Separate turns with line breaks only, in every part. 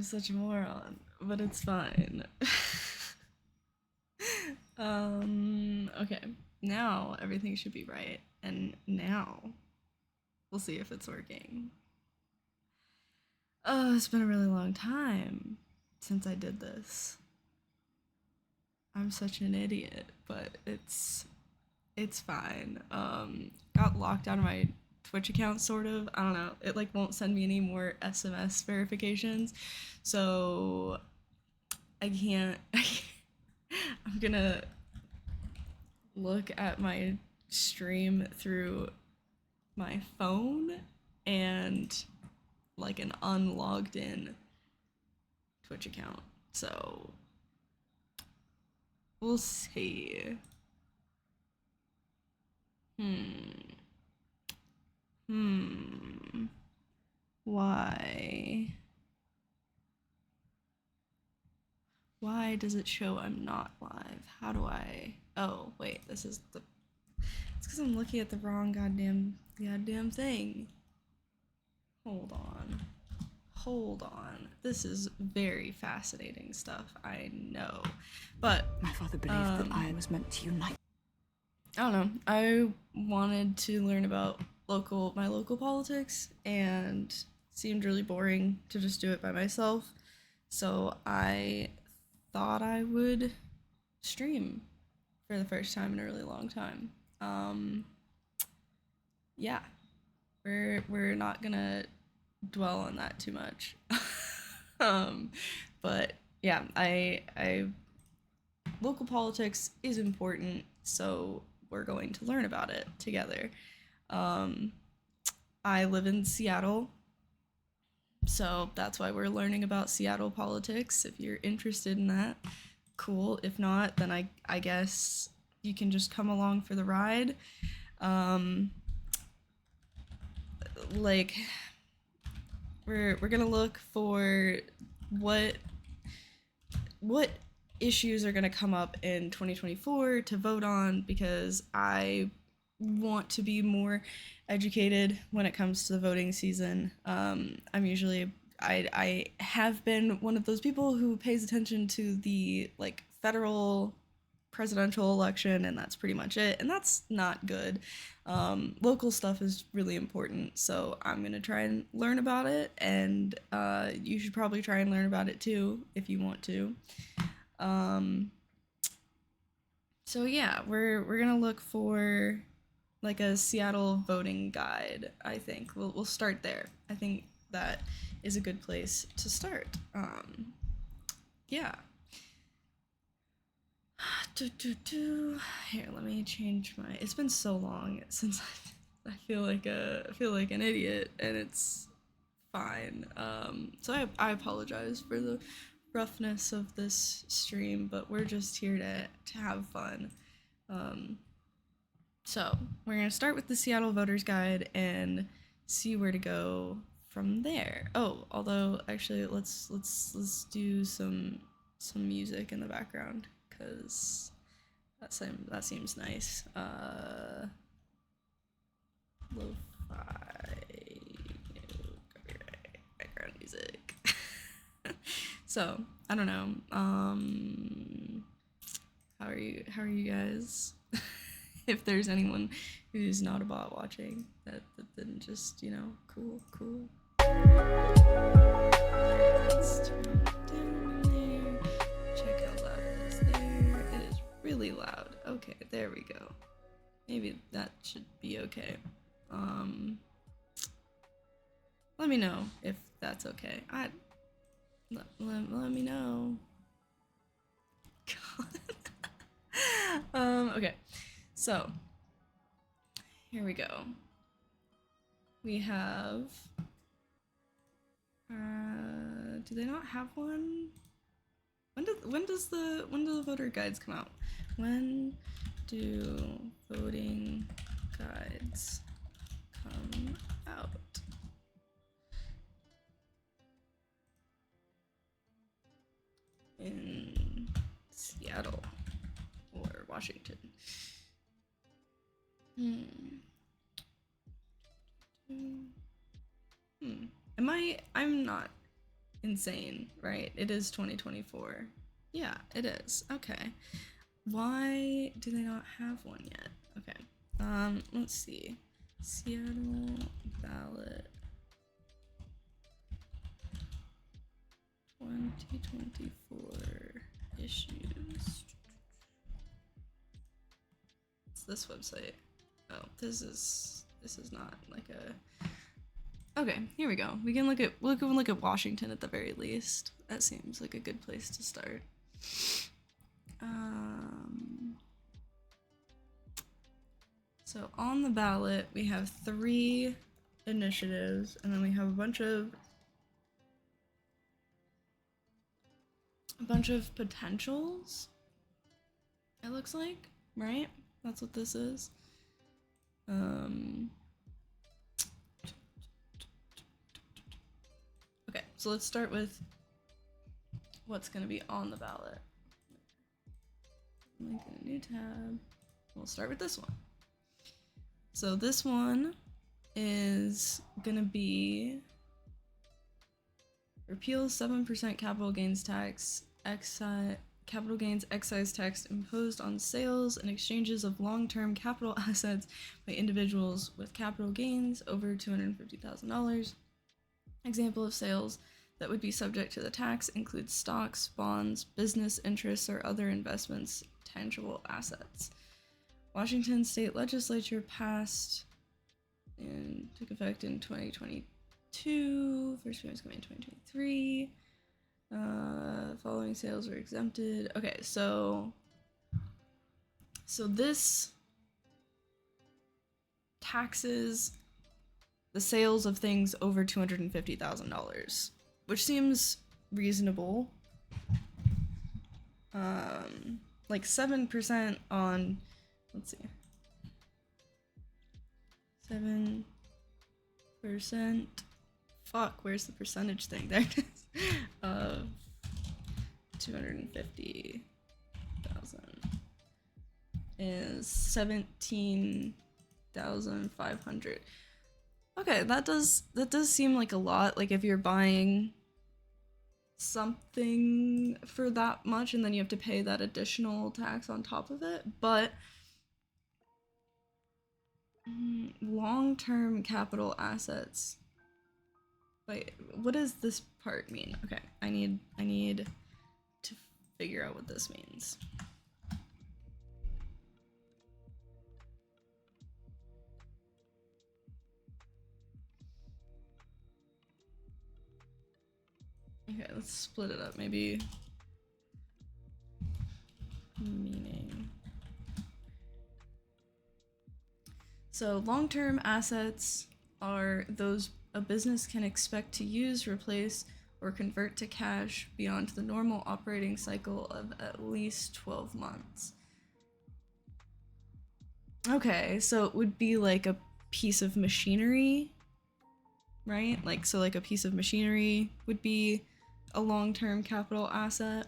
I'm such a moron, but it's fine. Okay. Now everything should be right. And now we'll see if it's working. Oh, it's been a really long time since I did this. I'm such an idiot, but it's fine. Got locked out of my Twitch account sort of. I don't know. It like won't send me any more SMS verifications. So I can't I'm gonna look at my stream through my phone and like an unlogged in Twitch account. So we'll see. Hmm. Hmm. Why? Why does it show I'm not live? How do I? Oh, wait, this is the. It's because I'm looking at the wrong goddamn thing. Hold on. Hold on. This is very fascinating stuff, I know. But
My father believed that I was meant to unite.
I don't know. I wanted to learn about my local politics and seemed really boring to just do it by myself. So I thought I would stream for the first time in a really long time. Yeah, we're not gonna dwell on that too much. um, but yeah, I local politics is important, so we're going to learn about it together. Um, I live in Seattle, so that's why we're learning about Seattle politics. If you're interested in that, cool. If not, then I guess you can just come along for the ride. Um, like we're gonna look for what what issues are gonna come up in 2024 to vote on because I want to be more educated when it comes to the voting season. I'm usually I have been one of those people who pays attention to the like federal presidential election, and that's pretty much it. And that's not good. Local stuff is really important, so I'm gonna try and learn about it, and you should probably try and learn about it too if you want to. Um, so yeah, we're gonna look for like a Seattle voting guide. I think we'll start there. I think that is a good place to start. Yeah. Here, let me change my. It's been so long since I feel like an idiot, and it's fine. So I apologize for the roughness of this stream, but we're just here to have fun. Um, so we're gonna start with the Seattle Voters Guide and see where to go from there. Oh, although actually let's do some music in the background because that seems nice. Lo-fi copyright background music. So I don't know. How are you guys? If there's anyone who's not a bot watching, that then just cool. Let's turn it down there. Check how loud it is there. It is really loud. Okay, there we go. Maybe that should be okay. Let me know if that's okay. Let me know. Okay. So, here we go. We have do they not have one? When do the voter guides come out? When do voting guides come out? In Seattle or Washington. I'm not insane, right? It is 2024. Yeah, it is. Okay. Why do they not have one yet? Okay. Let's see. Seattle ballot 2024 issues. It's this website. Oh, this is not like a. Okay, here we go. We can look at Washington at the very least. That seems like a good place to start. So on the ballot, we have 3 initiatives, and then we have a bunch of potentials. It looks like, right? That's what this is. Okay, so let's start with what's going to be on the ballot. Link in a new tab. We'll start with this one. So this one is going to be repeal 7% capital gains tax, capital gains excise tax imposed on sales and exchanges of long-term capital assets by individuals with capital gains over $250,000. Example of sales that would be subject to the tax includes stocks, bonds, business interests, or other investments, tangible assets. Washington State Legislature passed and took effect in 2022. First payment's coming in 2023. Following sales are exempted. Okay, so this taxes the sales of things over $250,000, which seems reasonable. Like 7% on, let's see, 7%. Fuck, where's the percentage thing? There it is. Of 250,000 is 17,500. Okay, that does seem like a lot. Like if you're buying something for that much and then you have to pay that additional tax on top of it, but long-term capital assets. Wait, what does this part mean? Okay, I need to figure out what this means. Okay, let's split it up. Maybe meaning. So long-term assets are those a business can expect to use, replace, or convert to cash beyond the normal operating cycle of at least 12 months. Okay, so it would be like a piece of machinery, right? Like, so like a piece of machinery would be a long-term capital asset.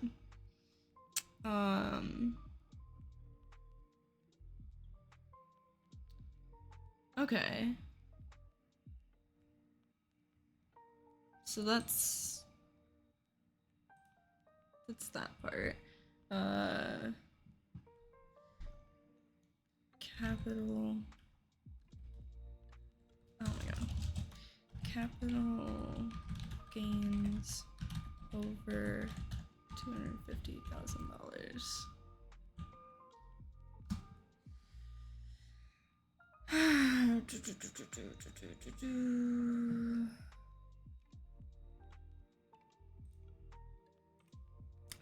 Okay. So that's that part. Capital. Oh my god. Capital gains over $250,000.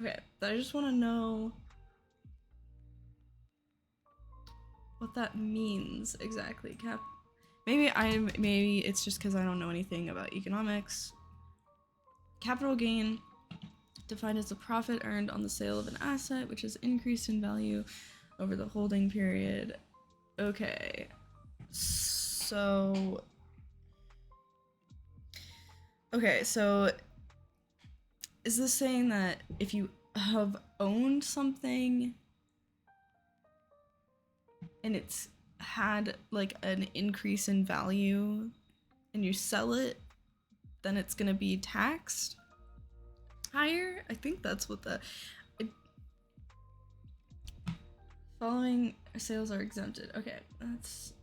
Okay, I just want to know what that means exactly. Maybe it's just because I don't know anything about economics. Capital gain, defined as the profit earned on the sale of an asset which has increased in value over the holding period. Okay, so is this saying that if you have owned something and it's had like an increase in value and you sell it, then it's gonna be taxed? Higher? I think that's what following sales are exempted. Okay, that's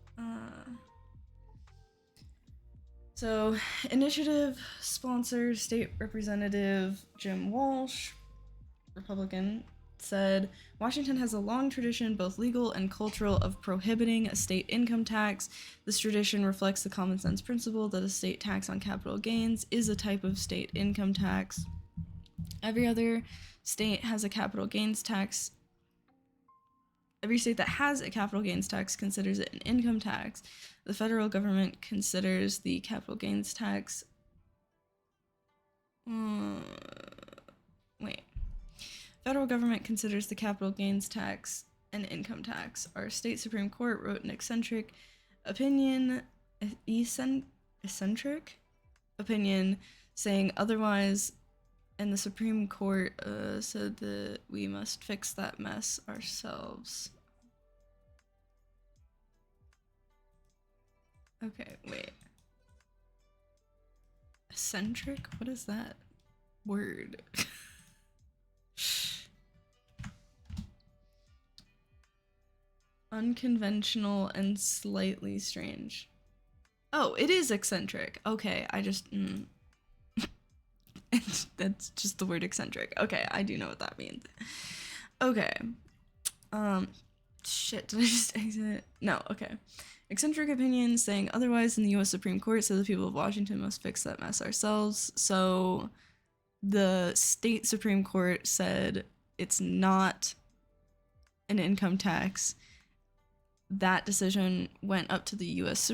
so initiative sponsor State Representative Jim Walsh, Republican, said Washington has a long tradition, both legal and cultural, of prohibiting a state income tax. This tradition reflects the common sense principle that a state tax on capital gains is a type of state income tax. Every other state has a capital gains tax. Every state that has a capital gains tax considers it an income tax. The federal government considers the capital gains tax. Federal government considers the capital gains tax an income tax. Our state Supreme Court wrote an eccentric opinion saying otherwise, and the Supreme Court said that we must fix that mess ourselves. Okay, wait. Eccentric? What is that word? Unconventional and slightly strange. Oh, it is eccentric. Okay, I just... That's just the word eccentric. Okay, I do know what that means. Okay. Shit, did I just exit? No, okay. Eccentric opinion saying otherwise in the U.S. Supreme Court said the people of Washington must fix that mess ourselves. So the state Supreme Court said it's not an income tax. That decision went up to the U.S.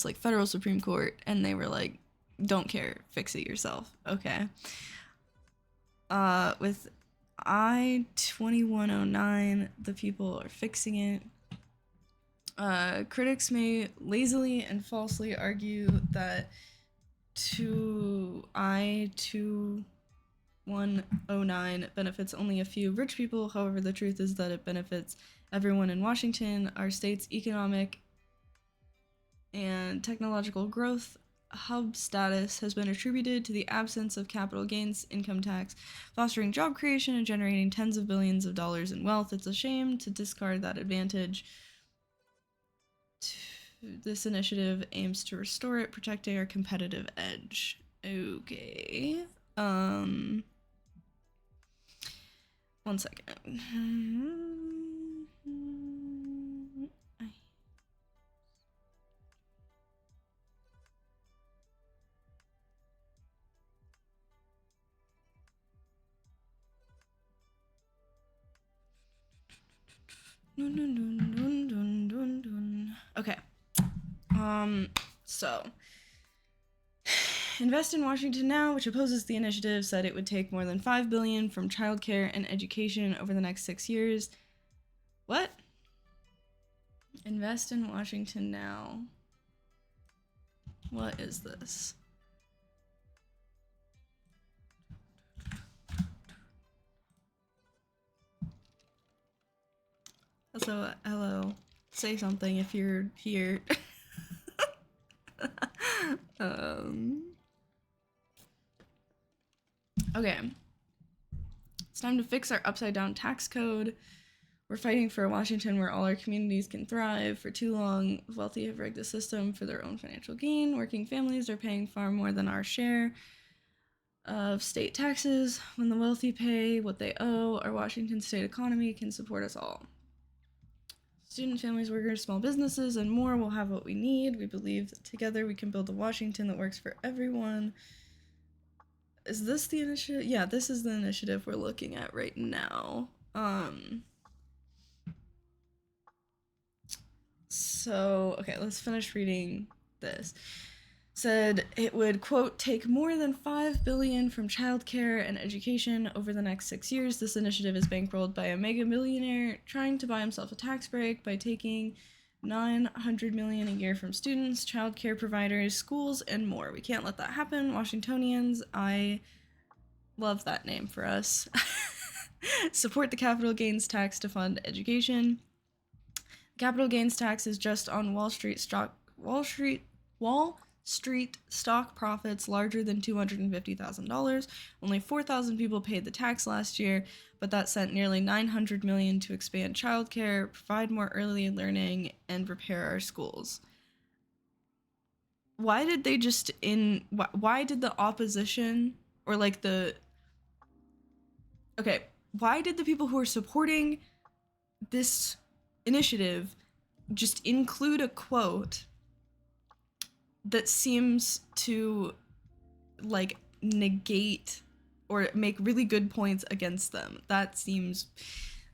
like federal Supreme Court, and they were like, don't care, fix it yourself. Okay. With I-2109, the people are fixing it. Critics may lazily and falsely argue that I-2109 benefits only a few rich people. However, the truth is that it benefits everyone in Washington. Our state's economic and technological growth hub status has been attributed to the absence of capital gains income tax, fostering job creation and generating tens of billions of dollars in wealth. It's a shame to discard that advantage. This initiative aims to restore it, protecting our competitive edge. Okay. One second. Okay. So Invest in Washington Now, which opposes the initiative, said it would take more than $5 billion from childcare and education over the next 6 years. What? Invest in Washington Now. What is this? Also, hello. Say something if you're here. Okay. It's time to fix our upside down tax code. We're fighting for a Washington where all our communities can thrive. For too long, wealthy have rigged the system for their own financial gain. Working families are paying far more than our share of state taxes. When the wealthy pay what they owe, our Washington state economy can support us all. Student families, workers, small businesses, and more will have what we need. We believe that together we can build a Washington that works for everyone. Is this the initiative? Yeah, this is the initiative we're looking at right now. So, okay, let's finish reading this. Said it would, quote, take more than $5 billion from childcare and education over the next 6 years. This initiative is bankrolled by a mega millionaire trying to buy himself a tax break by taking $900 million a year from students, childcare providers, schools, and more. We can't let that happen. Washingtonians, I love that name for us. Support the capital gains tax to fund education. Capital gains tax is just on Wall Street Street stock profits larger than $250,000. Only 4,000 people paid the tax last year, but that sent nearly $900 million to expand childcare, provide more early learning, and repair our schools. Why did they just why did the opposition or like the okay, why did the people who are supporting this initiative just include a quote that seems to like negate or make really good points against them? That seems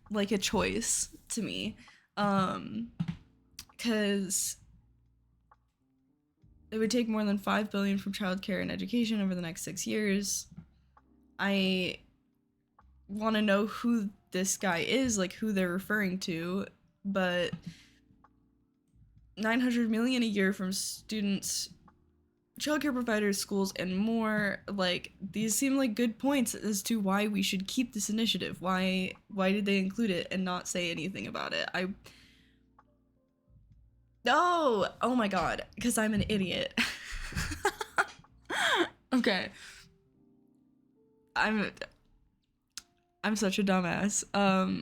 like a choice to me. Because it would take more than $5 billion from childcare and education over the next 6 years. I want to know who this guy is, like who they're referring to, but $900 million a year from students, childcare providers, schools, and more. Like, these seem like good points as to why we should keep this initiative. Why did they include it and not say anything about it? Oh my god, because I'm an idiot. Okay. I'm such a dumbass.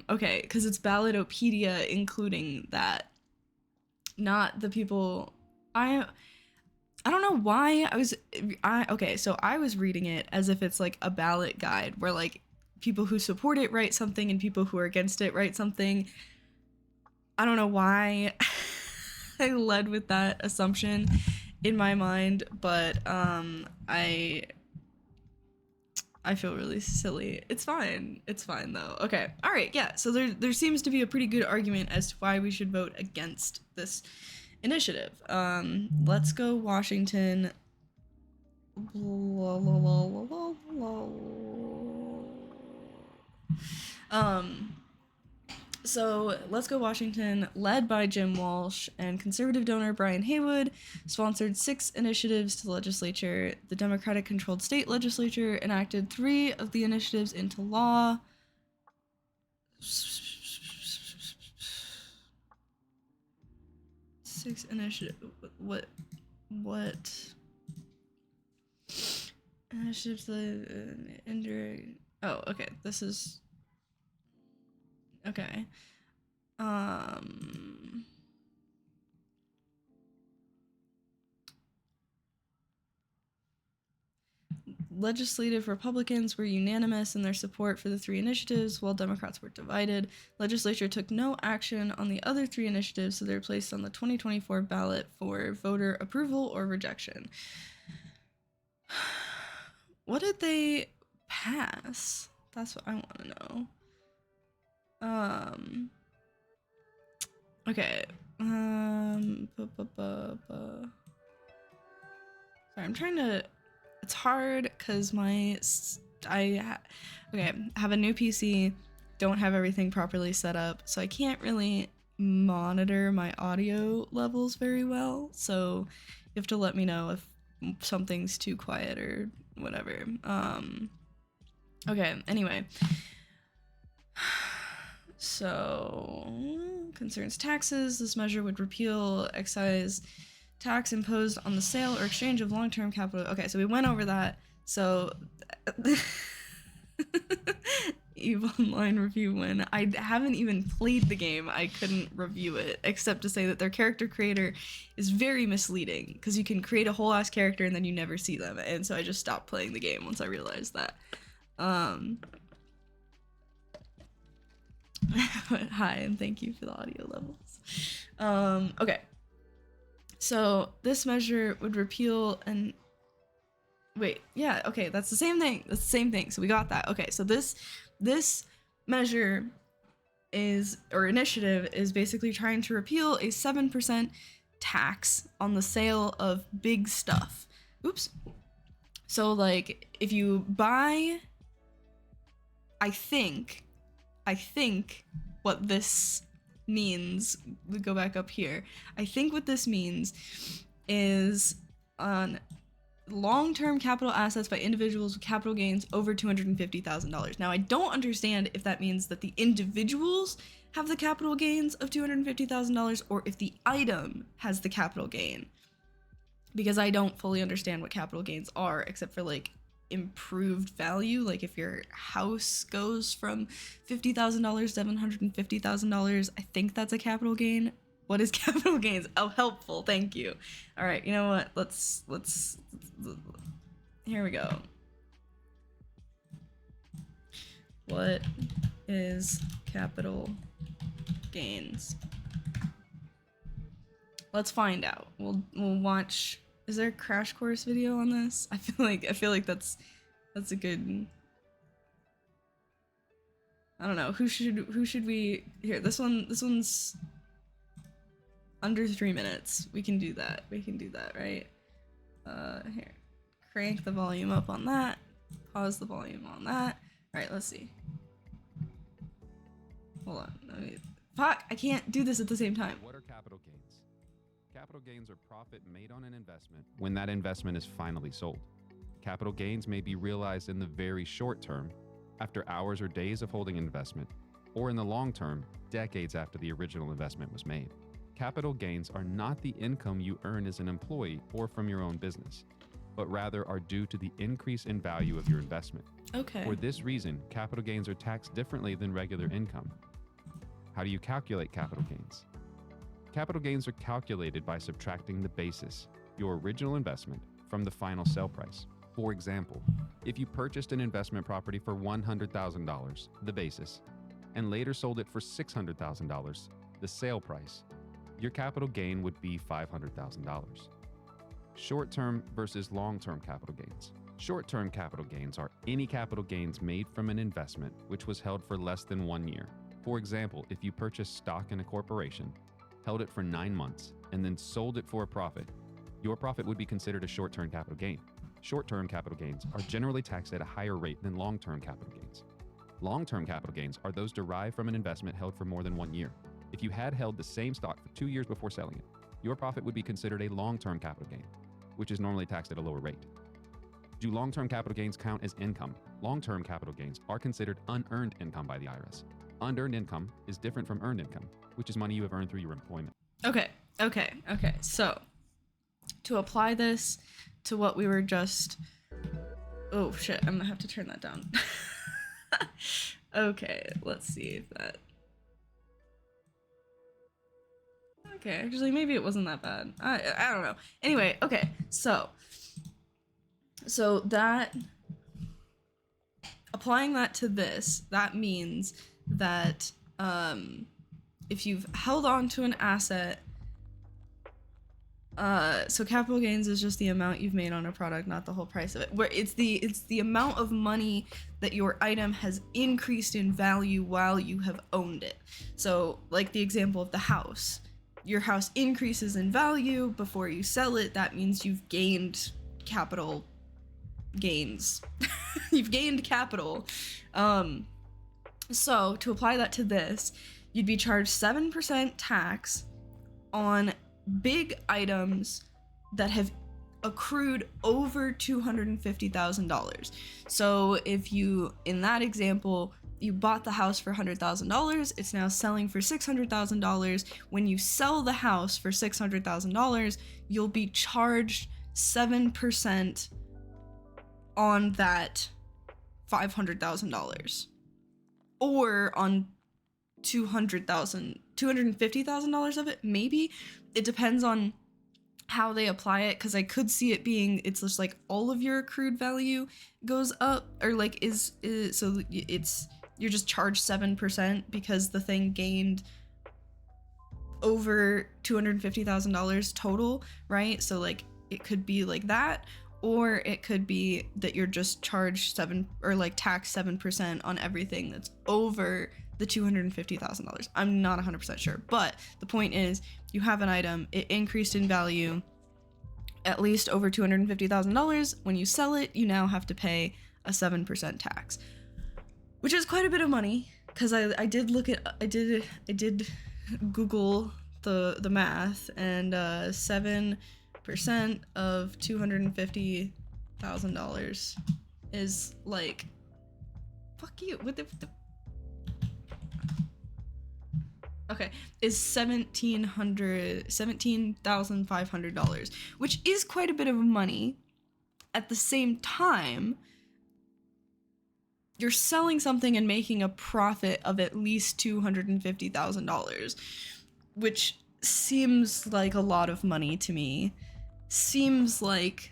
Okay, because it's Ballotopedia including that, not the people. I don't know why okay, so I was reading it as if it's like a ballot guide where like people who support it write something and people who are against it write something. I don't know why I led with that assumption in my mind, but I feel really silly. It's fine though. Okay, all right, yeah. So there seems to be a pretty good argument as to why we should vote against this initiative. Let's go Washington. So Let's Go Washington, led by Jim Walsh and conservative donor Brian Haywood, sponsored 6 initiatives to the legislature. The Democratic-controlled state legislature enacted 3 of the initiatives into law. 6 initiatives. What initiatives? Indirect. Oh, okay. This is. Okay. Legislative Republicans were unanimous in their support for the 3 initiatives, while Democrats were divided. Legislature took no action on the other 3 initiatives, so they're placed on the 2024 ballot for voter approval or rejection. What did they pass? That's what I want to know. Okay. Sorry, I'm trying to. It's hard because I have a new PC, don't have everything properly set up, so I can't really monitor my audio levels very well. So you have to let me know if something's too quiet or whatever. Okay. Anyway. So, concerns taxes. This measure would repeal excise tax imposed on the sale or exchange of long-term capital. Okay, so we went over that. So, EVE Online review win. I haven't even played the game. I couldn't review it, except to say that their character creator is very misleading, because you can create a whole ass character and then you never see them, and so I just stopped playing the game once I realized that. Hi, and thank you for the audio levels. Okay. So this measure would repeal and wait, yeah, okay, that's the same thing. That's the same thing. So we got that. Okay, so this measure initiative is basically trying to repeal a 7% tax on the sale of big stuff. Oops. So like if you buy, I think what this means, we go back up here. I think what this means is on long-term capital assets by individuals with capital gains over $250,000. Now, I don't understand if that means that the individuals have the capital gains of $250,000 or if the item has the capital gain. because I don't fully understand what capital gains are, except for like improved value. Like if your house goes from $50,000 to $750,000, I think that's a capital gain. What is capital gains? Oh, helpful. Thank you. All right, you know what? Let's here we go. What is capital gains? Let's find out. We'll watch. Is there a crash course video on this? I feel like that's a good. I don't know. Who should we here? This one's under 3 minutes. We can do that. Right? Here. Crank the volume up on that. Pause the volume on that. All right, let's see. Hold on. Fuck, I can't do this at the same time.
What are capital gains? Capital gains are profit made on an investment when that investment is finally sold. Capital gains may be realized in the very short term, after hours or days of holding an investment, or in the long term, decades after the original investment was made. Capital gains are not the income you earn as an employee or from your own business, but rather are due to the increase in value of your investment.
Okay.
For this reason, capital gains are taxed differently than regular income. How do you calculate capital gains? Capital gains are calculated by subtracting the basis, your original investment, from the final sale price. For example, if you purchased an investment property for $100,000, the basis, and later sold it for $600,000, the sale price, your capital gain would be $500,000. Short-term versus long-term capital gains. Short-term capital gains are any capital gains made from an investment which was held for less than 1 year. For example, if you purchased stock in a corporation, held it for 9 months, and then sold it for a profit, your profit would be considered a short-term capital gain. Short-term capital gains are generally taxed at a higher rate than long-term capital gains. Long-term capital gains are those derived from an investment held for more than 1 year. If you had held the same stock for 2 years before selling it, your profit would be considered a long-term capital gain, which is normally taxed at a lower rate. Do long-term capital gains count as income? Long-term capital gains are considered unearned income by the IRS. Unearned income is different from earned income, which is money you have earned through your employment.
Okay. So, to apply this to what we were just... Oh, shit. I'm gonna have to turn that down. Okay, let's see if that... Okay, actually, maybe it wasn't that bad. I don't know. Anyway, okay, so that... Applying that to this, that means that if you've held on to an asset, so capital gains is just the amount you've made on a product, not the whole price of it. Where it's the amount of money that your item has increased in value while you have owned it. So, like the example of the house. Your house increases in value before you sell it. That means you've gained capital gains. You've gained capital. So, to apply that to this, you'd be charged 7% tax on big items that have accrued over $250,000. So, if you, in that example, you bought the house for $100,000, it's now selling for $600,000. When you sell the house for $600,000, you'll be charged 7% on that $500,000. Or on $250,000 of it, maybe. It depends on how they apply it, because I could see it being, it's just like all of your accrued value goes up, or like is so it's, you're just charged 7% because the thing gained over $250,000 total, right? So like it could be like that, or it could be that you're just charged taxed 7% on everything that's over the $250,000. I'm not 100% sure, but the point is, you have an item, it increased in value at least over $250,000. When you sell it, you now have to pay a 7% tax, which is quite a bit of money. Because I did Google the math, and 7% of $250,000 is like, fuck you. Okay, is $17,500, which is quite a bit of money. At the same time, you're selling something and making a profit of at least $250,000, which seems like a lot of money to me. Seems like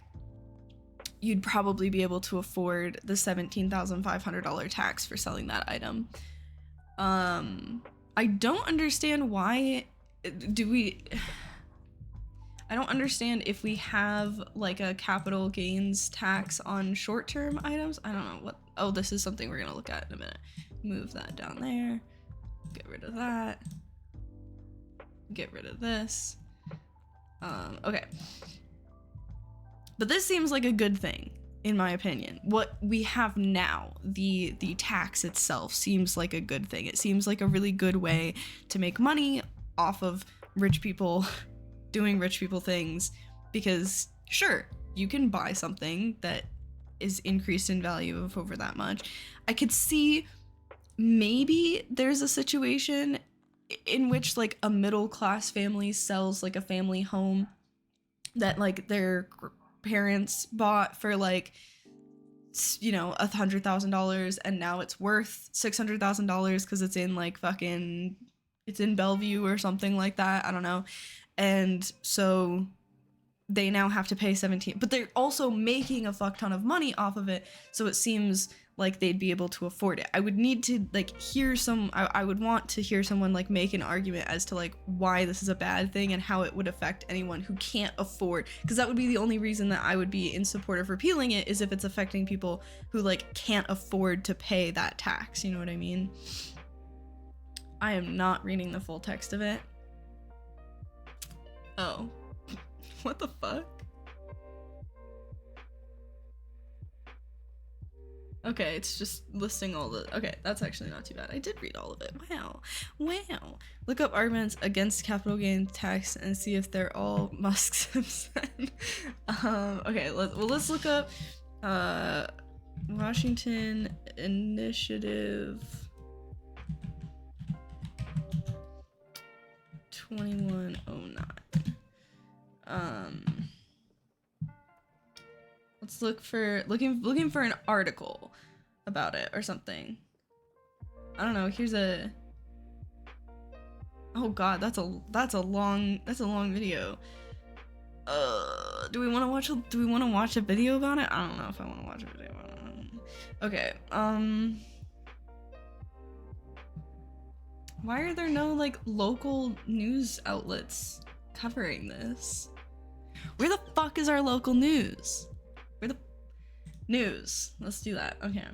you'd probably be able to afford the $17,500 tax for selling that item. I don't understand why I don't understand if we have like a capital gains tax on short-term items. I don't know what. Oh, this is something we're gonna look at in a minute. Move that down there. Get rid of that. Get rid of this. Okay. But this seems like a good thing, in my opinion. What we have now, the tax itself, seems like a good thing. It seems like a really good way to make money off of rich people doing rich people things, because sure, you can buy something that is increased in value of over that much. I could see maybe there's a situation in which like a middle class family sells like a family home that like their parents bought for like, you know, $100,000, and now it's worth $600,000 because it's in like fucking, it's in Bellevue or something like that. I don't know. And so they now have to pay 17, but they're also making a fuck ton of money off of it. So it seems like they'd be able to afford it. I would need to like hear I would want to hear someone like make an argument as to like why this is a bad thing and how it would affect anyone who can't afford, because that would be the only reason that I would be in support of repealing it, is if it's affecting people who like can't afford to pay that tax. You know what I mean? I am not reading the full text of it. Oh. What the fuck? Okay, it's just listing all the... Okay, that's actually not too bad. I did read all of it. Wow. Wow. Look up arguments against capital gains tax and see if they're all Musk's have said. Okay, let's look up Washington Initiative 2109. Let's looking for an article about it or something. I don't know. Here's a... Oh god, that's a long video. Do we want to watch a video about it? I don't know if I want to watch a video about it. Okay. Why are there no like local news outlets covering this? Where the fuck is our local news? Where the news? Let's do that. Okay.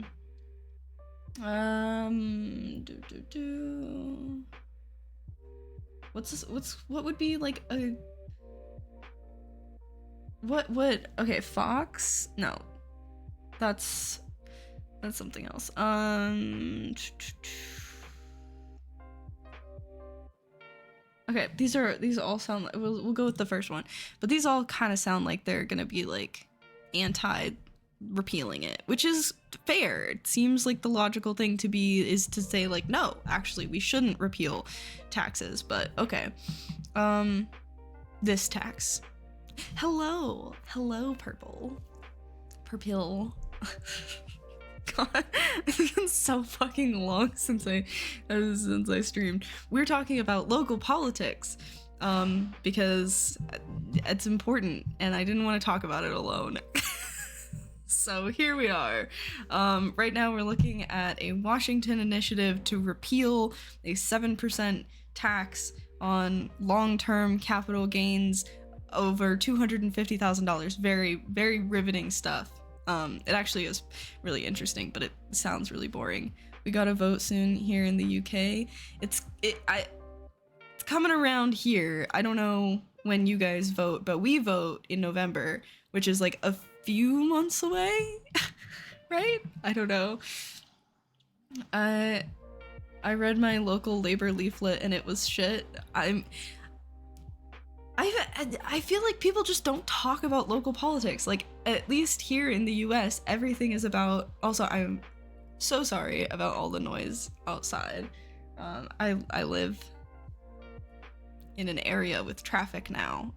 What's this? What would be like a what would... Okay, Fox? No. That's something else. Okay, these all sound like, we'll go with the first one, but these all kind of sound like they're gonna be like anti-repealing it, which is fair. It seems like the logical thing to be is to say like, no, actually we shouldn't repeal taxes, but okay. This tax. Hello, purple. God, it's been so fucking long since I streamed. We're talking about local politics, because it's important, and I didn't want to talk about it alone. So here we are. Right now we're looking at a Washington initiative to repeal a 7% tax on long-term capital gains over $250,000. Very, very riveting stuff. It actually is really interesting, but it sounds really boring. We got a vote soon here in the UK. It's coming around here. I don't know when you guys vote, but we vote in November, which is like a few months away, right? I don't know. I read my local labor leaflet and it was shit. I feel like people just don't talk about local politics. Like, at least here in the US, everything is about... Also, I'm so sorry about all the noise outside. I live in an area with traffic now.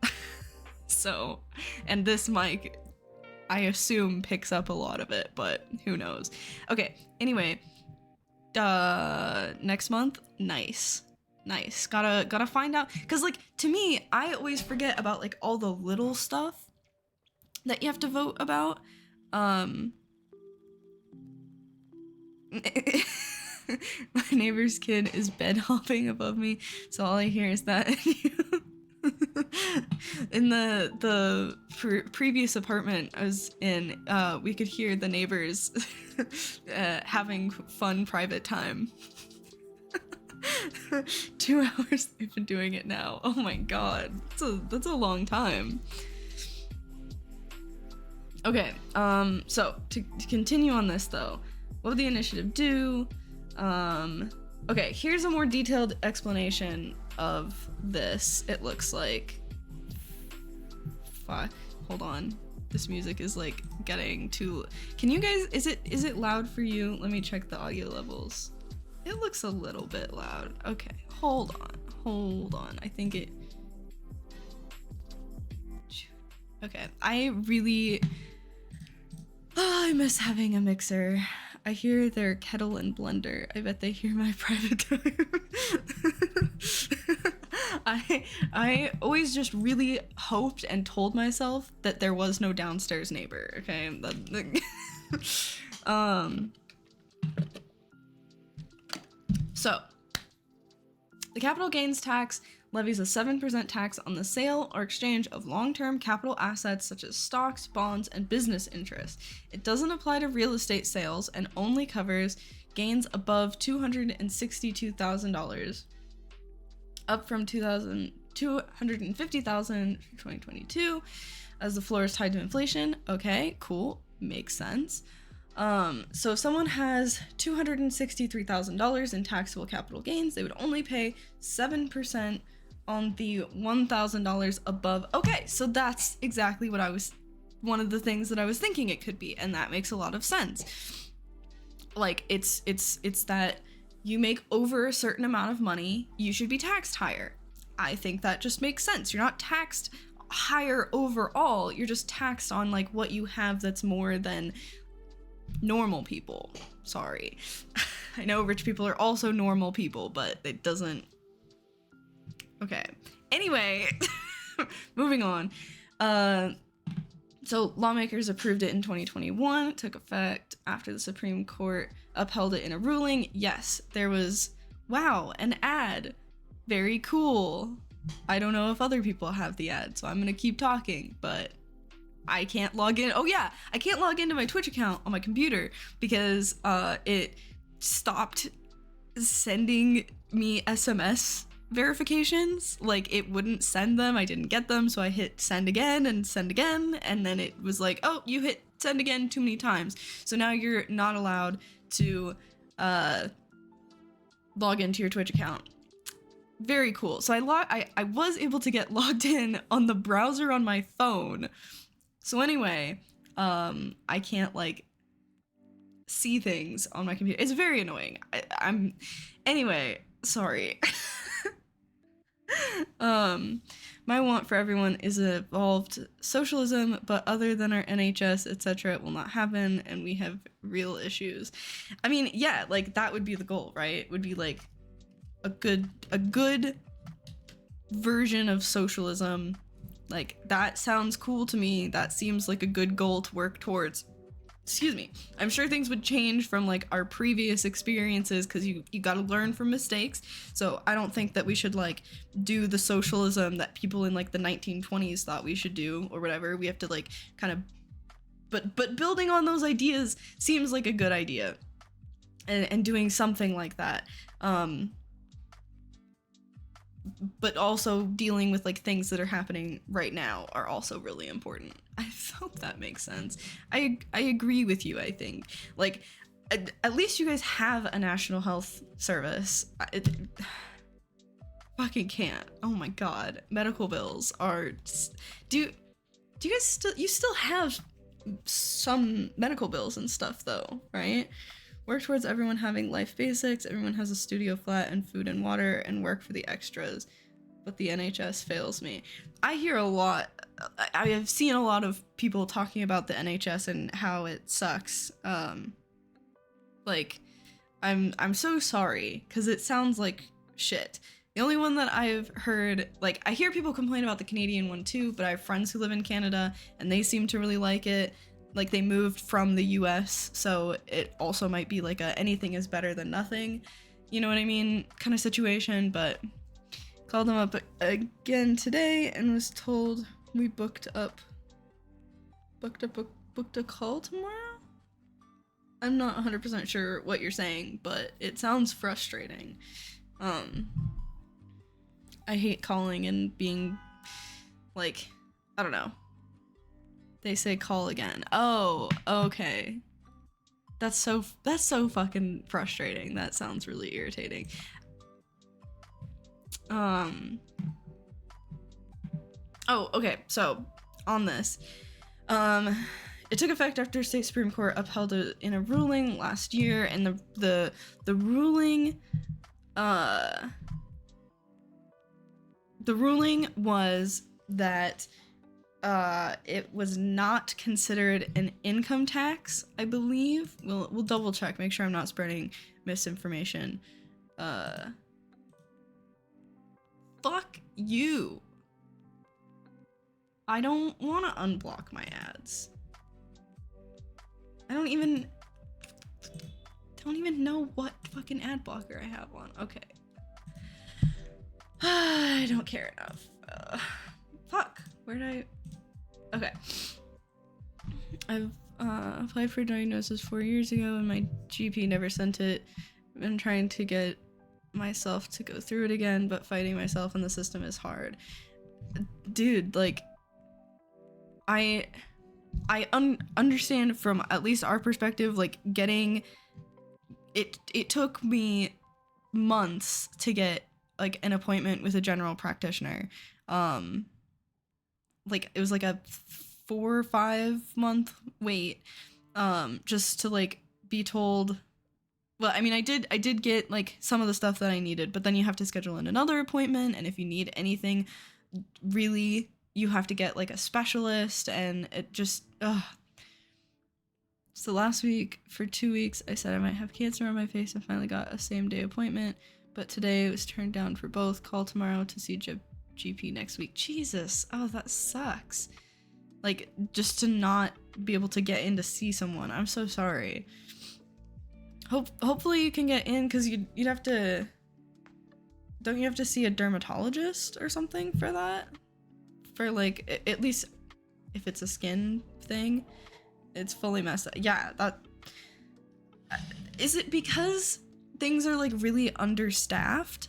So, and this mic, I assume, picks up a lot of it, but who knows. Okay, anyway, next month, nice. Gotta find out, because like, to me, I always forget about like all the little stuff that you have to vote about. My neighbor's kid is bed hopping above me, so all I hear is that. In the previous apartment I was in, we could hear the neighbors having fun private time. 2 hours they've been doing it now. Oh my god, that's a long time. Okay, so to continue on this though, what would the initiative do? Okay, here's a more detailed explanation of this. It looks like, fuck, hold on, this music is like getting too, can you guys, is it loud for you? Let me check the audio levels. It looks a little bit loud. Okay, hold on, I think it, okay, I really, I miss having a mixer. I hear their kettle and blender. I bet they hear my private time. I always just really hoped and told myself that there was no downstairs neighbor, okay? So, the capital gains tax levies a 7% tax on the sale or exchange of long-term capital assets such as stocks, bonds, and business interests. It doesn't apply to real estate sales and only covers gains above $262,000, up from $250,000 for 2022, as the floor is tied to inflation. Okay, cool, makes sense. So if someone has $263,000 in taxable capital gains, they would only pay 7% on the $1,000 above. Okay, so that's exactly what one of the things that I was thinking it could be, and that makes a lot of sense. Like, it's that you make over a certain amount of money, you should be taxed higher. I think that just makes sense. You're not taxed higher overall, you're just taxed on like what you have that's more than normal people. Sorry. I know rich people are also normal people, but it doesn't. Okay. Anyway, moving on. So lawmakers approved it in 2021. It took effect after the Supreme Court upheld it in a ruling. Yes, there was, wow, an ad. Very cool. I don't know if other people have the ad, so I'm gonna keep talking, but I can't log in. Oh yeah, I can't log into my Twitch account on my computer because it stopped sending me SMS verifications. Like, it wouldn't send them. I didn't get them, so I hit send again, and then it was like, oh, you hit send again too many times. So now you're not allowed to log into your Twitch account. Very cool. So I was able to get logged in on the browser on my phone. So anyway, I can't like see things on my computer. It's very annoying. Anyway, sorry. My want for everyone is evolved socialism, but other than our NHS, etc., it will not happen, and we have real issues. I mean, yeah, like that would be the goal, right? Would be like a good version of socialism. Like, that sounds cool to me. That seems like a good goal to work towards. Excuse me. I'm sure things would change from like our previous experiences, because you got to learn from mistakes. So I don't think that we should like do the socialism that people in like the 1920s thought we should do or whatever. We have to like kind of, but building on those ideas seems like a good idea, and doing something like that. But also dealing with like things that are happening right now are also really important. I hope that makes sense. I agree with you. I think like at least you guys have a national health service. Fucking can't. Oh my god, medical bills are. Do you guys still have some medical bills and stuff though, right? Work towards everyone having life basics. Everyone has a studio flat and food and water, and work for the extras. but the NHS fails me. I hear a lot. I have seen a lot of people talking about the NHS and how it sucks. Like, I'm so sorry, because it sounds like shit. The only one that I've heard, like, I hear people complain about the Canadian one too, but I have friends who live in Canada and they seem to really like it. Like, they moved from the US, so it also might be like a anything is better than nothing, you know what I mean, kind of situation. But called them up again today and was told we booked a call tomorrow. I'm not 100% sure what you're saying, but it sounds frustrating. I hate calling and being like, I don't know. They say call again. Oh, okay. That's so fucking frustrating. That sounds really irritating. Oh, okay. So, on this, it took effect after state Supreme Court upheld it in a ruling last year, and the ruling, the ruling was that it was not considered an income tax, I believe. We'll double check, make sure I'm not spreading misinformation. Fuck you. I don't want to unblock my ads. I don't even know what fucking ad blocker I have on. Okay. I don't care enough. Fuck. Where'd I... Okay. I've applied for diagnosis 4 years ago and my GP never sent it. I've been trying to get myself to go through it again, but fighting myself in the system is hard. Dude, like, I understand from at least our perspective, like, getting it took me months to get like an appointment with a general practitioner. Like, it was like a 4 or 5 month wait, just to like be told. Well, I mean, I did get like some of the stuff that I needed, but then you have to schedule in another appointment, and if you need anything really, you have to get like a specialist, and it just So last week, for 2 weeks, I said I might have cancer on my face and finally got a same-day appointment, but today it was turned down for both. Call tomorrow to see GP next week. Jesus. Oh, that sucks. Like, just to not be able to get in to see someone. I'm so sorry. Hopefully you can get in, because you'd have to... Don't you have to see a dermatologist or something for that? For, like, at least if it's a skin thing. It's fully messed up. Yeah, that... Is it because things are, like, really understaffed?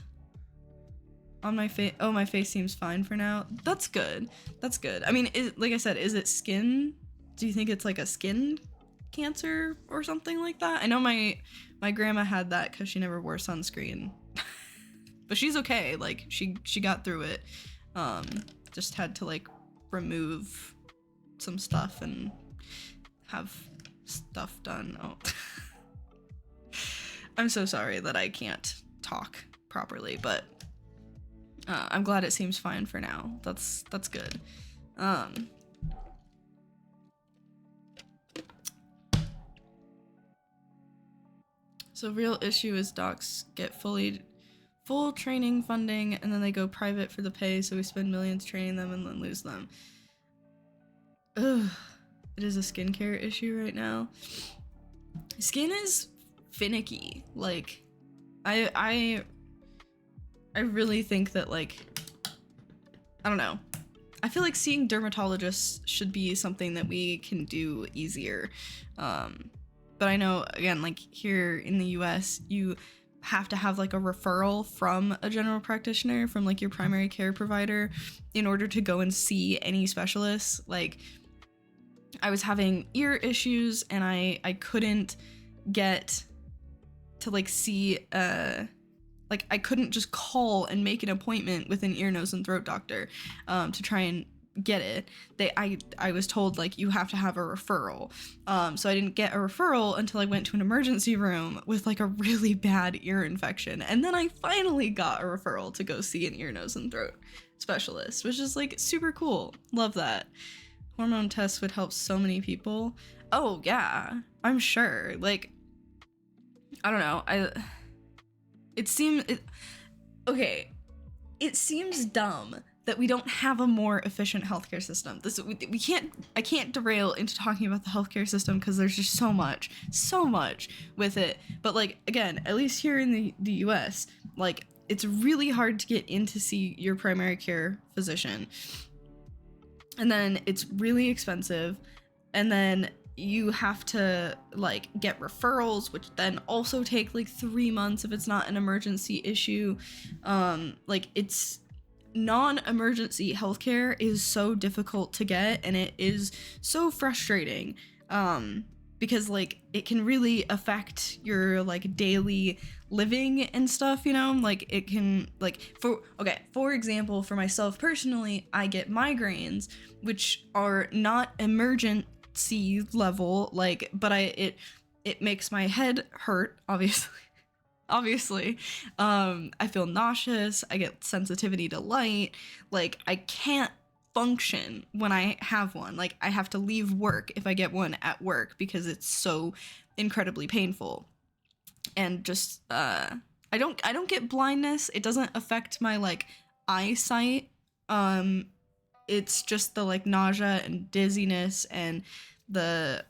On my face... Oh, my face seems fine for now. That's good. That's good. I mean, like I said, is it skin? Do you think it's, like, a skin cancer or something like that? I know my grandma had that because she never wore sunscreen. But she's okay. Like, she got through it. Just had to, like, remove some stuff and have stuff done. Oh. I'm so sorry that I can't talk properly, but I'm glad it seems fine for now. That's good. So real issue is docs get full training funding and then they go private for the pay, so we spend millions training them and then lose them. Ugh. It is a skincare issue right now. Skin is finicky. Like, I really think that, like, I don't know. I feel like seeing dermatologists should be something that we can do easier. But I know, again, like, here in the US, you have to have, like, a referral from a general practitioner, from, like, your primary care provider, in order to go and see any specialists. Like, I was having ear issues and I couldn't get to, like, see, like, I couldn't just call and make an appointment with an ear, nose, and throat doctor to try and get it. I was told like you have to have a referral. So I didn't get a referral until I went to an emergency room with like a really bad ear infection. And then I finally got a referral to go see an ear, nose, and throat specialist, which is like super cool. Love that. Hormone tests would help so many people. Oh yeah, I'm sure. Like, I don't know. It seems dumb that we don't have a more efficient healthcare system. I can't derail into talking about the healthcare system because there's just so much with it. But like, again, at least here in the US, like, it's really hard to get in to see your primary care physician. And then it's really expensive. And then you have to like get referrals, which then also take like 3 months if it's not an emergency issue. Like, it's non-emergency healthcare is so difficult to get, and it is so frustrating, because like it can really affect your like daily living and stuff, you know. Like, it can, like, for example, for myself personally, I get migraines, which are not emergency level, like, but it makes my head hurt, obviously. I feel nauseous, I get sensitivity to light, like, I can't function when I have one. Like, I have to leave work if I get one at work because it's so incredibly painful. And just I don't get blindness. It doesn't affect my like eyesight. It's just the like nausea and dizziness and the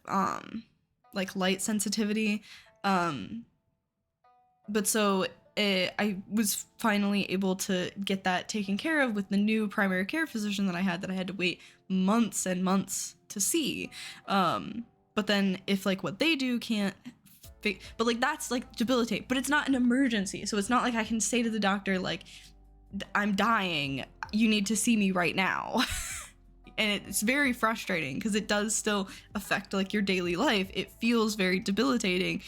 like light sensitivity. But so I was finally able to get that taken care of with the new primary care physician that I had to wait months and months to see. But then if like what they do can't but like that's like debilitate, but it's not an emergency. So it's not like I can say to the doctor like, I'm dying, you need to see me right now. And it's very frustrating because it does still affect like your daily life. It feels very debilitating,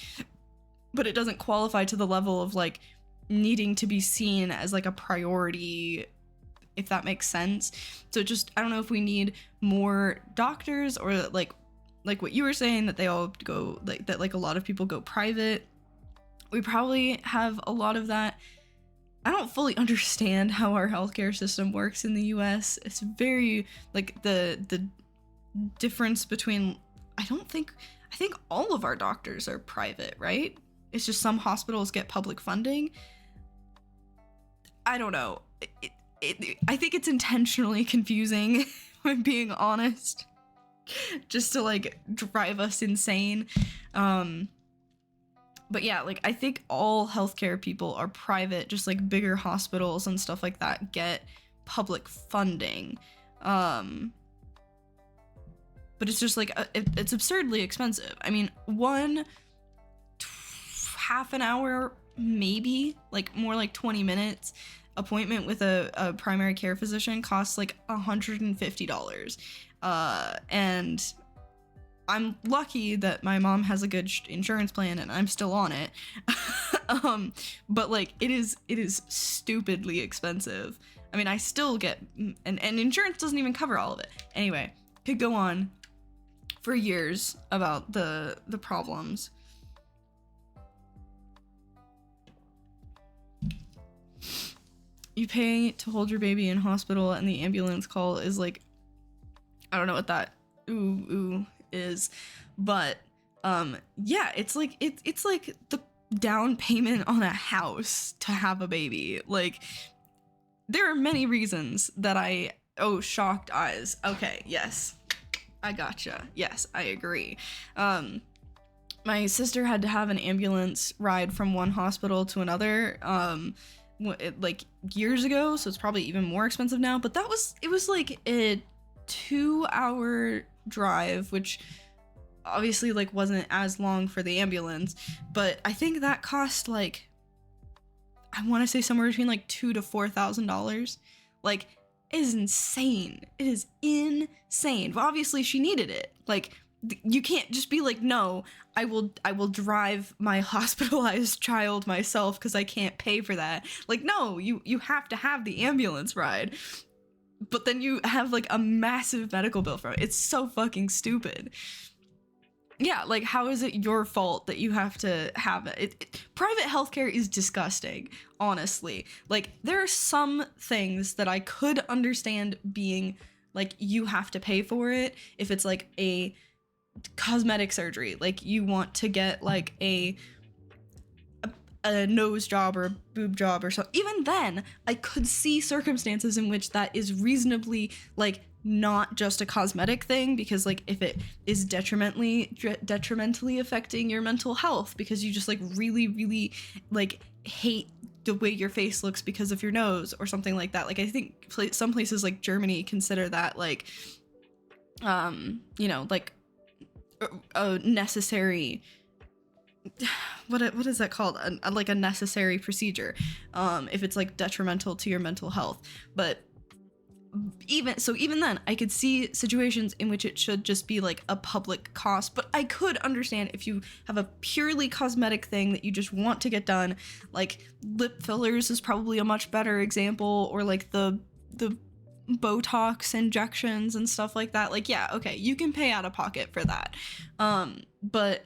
but it doesn't qualify to the level of like needing to be seen as like a priority, if that makes sense. So just, I don't know if we need more doctors, or like what you were saying, that they all go like that, like a lot of people go private. We probably have a lot of that. I don't fully understand how our healthcare system works in the US. It's very like the difference between, I think all of our doctors are private, right? It's just some hospitals get public funding. I don't know. I think it's intentionally confusing, if I'm being honest, just to like drive us insane. But yeah, like I think all healthcare people are private, just like bigger hospitals and stuff like that get public funding. But it's just like it's absurdly expensive. I mean, half an hour, maybe, like more like 20 minutes appointment with a primary care physician costs like $150. And I'm lucky that my mom has a good insurance plan and I'm still on it. But like it is stupidly expensive. I mean, I still get, and insurance doesn't even cover all of it. Anyway, could go on for years about the problems. You pay to hold your baby in hospital, and the ambulance call is like, I don't know what that ooh is, but yeah, it's like it's like the down payment on a house to have a baby. Like, there are many reasons that shocked eyes. Okay, yes, I gotcha. Yes, I agree. My sister had to have an ambulance ride from one hospital to another like years ago, so it's probably even more expensive now, but it was like a 2-hour drive, which obviously like wasn't as long for the ambulance, but I think that cost like, I want to say somewhere between like $2,000 to $4,000. Like, it is insane. It is insane. But obviously she needed it. Like, you can't just be like, no, I will drive my hospitalized child myself because I can't pay for that. Like, no, you have to have the ambulance ride. but then you have like a massive medical bill from it. It's so fucking stupid. Yeah, like how is it your fault that you have to have it? Private healthcare is disgusting, honestly. Like there are some things that I could understand being like you have to pay for it if it's like a cosmetic surgery, like you want to get like a nose job or a boob job or so. Even then, I could see circumstances in which that is reasonably like not just a cosmetic thing, because like if it is detrimentally affecting your mental health because you just like really like hate the way your face looks because of your nose or something like that. Like I think some places like Germany consider that like you know, like a necessary, what is that called, like a necessary procedure if it's like detrimental to your mental health. But even then I could see situations in which it should just be like a public cost. But I could understand if you have a purely cosmetic thing that you just want to get done, like lip fillers is probably a much better example, or like the Botox injections and stuff like that. Like yeah, okay, you can pay out of pocket for that, but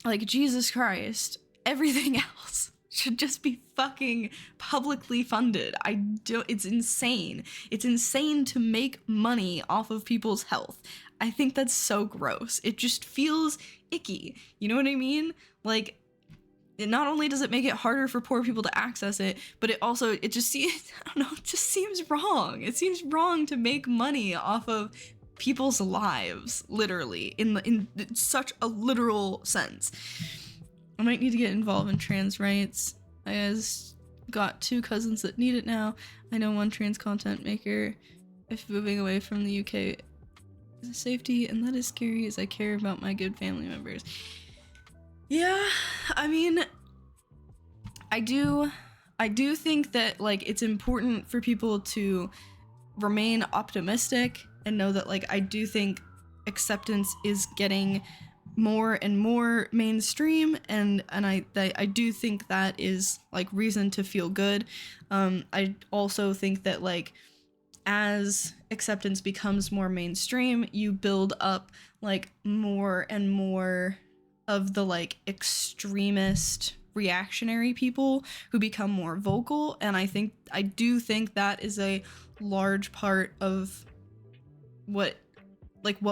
like Jesus Christ, everything else should just be fucking publicly funded. It's insane. It's insane to make money off of people's health. I think that's so gross. It just feels icky. You know what I mean? Like, not only does it make it harder for poor people to access it, but it just seems, I don't know, it just seems wrong. It seems wrong to make money off of people's lives, literally, in such a literal sense. I might need to get involved in trans rights. I got 2 cousins that need it now. I know one trans content maker. If moving away from the UK is safety, and that is scary as I care about my good family members. Yeah, I mean, I do think that like it's important for people to remain optimistic and know that like I do think acceptance is getting more and more mainstream, and I do think that is like reason to feel good. I also think that like as acceptance becomes more mainstream, you build up like more and more of the like extremist reactionary people who become more vocal, and I do think that is a large part of what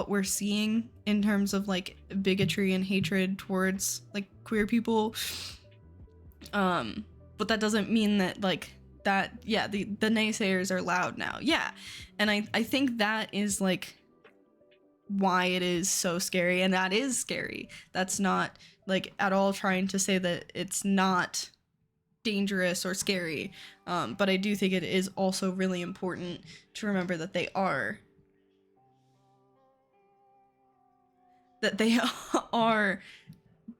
we're seeing in terms of like bigotry and hatred towards like queer people. But that doesn't mean that like that, yeah, the naysayers are loud now. Yeah. And I think that is like why it is so scary, and that is scary. That's not like at all trying to say that it's not dangerous or scary. But I do think it is also really important to remember that they are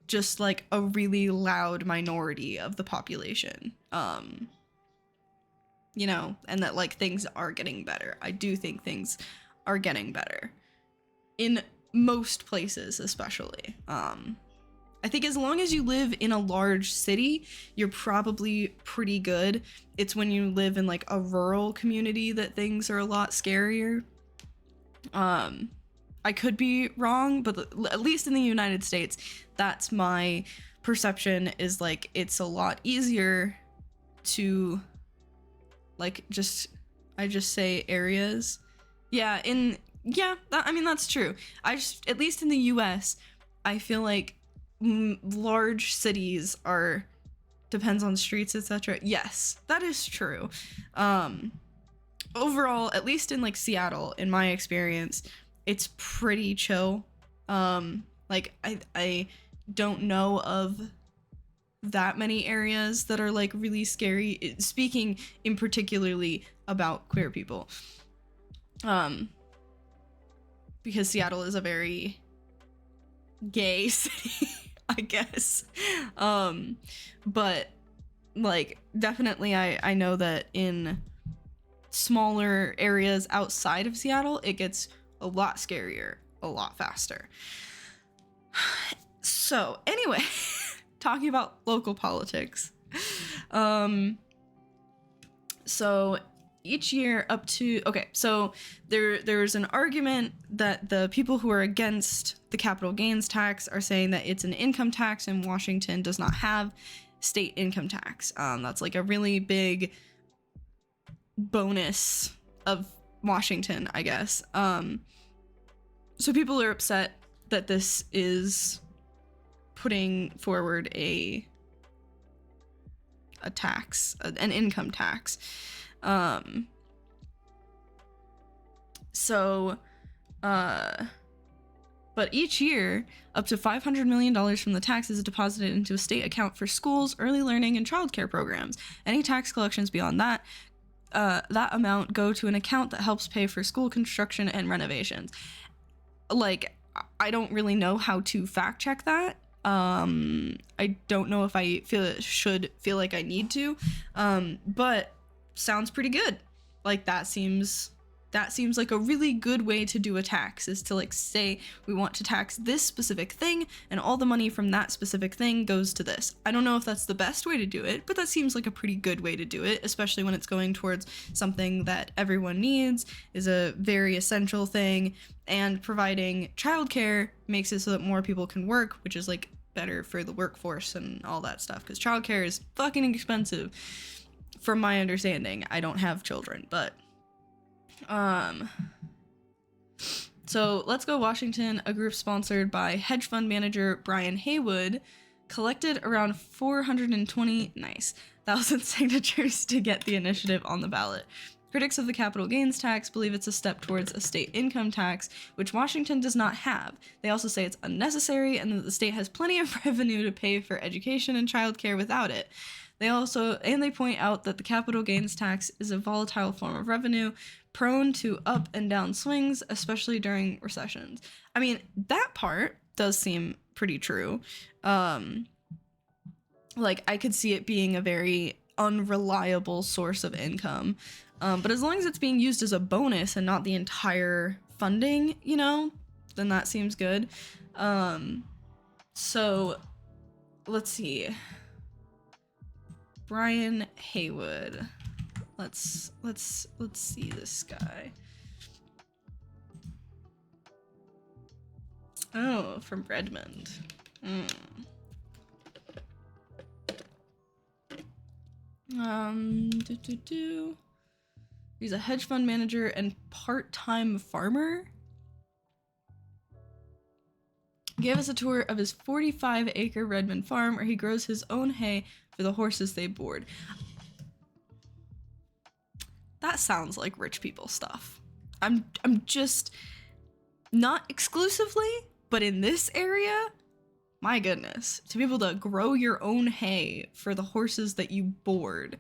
just like a really loud minority of the population. You know, and that like things are getting better. I do think things are getting better in most places, especially. I think as long as you live in a large city, you're probably pretty good. It's when you live in like a rural community that things are a lot scarier. I could be wrong, but at least in the United States, that's my perception, is like it's a lot easier to like I just say areas. Yeah, I mean that's true. At least in the US, I feel like large cities are, depends on streets, etc. Yes, that is true. Overall, at least in like Seattle, in my experience, it's pretty chill. Like I don't know of that many areas that are like really scary, speaking in particularly about queer people. Because Seattle is a very gay city, I guess. But like definitely I know that in smaller areas outside of Seattle, it gets a lot scarier, a lot faster. So anyway, talking about local politics. So each year up to, okay, so there's an argument that the people who are against the capital gains tax are saying that it's an income tax and Washington does not have state income tax. That's like a really big bonus of Washington, I guess. So people are upset that this is putting forward a tax, an income tax. But each year, up to $500 million from the tax is deposited into a state account for schools, early learning, and childcare programs. Any tax collections beyond that amount go to an account that helps pay for school construction and renovations. Like, I don't really know how to fact check that. I don't know if I should feel like I need to, but sounds pretty good. Like, that seems like a really good way to do a tax, is to like say we want to tax this specific thing and all the money from that specific thing goes to this. I don't know if that's the best way to do it, but that seems like a pretty good way to do it, especially when it's going towards something that everyone needs, is a very essential thing, and providing childcare makes it so that more people can work, which is like better for the workforce and all that stuff, because childcare is fucking expensive from my understanding. I don't have children, but so Let's Go Washington, a group sponsored by hedge fund manager Brian Haywood, collected around 420,000 signatures to get the initiative on the ballot. Critics of the capital gains tax believe it's a step towards a state income tax, which Washington does not have. They also say it's unnecessary and that the state has plenty of revenue to pay for education and childcare without it. They point out that the capital gains tax is a volatile form of revenue, prone to up and down swings, especially during recessions. I mean, that part does seem pretty true. Like, I could see it being a very unreliable source of income. But as long as it's being used as a bonus and not the entire funding, you know, then that seems good. So let's see. Brian Haywood. Let's see this guy. Oh, from Redmond. He's a hedge fund manager and part-time farmer. He gave us a tour of his 45-acre Redmond farm where he grows his own hay for the horses they board. That sounds like rich people stuff. I'm just, not exclusively, but in this area, my goodness, to be able to grow your own hay for the horses that you board.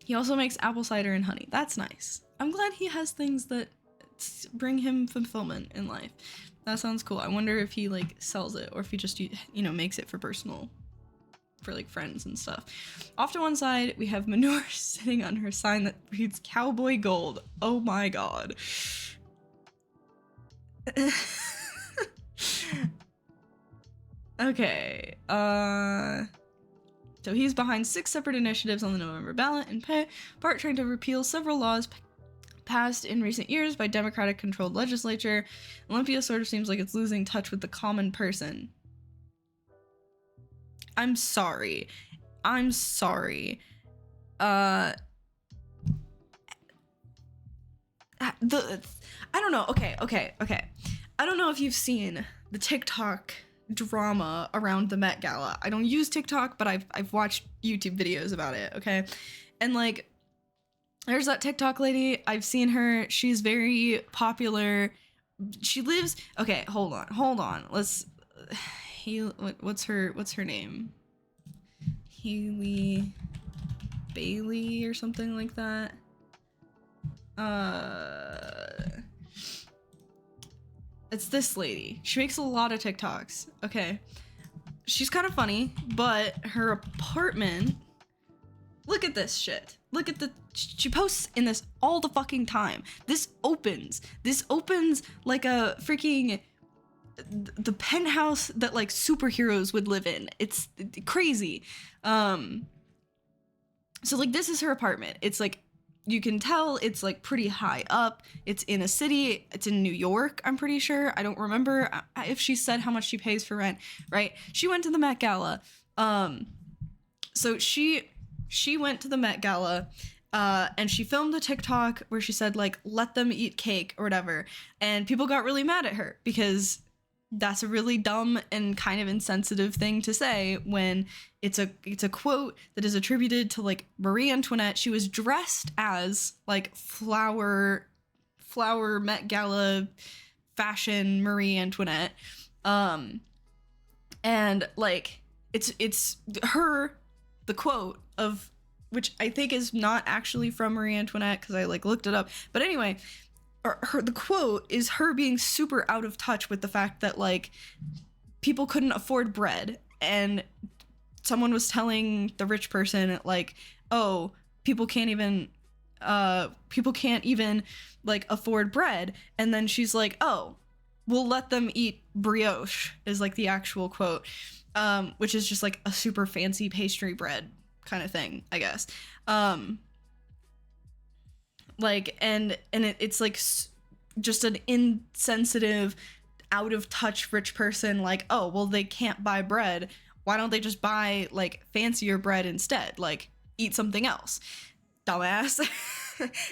He also makes apple cider and honey. That's nice. I'm glad he has things that bring him fulfillment in life. That sounds cool. I wonder if he like sells it or if he just, you know, makes it for personal, for like friends and stuff. Off to one side, we have Manure sitting on her sign that reads Cowboy Gold. Oh my god. Okay, so he's behind 6 separate initiatives on the November ballot, in part trying to repeal several laws passed in recent years by Democratic-controlled legislature. Olympia sort of seems like it's losing touch with the common person. I'm sorry. I don't know. Okay. I don't know if you've seen the TikTok drama around the Met Gala. I don't use TikTok, but I've watched YouTube videos about it, okay? And like, there's that TikTok lady. I've seen her. She's very popular. She lives, okay, hold on. What's her name? Haley Bailey or something like that. It's this lady. She makes a lot of TikToks. Okay. She's kind of funny, but her apartment, look at this shit. Look at she posts in this all the fucking time. This opens like a freaking, the penthouse that like superheroes would live in. It's crazy. So like this is her apartment. It's like you can tell it's like pretty high up. It's in a city. It's in New York, I'm pretty sure. I don't remember if she said how much she pays for rent, right? She went to the Met Gala. So she went to the Met Gala and she filmed a TikTok where she said like, let them eat cake or whatever. And people got really mad at her because that's a really dumb and kind of insensitive thing to say when it's a quote that is attributed to like Marie Antoinette. She was dressed as like flower Met Gala fashion Marie Antoinette. And like it's her, the quote of which I think is not actually from Marie Antoinette because I like looked it up. But anyway, the quote is her being super out of touch with the fact that like people couldn't afford bread, and someone was telling the rich person like, oh, people can't even like afford bread, and then she's like, oh, we'll let them eat brioche is like the actual quote, which is just like a super fancy pastry bread kind of thing, I guess. Like it's like just an insensitive, out of touch rich person like, oh well, they can't buy bread, why don't they just buy like fancier bread instead, like eat something else, dumbass.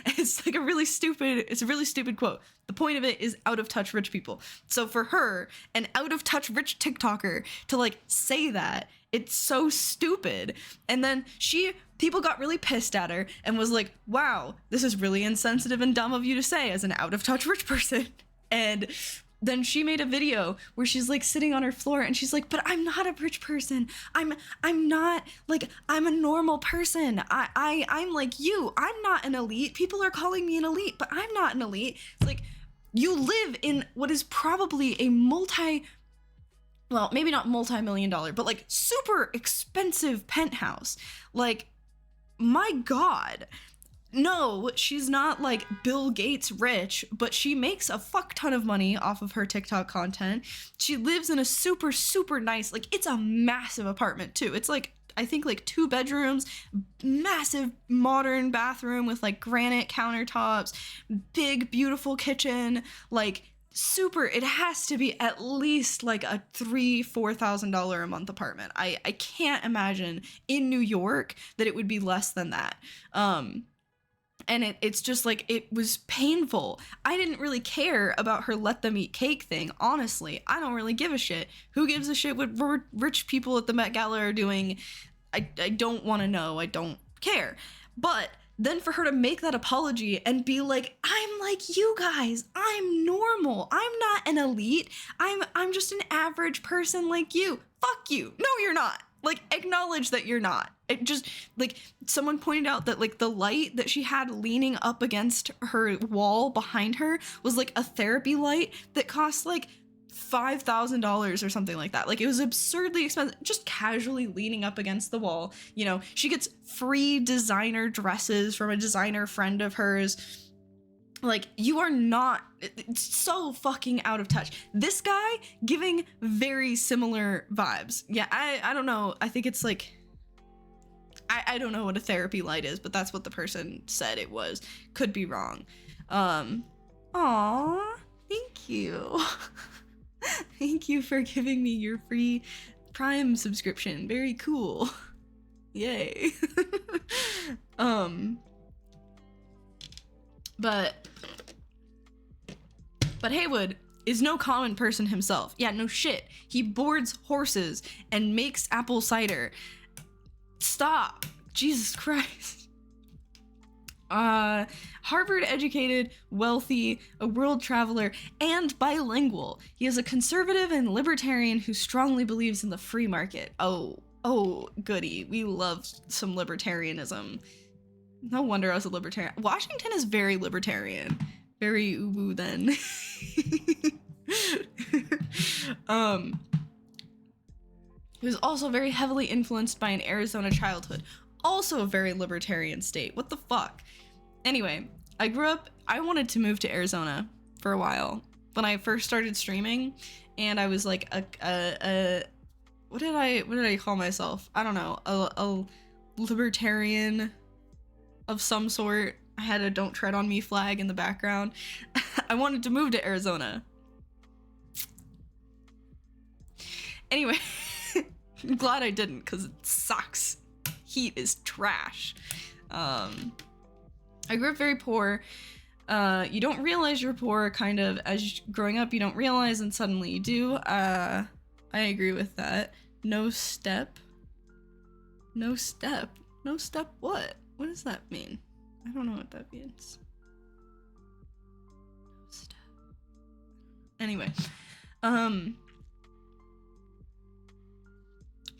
It's like a really stupid quote. The point of it is out of touch rich people. So for her, an out of touch rich TikToker, to like say that, it's so stupid. And then people got really pissed at her and was like, wow, this is really insensitive and dumb of you to say as an out of touch rich person. And then she made a video where she's like sitting on her floor and she's like, but I'm not a rich person. I'm not like, I'm a normal person. I'm like you. I'm not an elite. People are calling me an elite, but I'm not an elite. It's like, you live in what is probably a well, maybe not multi-million dollar, but like super expensive penthouse. Like, my God. No, she's not like Bill Gates rich, but she makes a fuck ton of money off of her TikTok content. She lives in a super, super nice, like it's a massive apartment too. It's like, I think like 2 bedrooms, massive modern bathroom with like granite countertops, big, beautiful kitchen, like super, it has to be at least like a $3,000-$4,000 a month apartment. I can't imagine in New York that it would be less than that. And it's just like, it was painful. I didn't really care about her let them eat cake thing, honestly. I don't really give a shit. Who gives a shit what rich people at the Met Gala are doing? I don't want to know. I don't care. But then for her to make that apology and be like, I'm like you guys. I'm normal. I'm not an elite. I'm just an average person like you. Fuck you. No, you're not. Like, acknowledge that you're not. It just, like, someone pointed out that, like, the light that she had leaning up against her wall behind her was, like, a therapy light that cost, like, $5,000 or something like that. Like, it was absurdly expensive, just casually leaning up against the wall. You know, she gets free designer dresses from a designer friend of hers. Like, you are not, it's so fucking out of touch. This guy giving very similar vibes. Yeah, I don't know. I think it's like, I don't know what a therapy light is, but that's what the person said it was. Could be wrong. Aw, thank you. Thank you for giving me your free Prime subscription. Very cool. Yay. But Haywood is no common person himself. Yeah, no shit. He boards horses and makes apple cider. Stop. Jesus Christ. Harvard educated, wealthy, a world traveler, and bilingual. He is a conservative and libertarian who strongly believes in the free market. Oh, goody. We love some libertarianism. No wonder I was a libertarian. Washington is very libertarian. Very uwu then. He was also very heavily influenced by an Arizona childhood. Also a very libertarian state. What the fuck? Anyway, I wanted to move to Arizona for a while when I first started streaming, and I was like what did I call myself? I don't know, a libertarian of some sort. I had a "Don't Tread on Me" flag in the background. I wanted to move to Arizona. Anyway, I'm glad I didn't, because it sucks. Heat is trash. I grew up very poor. You don't realize you're poor, kind of, as growing up, you don't realize, and suddenly you do. I agree with that. No step? No step? No step what? What does that mean? I don't know what that means. No step. Anyway,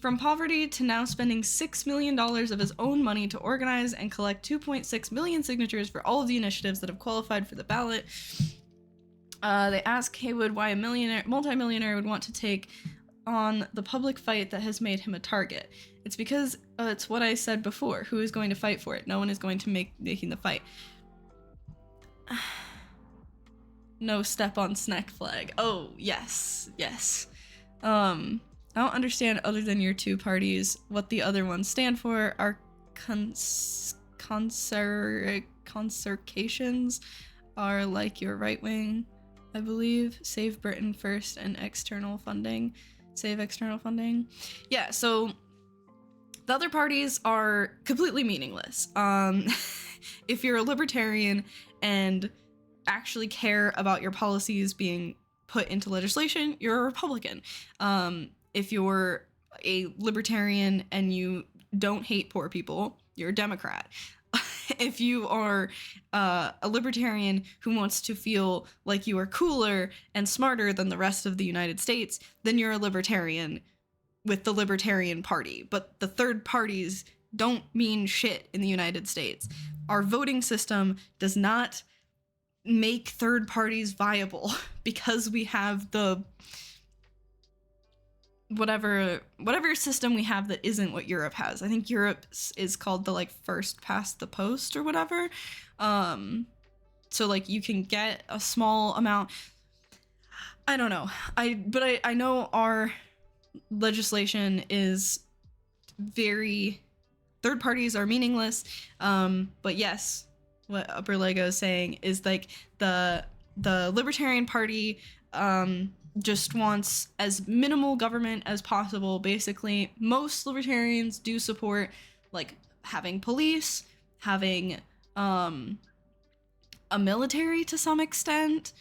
from poverty to now spending $6 million of his own money to organize and collect 2.6 million signatures for all of the initiatives that have qualified for the ballot. They ask Haywood why a multimillionaire would want to take on the public fight that has made him a target. It's because it's what I said before. Who is going to fight for it? No one is going to making the fight. No step on snack flag. Oh, yes. I don't understand, other than your two parties, what the other ones stand for. Our concercations are like your right wing, I believe. Save Britain First and external funding. Save external funding. Yeah, so the other parties are completely meaningless. If you're a libertarian and actually care about your policies being put into legislation, you're a Republican. If you're a libertarian and you don't hate poor people, you're a Democrat. If you are a libertarian who wants to feel like you are cooler and smarter than the rest of the United States, then you're a libertarian with the Libertarian Party. But the third parties don't mean shit in the United States. Our voting system does not make third parties viable because we have the whatever system we have that isn't what Europe has. I think Europe is called the like first past the post or whatever. So like you can get a small amount. I don't know. I know our legislation is very, third parties are meaningless. But yes, what Upper Lego is saying is like the Libertarian Party just wants as minimal government as possible. Basically, most libertarians do support like having police, having a military to some extent,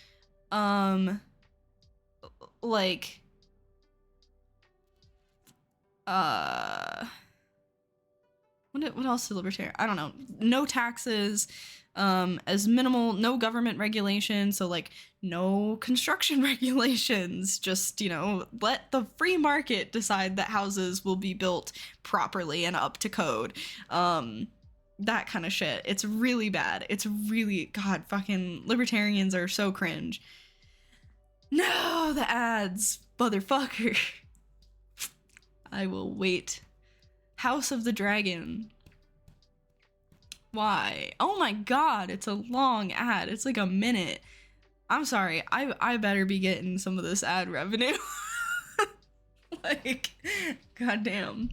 like what else is libertarian? I don't know. No taxes, as minimal, no government regulation, so like no construction regulations, just, you know, let the free market decide that houses will be built properly and up to code. That kind of shit. It's really bad. It's really, God, fucking libertarians are so cringe. No, the ads, motherfucker. I will wait. House of the Dragon. Why? Oh my god, it's a long ad. It's like a minute. I'm sorry. I better be getting some of this ad revenue. Like, goddamn.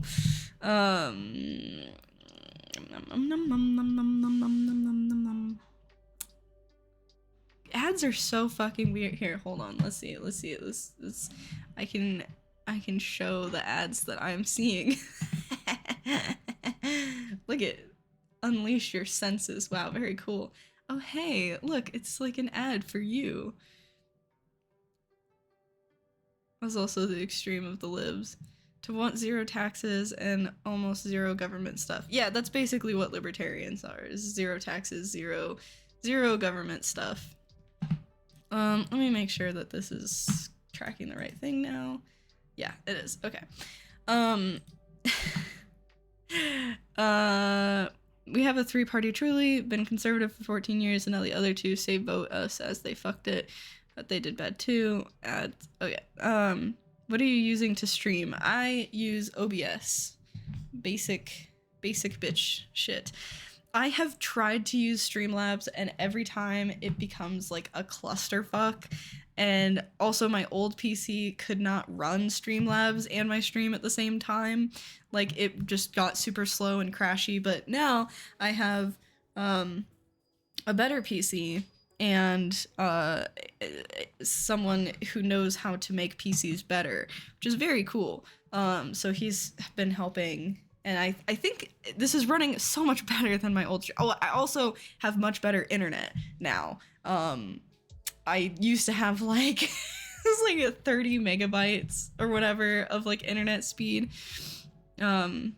Ads are so fucking weird. Here, hold on. Let's see. This I can show the ads that I'm seeing. Look at unleash your senses. Wow, very cool. Oh hey, look, it's like an ad for you. That's also the extreme of the libs. To want zero taxes and almost zero government stuff. Yeah, that's basically what libertarians are. Is zero taxes, zero government stuff. Let me make sure that this is tracking the right thing now. Yeah, it is. Okay. We have a three-party truly, been conservative for 14 years, and now the other two say vote us as they fucked it, but they did bad too. Okay. What are you using to stream? I use OBS. Basic bitch shit. I have tried to use Streamlabs, and every time it becomes like a clusterfuck. And also my old PC could not run Streamlabs and my stream at the same time. Like, it just got super slow and crashy. But now I have a better PC and someone who knows how to make PCs better, which is very cool. So he's been helping, and I think this is running so much better than my old. Oh, I also have much better internet now. I used to have like it was like a 30 megabytes or whatever of like internet speed. I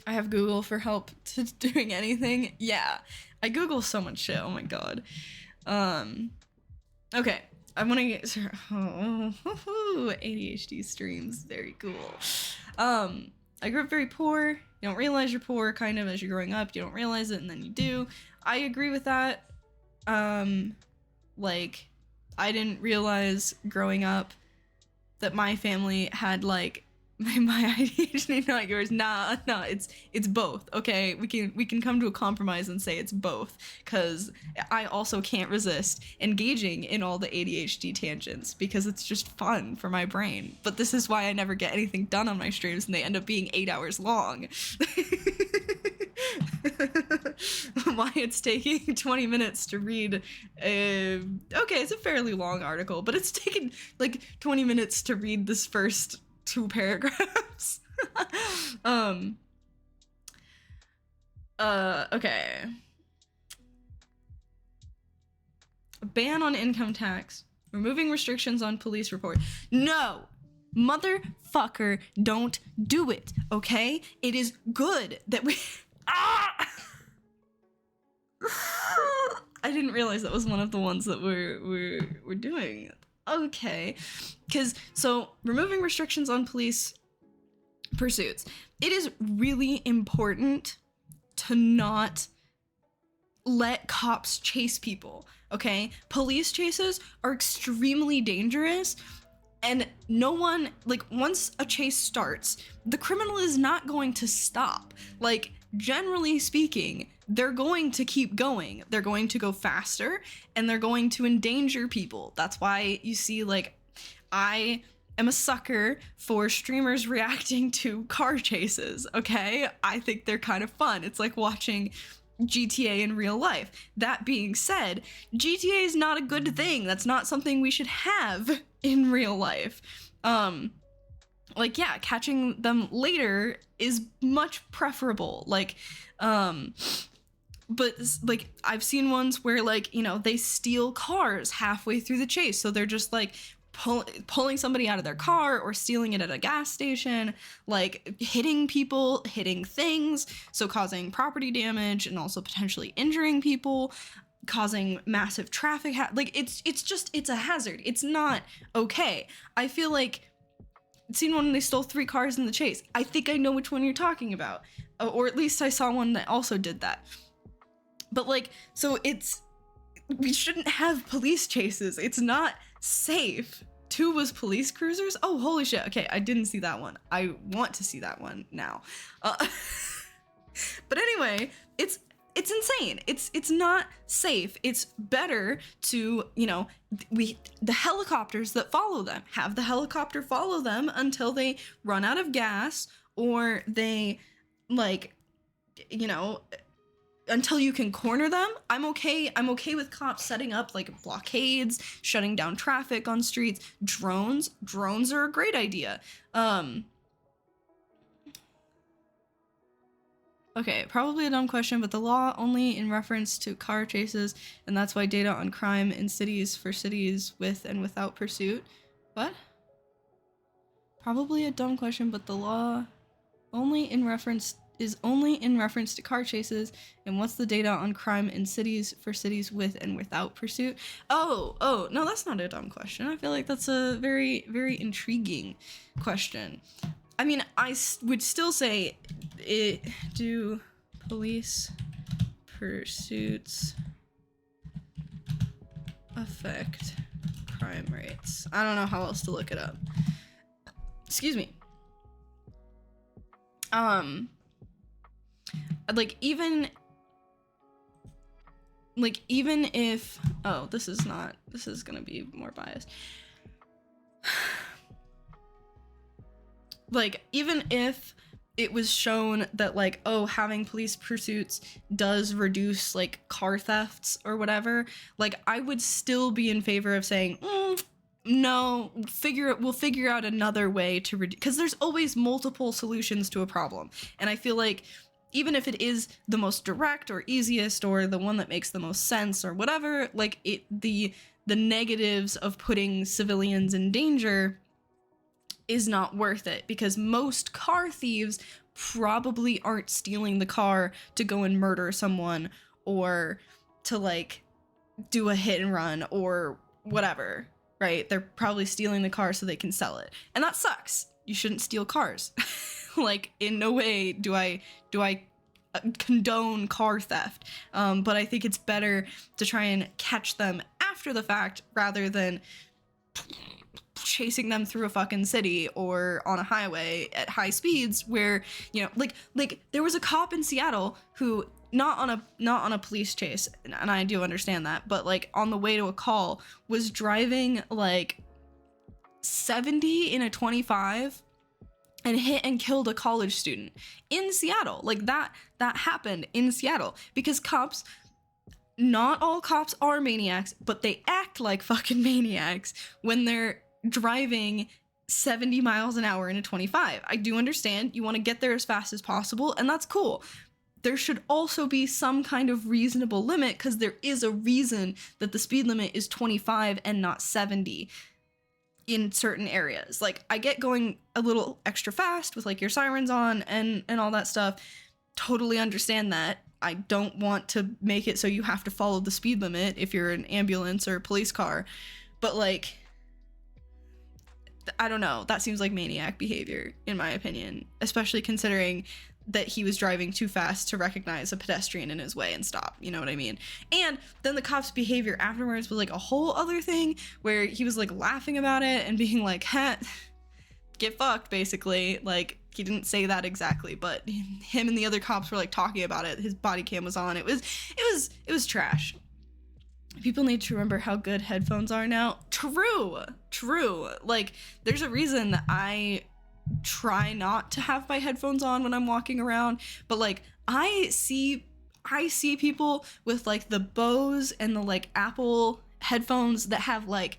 have Google for help to doing anything. Yeah, I Google so much shit. Oh my god. Okay, I want to get ADHD streams. Very cool. I grew up very poor. You don't realize you're poor, kind of, as you're growing up. You don't realize it, and then you do. I agree with that. Like, I didn't realize growing up that my family had like my ADHD, not yours. Nah, it's both. Okay, we can come to a compromise and say it's both, because I also can't resist engaging in all the ADHD tangents because it's just fun for my brain. But this is why I never get anything done on my streams, and they end up being 8 hours long. Why it's taking 20 minutes to read okay, it's a fairly long article, but it's taken like 20 minutes to read this first 2 paragraphs. Okay. A ban on income tax, removing restrictions on police report. No, motherfucker, don't do it, okay? It is good that we I didn't realize that was one of the ones that we're doing. Okay, because so removing restrictions on police pursuits. It is really important to not let cops chase people, okay? Police chases are extremely dangerous, and no one, like, once a chase starts, the criminal is not going to stop. Like, generally speaking, they're going to keep going. They're going to go faster, and they're going to endanger people. That's why you see, like, I am a sucker for streamers reacting to car chases, okay? I think they're kind of fun. It's like watching GTA in real life. That being said, GTA is not a good thing. That's not something we should have in real life. Like, yeah, catching them later is much preferable. Like, but like, I've seen ones where, like, you know, they steal cars halfway through the chase, so they're just like pulling somebody out of their car or stealing it at a gas station, like hitting people, hitting things, so causing property damage and also potentially injuring people, causing massive traffic like it's a hazard. It's not okay. I feel like I've seen one when they stole 3 cars in the chase. I think I know which one you're talking about, or at least I saw one that also did that. But like, so we shouldn't have police chases. It's not safe. 2 was police cruisers. Oh, holy shit. Okay, I didn't see that one. I want to see that one now. But anyway, it's insane. It's not safe. It's better to, you know, the helicopters that follow them, have the helicopter follow them until they run out of gas, or they, like, you know, until you can corner them. I'm okay with cops setting up like blockades, shutting down traffic on streets. Drones are a great idea. Okay, probably a dumb question, but the law only in reference to car chases, and that's why data on crime in cities for cities with and without pursuit. What? Probably a dumb question, but the law is only in reference to car chases, and what's the data on crime in cities for cities with and without pursuit? Oh, no, that's not a dumb question. I feel like that's a very, very intriguing question. I mean, I would still say, do police pursuits affect crime rates? I don't know how else to look it up. Excuse me. Like, even if, oh, this is gonna be more biased. Like, even if it was shown that like, oh, having police pursuits does reduce like car thefts or whatever, like I would still be in favor of saying, no, we'll figure out another way to reduce, because there's always multiple solutions to a problem. And I feel like even if it is the most direct or easiest or the one that makes the most sense or whatever, like the negatives of putting civilians in danger is not worth it, because most car thieves probably aren't stealing the car to go and murder someone or to like do a hit and run or whatever, right? They're probably stealing the car so they can sell it. And that sucks. You shouldn't steal cars. Like, in no way do I condone car theft. But I think it's better to try and catch them after the fact rather than chasing them through a fucking city or on a highway at high speeds where, you know, like there was a cop in Seattle who not on a police chase, and I do understand that, but like on the way to a call was driving like 70 in a 25 and hit and killed a college student in Seattle. Like that happened in Seattle because cops, not all cops are maniacs, but they act like fucking maniacs when they're driving 70 miles an hour in a 25. I do understand you want to get there as fast as possible, and that's cool. There should also be some kind of reasonable limit, because there is a reason that the speed limit is 25 and not 70 in certain areas. Like, I get going a little extra fast with like your sirens on and all that stuff. Totally understand that. I don't want to make it so you have to follow the speed limit if you're an ambulance or a police car. But like, I don't know. That seems like maniac behavior, in my opinion, especially considering that he was driving too fast to recognize a pedestrian in his way and stop. You know what I mean? And then the cop's behavior afterwards was like a whole other thing where he was like laughing about it and being like, ha, get fucked, basically. Like, he didn't say that exactly, but him and the other cops were like talking about it. His body cam was on. It was trash. People need to remember how good headphones are now. True. Like, there's a reason that I try not to have my headphones on when I'm walking around, but like, I see people with like the Bose and the like Apple headphones that have like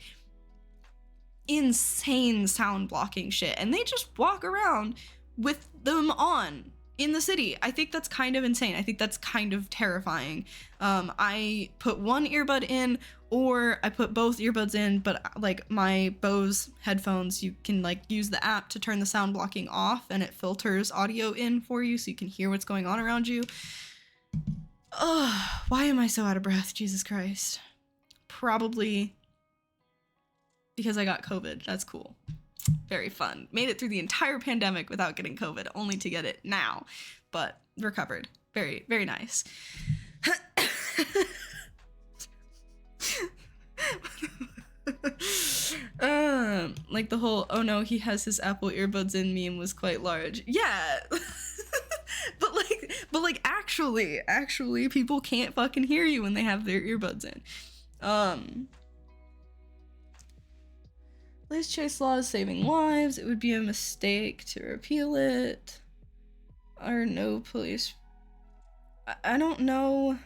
insane sound blocking shit, and they just walk around with them on in the city. I think that's kind of insane. I think that's kind of terrifying. I put one earbud in, or I put both earbuds in, but like my Bose headphones, you can like use the app to turn the sound blocking off, and it filters audio in for you so you can hear what's going on around you. Ugh, why am I so out of breath? Jesus Christ. Probably because I got COVID. That's cool. Very fun. Made it through the entire pandemic without getting COVID, only to get it now, but recovered. Very, very nice. Like the whole, oh no, he has his Apple earbuds in meme was quite large. Yeah. but like actually people can't fucking hear you when they have their earbuds in. Police chase law is saving lives. It would be a mistake to repeal it. Or no police. I don't know.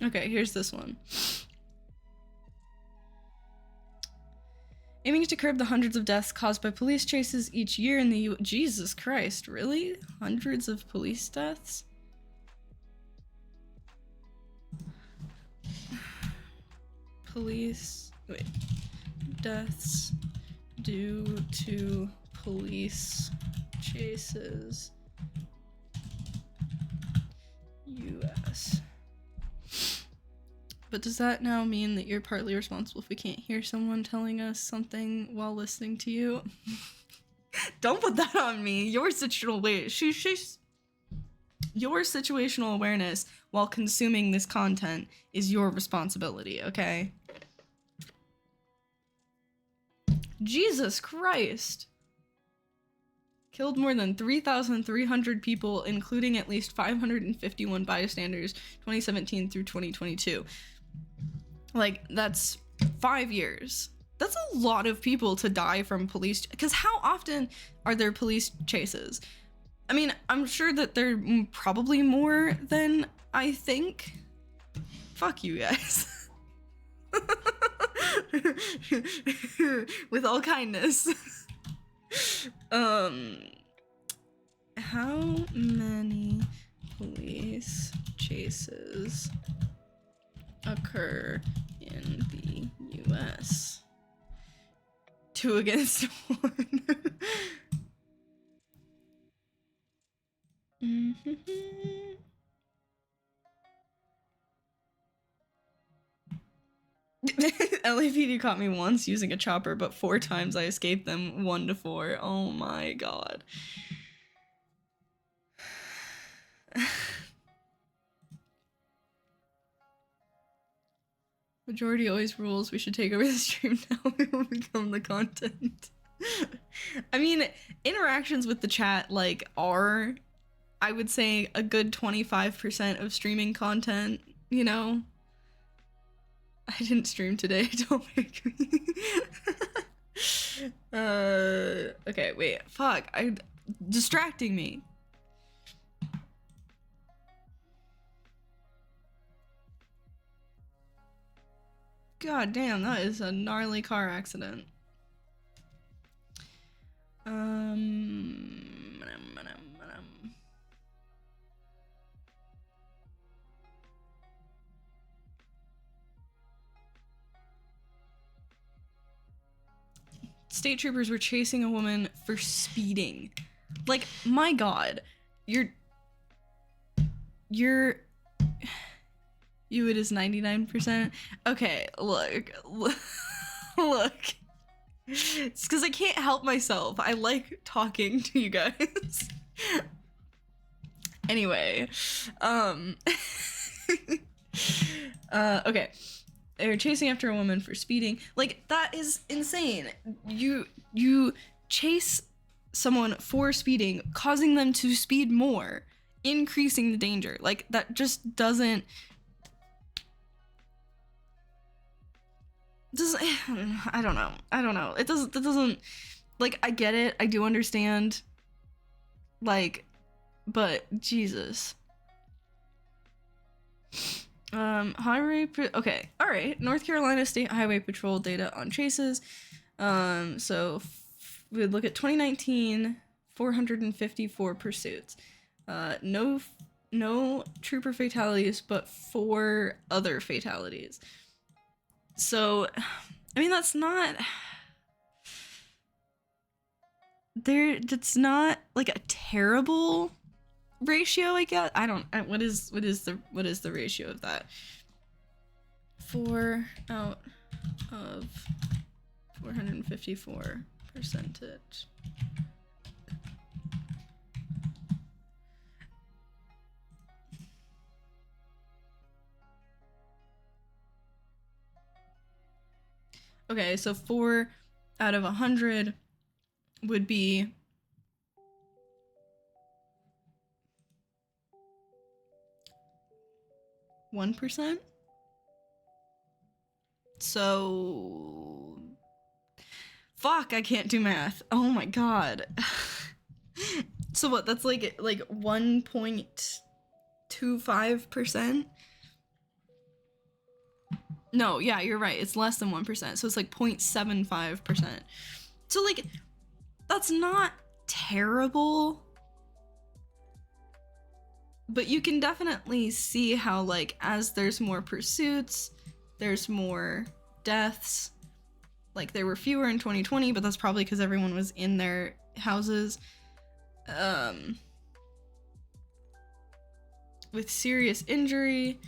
Okay, here's this one. Aiming to curb the hundreds of deaths caused by police chases each year in the U.S. Jesus Christ, really? Hundreds of police deaths? Deaths due to police chases, US. But does that now mean that you're partly responsible if we can't hear someone telling us something while listening to you? Don't put that on me. Your situational awareness while consuming this content is your responsibility, okay? Jesus Christ. Killed more than 3,300 people, including at least 551 bystanders, 2017 through 2022. Like, that's 5 years. that's a lot of people to die from police, because how often are there police chases? I mean, I'm sure that they're probably more than I think. Fuck you guys. With all kindness. How many police chases occur in the US? 2 against 1. LAPD caught me once using a chopper, but 4 times I escaped them, 1 to 4. Oh my god. Majority always rules. We should take over the stream now. We will become the content. I mean, interactions with the chat, like, are, I would say, a good 25% of streaming content, you know? I didn't stream today, don't make me. Okay, wait, fuck, distracting me. God damn, that is a gnarly car accident. State troopers were chasing a woman for speeding. Like, my god. You it is 99%. Okay, look. It's because I can't help myself. I like talking to you guys. Anyway, okay. They were chasing after a woman for speeding. Like, that is insane. You chase someone for speeding, causing them to speed more, increasing the danger. Like, that just doesn't I don't know. It doesn't like, I get it. I do understand. Like, but Jesus. Okay, all right. North Carolina State Highway Patrol data on chases. So we would look at 2019, 454 pursuits. No trooper fatalities, but 4 other fatalities. So, I mean, that's not that's not like a terrible ratio, I guess. What is the ratio of that? 4 out of 454 percentage. Okay, so 4 out of 100 would be 1%. So fuck, I can't do math. Oh my god. So what, that's like 1.25%? No, yeah, you're right. It's less than 1%. So it's like 0.75%. So like, that's not terrible. But you can definitely see how, like, as there's more pursuits, there's more deaths. Like, there were fewer in 2020, but that's probably because everyone was in their houses. With serious injury.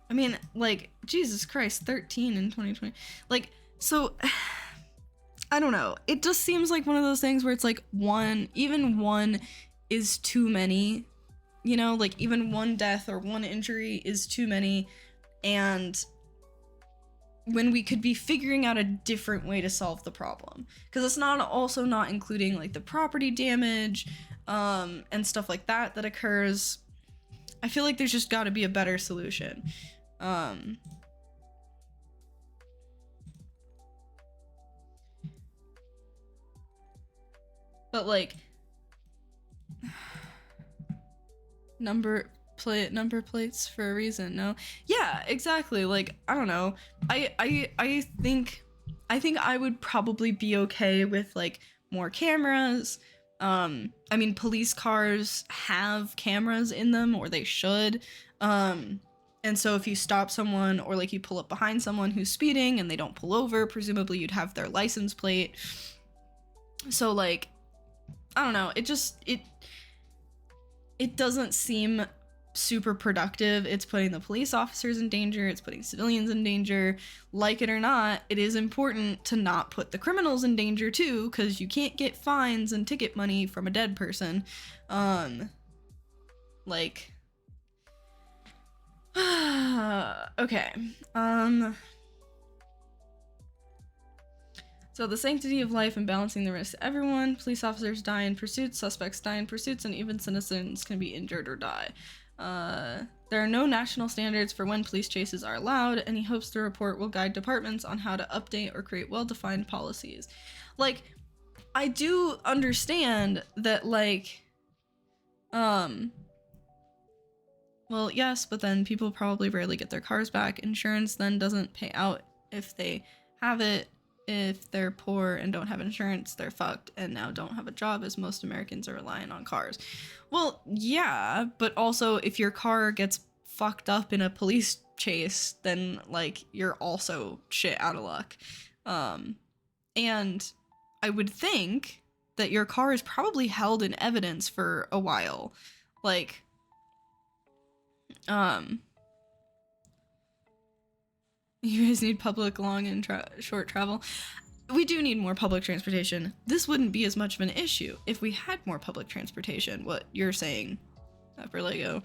I mean, like, Jesus Christ, 13 in 2020. Like, so, I don't know. It just seems like one of those things where it's like even one is too many. You know, like, even one death or one injury is too many. And when we could be figuring out a different way to solve the problem. Because it's also not including, like, the property damage and stuff like that occurs. I feel like there's just got to be a better solution. But like number plates for a reason. No, yeah, exactly. Like, I don't know. I think I would probably be okay with like more cameras. I mean, police cars have cameras in them, or they should. And so if you stop someone, or like you pull up behind someone who's speeding and they don't pull over, presumably you'd have their license plate. So like, I don't know. It doesn't seem super productive. It's putting the police officers in danger. It's putting civilians in danger. Like it or not, it is important to not put the criminals in danger too, because you can't get fines and ticket money from a dead person. Like, okay. So the sanctity of life and balancing the risk to everyone. Police officers die in pursuits, suspects die in pursuits, and even citizens can be injured or die. There are no national standards for when police chases are allowed, and he hopes the report will guide departments on how to update or create well-defined policies. Like, I do understand that, like, well, yes, but then people probably rarely get their cars back. Insurance then doesn't pay out if they have it. If they're poor and don't have insurance, they're fucked and now don't have a job, as most Americans are relying on cars. Well, yeah, but also if your car gets fucked up in a police chase, then like you're also shit out of luck. And I would think that your car is probably held in evidence for a while. Like, you guys need public long and short travel. We do need more public transportation. This wouldn't be as much of an issue if we had more public transportation. What you're saying, for Lego,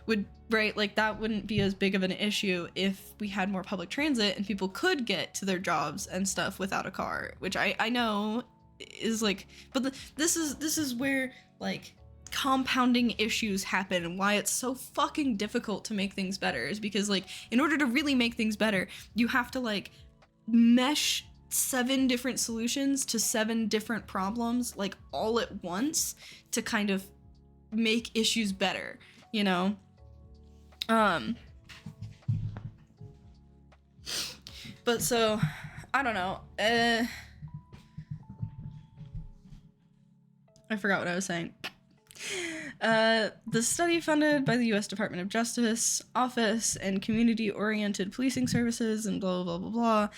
would, right? Like, that wouldn't be as big of an issue if we had more public transit and people could get to their jobs and stuff without a car, which I know is like, but this is where like compounding issues happen, and why it's so fucking difficult to make things better is because, like, in order to really make things better, you have to like mesh 7 different solutions to 7 different problems, like, all at once to kind of make issues better, you know? But so, I don't know. I forgot what I was saying. The study, funded by the U.S. Department of Justice Office and Community-Oriented Policing Services and blah, blah, blah, blah,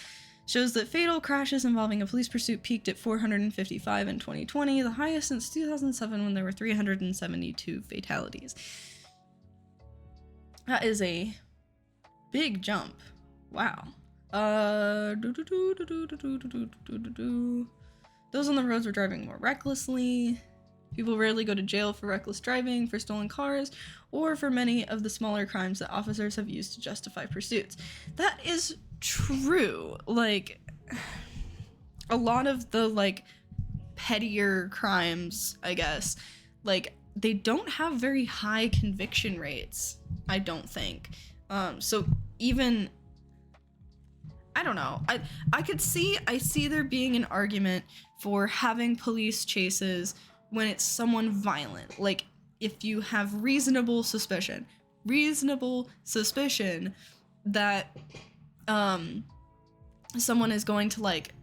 shows that fatal crashes involving a police pursuit peaked at 455 in 2020, the highest since 2007 when there were 372 fatalities. That is a big jump. Wow. Those on the roads were driving more recklessly. People rarely go to jail for reckless driving, for stolen cars, or for many of the smaller crimes that officers have used to justify pursuits. That is true. Like, a lot of the, like, pettier crimes, I guess, like, they don't have very high conviction rates, I don't think. So even, I don't know. I see there being an argument for having police chases when it's someone violent. Like, if you have reasonable suspicion that someone is going to, like,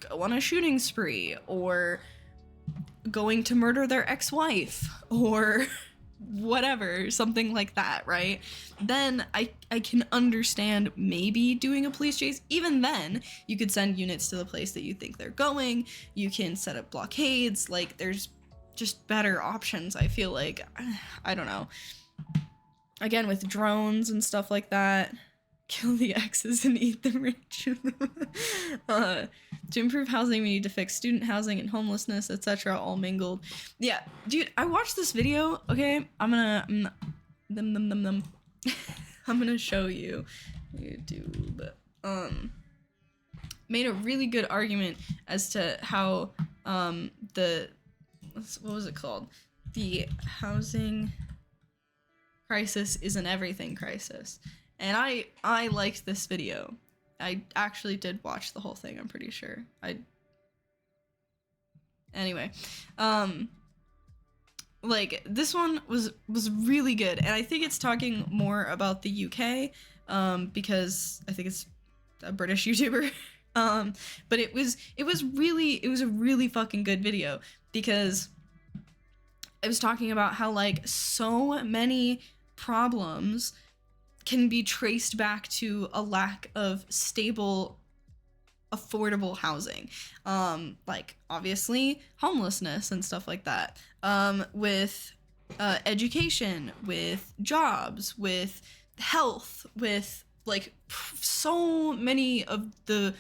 go on a shooting spree, or going to murder their ex-wife, or whatever, something like that, right? Then I can understand maybe doing a police chase. Even then, you could send units to the place that you think they're going. You can set up blockades. Like, there's just better options, I feel like. I don't know. Again, with drones and stuff like that. Kill the exes and eat the rich. To improve housing, we need to fix student housing and homelessness, etc., all mingled. Yeah, dude, I watched this video, okay? I'm gonna show you. YouTube. Made a really good argument as to how what was it called? The housing crisis is an everything crisis. And I liked this video. I actually did watch the whole thing, I'm pretty sure. Anyway, like this one was really good, and I think it's talking more about the UK, because I think it's a British YouTuber. But it was a really fucking good video, because I was talking about how like so many problems can be traced back to a lack of stable, affordable housing. Like obviously homelessness and stuff like that. With education, with jobs, with health, with like so many of the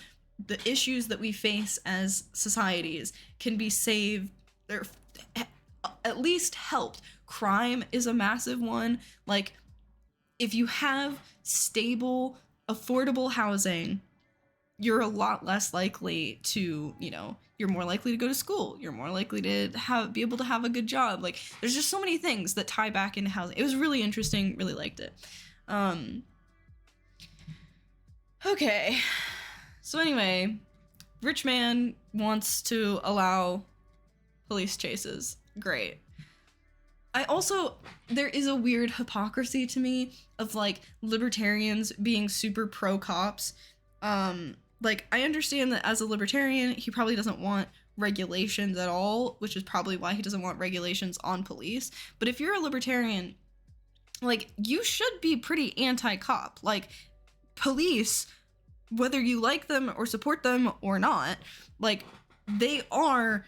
issues that we face as societies can be saved or at least helped. Crime is a massive one. Like if you have stable, affordable housing, you're a lot less likely to, you know, you're more likely to go to school. You're more likely to be able to have a good job. Like there's just so many things that tie back into housing. It was really interesting. Really liked it. Okay. So anyway, rich man wants to allow police chases. Great. There is a weird hypocrisy to me of like libertarians being super pro cops. Like I understand that as a libertarian, he probably doesn't want regulations at all, which is probably why he doesn't want regulations on police. But if you're a libertarian, like you should be pretty anti-cop. Like police, whether you like them or support them or not, like they are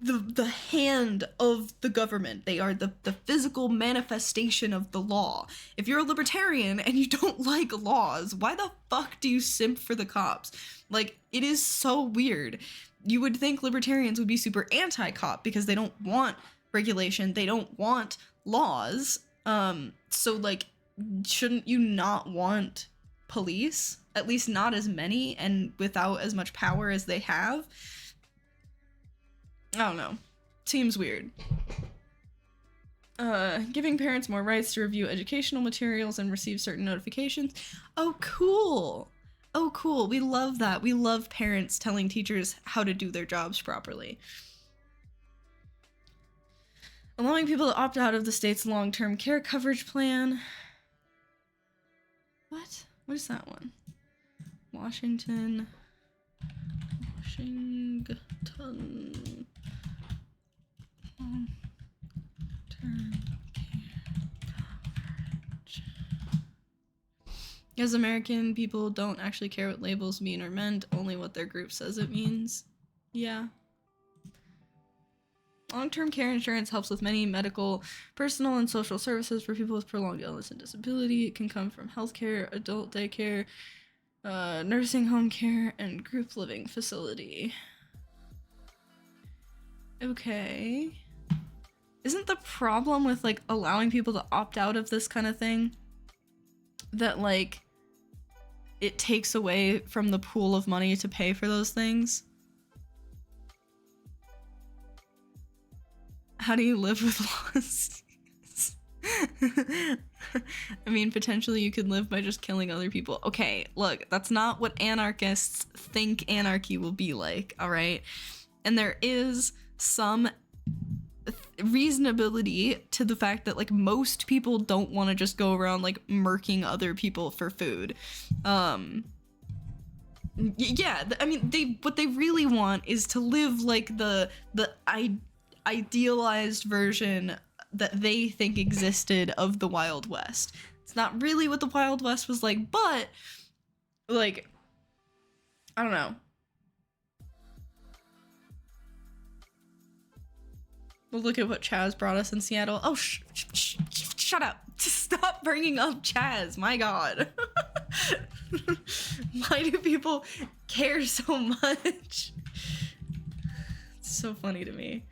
the hand of the government. They are the physical manifestation of the law. If you're a libertarian and you don't like laws, why the fuck do you simp for the cops? Like, it is so weird. You would think libertarians would be super anti-cop because they don't want regulation, they don't want laws. So like, shouldn't you not want police? At least not as many and without as much power as they have? I don't know. Seems weird. Giving parents more rights to review educational materials and receive certain notifications. Oh, cool. Oh, cool. We love that. We love parents telling teachers how to do their jobs properly. Allowing people to opt out of the state's long-term care coverage plan. What? What is that one? Washington. Long-term care coverage. Because American people don't actually care what labels mean or meant, only what their group says it means. Yeah. Long-term care insurance helps with many medical, personal, and social services for people with prolonged illness and disability. It can come from healthcare, adult daycare, nursing home care, and group living facility. Okay. Isn't the problem with, like, allowing people to opt out of this kind of thing that, like, it takes away from the pool of money to pay for those things? How do you live with laws? I mean, potentially you could live by just killing other people. Okay, look, that's not what anarchists think anarchy will be like, alright? And there is some reasonability to the fact that, like, most people don't want to just go around, like, murking other people for food. Yeah, I mean, what they really want is to live, like, the idealized version that they think existed of the Wild West. It's not really what the Wild West was like, but, like, I don't know. Well, look at what Chaz brought us in Seattle. Oh, shut up. Stop bringing up Chaz, my god. Why do people care so much? It's so funny to me.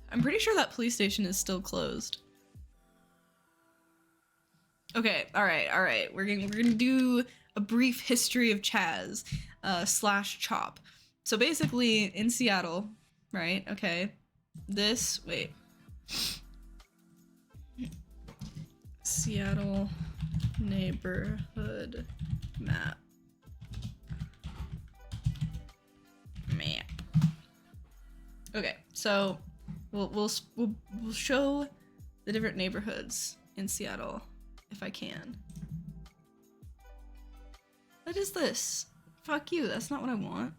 I'm pretty sure that police station is still closed. Okay, all right. We're gonna do a brief history of Chaz, slash Chop. So basically, in Seattle, right? Okay, wait, Seattle neighborhood map. Okay, so we'll show the different neighborhoods in Seattle if I can. What is this? Fuck you, that's not what I want.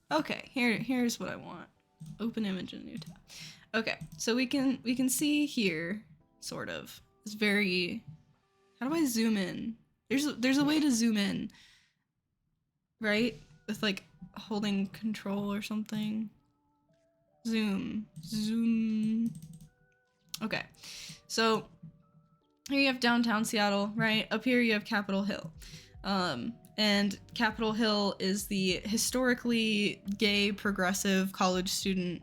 Okay, here's what I want. Open image in a new tab. Okay, so we can see here, sort of. It's very, how do I zoom in? There's a way to zoom in, right? With like holding control or something. Zoom. Okay, so here you have downtown Seattle, right? Up here you have Capitol Hill. And Capitol Hill is the historically gay progressive college student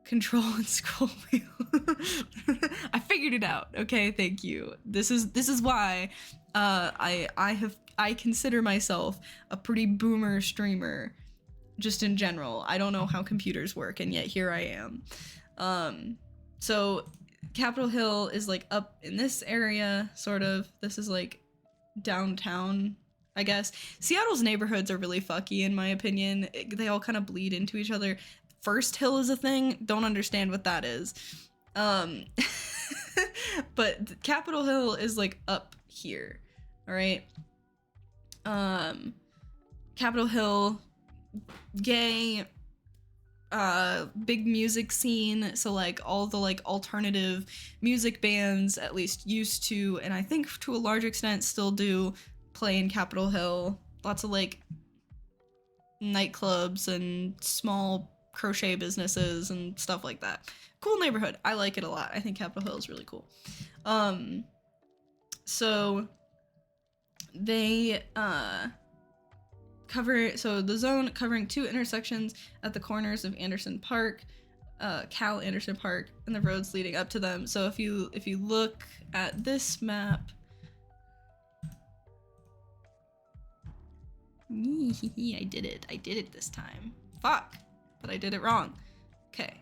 control school. I figured it out. Okay, thank you. This is why I consider myself a pretty boomer streamer, just in general. I don't know how computers work, and yet here I am. So Capitol Hill is like up in this area, sort of. This is like downtown, I guess. Seattle's neighborhoods are really fucky, in my opinion. They all kind of bleed into each other. First Hill is a thing. Don't understand what that is. But Capitol Hill is like up here. All right. Capitol Hill, gay, big music scene. So like all the like alternative music bands at least used to, and I think to a large extent still do, play in Capitol Hill. Lots of like nightclubs and small crochet businesses and stuff like that. Cool neighborhood. I like it a lot. I think Capitol Hill is really cool. So they so the zone covering 2 intersections at the corners of Anderson Park, Cal Anderson Park, and the roads leading up to them. So if you look at this map, I did it this time. Fuck, but I did it wrong. Okay.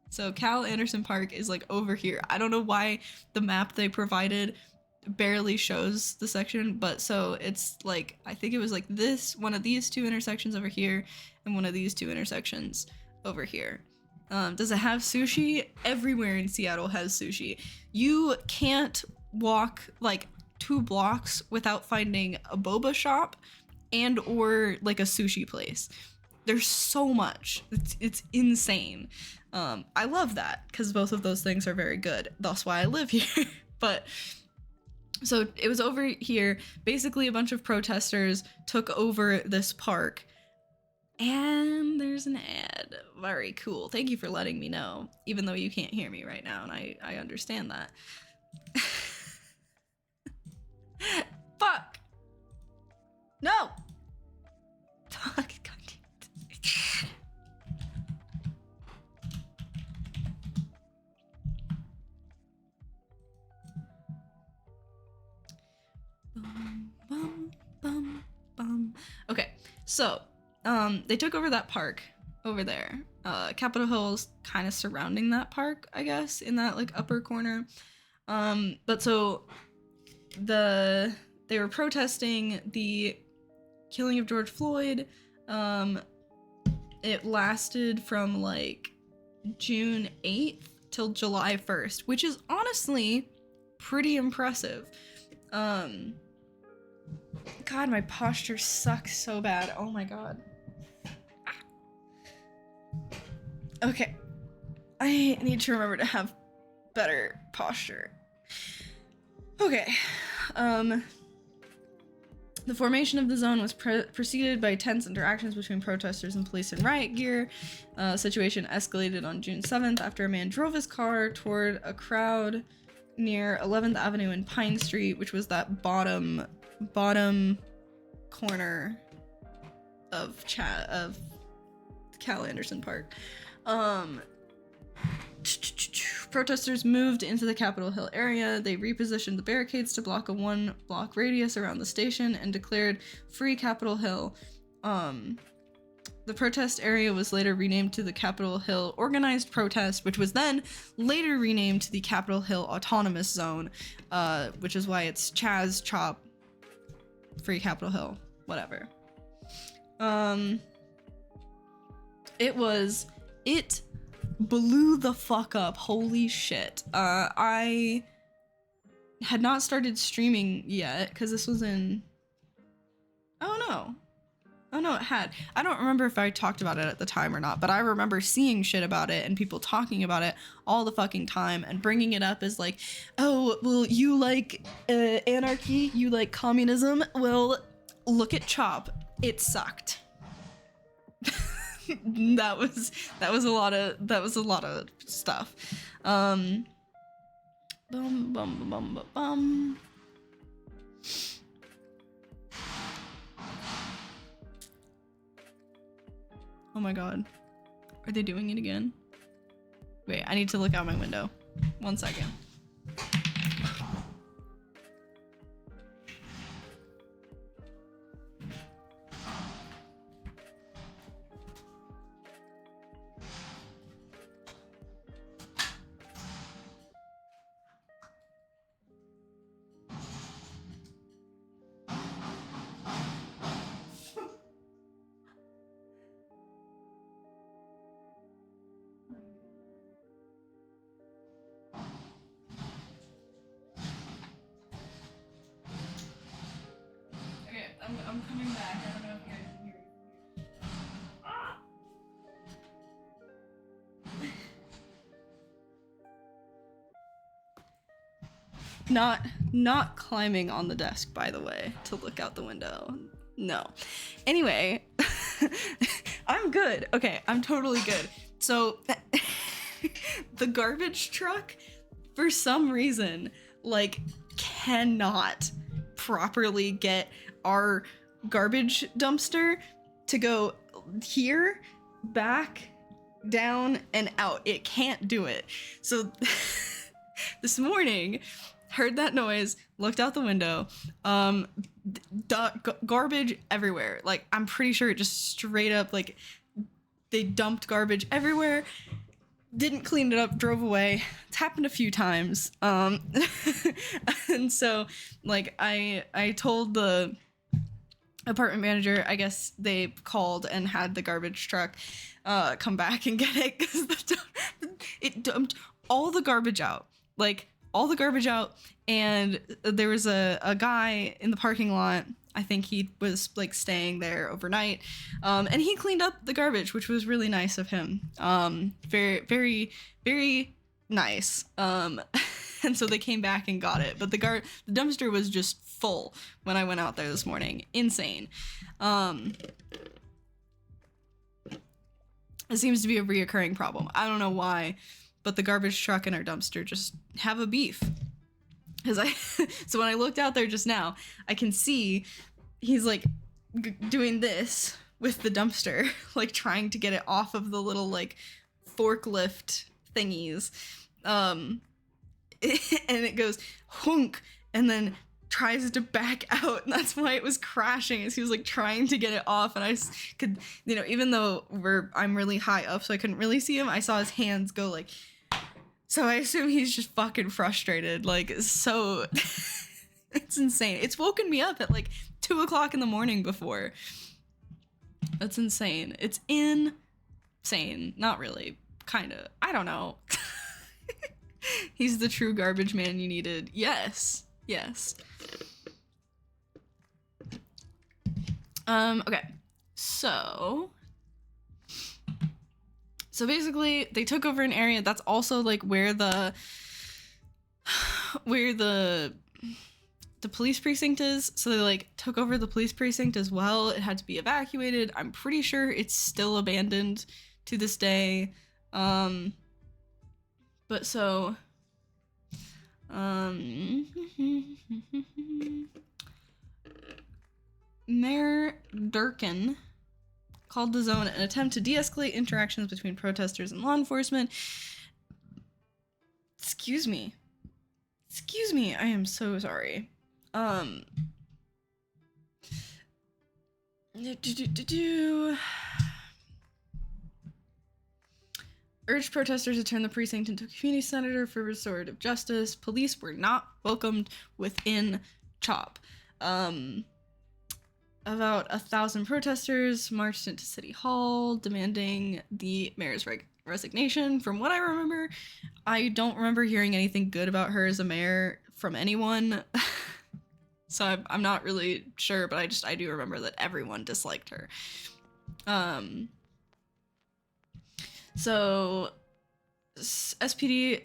So Cal Anderson Park is like over here. I don't know why the map they provided barely shows the section, but so it's like, I think it was like this, one of these 2 intersections over here, and one of these 2 intersections over here. Does it have sushi? Everywhere in Seattle has sushi. You can't walk like 2 blocks without finding a boba shop and or like a sushi place. There's so much. It's insane. I love that because both of those things are very good. That's why I live here. But so it was over here. Basically, a bunch of protesters took over this park. And there's an ad. Very cool. Thank you for letting me know, even though you can't hear me right now, and I understand that. Fuck. No. Fuck. Okay, so they took over that park over there. Capitol Hill's kind of surrounding that park, I guess, in that like upper corner. But so they were protesting the killing of George Floyd. It lasted from like June 8th till July 1st, which is honestly pretty impressive. God, my posture sucks so bad. Oh my god. Okay. I need to remember to have better posture. Okay. The formation of the zone was preceded by tense interactions between protesters and police in riot gear. Situation escalated on June 7th after a man drove his car toward a crowd near 11th Avenue and Pine Street, which was that bottom corner of Cal Anderson Park. Protesters moved into the Capitol Hill area. They repositioned the barricades to block a 1-block radius around the station and declared Free Capitol Hill. The protest area was later renamed to the Capitol Hill Organized Protest, which was then later renamed to the Capitol Hill Autonomous Zone, which is why it's Chaz, Chop, Free Capitol Hill, whatever. It blew the fuck up. Holy shit. I had not started streaming yet, because this was in... Oh no, it had. I don't remember if I talked about it at the time or not, but I remember seeing shit about it and people talking about it all the fucking time and bringing it up as like, oh, well, you like anarchy, you like communism, well, look at Chop. It sucked. that was a lot of stuff. Bum bum bum bum bum. Oh my god. Are they doing it again? Wait, I need to look out my window. 1 second. I'm coming back. I don't know if you guys can hear me. Not climbing on the desk, by the way, to look out the window. No. Anyway, I'm good. Okay, I'm totally good. So, the garbage truck, for some reason, like, cannot properly get our garbage dumpster to go here, back, down, and out. It can't do it. So this morning, heard that noise, looked out the window, garbage everywhere. Like, I'm pretty sure it just straight up, like, they dumped garbage everywhere, didn't clean it up, drove away. It's happened a few times. And so, like, I told the apartment manager, I guess they called and had the garbage truck come back and get it, because it dumped all the garbage out. Like, all the garbage out, and there was a guy in the parking lot. I think he was, like, staying there overnight, and he cleaned up the garbage, which was really nice of him. Very, very, very nice. And so they came back and got it, but the dumpster was just full when I went out there this morning. Insane. It seems to be a reoccurring problem. I don't know why, but the garbage truck and our dumpster just have a beef. So when I looked out there just now, I can see he's like doing this with the dumpster, like trying to get it off of the little like forklift thingies. And it goes hunk and then tries to back out, and that's why it was crashing, as he was like trying to get it off. And I could, you know, even though I'm really high up, so I couldn't really see him, I saw his hands go like, so I assume he's just fucking frustrated. Like, so it's insane. It's woken me up at like 2 o'clock in the morning before. That's insane. It's insane. Not really. Kind of. I don't know. He's the true garbage man you needed. Yes. Yes. Okay. So basically they took over an area that's also like where the police precinct is. So they like took over the police precinct as well. It had to be evacuated. I'm pretty sure it's still abandoned to this day. But so, Mayor Durkin called the zone an attempt to de-escalate interactions between protesters and law enforcement. Excuse me. Excuse me. I am so sorry. Urged protesters to turn the precinct into a community center for restorative justice. Police were not welcomed within CHOP. About 1,000 protesters marched into City Hall demanding the mayor's resignation. From what I remember, I don't remember hearing anything good about her as a mayor from anyone. So I'm not really sure, but I do remember that everyone disliked her. So SPD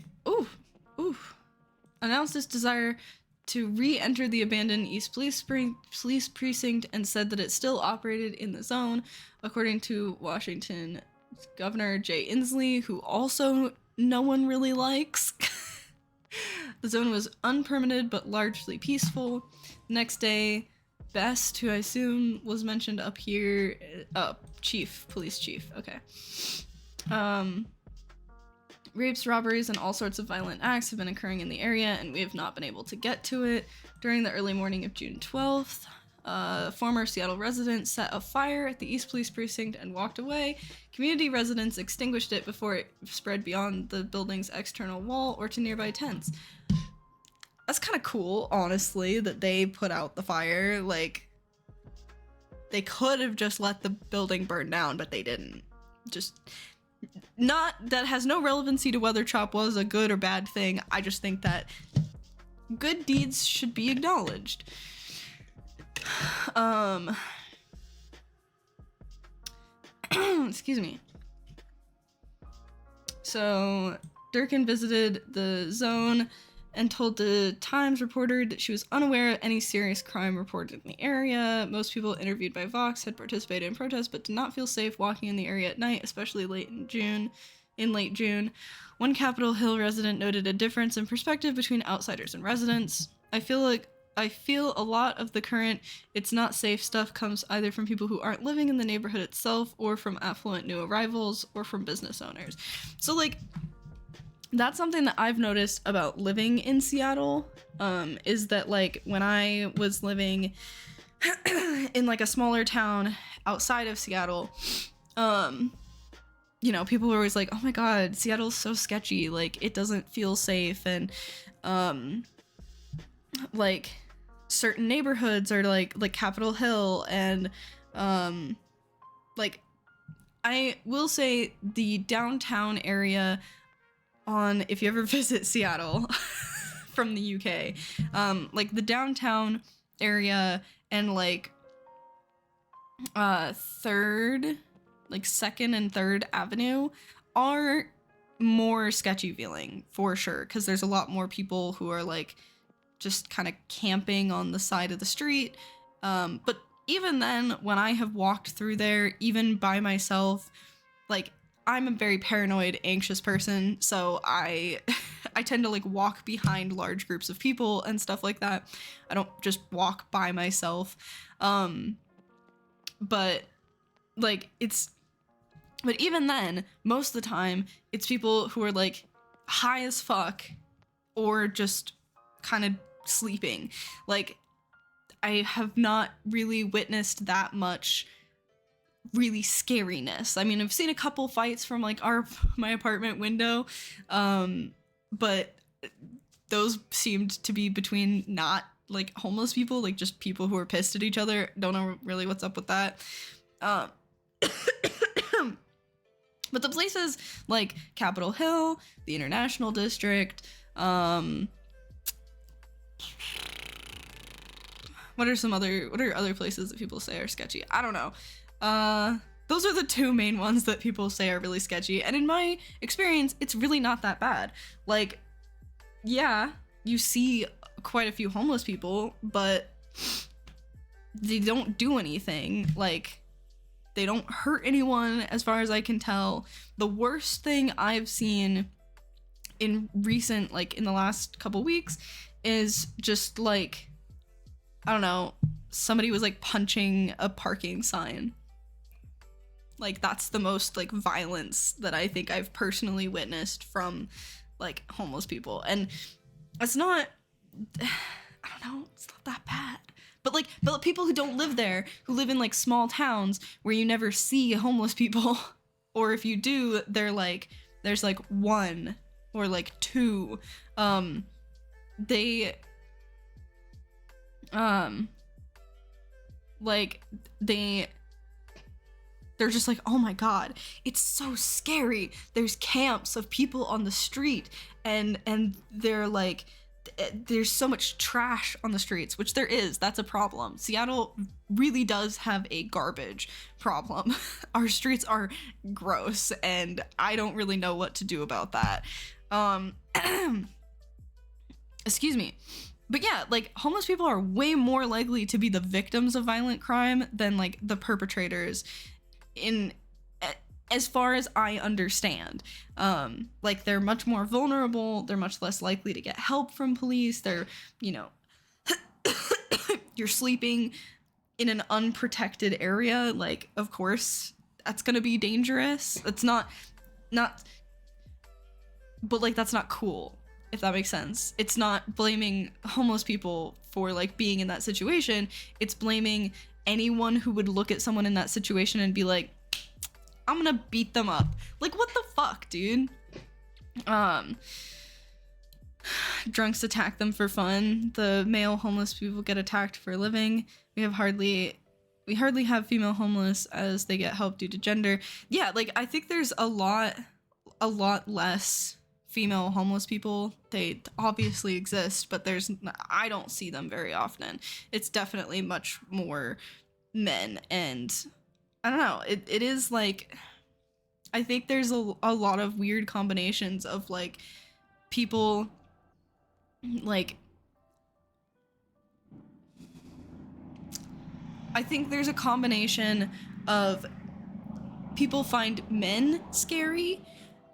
announced its desire to re-enter the abandoned East Police Precinct and said that it still operated in the zone, according to Washington Governor Jay Inslee, who also no one really likes. The zone was unpermitted but largely peaceful. Next day, Best, who I assume was mentioned up here, police chief, okay. Rapes, robberies, and all sorts of violent acts have been occurring in the area, and we have not been able to get to it. During the early morning of June 12th, a former Seattle resident set a fire at the East Police Precinct and walked away. Community residents extinguished it before it spread beyond the building's external wall or to nearby tents. That's kind of cool, honestly, that they put out the fire. Like, they could have just let the building burn down, but they didn't. That has no relevancy to whether CHOP was a good or bad thing. I just think that good deeds should be acknowledged. Excuse me. So Durkin visited the zone and told the Times reporter that she was unaware of any serious crime reported in the area. Most people interviewed by Vox had participated in protests but did not feel safe walking in the area at night, especially late June. One Capitol Hill resident noted a difference in perspective between outsiders and residents. I feel a lot of the current "it's not safe" stuff comes either from people who aren't living in the neighborhood itself, or from affluent new arrivals, or from business owners. So, like, that's something that I've noticed about living in Seattle, is that, like, when I was living in, like, a smaller town outside of Seattle, you know, people were always like, oh my god, Seattle's so sketchy, like, it doesn't feel safe, and, like, certain neighborhoods are like Capitol Hill, and, like, I will say the downtown area if you ever visit Seattle from the UK, like, the downtown area and, like, 2nd and 3rd Avenue are more sketchy feeling, for sure, because there's a lot more people who are, like, just kind of camping on the side of the street, but even then, when I have walked through there, even by myself, like, I'm a very paranoid, anxious person, so I tend to, like, walk behind large groups of people and stuff like that. I don't just walk by myself. But, like, but even then, most of the time, it's people who are, like, high as fuck or just kind of sleeping. Like, I have not really witnessed that much really scariness. I mean, I've seen a couple fights from, like, my apartment window, but those seemed to be between not, like, homeless people, like, just people who are pissed at each other. Don't know really what's up with that. But the places like Capitol Hill, the International District, what are other places that people say are sketchy? I don't know. Those are the two main ones that people say are really sketchy, and in my experience, it's really not that bad. Like, yeah, you see quite a few homeless people, but they don't do anything. Like, they don't hurt anyone, as far as I can tell. The worst thing I've seen in the last couple weeks is just, like, I don't know, somebody was, like, punching a parking sign. Like, that's the most, like, violence that I think I've personally witnessed from like homeless people, and it's not, I don't know, it's not that bad. But people who don't live there, who live in like small towns where you never see homeless people, or if you do, they're like, there's like one or like two, they they're just like, oh my god, it's so scary. There's camps of people on the street, and they're like, there's so much trash on the streets, which there is. That's a problem. Seattle really does have a garbage problem. Our streets are gross, and I don't really know what to do about that. Excuse me. But yeah, like, homeless people are way more likely to be the victims of violent crime than like the perpetrators, in as far as I understand. Like, they're much more vulnerable, they're much less likely to get help from police, they're, you know, you're sleeping in an unprotected area, like, of course that's gonna be dangerous. It's not but like, that's not cool, if that makes sense. It's not blaming homeless people for like being in that situation, it's blaming anyone who would look at someone in that situation and be like, I'm gonna beat them up. Like, what the fuck, dude? Drunks attack them for fun. The male homeless people get attacked for a living. We hardly have female homeless, as they get help due to gender. Yeah, like, I think there's a lot less female homeless people. They obviously exist, but I don't see them very often. It's definitely much more men, and I don't know, it is like, I think there's a lot of weird combinations of like people, like, I think there's a combination of people find men scary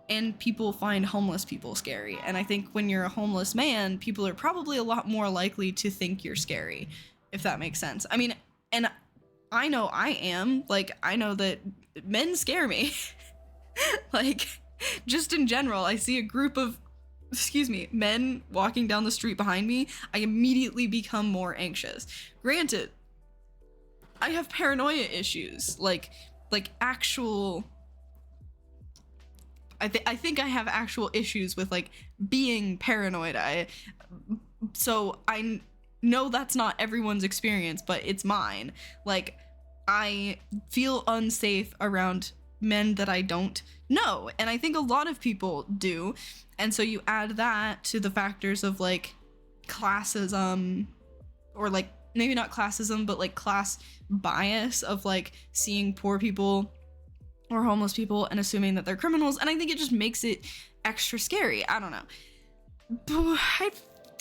and people find homeless people scary. And I think when you're a homeless man, people are probably a lot more likely to think you're scary, if that makes sense. I mean, and I know I am, like, I know that men scare me. Like, just in general, I see a group of, men walking down the street behind me, I immediately become more anxious. Granted, I have paranoia issues, like actual, I think I have actual issues with like being paranoid. So I know that's not everyone's experience, but it's mine. Like, I feel unsafe around men that I don't know, and I think a lot of people do. And so you add that to the factors of like classism, or like maybe not classism, but like class bias of like seeing poor people or homeless people and assuming that they're criminals, and I think it just makes it extra scary. I don't know. But I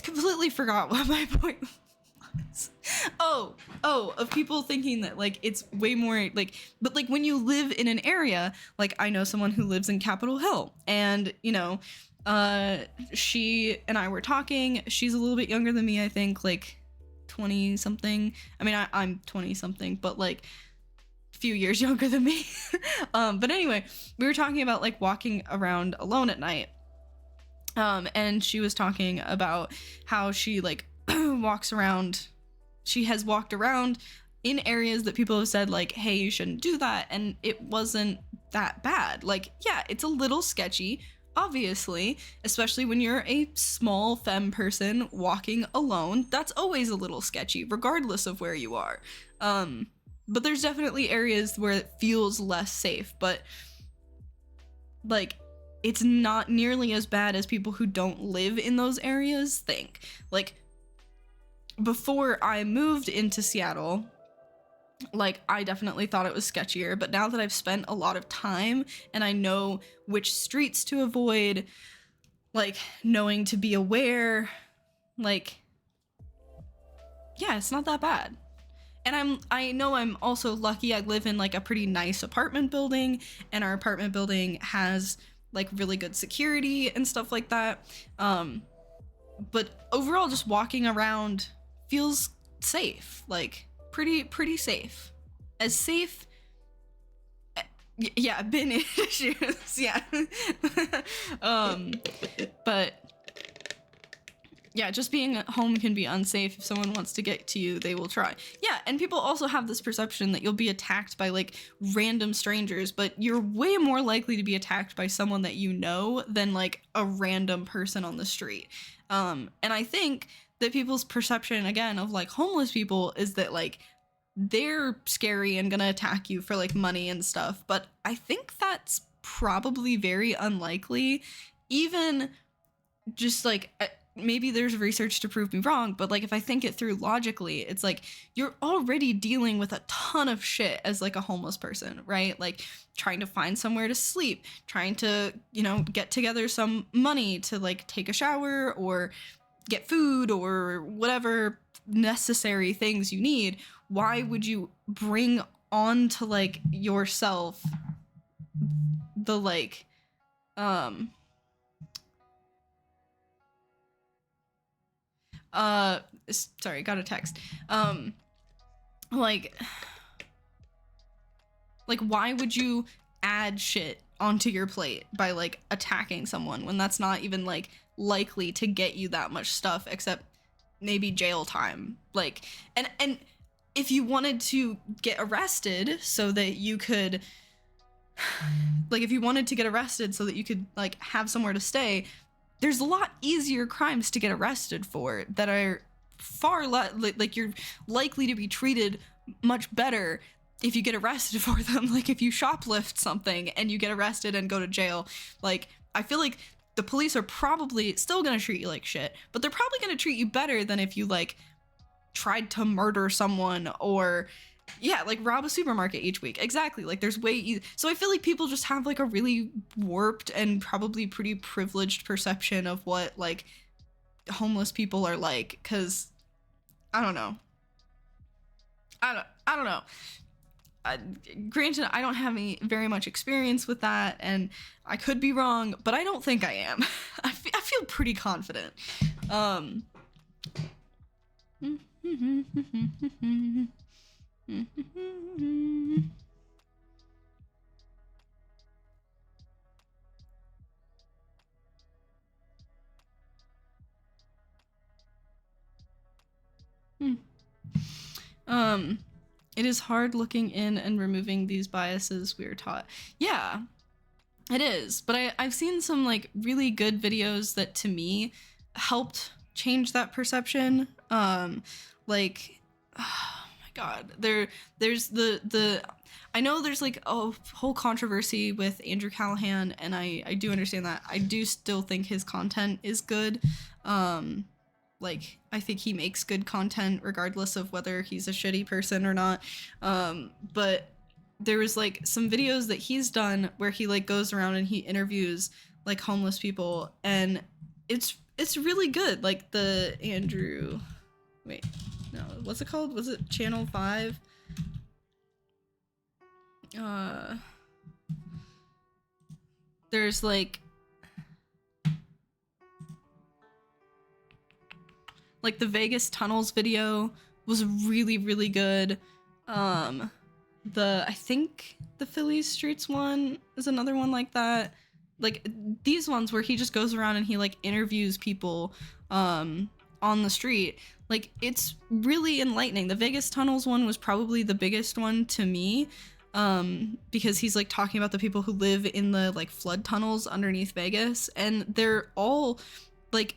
completely forgot what my point was. Oh, of people thinking that like it's way more like, but like when you live in an area, like I know someone who lives in Capitol Hill, and you know, she and I were talking. She's a little bit younger than me, I think, like 20 something. I mean, I'm 20 something, but like few years younger than me. But anyway, we were talking about like walking around alone at night, and she was talking about how she like she has walked around in areas that people have said like, hey, you shouldn't do that, and it wasn't that bad. Like, yeah, it's a little sketchy, obviously, especially when you're a small femme person walking alone. That's always a little sketchy, regardless of where you are. But there's definitely areas where it feels less safe, but like, it's not nearly as bad as people who don't live in those areas think. Like, before I moved into Seattle, like, I definitely thought it was sketchier, but now that I've spent a lot of time and I know which streets to avoid, like, knowing to be aware, like, yeah, it's not that bad. And I know I'm also lucky. I live in like a pretty nice apartment building, and our apartment building has like really good security and stuff like that. But overall, just walking around feels safe, like pretty safe. As safe, Yeah, bin issues. Yeah. But yeah, just being at home can be unsafe. If someone wants to get to you, they will try. Yeah, and people also have this perception that you'll be attacked by like random strangers, but you're way more likely to be attacked by someone that you know than like a random person on the street. And I think that people's perception again of like homeless people is that like they're scary and gonna attack you for like money and stuff, but I think that's probably very unlikely. Even just like maybe there's research to prove me wrong, but like if I think it through logically, it's like you're already dealing with a ton of shit as like a homeless person, right? Like trying to find somewhere to sleep, trying to, you know, get together some money to like take a shower or get food or whatever necessary things you need. Why would you bring on to like yourself the like sorry, got a text. Like why would you add shit onto your plate by like attacking someone when that's not even like likely to get you that much stuff except maybe jail time? Like, and if you wanted to get arrested so that you could like if you wanted to get arrested so that you could like have somewhere to stay, there's a lot easier crimes to get arrested for that are far less like you're likely to be treated much better if you get arrested for them. Like if you shoplift something and you get arrested and go to jail, like I feel like the police are probably still gonna treat you like shit, but they're probably gonna treat you better than if you like tried to murder someone or yeah, like rob a supermarket each week. Exactly. Like there's way easy. So I feel like people just have like a really warped and probably pretty privileged perception of what like homeless people are like, because I don't know. I don't know. Granted, I don't have very much experience with that, and I could be wrong, but I don't think I am. I feel pretty confident. It is hard looking in and removing these biases we are taught. Yeah, it is. But I've seen some like really good videos that to me helped change that perception. Like, oh my God, there's the I know there's like a whole controversy with Andrew Callahan, and I do understand that. I do still think his content is good. Like, I think he makes good content regardless of whether he's a shitty person or not. But there was like some videos that he's done where he like goes around and he interviews like homeless people, and it's really good. Like the Andrew, wait, no, what's it called? Was it Channel 5? There's like the Vegas tunnels video was really, really good. I think the Philly streets one is another one like that. Like these ones where he just goes around and he like interviews people on the street. Like it's really enlightening. The Vegas tunnels one was probably the biggest one to me, because he's like talking about the people who live in the like flood tunnels underneath Vegas, and they're all like,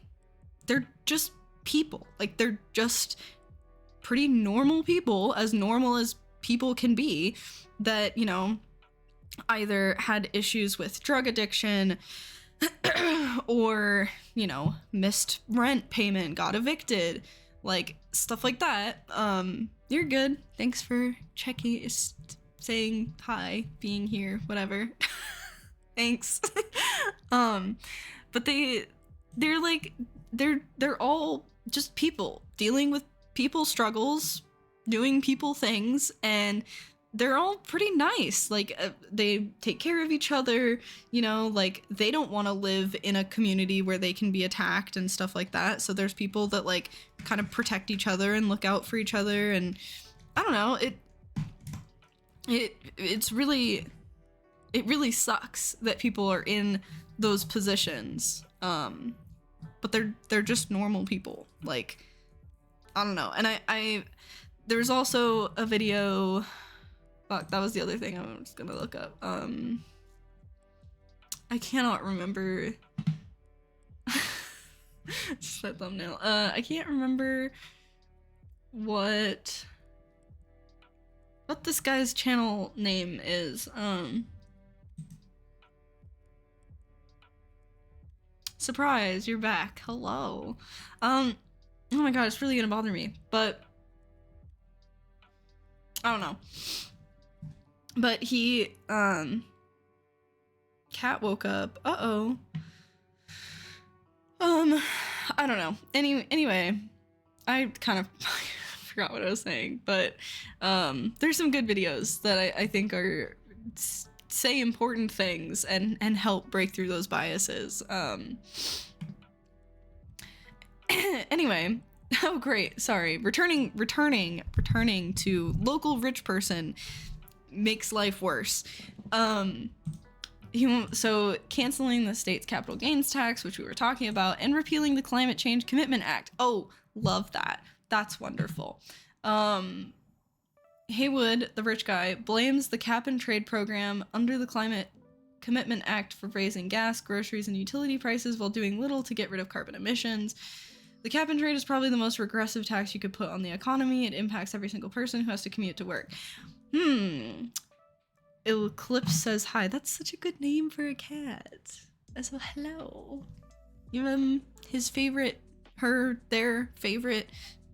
they're just people. Like they're just pretty normal people, as normal as people can be, that, you know, either had issues with drug addiction or, you know, missed rent payment, got evicted, like stuff like that. You're good. Thanks for checking, saying hi, being here, whatever. Thanks. But they're like, they're all just people dealing with people's struggles, doing people things, and they're all pretty nice. Like they take care of each other, you know, like they don't want to live in a community where they can be attacked and stuff like that. So there's people that like kind of protect each other and look out for each other, and I don't know, it's really, it really sucks that people are in those positions. But they're just normal people. Like, I don't know. And I there's also a video. Fuck, that was the other thing I was gonna look up. I cannot remember. Just that thumbnail. I can't remember what this guy's channel name is. Surprise, you're back. Hello. Oh my god, it's really gonna bother me, but I don't know. But he, cat woke up. Uh-oh. I don't know. Anyway, I kind of forgot what I was saying, but there's some good videos that I think are say important things and help break through those biases. Anyway, oh great, sorry. Returning to local rich person makes life worse. So canceling the state's capital gains tax, which we were talking about, and repealing the Climate Change Commitment Act. Oh, love that. That's wonderful. Haywood, the rich guy, blames the cap and trade program under the Climate Commitment Act for raising gas, groceries, and utility prices while doing little to get rid of carbon emissions. The cap and trade is probably the most regressive tax you could put on the economy. It impacts every single person who has to commute to work. Eclipse says hi. That's such a good name for a cat. So hello. His favorite, their favorite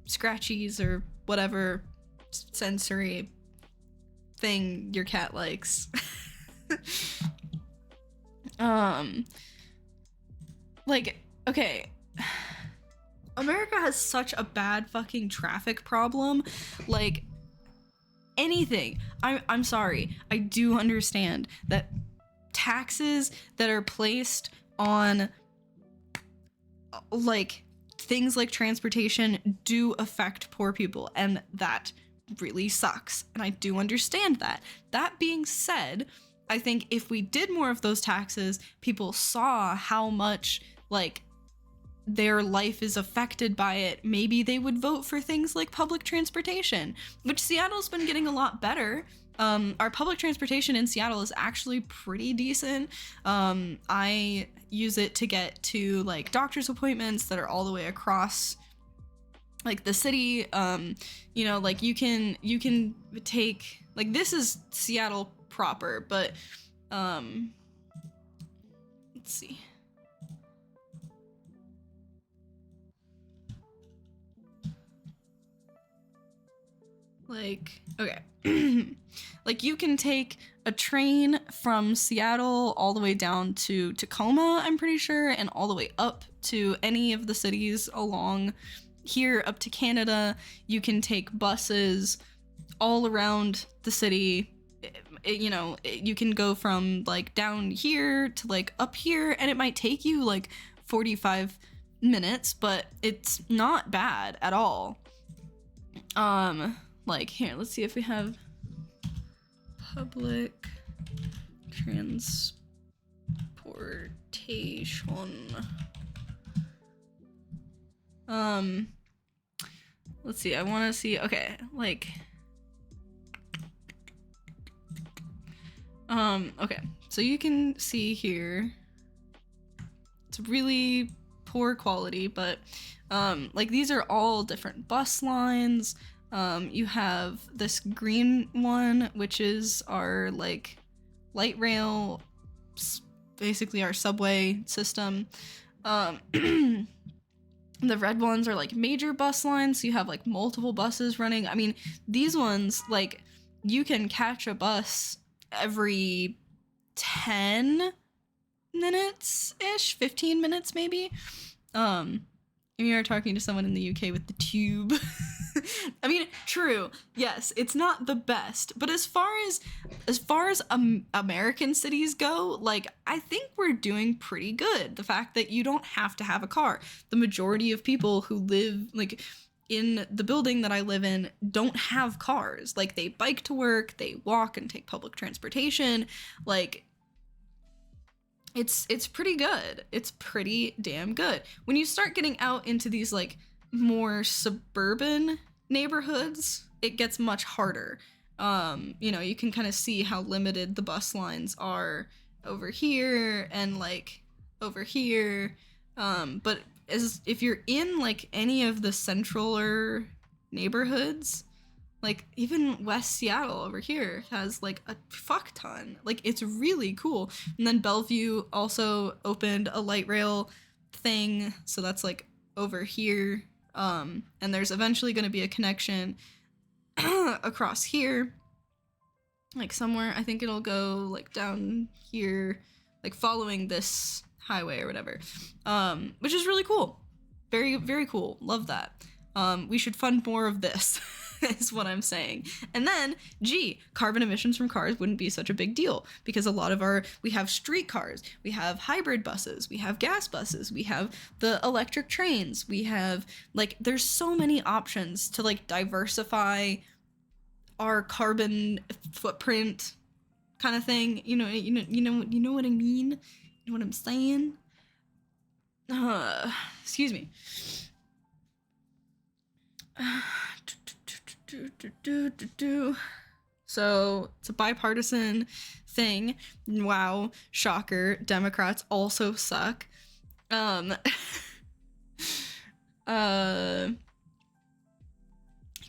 scratchies or whatever sensory thing your cat likes. Like, okay. America has such a bad fucking traffic problem. Like, anything. I'm sorry. I do understand that taxes that are placed on like things like transportation do affect poor people, and that really sucks. And I do understand that. That being said, I think if we did more of those taxes, people saw how much like their life is affected by it, maybe they would vote for things like public transportation, which Seattle's been getting a lot better. Our public transportation in Seattle is actually pretty decent. I use it to get to like doctor's appointments that are all the way across like the city. You know, like you can take, like, this is Seattle proper, but let's see. Like, okay. Like, you can take a train from Seattle all the way down to Tacoma, I'm pretty sure, and all the way up to any of the cities along here up to Canada. You can take buses all around the city. You know, you can go from like down here to like up here, and it might take you like 45 minutes, but it's not bad at all. Like, here, let's see if we have public transportation. Let's see, I want to see, okay, like, okay, so you can see here, it's really poor quality, but, like, these are all different bus lines. You have this green one, which is our, like, light rail, basically our subway system. The red ones are, like, major bus lines, so you have, like, multiple buses running. I mean, these ones, like, you can catch a bus every 10 minutes-ish, 15 minutes, maybe. We are talking to someone in the UK with the tube. I mean, true. Yes, it's not the best, but as far as American cities go, like, I think we're doing pretty good. The fact that you don't have to have a car. The majority of people who live like in the building that I live in don't have cars. Like, they bike to work, they walk and take public transportation. Like, it's pretty good. It's pretty damn good. When you start getting out into these like more suburban neighborhoods, it gets much harder. You know, you can kind of see how limited the bus lines are over here and like over here. But as if you're in like any of the centraler neighborhoods, like even West Seattle over here has like a fuck ton. Like it's really cool. And then Bellevue also opened a light rail thing, so that's like over here. And there's eventually going to be a connection across here, like somewhere. I think it'll go like down here, like following this highway or whatever, which is really cool. Very, very cool. Love that. We should fund more of this is what I'm saying. And then, carbon emissions from cars wouldn't be such a big deal because a lot of we have street cars, we have hybrid buses, we have gas buses, we have the electric trains, we have like, there's so many options to like diversify our carbon footprint kind of thing. You know what I mean? You know what I'm saying? Excuse me. So it's a bipartisan thing. Wow, shocker. Democrats also suck. He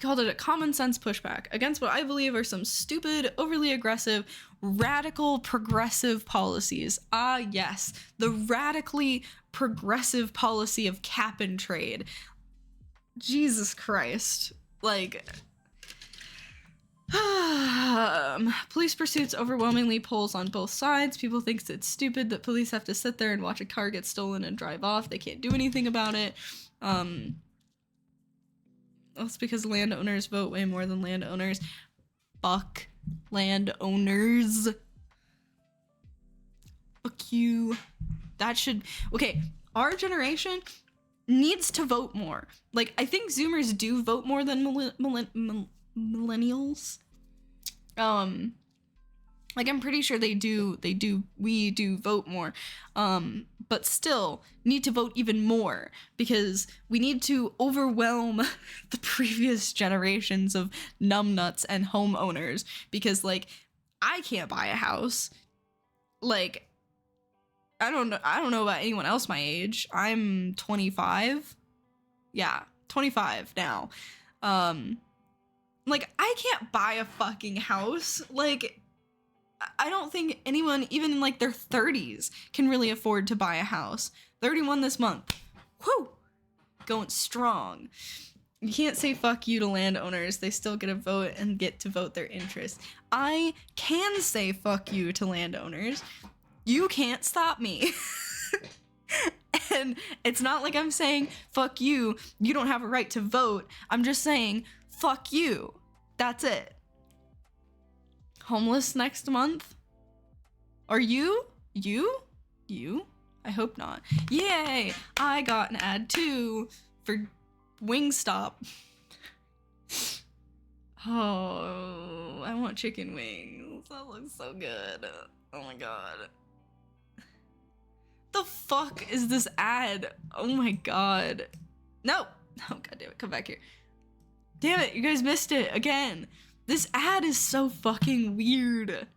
called it a common sense pushback against what I believe are some stupid, overly aggressive, radical progressive policies. Ah, yes, the radically progressive policy of cap and trade. Jesus Christ. Like, police pursuits overwhelmingly polls on both sides. People think it's stupid that police have to sit there and watch a car get stolen and drive off. They can't do anything about it. That's because landowners vote way more than landowners. Fuck landowners. Fuck you. That should... Okay, our generation needs to vote more. Like, I think Zoomers do vote more than millennials. Like, I'm pretty sure we do vote more. But still, need to vote even more because we need to overwhelm the previous generations of numbnuts and homeowners because, like, I can't buy a house. Like, I don't know about anyone else my age. I'm 25. Yeah, 25 now. Like, I can't buy a fucking house. Like, I don't think anyone, even in like their 30s, can really afford to buy a house. 31 this month. Whew! Going strong. You can't say fuck you to landowners. They still get a vote and get to vote their interest. I can say fuck you to landowners. You can't stop me. And it's not like I'm saying, fuck you, you don't have a right to vote. I'm just saying, fuck you. That's it. Homeless next month? Are you? You? I hope not. Yay! I got an ad too for Wingstop. Oh, I want chicken wings. That looks so good. Oh my god. The fuck is this ad? Oh my god. No! Oh god damn it, come back here. Damn it, you guys missed it again. This ad is so fucking weird.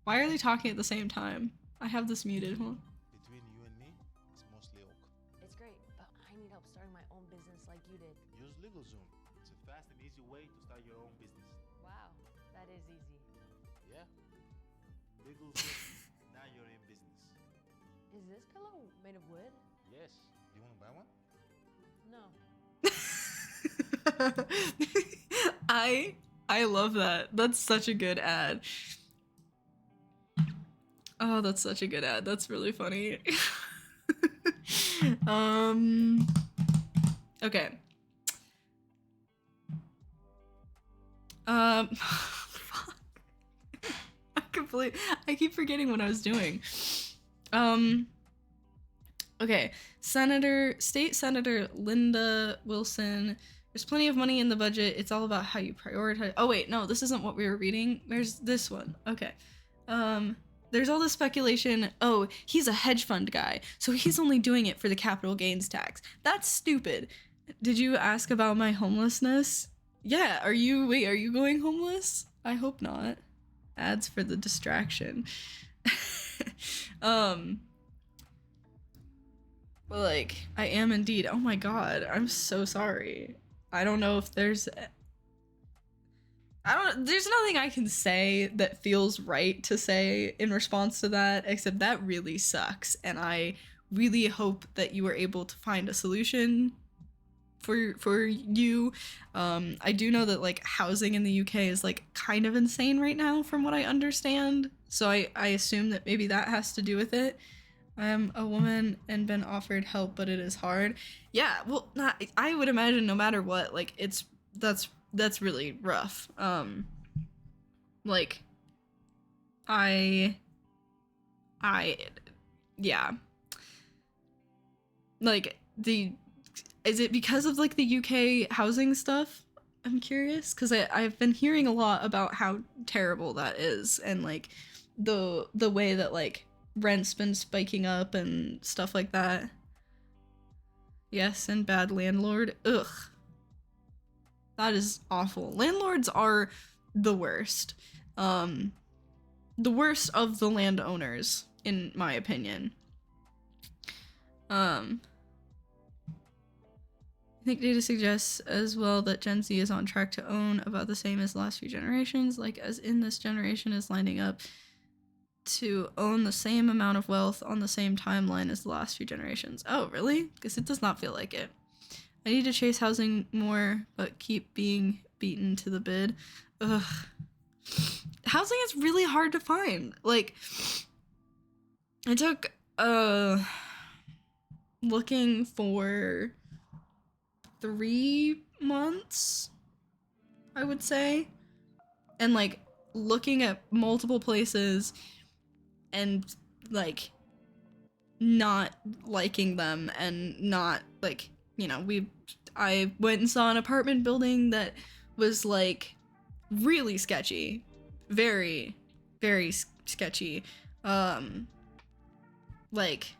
Why are they talking at the same time? I have this muted, hold on.
Between you and me, it's mostly ok.
It's great, but I need help starting my own business like you did.
Use LegalZoom. It's a fast and easy way to start your own business.
Wow, that is easy.
Yeah? LegalZoom. Now you're in business.
Is this pillow made of wood?
Yes. Do you want to buy one?
No.
I love that. That's such a good ad. Oh, that's such a good ad. That's really funny. Okay. Fuck. I keep forgetting what I was doing. Okay. State Senator Linda Wilson There's plenty of money in the budget. It's all about how you prioritize. Oh wait, no, this isn't what we were reading. There's this one. Okay. There's all this speculation. Oh, he's a hedge fund guy, so he's only doing it for the capital gains tax. That's stupid. Did you ask about my homelessness? Yeah, are you going homeless? I hope not. Ads for the distraction. But like, I am indeed. Oh my god, I'm so sorry. I don't know if there's nothing I can say that feels right to say in response to that, except that really sucks, and I really hope that you were able to find a solution for you. I do know that like housing in the UK is like kind of insane right now from what I understand, so I assume that maybe that has to do with it. I'm a woman and been offered help, but it is hard. Yeah, well, I would imagine no matter what, like that's really rough. Like yeah. Like is it because of like the UK housing stuff? I'm curious, because I've been hearing a lot about how terrible that is, and like the way that like rent's been spiking up and stuff like that. Yes, and bad landlord. Ugh. That is awful. Landlords are the worst. The worst of the landowners, in my opinion. I think data suggests as well that Gen Z is on track to own about the same as the last few generations, like as in this generation is lining up to own the same amount of wealth on the same timeline as the last few generations. Oh, really? Because it does not feel like it. I need to chase housing more, but keep being beaten to the bid. Ugh. Housing is really hard to find. Like, I took, looking for 3 months, I would say. And, like, looking at multiple places and, like, not liking them and not, like, you know, I went and saw an apartment building that was like really sketchy, very, very sketchy. Like,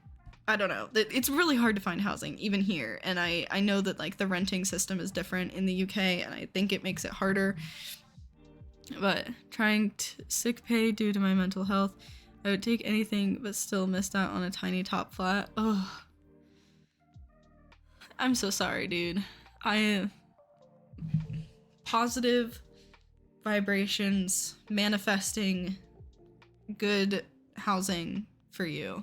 I don't know. It's really hard to find housing even here, and I know that like the renting system is different in the UK, and I think it makes it harder. But trying sick pay due to my mental health, I would take anything, but still missed out on a tiny top flat. Ugh. I'm so sorry, dude. Positive vibrations, manifesting good housing for you.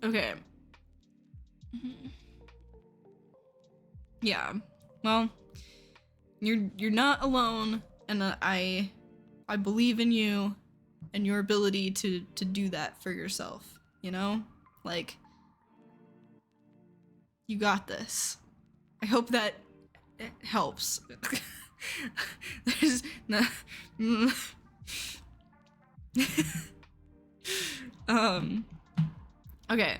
Okay. Yeah. Well, you're not alone, and I believe in you and your ability to do that for yourself, you know? Like, you got this. I hope that it helps. There's no... Okay.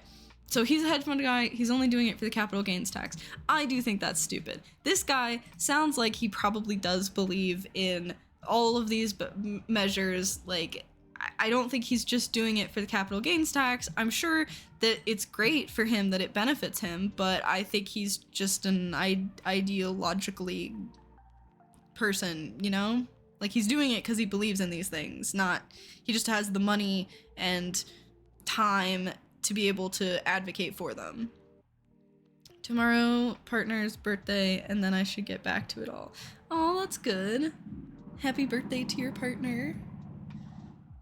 So he's a hedge fund guy. He's only doing it for the capital gains tax. I do think that's stupid. This guy sounds like he probably does believe in all of these measures. Like, I don't think he's just doing it for the capital gains tax. I'm sure that it's great for him, that it benefits him, but I think he's just an ideologically person, you know? Like, he's doing it because he believes in these things, not he just has the money and time to be able to advocate for them. Tomorrow, partner's birthday, and then I should get back to it all. Oh, that's good. Happy birthday to your partner.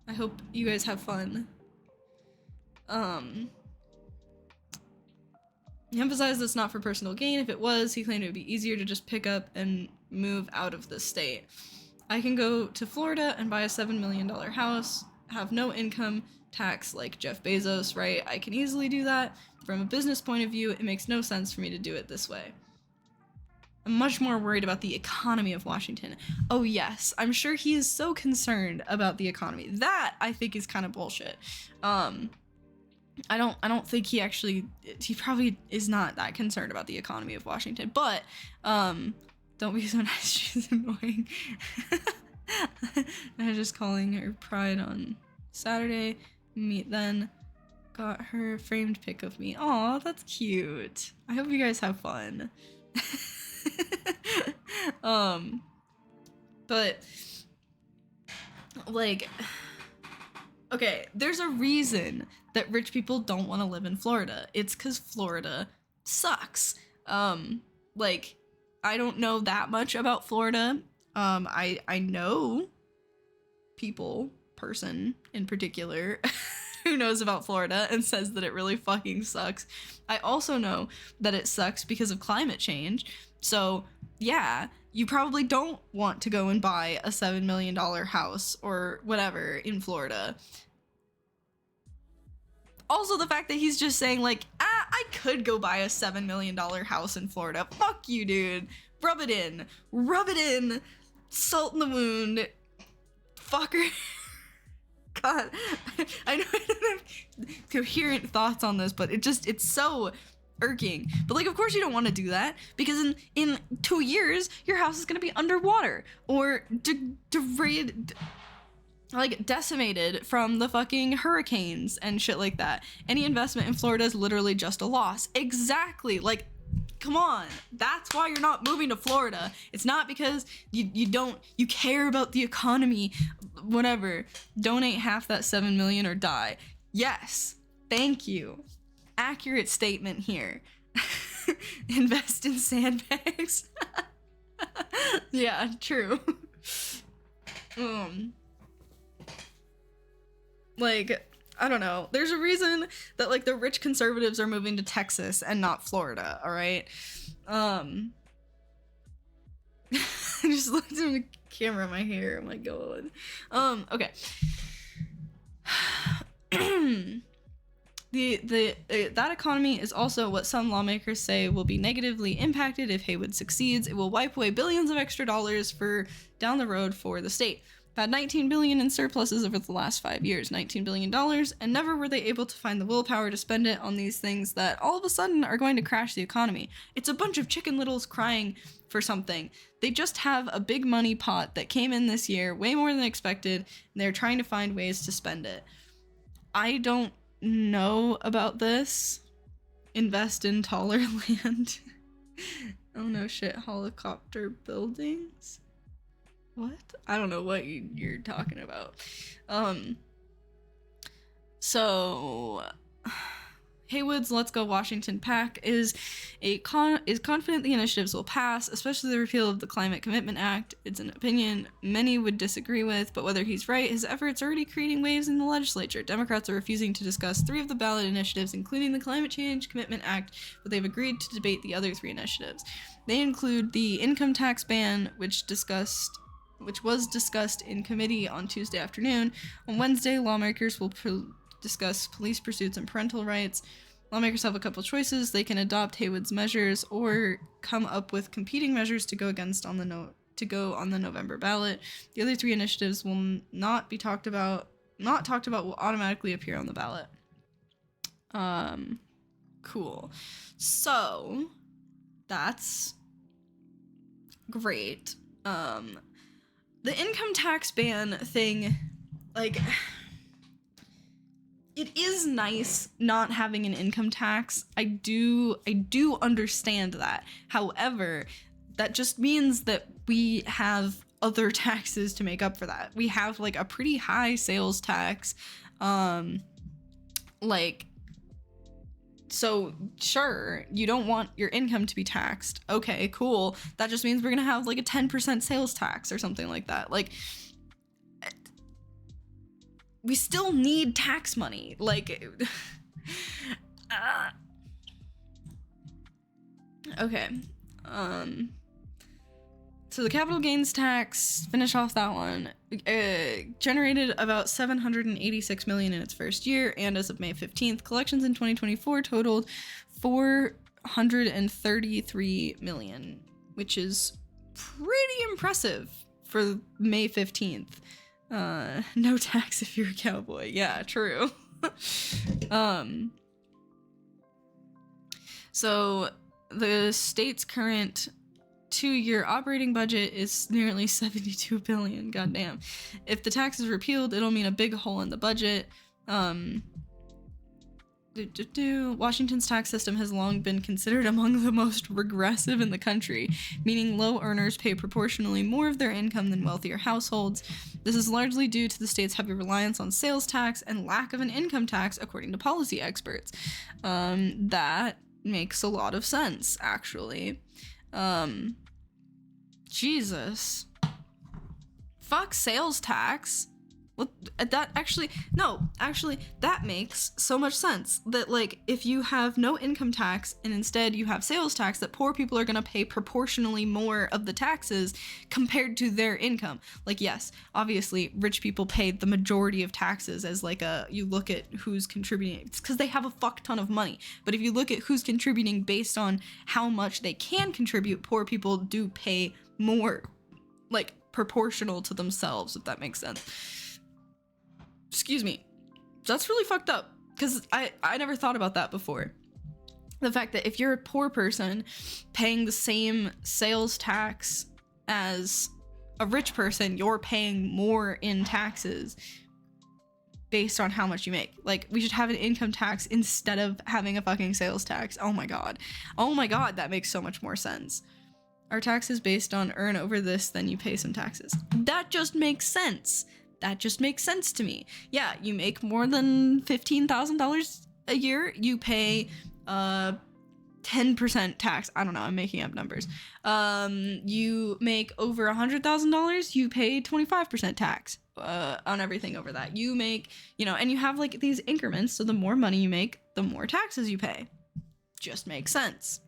I hope you guys have fun. He emphasized it's not for personal gain. If it was, he claimed it would be easier to just pick up and move out of the state. I can go to Florida and buy a $7 million house, have no income tax like Jeff Bezos, right? I can easily do that. From a business point of view, it makes no sense for me to do it this way. I'm much more worried about the economy of Washington. Oh yes, I'm sure he is so concerned about the economy. That I think is kind of bullshit. I don't think he probably is not that concerned about the economy of Washington. But don't be so nice, she's annoying. I was just calling her Pride on Saturday. Meet then. Got her framed pic of me. Aw, that's cute. I hope you guys have fun. But like, okay, there's a reason that rich people don't want to live in Florida. It's because Florida sucks. Like, I don't know that much about Florida. I know person in particular who knows about Florida and says that it really fucking sucks. I also know that it sucks because of climate change. So yeah, you probably don't want to go and buy a $7 million house or whatever in Florida. Also, the fact that he's just saying, like, I could go buy a $7 million house in Florida. Fuck you, dude. Rub it in. Rub it in. Salt in the wound. Fucker. God. I know I don't have coherent thoughts on this, but it's so irking. But, like, of course you don't want to do that, because in 2 years, your house is going to be underwater. Or decimated from the fucking hurricanes and shit like that. Any investment in Florida is literally just a loss. Exactly. Like, come on. That's why you're not moving to Florida. It's not because you care about the economy. Whatever. Donate half that $7 million or die. Yes. Thank you. Accurate statement here. Invest in sandbags. Yeah, true. Like, I don't know. There's a reason that, like, the rich conservatives are moving to Texas and not Florida, all right? I just looked in the camera, my hair, oh my god. Okay. That economy is also what some lawmakers say will be negatively impacted if Haywood succeeds. It will wipe away billions of extra dollars for down the road for the state. Had $19 billion in surpluses over the last 5 years, $19 billion, and never were they able to find the willpower to spend it on these things that all of a sudden are going to crash the economy. It's a bunch of Chicken Littles crying for something. They just have a big money pot that came in this year, way more than expected, and they're trying to find ways to spend it. I don't know about this. Invest in taller land. Oh no shit, helicopter buildings? What? I don't know what you're talking about. So Haywood's Let's Go Washington PAC is confident the initiatives will pass, especially the repeal of the Climate Commitment Act. It's an opinion many would disagree with, but whether he's right, his efforts are already creating waves in the legislature. Democrats are refusing to discuss 3 of the ballot initiatives, including the Climate Change Commitment Act, but they've agreed to debate the other 3 initiatives. They include the income tax ban, which was discussed in committee on Tuesday afternoon. On Wednesday, lawmakers will discuss police pursuits and parental rights. Lawmakers have a couple choices. They can adopt Haywood's measures or come up with competing measures to go on the November ballot. The other 3 initiatives will not talked about will automatically appear on the ballot. Cool. So that's great. The income tax ban thing, like, it is nice not having an income tax. I do understand that. However, that just means that we have other taxes to make up for that. We have, like, a pretty high sales tax. So sure, you don't want your income to be taxed. Okay, cool. That just means we're gonna have, like, a 10% sales tax or something like that. Like, we still need tax money. Like, okay. So the capital gains tax, finish off that one, generated about $786 million in its first year, and as of May 15th, collections in 2024 totaled $433 million. which is pretty impressive for May 15th. No tax if you're a cowboy. Yeah, true. So the state's current 2-year operating budget is nearly 72 billion. Goddamn. If the tax is repealed, it'll mean a big hole in the budget. Washington's tax system has long been considered among the most regressive in the country, meaning low earners pay proportionally more of their income than wealthier households. This is largely due to the state's heavy reliance on sales tax and lack of an income tax, according to policy experts. That makes a lot of sense, actually. Jesus. Fuck sales tax. What that actually that makes so much sense that, like, if you have no income tax and instead you have sales tax, that poor people are going to pay proportionally more of the taxes compared to their income. Like, yes, obviously rich people pay the majority of taxes as like you look at who's contributing. It's because they have a fuck ton of money. But if you look at who's contributing based on how much they can contribute, poor people do pay more, like, proportional to themselves, if that makes sense. Excuse me. That's really fucked up, because I never thought about that before. The fact that if you're a poor person paying the same sales tax as a rich person, you're paying more in taxes based on how much you make. Like, we should have an income tax instead of having a fucking sales tax. Oh my god. Oh my god, that makes so much more sense. Our tax is based on earn over this, then you pay some taxes. That just makes sense. That just makes sense to me. Yeah, you make more than $15,000 a year, you pay 10% tax. I don't know, I'm making up numbers. You make over $100,000, you pay 25% tax on everything over that. You make, and you have like these increments, so the more money you make, the more taxes you pay. Just makes sense.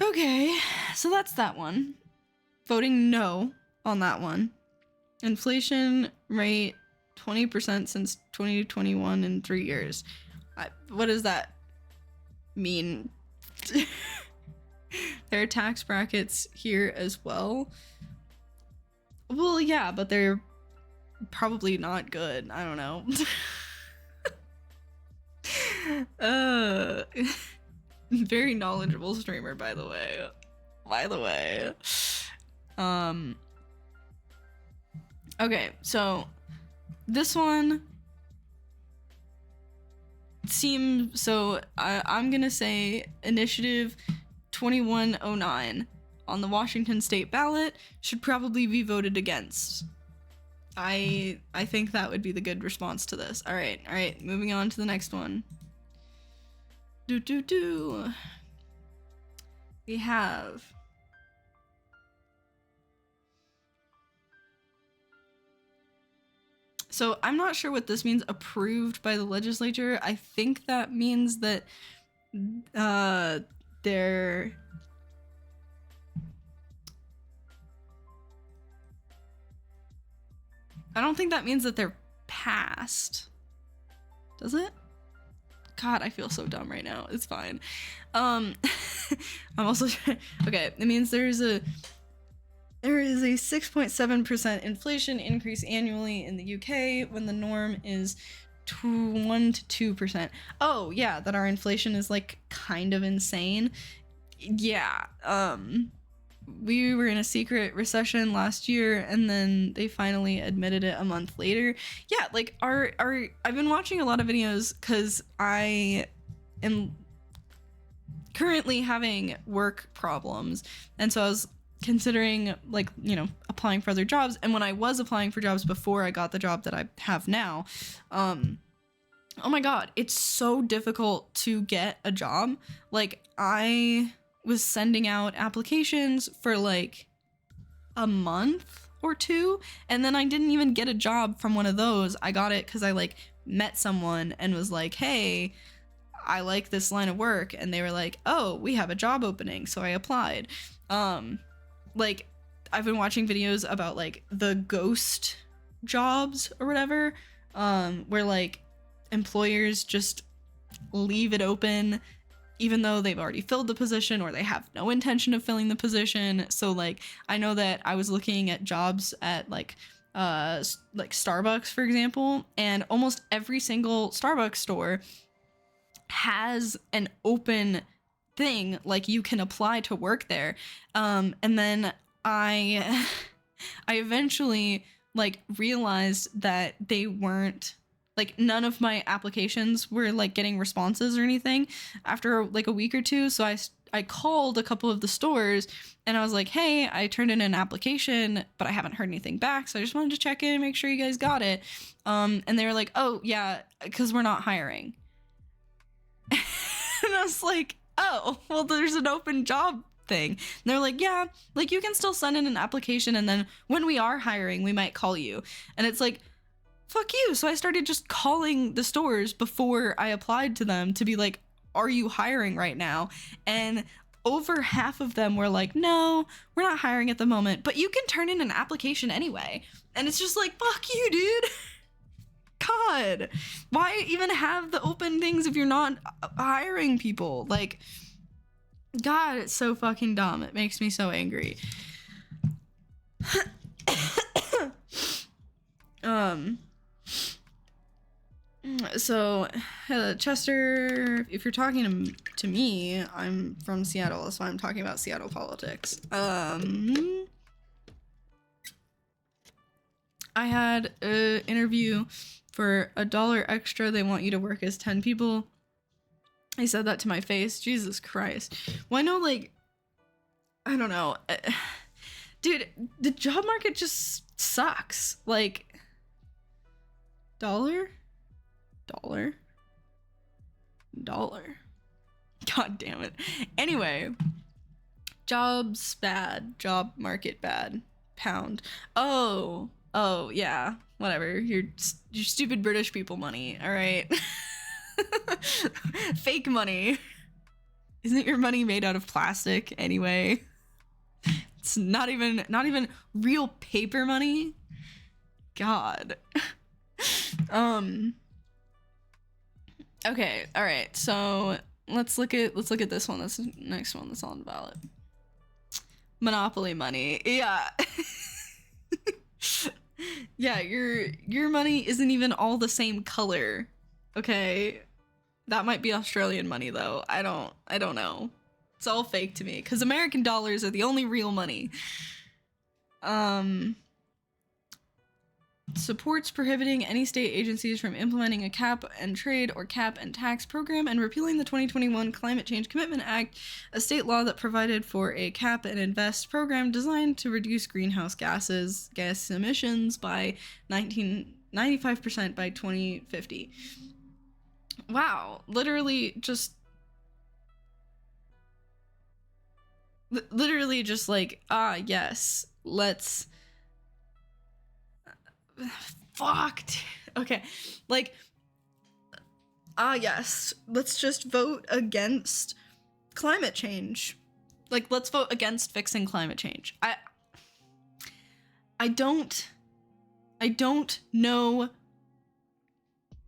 Okay, so that's that one. Voting no on that one. Inflation rate 20% since 2021 in 3 years. What does that mean? There are tax brackets here as well. Well, yeah, but they're probably not good. I don't know. Very knowledgeable streamer, by the way. Okay, so this one seems, I'm gonna say Initiative 2109 on the Washington state ballot should probably be voted against. I think that would be the good response to this. All right, moving on to the next one. We have So I'm not sure what this means, approved by the legislature. I think that means that they're I don't think that means that they're passed. Does it? God, I feel so dumb right now. It's fine. I'm also okay, it means there is a 6.7% inflation increase annually in the UK when the norm is 1 to 2%. Oh, yeah, that our inflation is like kind of insane. Yeah, we were in a secret recession last year and then they finally admitted it a month later. Yeah, like I've been watching a lot of videos cuz I am currently having work problems, and so I was considering, like, applying for other jobs. And when I was applying for jobs before I got the job that I have now, oh my god, it's so difficult to get a job. Like, I was sending out applications for like a month or two, and then I didn't even get a job from one of those. I got it because I like met someone and was like, hey, I like this line of work, and they were like, oh, we have a job opening, so I applied. Like, I've been watching videos about like the ghost jobs or whatever, where like employers just leave it open even though they've already filled the position or they have no intention of filling the position. So like I know that I was looking at jobs at like Starbucks, for example, and almost every single Starbucks store has an open thing like you can apply to work there. And then I eventually like realized that they weren't like, none of my applications were like getting responses or anything after like a week or two. So I called a couple of the stores and I was like, hey, I turned in an application, but I haven't heard anything back. So I just wanted to check in and make sure you guys got it. And they were like, oh yeah, because we're not hiring. And I was like, oh, well, there's an open job thing. And they're like, yeah, like you can still send in an application. And then when we are hiring, we might call you. And it's like, fuck you. So I started just calling the stores before I applied to them to be like, are you hiring right now? And over half of them were like, no, we're not hiring at the moment, but you can turn in an application anyway. And it's just like, fuck you, dude. God, why even have the open things if you're not hiring people? Like, God, it's so fucking dumb. It makes me so angry. So, Chester, if you're talking to me, I'm from Seattle, so I'm talking about Seattle politics. I had an interview for $1 extra. They want you to work as 10 people. I said that to my face. Jesus Christ. Well, I know, like, I don't know. Dude, the job market just sucks. Like, $1. God damn it. Anyway, jobs bad, job market bad, pound. Oh yeah, whatever. Your stupid British people money. All right. Fake money. Isn't your money made out of plastic anyway? It's not even real paper money. God. Okay, all right. So let's look at this one. That's the next one that's on the ballot. Monopoly money. Yeah. Yeah, your money isn't even all the same color. Okay. That might be Australian money though. I don't know. It's all fake to me cuz American dollars are the only real money. Supports prohibiting any state agencies from implementing a cap and trade or cap and tax program and repealing the 2021 Climate Change Commitment Act, a state law that provided for a cap and invest program designed to reduce greenhouse gas emissions by 95% by 2050. Wow, literally just like, yes, let's fucked. Okay, like, yes, let's just vote against climate change. Like, let's vote against fixing climate change. I don't know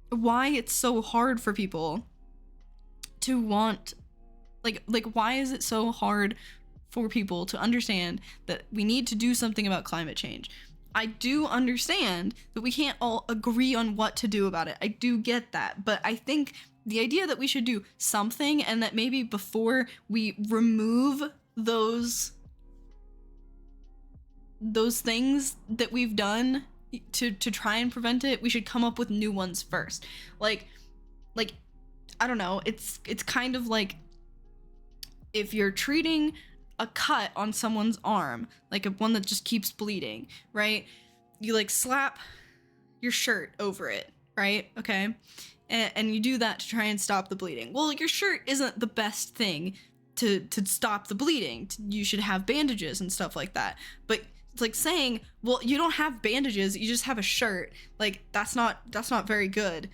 why it's so hard for people to want, like why is it so hard for people to understand that we need to do something about climate change? I do understand that we can't all agree on what to do about it. I do get that. But I think the idea that we should do something and that maybe before we remove those things that we've done to try and prevent it, we should come up with new ones first. Like I don't know, it's kind of like if you're treating a cut on someone's arm, like one that just keeps bleeding, right? You like slap your shirt over it, right? Okay. And you do that to try and stop the bleeding. Well, like, your shirt isn't the best thing to stop the bleeding. You should have bandages and stuff like that. But it's like saying, well, you don't have bandages, you just have a shirt. Like, that's not very good.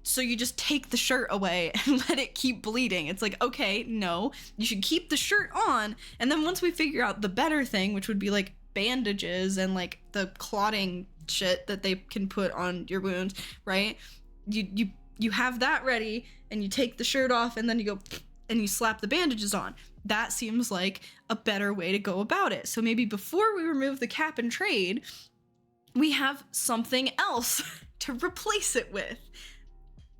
So you just take the shirt away and let it keep bleeding. It's like, okay, no, you should keep the shirt on. And then once we figure out the better thing, which would be like bandages and like the clotting shit that they can put on your wounds, right? You have that ready and you take the shirt off and then you go and you slap the bandages on. That seems like a better way to go about it. So maybe before we remove the cap and trade, we have something else to replace it with.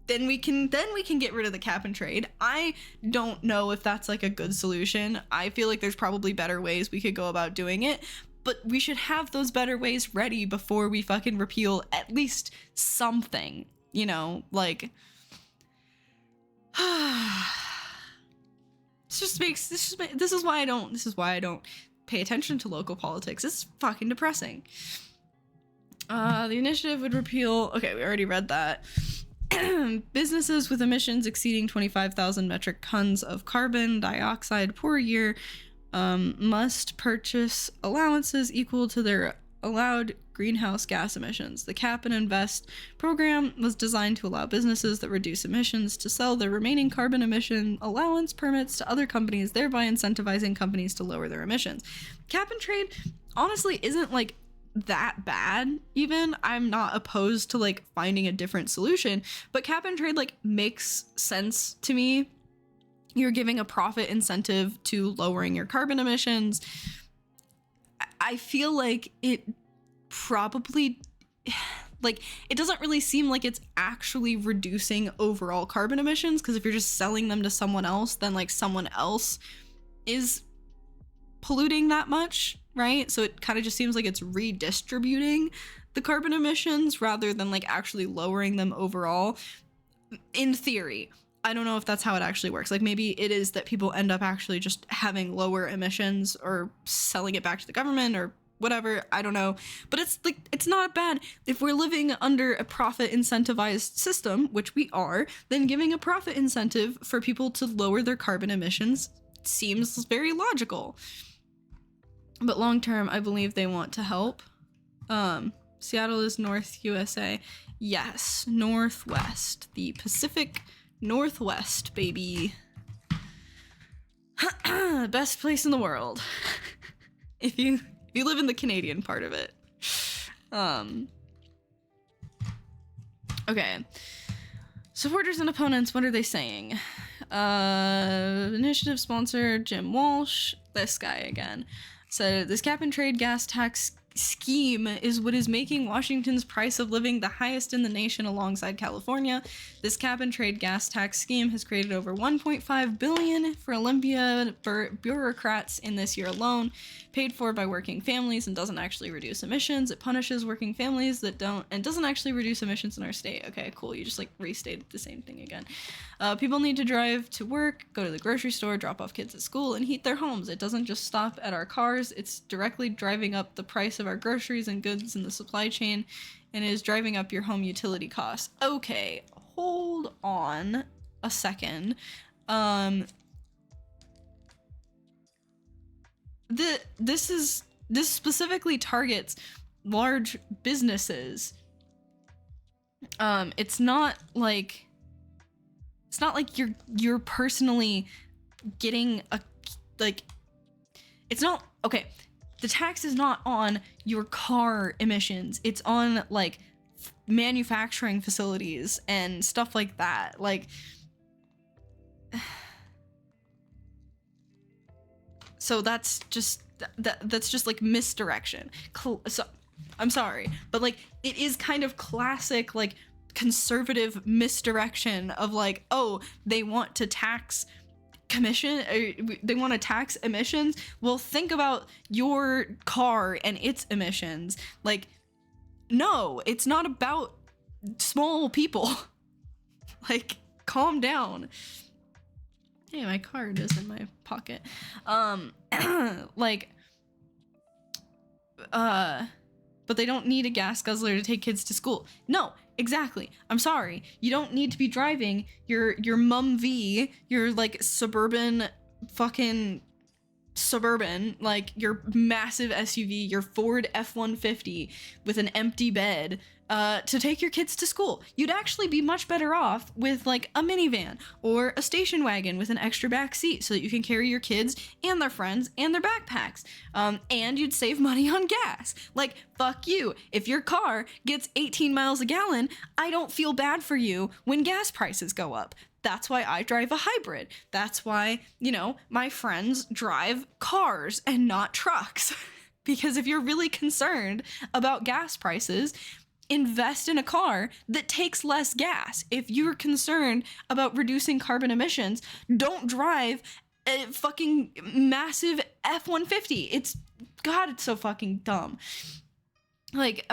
Then we can get rid of the cap and trade. I don't know if that's like a good solution. I feel like there's probably better ways we could go about doing it, but we should have those better ways ready before we fucking repeal at least something, you know, like this is why I don't pay attention to local politics. It's fucking depressing. The initiative would repeal, okay, we already read that. Businesses with emissions exceeding 25,000 metric tons of carbon dioxide per year must purchase allowances equal to their allowed greenhouse gas emissions. The Cap and Invest program was designed to allow businesses that reduce emissions to sell their remaining carbon emission allowance permits to other companies, thereby incentivizing companies to lower their emissions. Cap and trade honestly isn't like that bad. Even I'm not opposed to like finding a different solution, but cap and trade like makes sense to me. You're giving a profit incentive to lowering your carbon emissions. I feel like it probably like it doesn't really seem like it's actually reducing overall carbon emissions, because if you're just selling them to someone else, then like someone else is polluting that much, right? So it kind of just seems like it's redistributing the carbon emissions rather than like actually lowering them overall. In theory, I don't know if that's how it actually works. Like maybe it is that people end up actually just having lower emissions or selling it back to the government or whatever. I don't know. But it's like, it's not bad. If we're living under a profit incentivized system, which we are, then giving a profit incentive for people to lower their carbon emissions seems very logical. But long term, I believe they want to help. Seattle is North USA. Yes, Northwest. The Pacific Northwest, baby. Best place in the world. if you live in the Canadian part of it. Okay. Supporters and opponents, what are they saying? Initiative sponsor Jim Walsh, this guy again, said this cap and trade gas tax scheme is what is making Washington's price of living the highest in the nation alongside California. This cap and trade gas tax scheme has created over $1.5 billion for Olympia bureaucrats in this year alone, paid for by working families, and doesn't actually reduce emissions. It punishes working families that don't, and doesn't actually reduce emissions in our state. Okay, cool. You just like restated the same thing again. People need to drive to work, go to the grocery store, drop off kids at school, and heat their homes. It doesn't just stop at our cars. It's directly driving up the price of our groceries and goods in the supply chain, and is driving up your home utility costs. Okay, hold on a second. This specifically targets large businesses. It's not like you're personally getting a, like, it's not, okay, the tax is not on your car emissions. It's on like manufacturing facilities and stuff like that. Like, so that's just like misdirection. So I'm sorry, but like it is kind of classic like conservative misdirection of like, oh, they want to tax they want to tax emissions. Well, think about your car and its emissions. Like, no, it's not about small people. Like, calm down. Hey, my card is in my pocket. But they don't need a gas guzzler to take kids to school. No, exactly. I'm sorry. You don't need to be driving your Humvee, your like suburban, like your massive SUV, your Ford F-150 with an empty bed to take your kids to school. You'd actually be much better off with like a minivan or a station wagon with an extra back seat so that you can carry your kids and their friends and their backpacks. And you'd save money on gas. Like, fuck you. If your car gets 18 miles a gallon, I don't feel bad for you when gas prices go up. That's why I drive a hybrid. That's why, you know, my friends drive cars and not trucks. Because if you're really concerned about gas prices, invest in a car that takes less gas. If you're concerned about reducing carbon emissions, don't drive a fucking massive F-150. It's so fucking dumb. Like,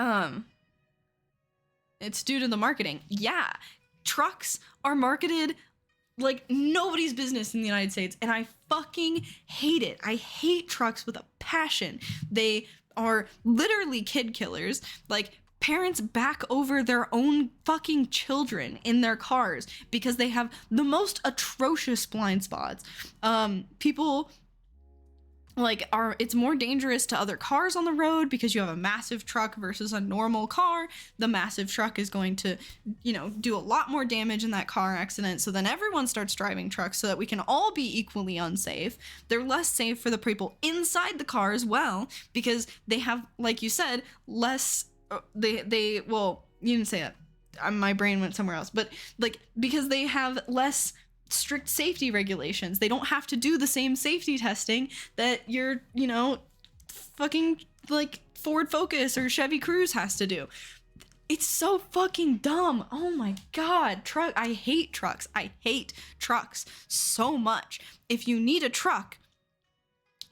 it's due to the marketing. Yeah, trucks are marketed like nobody's business in the United States, and I fucking hate it. I hate trucks with a passion. They are literally kid killers. Like, parents back over their own fucking children in their cars because they have the most atrocious blind spots. People like it's more dangerous to other cars on the road because you have a massive truck versus a normal car. The massive truck is going to, you know, do a lot more damage in that car accident. So then everyone starts driving trucks so that we can all be equally unsafe. They're less safe for the people inside the car as well because they have, like you said, less. Well, you didn't say that. My brain went somewhere else. But like because they have less strict safety regulations. They don't have to do the same safety testing that your, you know, fucking like Ford Focus or Chevy Cruze has to do. It's so fucking dumb. Oh my god. I hate trucks. I hate trucks so much. If you need a truck,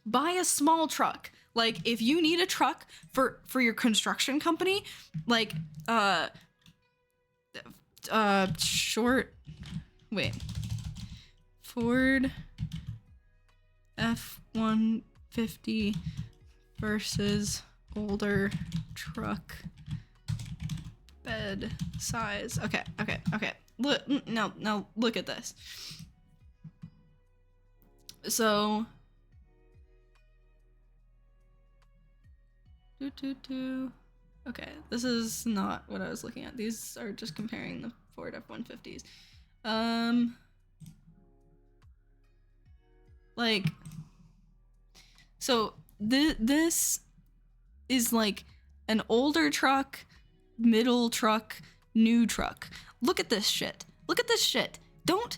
buy a small truck. Like if you need a truck for your construction company, like Ford F-150 versus older truck bed size. Okay. Look, now look at this. So, okay, this is not what I was looking at. These are just comparing the Ford F-150s. Like, so this is like an older truck, middle truck, new truck. Look at this shit. Look at this shit. Don't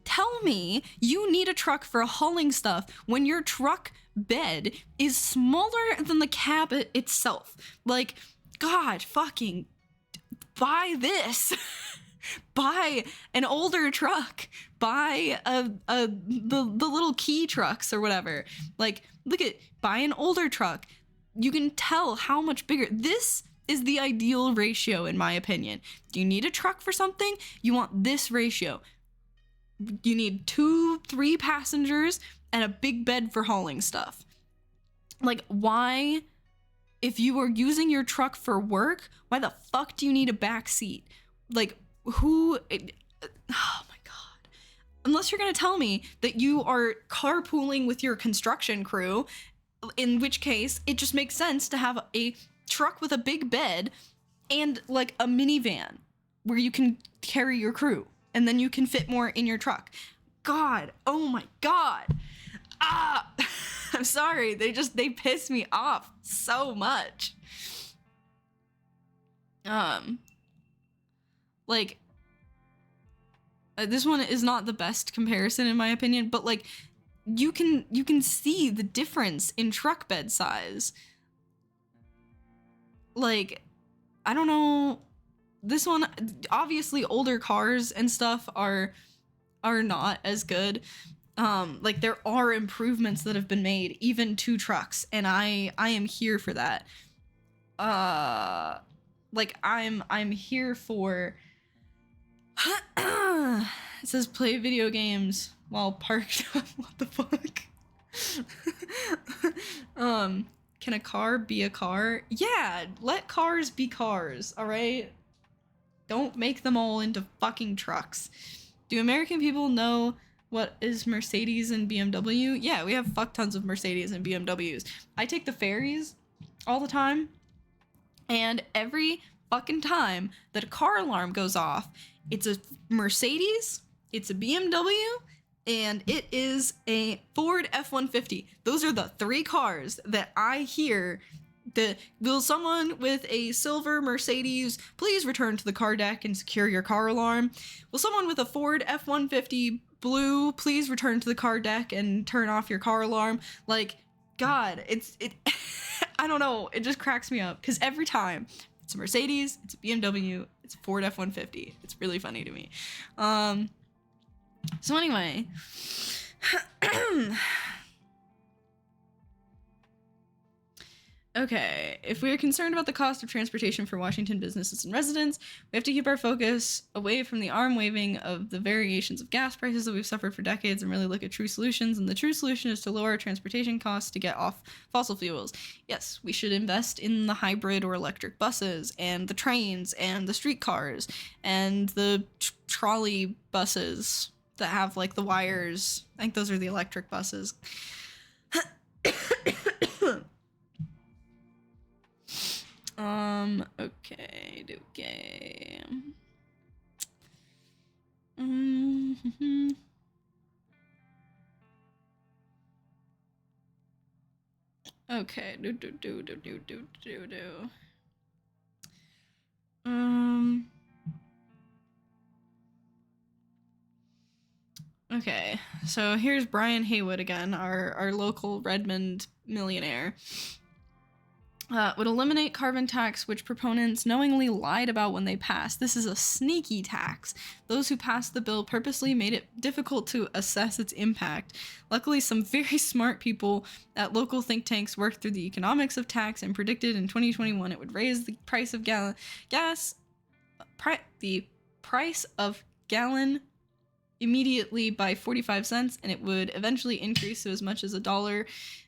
tell me you need a truck for hauling stuff when your truck bed is smaller than the cab itself. Like, God, fucking buy this. Buy an older truck. Buy the little key trucks or whatever. Like, buy an older truck. You can tell how much bigger. This is the ideal ratio, in my opinion. Do you need a truck for something? You want this ratio. You need 2-3 passengers and a big bed for hauling stuff. Like, why, if you are using your truck for work, why the fuck do you need a back seat? Like, oh my god. Unless you're gonna tell me that you are carpooling with your construction crew, in which case it just makes sense to have a truck with a big bed and like a minivan where you can carry your crew and then you can fit more in your truck. God, oh my god. I'm sorry, they piss me off so much. Like, this one is not the best comparison in my opinion, but like you can see the difference in truck bed size. Like, I don't know, this one, obviously older cars and stuff are not as good. Like, there are improvements that have been made even to trucks, and I am here for that. Like, I'm here for it says play video games while parked. What the fuck? Can a car be a car? Yeah, let cars be cars, all right? Don't make them all into fucking trucks. Do American people know what is Mercedes and BMW? Yeah, we have fuck tons of Mercedes and BMWs. I take the ferries all the time, and every fucking time that a car alarm goes off, it's a Mercedes, it's a BMW, and it is a Ford F-150. Those are the three cars that I hear. Will someone with a silver Mercedes please return to the car deck and secure your car alarm? Will someone with a Ford F-150 blue please return to the car deck and turn off your car alarm? Like, God, it I don't know, it just cracks me up because every time it's a Mercedes, it's a BMW, it's a Ford F-150. It's really funny to me. So anyway, okay, if we are concerned about the cost of transportation for Washington businesses and residents, we have to keep our focus away from the arm waving of the variations of gas prices that we've suffered for decades and really look at true solutions. And the true solution is to lower transportation costs to get off fossil fuels. Yes, we should invest in the hybrid or electric buses and the trains and the streetcars and the trolley buses that have like the wires. I think those are the electric buses. Okay. Okay, Okay, so here's Brian Haywood again, our local Redmond millionaire. Would eliminate carbon tax, which proponents knowingly lied about when they passed. This is a sneaky tax. Those who passed the bill purposely made it difficult to assess its impact. Luckily, some very smart people at local think tanks worked through the economics of tax and predicted in 2021 it would raise the price of gallon immediately by 45 cents, and it would eventually increase to as much as $1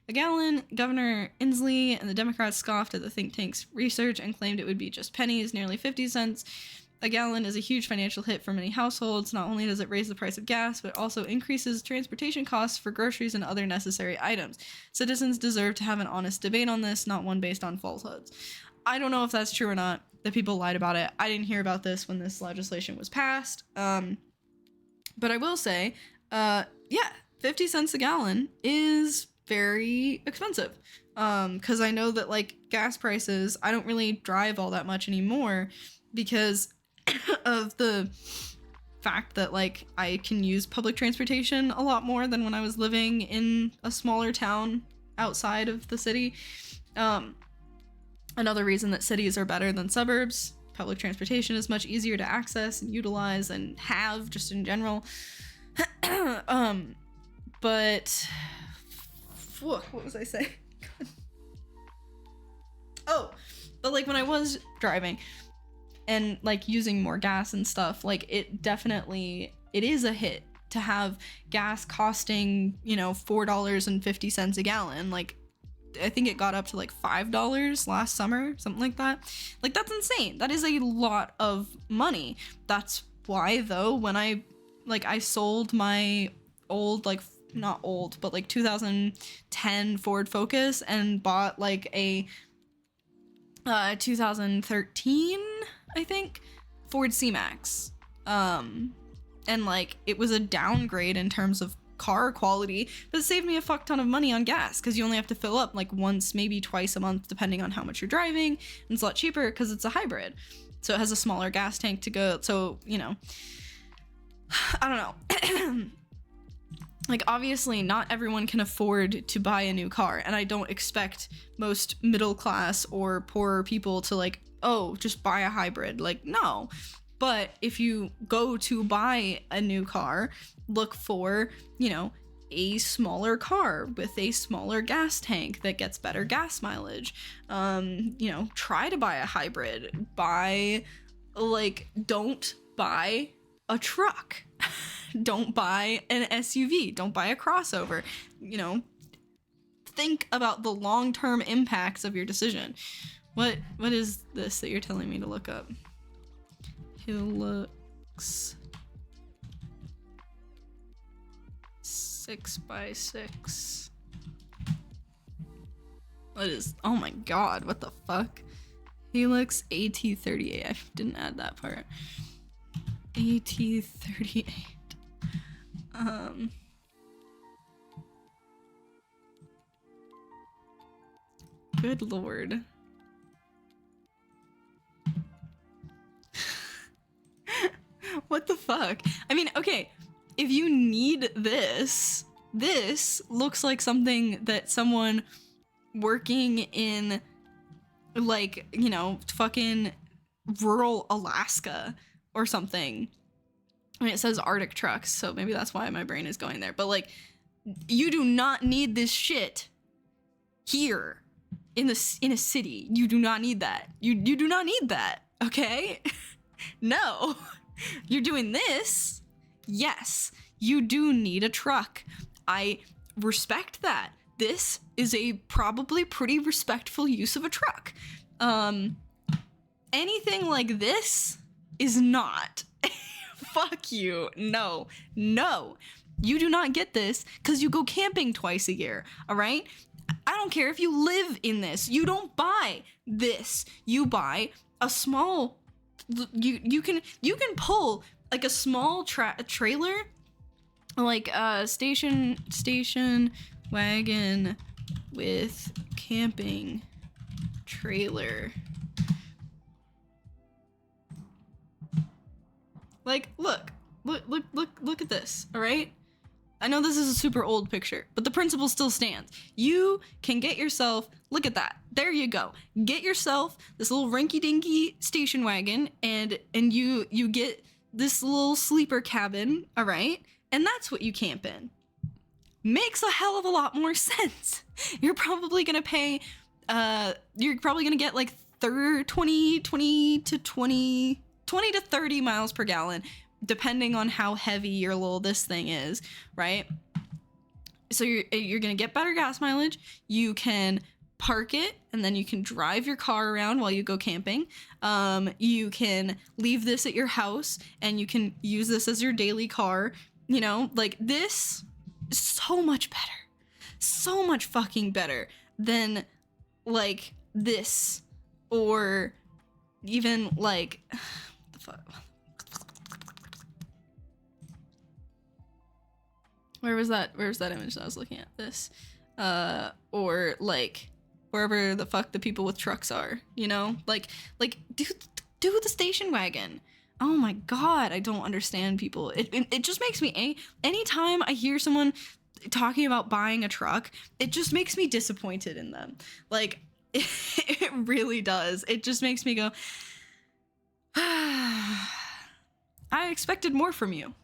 a gallon. Governor Inslee and the Democrats scoffed at the think tank's research and claimed it would be just pennies. Nearly 50 cents a gallon is a huge financial hit for many households. Not only does it raise the price of gas, but also increases transportation costs for groceries and other necessary items. Citizens deserve to have an honest debate on this, not one based on falsehoods. I don't know if that's true or not, that people lied about it. I didn't hear about this when this legislation was passed. But I will say, 50 cents a gallon is very expensive. Because I know that, like, gas prices, I don't really drive all that much anymore because of the fact that, like, I can use public transportation a lot more than when I was living in a smaller town outside of the city. Another reason that cities are better than suburbs. Public transportation is much easier to access and utilize and have just in general. But what was I saying? But like when I was driving and like using more gas and stuff, like it is a hit to have gas costing, $4.50 a gallon. Like I think it got up to like $5 last summer, something like that. Like that's insane. That is a lot of money. That's why though, when I sold my old, like not old, but like 2010 Ford Focus and bought like a 2013, I think, Ford C-Max. And like it was a downgrade in terms of car quality, but it saved me a fuck ton of money on gas because you only have to fill up like once, maybe twice a month, depending on how much you're driving. And it's a lot cheaper because it's a hybrid, so it has a smaller gas tank to go. So I don't know. Like obviously not everyone can afford to buy a new car, and I don't expect most middle class or poorer people to like, oh, just buy a hybrid. Like no. But if you go to buy a new car, look for, a smaller car with a smaller gas tank that gets better gas mileage. Try to buy a hybrid. Don't buy a truck. Don't buy an SUV. Don't buy a crossover. Think about the long-term impacts of your decision. What is this that you're telling me to look up? Hilux 6x6. What is, oh my god, what the fuck? Helix AT38. I didn't add that part. AT38. Good lord. What the fuck? I mean, okay, if you need this, this looks like something that someone working in, like, you know, fucking rural Alaska or something. I mean, it says Arctic trucks, so maybe that's why my brain is going there. But, like, you do not need this shit here in a city. You do not need that. You do not need that, okay? No. You're doing this. Yes, you do need a truck. I respect that. This is a probably pretty respectful use of a truck. Anything like this is not. Fuck you. No. No. You do not get this because you go camping twice a year, all right? I don't care if you live in this. You don't buy this. You buy a small... You can pull like a small trailer, like a station wagon with camping trailer. Like, look at this, all right? I know this is a super old picture, but the principle still stands. You can get yourself, look at that. There you go. Get yourself this little rinky-dinky station wagon and you get this little sleeper cabin, all right? And that's what you camp in. Makes a hell of a lot more sense. You're probably going to pay, you're probably going to get like 20 to 30 miles per gallon, depending on how heavy your little this thing is, right? So you're gonna get better gas mileage. You can park it and then you can drive your car around while you go camping. You can leave this at your house and you can use this as your daily car. You know, like, this is so much better. So much fucking better than like this, or even like what the fuck. Where was that image that I was looking at? This. Or like wherever the fuck the people with trucks are, you know? Like do the station wagon. Oh my god, I don't understand people. It just makes me anytime I hear someone talking about buying a truck, it just makes me disappointed in them. Like, it really does. It just makes me go, I expected more from you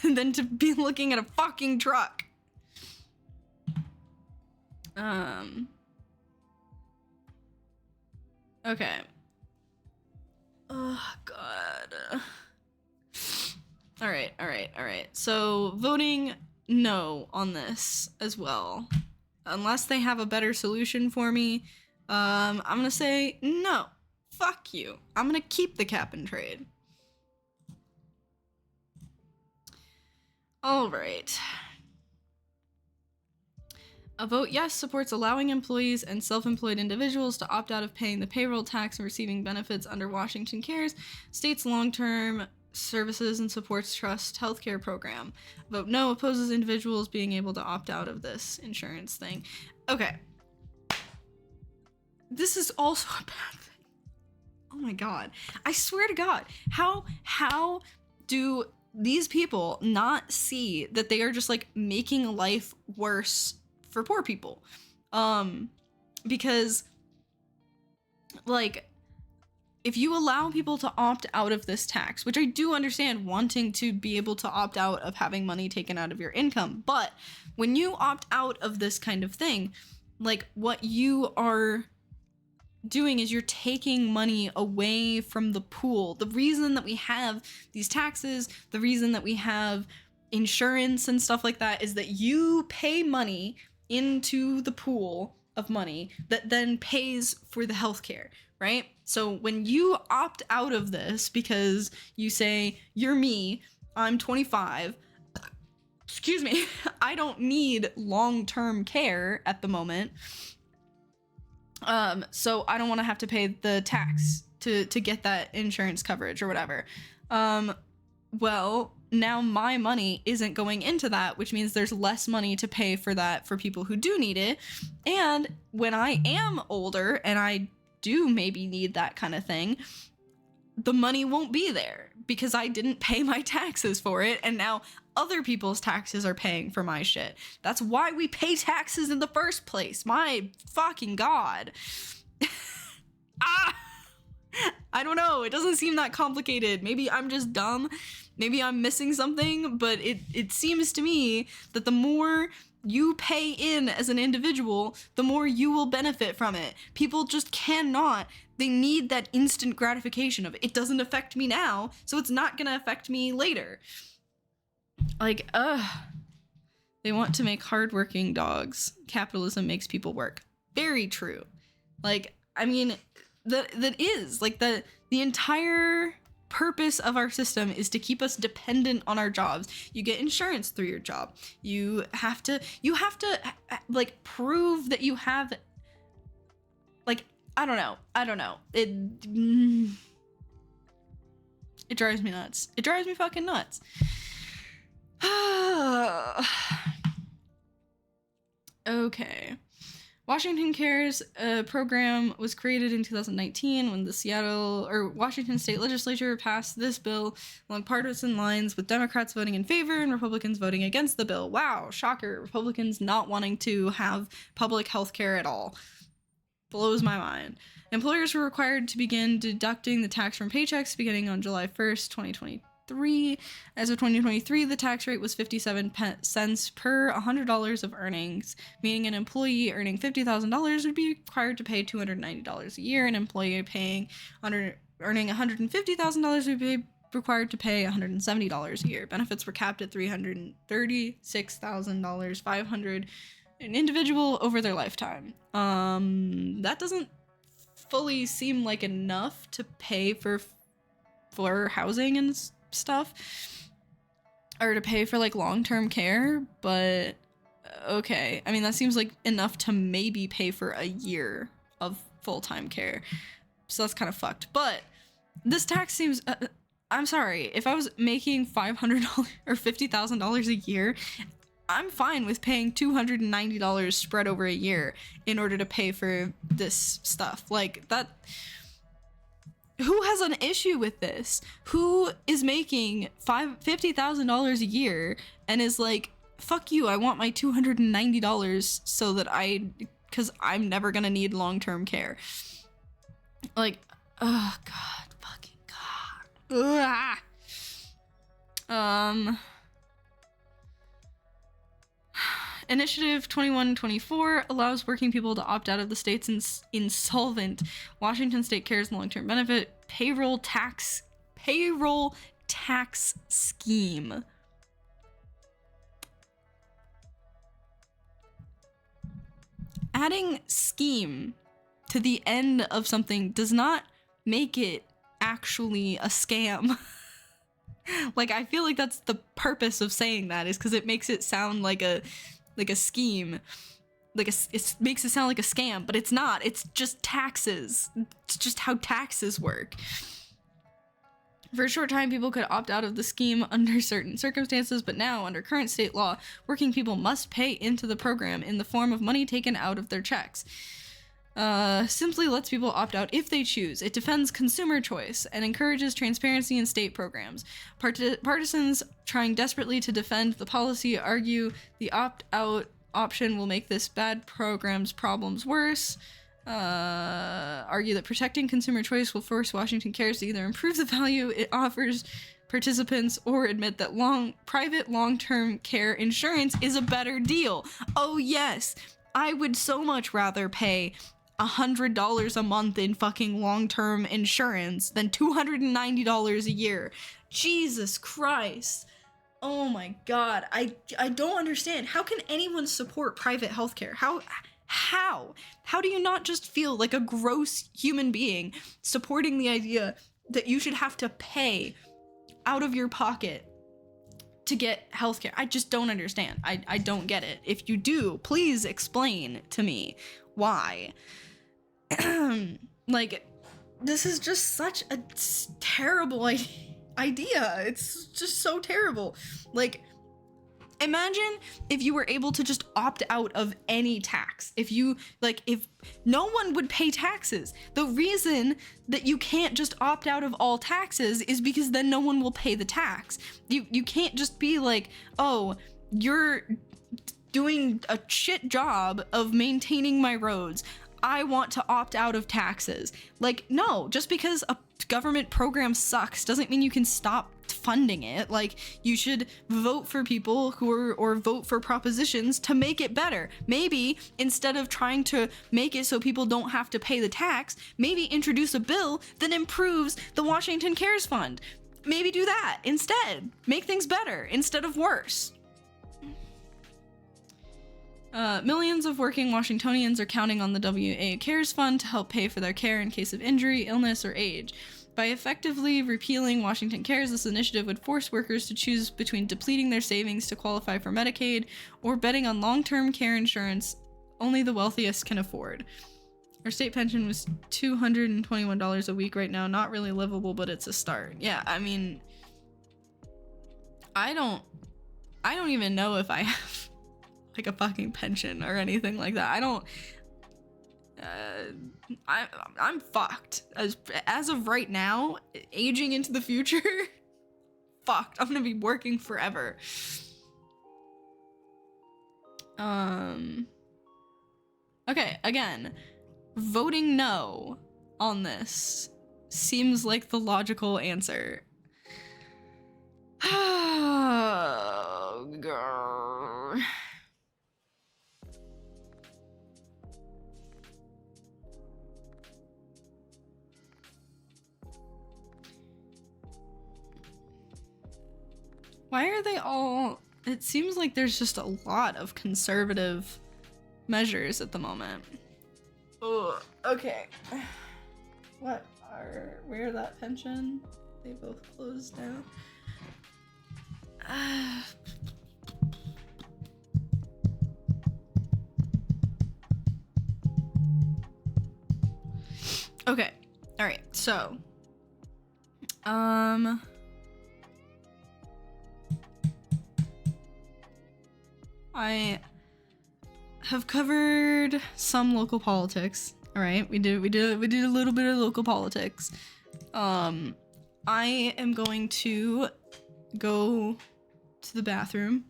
than to be looking at a fucking truck. Okay. Oh, God. All right. So, voting no on this as well. Unless they have a better solution for me, I'm gonna say no. Fuck you. I'm gonna keep the cap and trade. All right. A vote yes supports allowing employees and self-employed individuals to opt out of paying the payroll tax and receiving benefits under Washington Cares, state's long-term services and supports trust healthcare program. Vote no opposes individuals being able to opt out of this insurance thing. Okay. This is also a bad thing. Oh my god. I swear to God. How do these people not see that they are just like making life worse for poor people? Because like, if you allow people to opt out of this tax, which I do understand wanting to be able to opt out of having money taken out of your income, but when you opt out of this kind of thing, like, what you are doing is you're taking money away from the pool. The reason that we have these taxes, the reason that we have insurance and stuff like that, is that you pay money into the pool of money that then pays for the healthcare, right? So when you opt out of this because you say, you're me, I'm 25, excuse me, I don't need long-term care at the moment, So I don't want to have to pay the tax to get that insurance coverage or whatever. Well, now my money isn't going into that, which means there's less money to pay for that for people who do need it. And when I am older and I do maybe need that kind of thing, the money won't be there because I didn't pay my taxes for it, and now other people's taxes are paying for my shit. That's why we pay taxes in the first place. My fucking God. I don't know. It doesn't seem that complicated. Maybe I'm just dumb. Maybe I'm missing something, but it seems to me that the more you pay in as an individual, the more you will benefit from it. People just cannot. They need that instant gratification of it doesn't affect me now, so it's not gonna affect me later. Like, they want to make hardworking dogs. Capitalism makes people work. Very true. Like, I mean, that is like the entire purpose of our system is to keep us dependent on our jobs. You get insurance through your job. You have to like prove that you have, like, I don't know. It drives me nuts. It drives me fucking nuts. Okay. Washington Cares program was created in 2019 when the Washington State Legislature passed this bill along partisan lines, with Democrats voting in favor and Republicans voting against the bill. Wow, shocker. Republicans not wanting to have public health care at all. Blows my mind. Employers were required to begin deducting the tax from paychecks beginning on July 1st, 2023. As of 2023, the tax rate was 57 cents per $100 of earnings, meaning an employee earning $50,000 would be required to pay $290 a year. An employee earning $150,000 would be required to pay $170 a year. Benefits were capped at $336,000, $500 an individual over their lifetime. That doesn't fully seem like enough to pay for housing and stuff, or to pay for like long-term care, but okay. I mean, that seems like enough to maybe pay for a year of full-time care, so that's kind of fucked. But this tax seems I'm sorry, if I was making $500 or $50,000 a year, I'm fine with paying $290 spread over a year in order to pay for this stuff. Like, that, who has an issue with this? Who is making $50,000 a year and is like, fuck you, I want my $290 so that because I'm never gonna need long-term care. Like, oh God, fucking God. Ugh. Initiative 2124 allows working people to opt out of the state's insolvent Washington State Cares long-term benefit payroll tax scheme. Adding scheme to the end of something does not make it actually a scam. Like, I feel like that's the purpose of saying that, is because it makes it sound like a scheme, it makes it sound like a scam, but it's not. It's just taxes. It's just how taxes work. For a short time, people could opt out of the scheme under certain circumstances, but now, under current state law, working people must pay into the program in the form of money taken out of their checks. Simply lets people opt out if they choose. It defends consumer choice and encourages transparency in state programs. Partisans trying desperately to defend the policy argue the opt-out option will make this bad program's problems worse. Argue that protecting consumer choice will force Washington Cares to either improve the value it offers participants or admit that private long-term care insurance is a better deal. Oh yes, I would so much rather pay $100 a month in fucking long-term insurance than $290 a year. Jesus Christ. Oh my God. I don't understand. How can anyone support private healthcare? How do you not just feel like a gross human being supporting the idea that you should have to pay out of your pocket to get healthcare? I just don't understand. I don't get it. If you do, please explain to me why. like, this is just such a terrible idea. It's just so terrible. Like, imagine if you were able to just opt out of any tax. If no one would pay taxes. The reason that you can't just opt out of all taxes is because then no one will pay the tax. You can't just be like, oh, you're doing a shit job of maintaining my roads, I want to opt out of taxes. Like, no, just because a government program sucks doesn't mean you can stop funding it. Like, you should vote for people or vote for propositions to make it better. Maybe instead of trying to make it so people don't have to pay the tax, maybe introduce a bill that improves the Washington Cares Fund. Maybe do that instead. Make things better instead of worse. Millions of working Washingtonians are counting on the WA Cares Fund to help pay for their care in case of injury, illness, or age. By effectively repealing Washington Cares, this initiative would force workers to choose between depleting their savings to qualify for Medicaid or betting on long-term care insurance only the wealthiest can afford. Our state pension was $221 a week right now. Not really livable, but it's a start. Yeah, I mean, I don't even know if I have like a fucking pension or anything like that. I don't. I'm fucked as of right now. Aging into the future, fucked. I'm gonna be working forever. Okay, again, voting no on this seems like the logical answer. Oh, girl. Why are they all... It seems like there's just a lot of conservative measures at the moment. Ugh, okay. Where that pension? They both closed down. Okay. All right. So, I have covered some local politics. All right, we did a little bit of local politics. I am going to go to the bathroom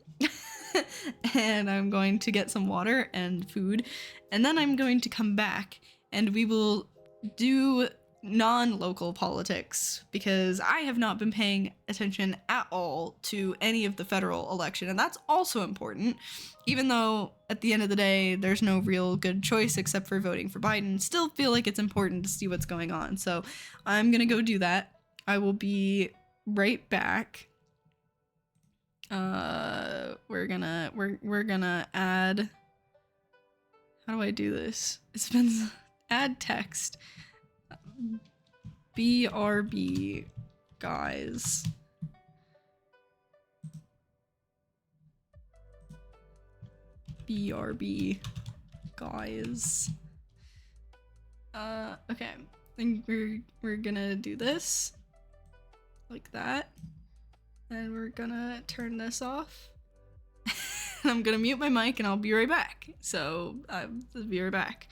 and I'm going to get some water and food, and then I'm going to come back and we will do non-local politics because I have not been paying attention at all to any of the federal election, and that's also important. Even though at the end of the day there's no real good choice except for voting for Biden, still feel like it's important to see what's going on. So I'm gonna go do that. I will be right back. We're gonna add, how do I do this? It's been add text. BRB guys. BRB guys. Okay. I think we're gonna do this like that. And we're gonna turn this off. And I'm gonna mute my mic and I'll be right back. So I'll be right back.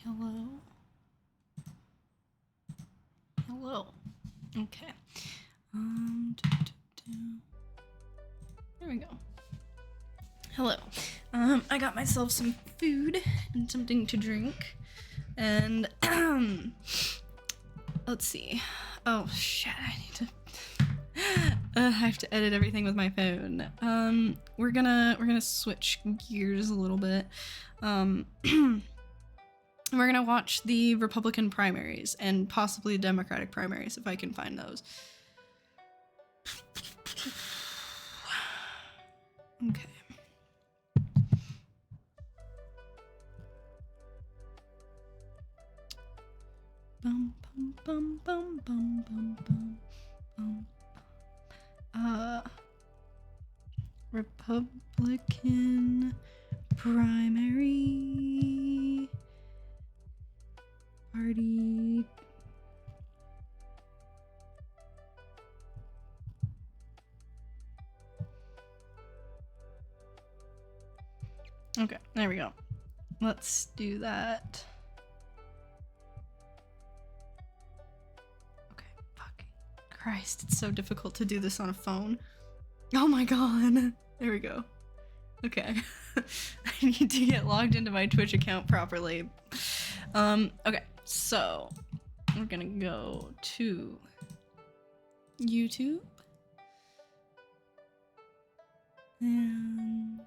Hello. Hello. Okay. There we go. Hello. I got myself some food and something to drink. And let's see. Oh shit, I need to I have to edit everything with my phone. We're gonna switch gears a little bit. We're gonna watch the Republican primaries and possibly Democratic primaries if I can find those. Okay. Bum bum bum bum bum bum bum bum. Republican primary party. Okay, there we go. Let's do that. Okay, fucking Christ, it's so difficult to do this on a phone. Oh my god. There we go. Okay. I need to get logged into my Twitch account properly. Okay, so we're gonna go to YouTube. And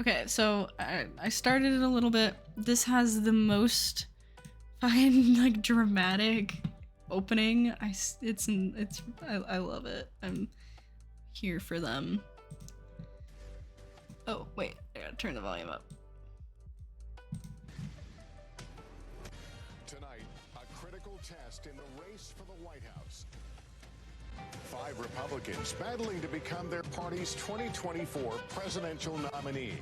okay, so I started it a little bit. This has the most fine, like, dramatic opening. I love it. I'm here for them. Oh wait, I gotta turn the volume up.
Tonight, a critical test in the race for the White House. 5 Republicans battling to become their party's 2024 presidential nominee.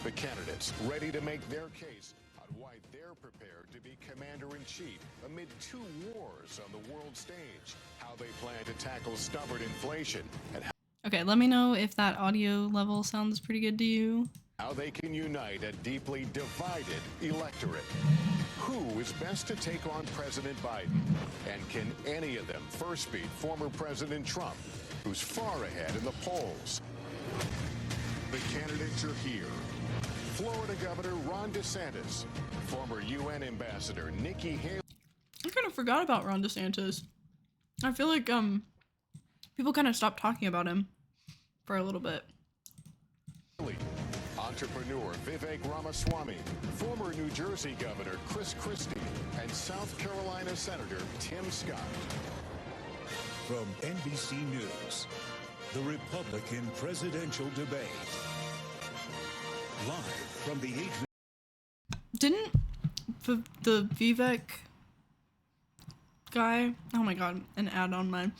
The candidates ready to make their case on why they're prepared to be commander-in-chief amid 2 wars on the world stage, how they plan to tackle stubborn inflation, and
Okay, let me know if that audio level sounds pretty good to you.
how they can unite a deeply divided electorate. Who is best to take on President Biden? And can any of them first beat former President Trump, who's far ahead in the polls? The candidates are here. Florida Governor Ron DeSantis, former UN Ambassador Nikki Haley.
I kind of forgot about Ron DeSantis. I feel like people kind of stopped talking about him for a little bit.
Entrepreneur Vivek Ramaswamy, former New Jersey Governor Chris Christie, and South Carolina Senator Tim Scott.
From NBC News, the Republican presidential debate. Live from the
Didn't the Vivek guy, oh my god, an ad on mine.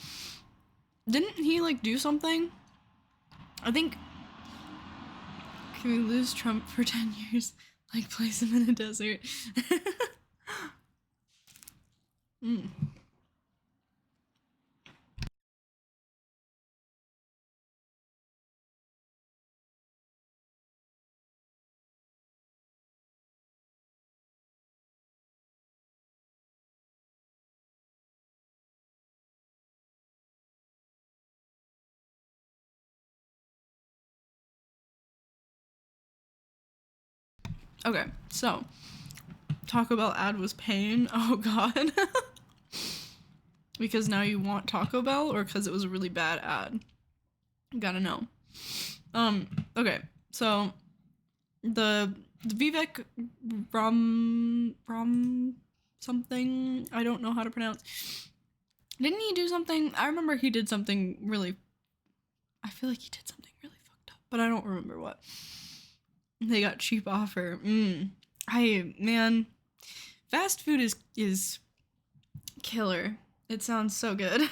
Didn't he like do something? I think, can we lose Trump for 10 years? Like place him in a desert. Okay, so Taco Bell ad was pain. Oh god. Because now you want Taco Bell, or because it was a really bad ad? Gotta know. Okay, so the Vivek Ram something, I don't know how to pronounce. Didn't he do something? I remember he did something really, I feel like he did something really fucked up, but I don't remember what. They got cheap offer. Man, fast food is killer. It sounds so good.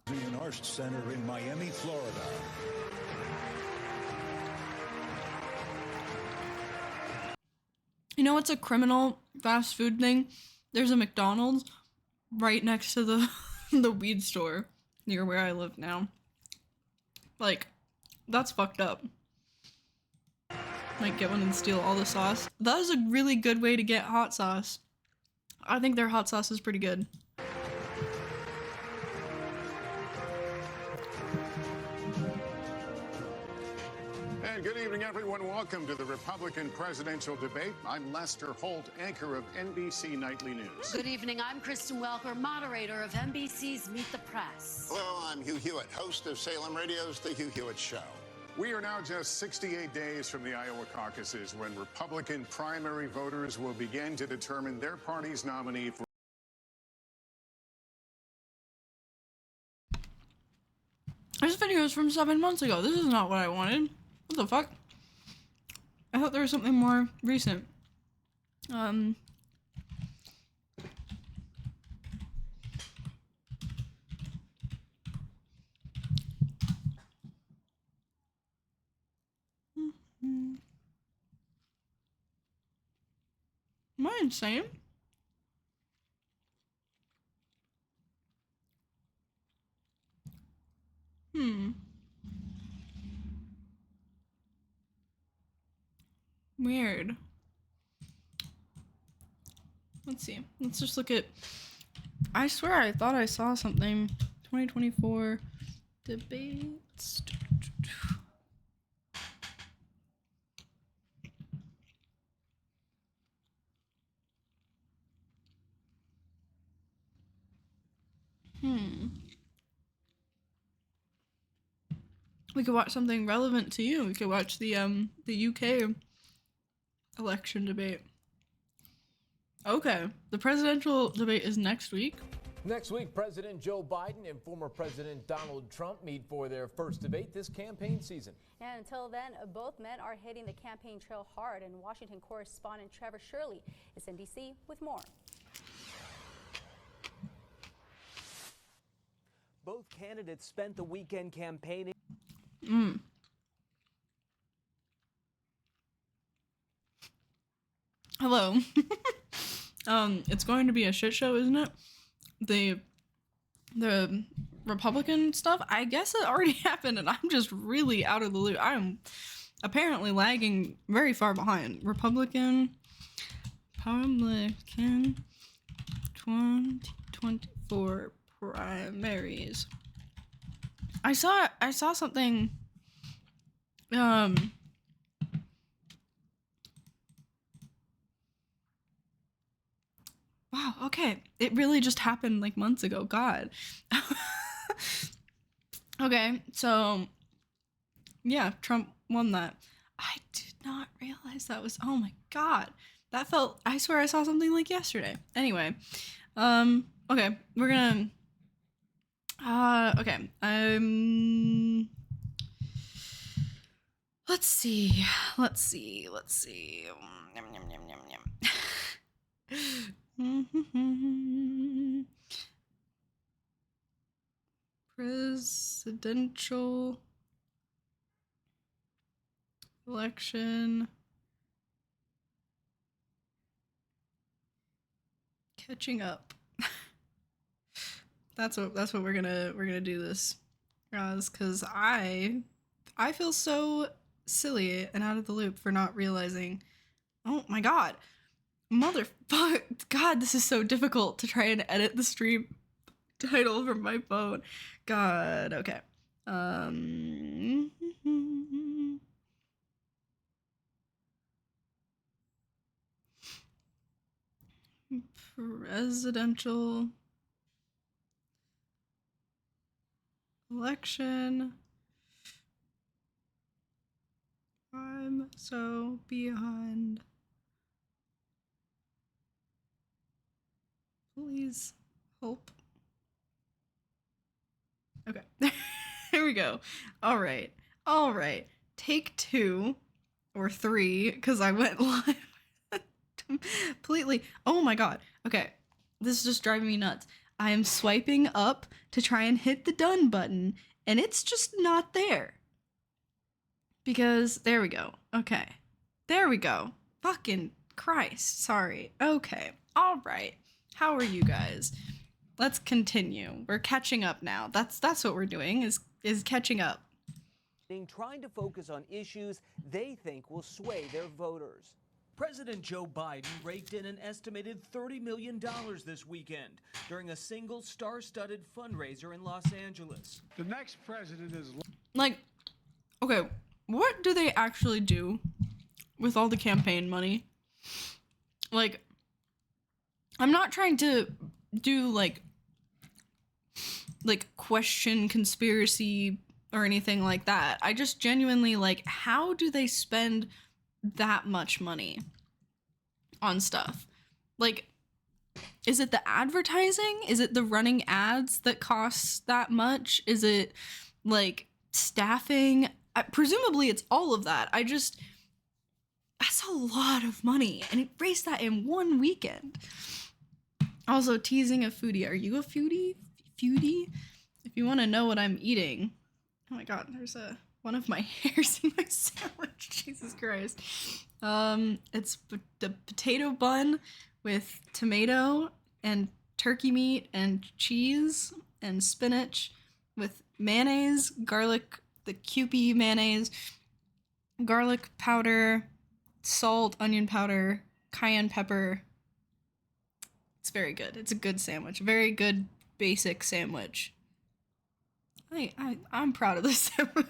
Ian Arst Center in Miami, Florida.
You know what's a criminal fast food thing? There's a McDonald's right next to the the weed store near where I live now. Like, that's fucked up. Like, get one and steal all the sauce. That is a really good way to get hot sauce. I think their hot sauce is pretty good.
And good evening, everyone. Welcome to the Republican presidential debate. I'm Lester Holt, anchor of NBC Nightly News.
Good evening. I'm Kristen Welker, moderator of NBC's Meet the Press.
Hello, I'm Hugh Hewitt, host of Salem Radio's The Hugh Hewitt Show. We are now just 68 days from the Iowa caucuses when Republican primary voters will begin to determine their party's nominee for.
This video is from 7 months ago. This is not what I wanted. What the fuck? I thought there was something more recent. Am I insane? Weird. Let's see. Let's just look at... I swear I thought I saw something. 2024 debates. We could watch something relevant to you. We could watch the UK election debate. Okay, the presidential debate is next week.
Next week, President Joe Biden and former President Donald Trump meet for their first debate this campaign season.
And until then, both men are hitting the campaign trail hard. And Washington correspondent Trevor Shirley is in D.C. with more.
Both candidates spent the weekend campaigning.
Hello. It's going to be a shit show, isn't it? The Republican stuff, I guess it already happened and I'm just really out of the loop. I am apparently lagging very far behind. Republican 2024 primaries. I saw something wow, okay. It really just happened like months ago. God. Okay, so yeah, Trump won that. I did not realize that was, oh my God. That felt, I swear I saw something like yesterday. Anyway, okay, we're gonna, okay, let's see. Yum, yum, yum, yum, yum. Presidential election catching up. That's what we're gonna do this, guys, because I feel so silly and out of the loop for not realizing. Oh my God, motherfuck! God, this is so difficult to try and edit the stream title from my phone. God, okay. Presidential election. I'm so behind. Please help. Okay. Here we go. All right. Take 2 or 3, because I went live completely. Oh my God. Okay. This is just driving me nuts. I am swiping up to try and hit the done button, and it's just not there. Because, there we go. Okay. There we go. Fucking Christ. Sorry. Okay. All right. How are you guys? Let's continue. We're catching up now. That's what we're doing, is catching up.
trying to focus on issues they think will sway their voters.
President Joe Biden raked in an estimated $30 million this weekend during a single star-studded fundraiser in Los Angeles.
The next president is
Like, okay, what do they actually do with all the campaign money? Like, I'm not trying to do like question conspiracy or anything like that. I just genuinely like, how do they spend that much money on stuff? Like, is it the advertising? Is it the running ads that costs that much? Is it like staffing? Presumably it's all of that. That's a lot of money, and it raised that in one weekend. Also, teasing a foodie. Are you a foodie? If you want to know what I'm eating. Oh my god, there's one of my hairs in my sandwich. Jesus Christ. It's the potato bun with tomato and turkey meat and cheese and spinach with mayonnaise, garlic, the Kewpie mayonnaise, garlic powder, salt, onion powder, cayenne pepper. It's very good. It's a good sandwich. Very good basic sandwich. I'm proud of this sandwich.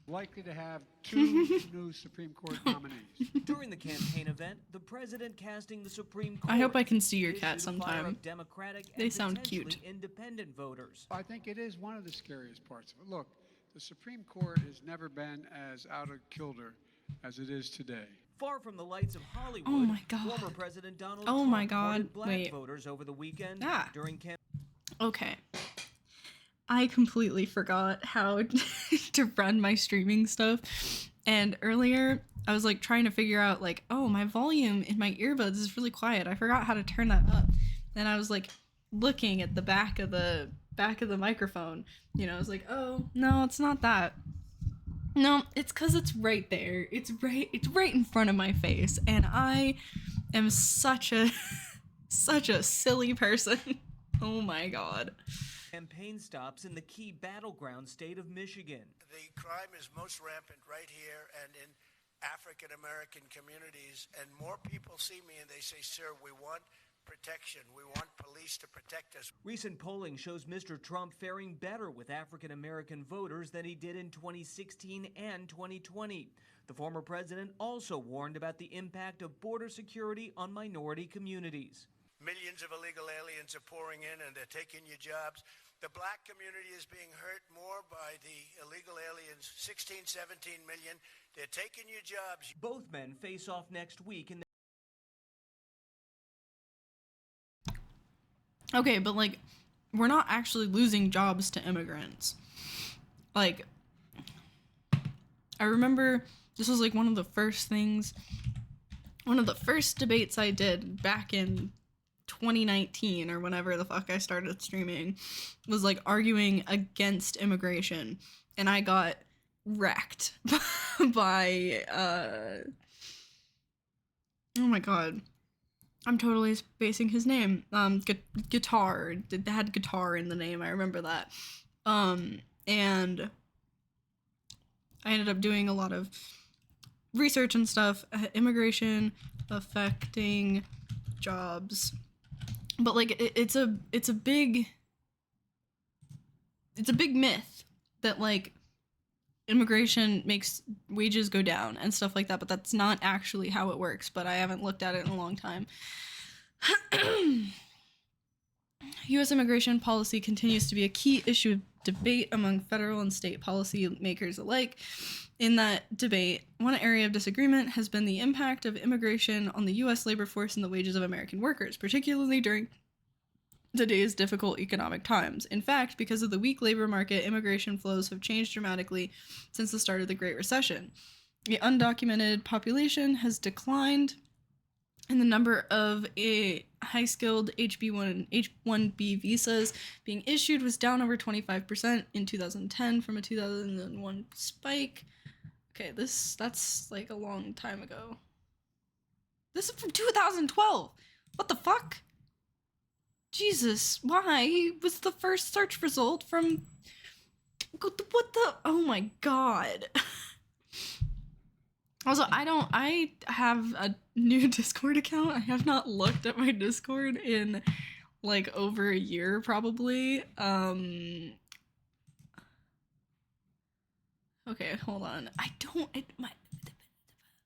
likely to have 2 new Supreme Court nominees.
During the campaign event, the president casting the Supreme Court.
I hope I can see your cat
issued fire
sometime.
of Democratic
They
and
sound
potentially
cute.
independent voters.
I think it is one of the scariest parts of it. Look, the Supreme Court has never been as out of kilter as it is today.
Far from the lights of Hollywood,
Oh my God.
former President Donald
Oh
Trump
my God.
courted black
Wait.
voters over the weekend
Ah.
during campaign.
Okay. I completely forgot how to run my streaming stuff. And earlier, I was like trying to figure out like, oh, my volume in my earbuds is really quiet. I forgot how to turn that up. And I was like looking at the back of the microphone. You know, I was like, oh, no, it's not that. No, it's cuz it's right there. It's right in front of my face. And I am such a silly person. Oh my God.
Campaign stops in the key battleground state of Michigan.
The crime is most rampant right here and in African American communities, and more people see me and they say, sir, we want protection. We want police to protect us.
Recent polling shows Mr. Trump faring better with African American voters than he did in 2016 and 2020. The former president also warned about the impact of border security on minority communities.
Millions of illegal aliens are pouring in and they're taking your jobs. The black community is being hurt more by the illegal aliens, 16, 17 million. They're taking your jobs.
Both men face off next week in
Okay, but like, we're not actually losing jobs to immigrants. Like, I remember this was like one of the first debates I did back in 2019 or whenever the fuck I started streaming, was like arguing against immigration, and I got wrecked by oh my God, I'm totally spacing his name. Guitar. It had guitar in the name. I remember that. And I ended up doing a lot of research and stuff. Immigration affecting jobs. But like, it's a big myth that like immigration makes wages go down and stuff like that, but that's not actually how it works. But I haven't looked at it in a long time. U.S. immigration policy continues to be a key issue of debate among federal and state policymakers alike. In that debate, one area of disagreement has been the impact of immigration on the U.S. labor force and the wages of American workers, particularly during today's difficult economic times. In fact, because of the weak labor market, immigration flows have changed dramatically since the start of the Great Recession. The undocumented population has declined, and the number of high-skilled HB1 and H-1B visas being issued was down over 25% in 2010 from a 2001 spike. Okay, that's like a long time ago. This is from 2012. What the fuck? Jesus, why was the first search result from what the oh my god. Also, I have a new Discord account. I have not looked at my Discord in like over a year probably. Okay, hold on.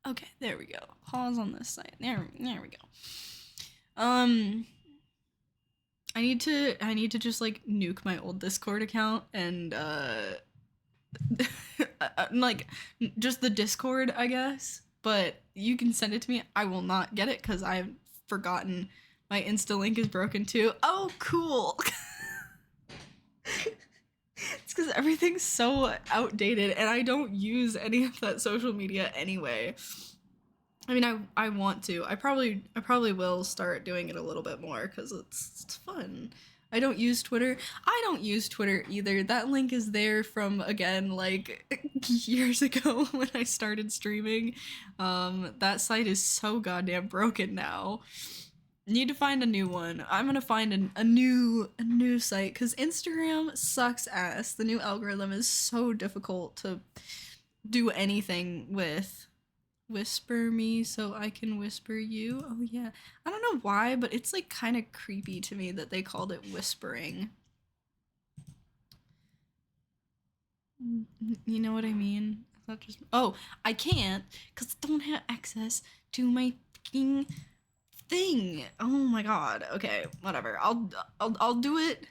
Okay, there we go. Pause on this side. There we go. I need to just like nuke my old Discord account and like just the Discord, I guess. But you can send it to me. I will not get it because I've forgotten my Insta link is broken too. Oh, cool. It's because everything's so outdated and I don't use any of that social media anyway. I mean, I want to. I probably will start doing it a little bit more because it's fun. I don't use Twitter. I don't use Twitter either. That link is there from, again, like years ago when I started streaming. That site is so goddamn broken now. Need to find a new one. I'm gonna find a new site because Instagram sucks ass. The new algorithm is so difficult to do anything with. Whisper me so I can whisper you. Oh yeah. I don't know why, but it's like kind of creepy to me that they called it whispering. You know what I mean? It's not just oh, I can't because I don't have access to my fucking thing. Oh my god. Okay, whatever. I'll do it.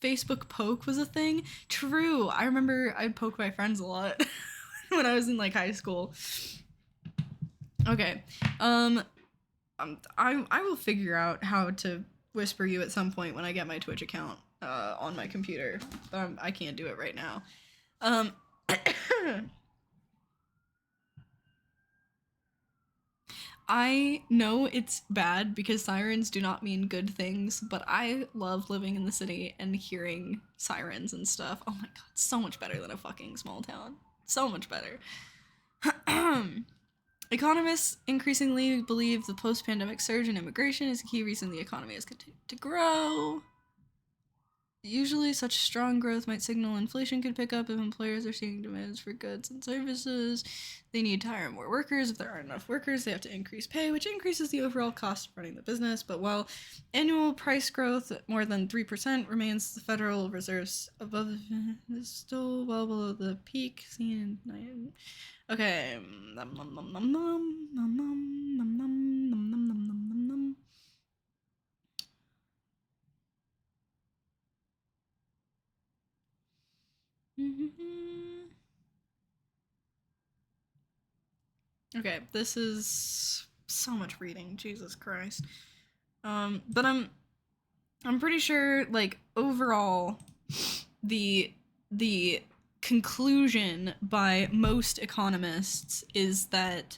Facebook poke was a thing. True. I remember I'd poke my friends a lot when I was in like high school. Okay, I will figure out how to whisper you at some point when I get my Twitch account on my computer, but I can't do it right now. I know it's bad because sirens do not mean good things, but I love living in the city and hearing sirens and stuff. Oh my god, so much better than a fucking small town. So much better. Economists increasingly believe the post-pandemic surge in immigration is a key reason the economy has continued to grow. Usually, such strong growth might signal inflation could pick up if employers are seeing demands for goods and services. They need to hire more workers. If there aren't enough workers, they have to increase pay, which increases the overall cost of running the business. But while annual price growth at more than 3% remains the Federal Reserve's above, is still well below the peak seen in okay. Okay, this is so much reading, Jesus Christ. But I'm pretty sure, like, overall, the conclusion by most economists is that,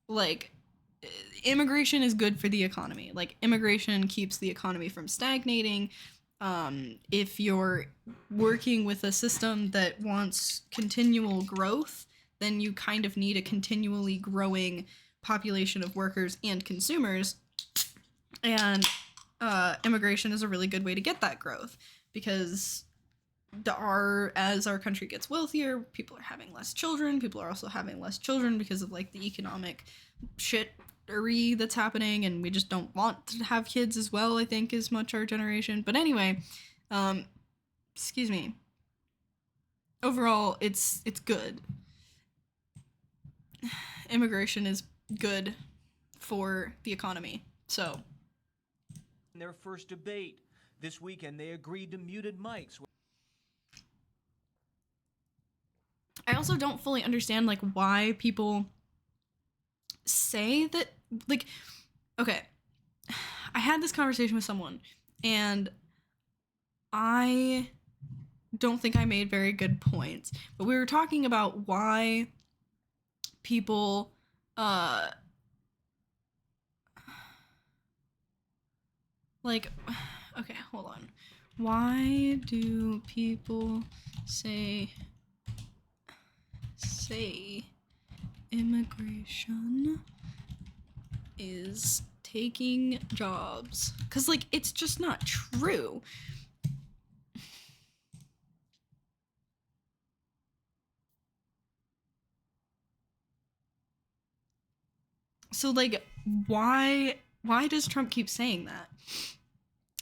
like, immigration is good for the economy. Like, immigration keeps the economy from stagnating. If you're working with a system that wants continual growth, then you kind of need a continually growing population of workers and consumers. And immigration is a really good way to get that growth because as our country gets wealthier, people are having less children. People are also having less children because of like the economic shittery that's happening, and we just don't want to have kids as well, I think, as much our generation. But anyway, excuse me. Overall, it's good. Immigration is good for the economy. So
in their first debate this weekend, they agreed to muted mics.
I also don't fully understand like why people say that, like, okay, I had this conversation with someone and I don't think I made very good points, but we were talking about why people like, okay, hold on. Why do people say immigration is taking jobs. Because, like, it's just not true. So, like, why does Trump keep saying that?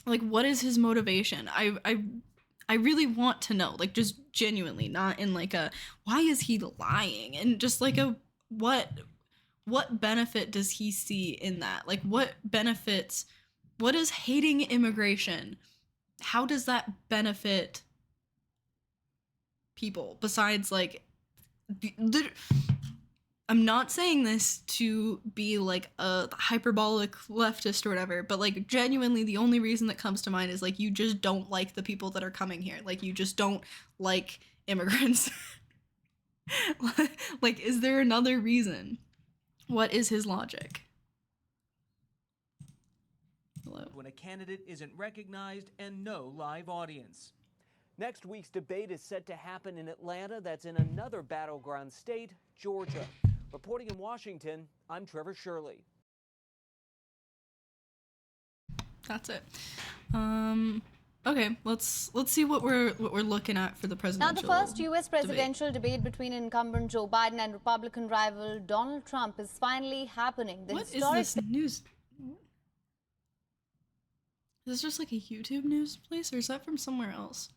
Like, what is his motivation? I really want to know, like, just genuinely, not in like a why is he lying, and just like a what benefit does he see in that? Like, what benefits, what is hating immigration, how does that benefit people besides, like, I'm not saying this to be like a hyperbolic leftist or whatever, but like genuinely the only reason that comes to mind is like you just don't like the people that are coming here. Like you just don't like immigrants. Like, is there another reason? What is his logic? Hello?
When a candidate isn't recognized and no live audience.
Next week's debate is set to happen in Atlanta. That's in another battleground state, Georgia. Reporting in Washington, I'm Trevor Shirley.
That's it. Okay, let's see what we're looking at for the presidential.
Now, the first U.S. presidential debate between incumbent Joe Biden and Republican rival Donald Trump is finally happening.
What is this news? Is this just like a YouTube news place, or is that from somewhere else?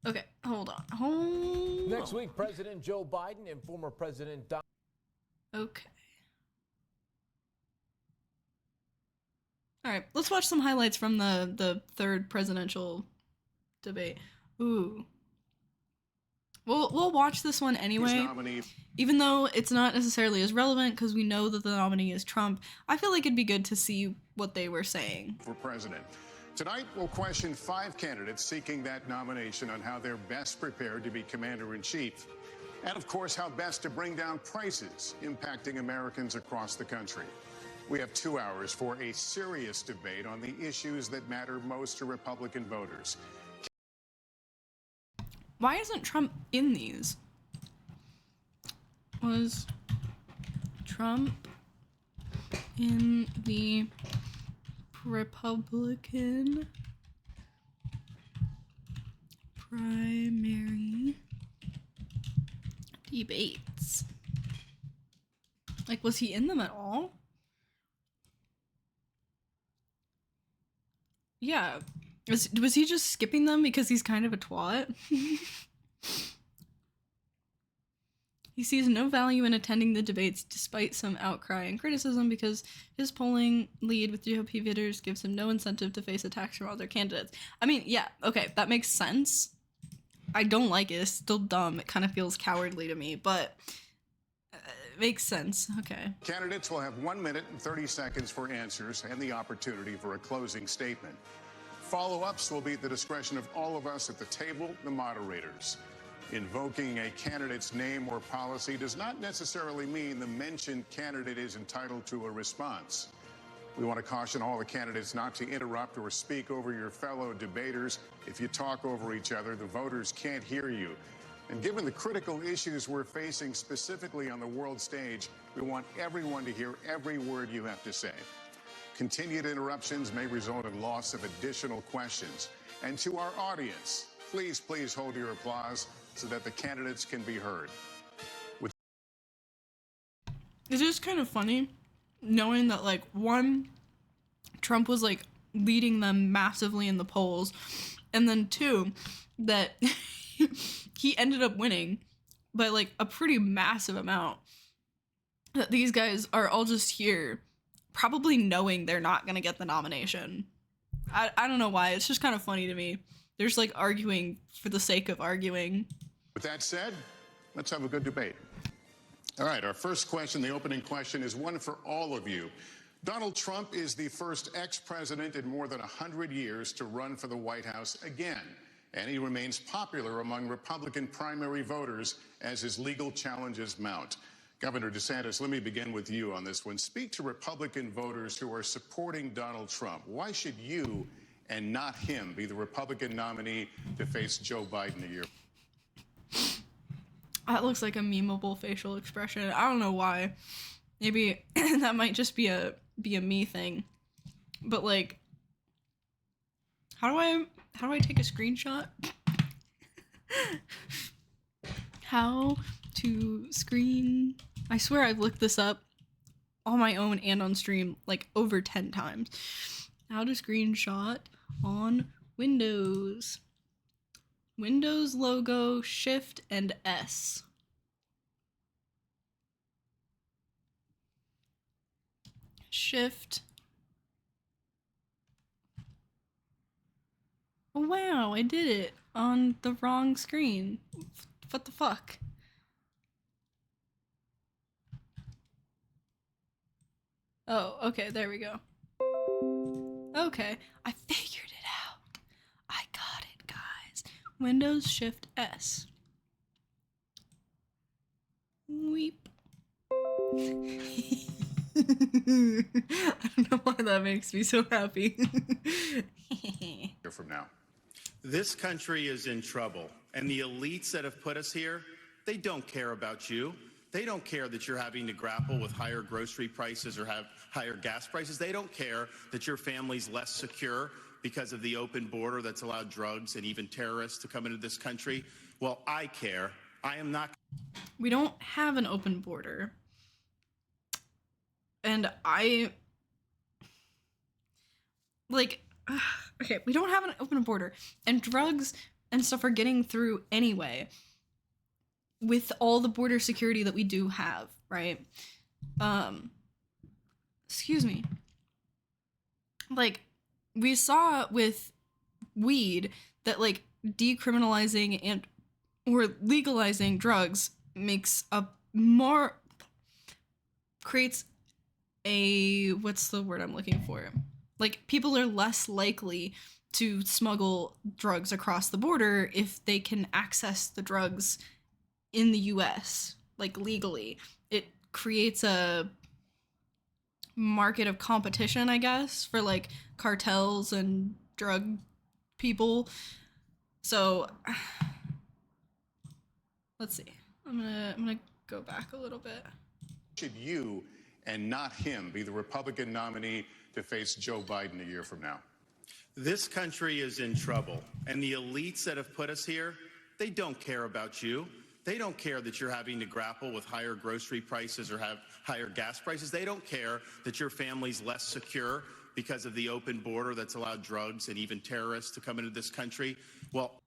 Okay, hold on.
Next week, President Joe Biden and former President Donald.
Okay. All right, let's watch some highlights from the third presidential debate. Ooh. We'll watch this one anyway. Even though it's not necessarily as relevant because we know that the nominee is Trump, I feel like it'd be good to see what they were saying.
For president. Tonight, we'll question 5 candidates seeking that nomination on how they're best prepared to be commander-in-chief. And, of course, how best to bring down prices impacting Americans across the country. We have 2 hours for a serious debate on the issues that matter most to Republican voters.
Why isn't Trump in these? Was Trump in the Republican primary debates? Like, was he in them at all? Yeah. Was he just skipping them because he's kind of a twat? He sees no value in attending the debates despite some outcry and criticism because his polling lead with GOP voters gives him no incentive to face attacks from other candidates. I mean, yeah, okay, that makes sense. I don't like it. It's still dumb. It kind of feels cowardly to me, but it makes sense. Okay.
Candidates will have 1 minute and 30 seconds for answers and the opportunity for a closing statement. Follow-ups will be at the discretion of all of us at the table, the moderators. Invoking a candidate's name or policy does not necessarily mean the mentioned candidate is entitled to a response. We want to caution all the candidates not to interrupt or speak over your fellow debaters. If you talk over each other, the voters can't hear you. And given the critical issues we're facing specifically on the world stage, we want everyone to hear every word you have to say. Continued interruptions may result in loss of additional questions. And to our audience, please hold your applause so that the candidates can be heard.
It's just kind of funny knowing that, like, one, Trump was, like, leading them massively in the polls, and then 2, that he ended up winning by, like, a pretty massive amount. That these guys are all just here probably knowing they're not gonna get the nomination. I don't know why. It's just kind of funny to me. They're just, like, arguing for the sake of arguing.
With that said, let's have a good debate. All right, our first question, the opening question, is one for all of you. Donald Trump is the first ex-president in more than 100 years to run for the White House again, and he remains popular among Republican primary voters as his legal challenges mount. Governor DeSantis, let me begin with you on this one. Speak to Republican voters who are supporting Donald Trump. Why should you and not him be the Republican nominee to face Joe Biden a year?
That looks like a memeable facial expression. I don't know why. Maybe that might just be a be a me thing, but like, how do I take a screenshot? How to screen? I swear I've looked this up on my own and on stream like over 10 times. How to screenshot on Windows. Windows logo, Shift and S. Shift. Oh wow, I did it on the wrong screen. What the fuck? Oh, okay, there we go. Okay, I figured it out. I got it, guys. Windows Shift S. Weep. I don't know why that makes me so happy.
From now. This country is in trouble, and the elites that have put us here, they don't care about you. They don't care that you're having to grapple with higher grocery prices or have higher gas prices. They don't care that your family's less secure because of the open border that's allowed drugs and even terrorists to come into this country. Well, I care. I am not.
We don't have an open border. And okay, we don't have an open border, and drugs and stuff are getting through anyway with all the border security that we do have, right? Excuse me. Like, we saw with weed that, like, decriminalizing and or legalizing drugs creates a, what's the word I'm looking for? Like, people are less likely to smuggle drugs across the border if they can access the drugs in the US, like, legally. It creates a market of competition, I guess, for, like, cartels and drug people. So, let's see. I'm gonna go back a little bit.
Should you and not him be the Republican nominee to face Joe Biden a year from now?
This country is in trouble, and the elites that have put us here, they don't care about you. They don't care that you're having to grapple with higher grocery prices or have higher gas prices. They don't care that your family's less secure because of the open border that's allowed drugs and even terrorists to come into this country. Well,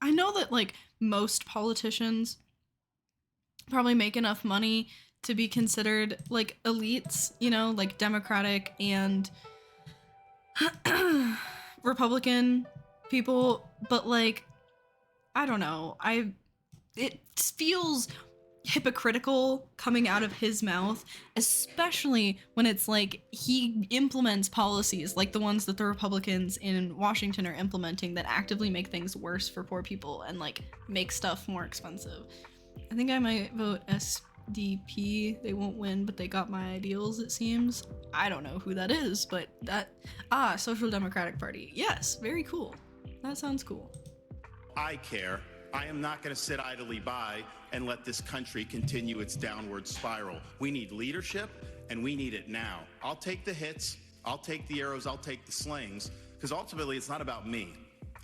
I know that, like, most politicians probably make enough money to be considered, like, elites, you know, like Democratic and Republican people, but, like, I don't know. It feels hypocritical coming out of his mouth, especially when it's like he implements policies like the ones that the Republicans in Washington are implementing that actively make things worse for poor people and, like, make stuff more expensive. I think I might vote SDP. They won't win, but they got my ideals, it seems. I don't know who that is, but Social Democratic Party. Yes, very cool. That sounds cool.
I care. I am not going to sit idly by and let this country continue its downward spiral. We need leadership, and we need it now. I'll take the hits, I'll take the arrows, I'll take the slings, because ultimately it's not about me.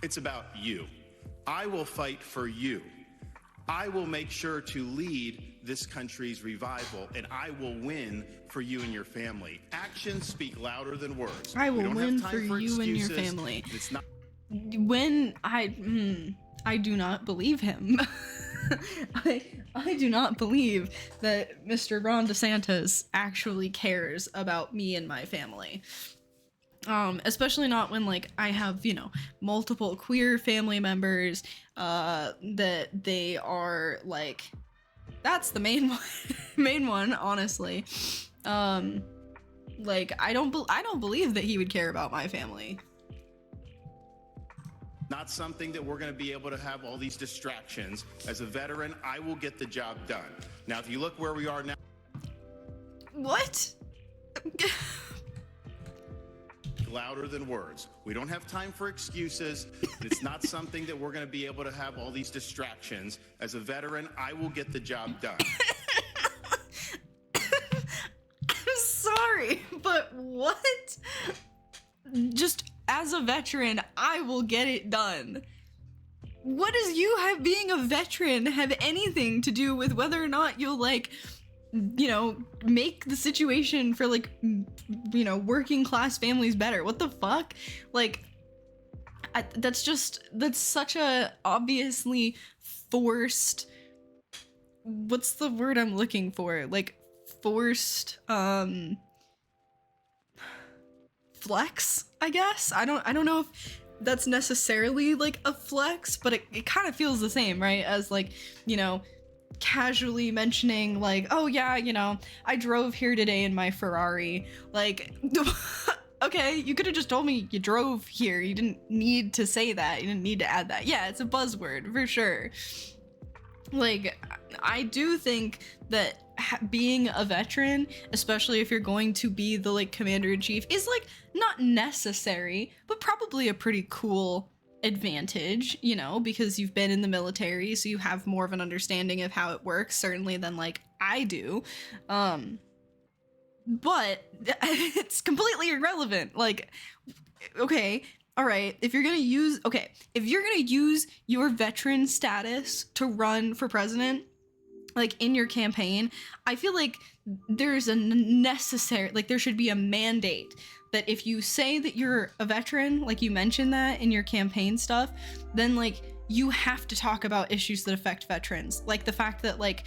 It's about you. I will fight for you. I will make sure to lead this country's revival, and I will win for you and your family. Actions speak louder than words.
I will win for you and your family.
It's not
when I do not believe him. I do not believe that Mr. Ron DeSantis actually cares about me and my family. Especially not when, like, I have, you know, multiple queer family members, that they are, like, that's the main one, honestly. Like, I don't believe that he would care about my family.
not something that we're going to be able to have all these distractions. As a veteran, I will get the job done. Now, if you look where we are now.
What?
Louder louder than words. We don't have time for excuses. It's not something that we're going to be able to have all these distractions. As a veteran, I will get the job done.
I'm sorry, but what? Just as a veteran, I will get it done. What does being a veteran have anything to do with whether or not you'll, like, you know, make the situation for, like, you know, working class families better? What the fuck? Like, that's such a obviously forced, what's the word I'm looking for? Like, forced, flex, I guess? I don't know if that's necessarily like a flex, but it kind of feels the same, right? As, like, you know, casually mentioning, like, oh yeah, you know, I drove here today in my Ferrari. Like, okay, you could have just told me you drove here. You didn't need to say that. You didn't need to add that. Yeah, it's a buzzword for sure. Like, I do think that being a veteran, especially if you're going to be the, like, commander-in-chief, is, like, not necessary, but probably a pretty cool advantage, you know, because you've been in the military, so you have more of an understanding of how it works, certainly, than, like, I do. But it's completely irrelevant. Like, okay, all right, if you're gonna use your veteran status to run for president, like, in your campaign, I feel like there's a necessary, like, there should be a mandate that if you say that you're a veteran, like you mentioned that in your campaign stuff, then, like, you have to talk about issues that affect veterans. Like the fact that, like,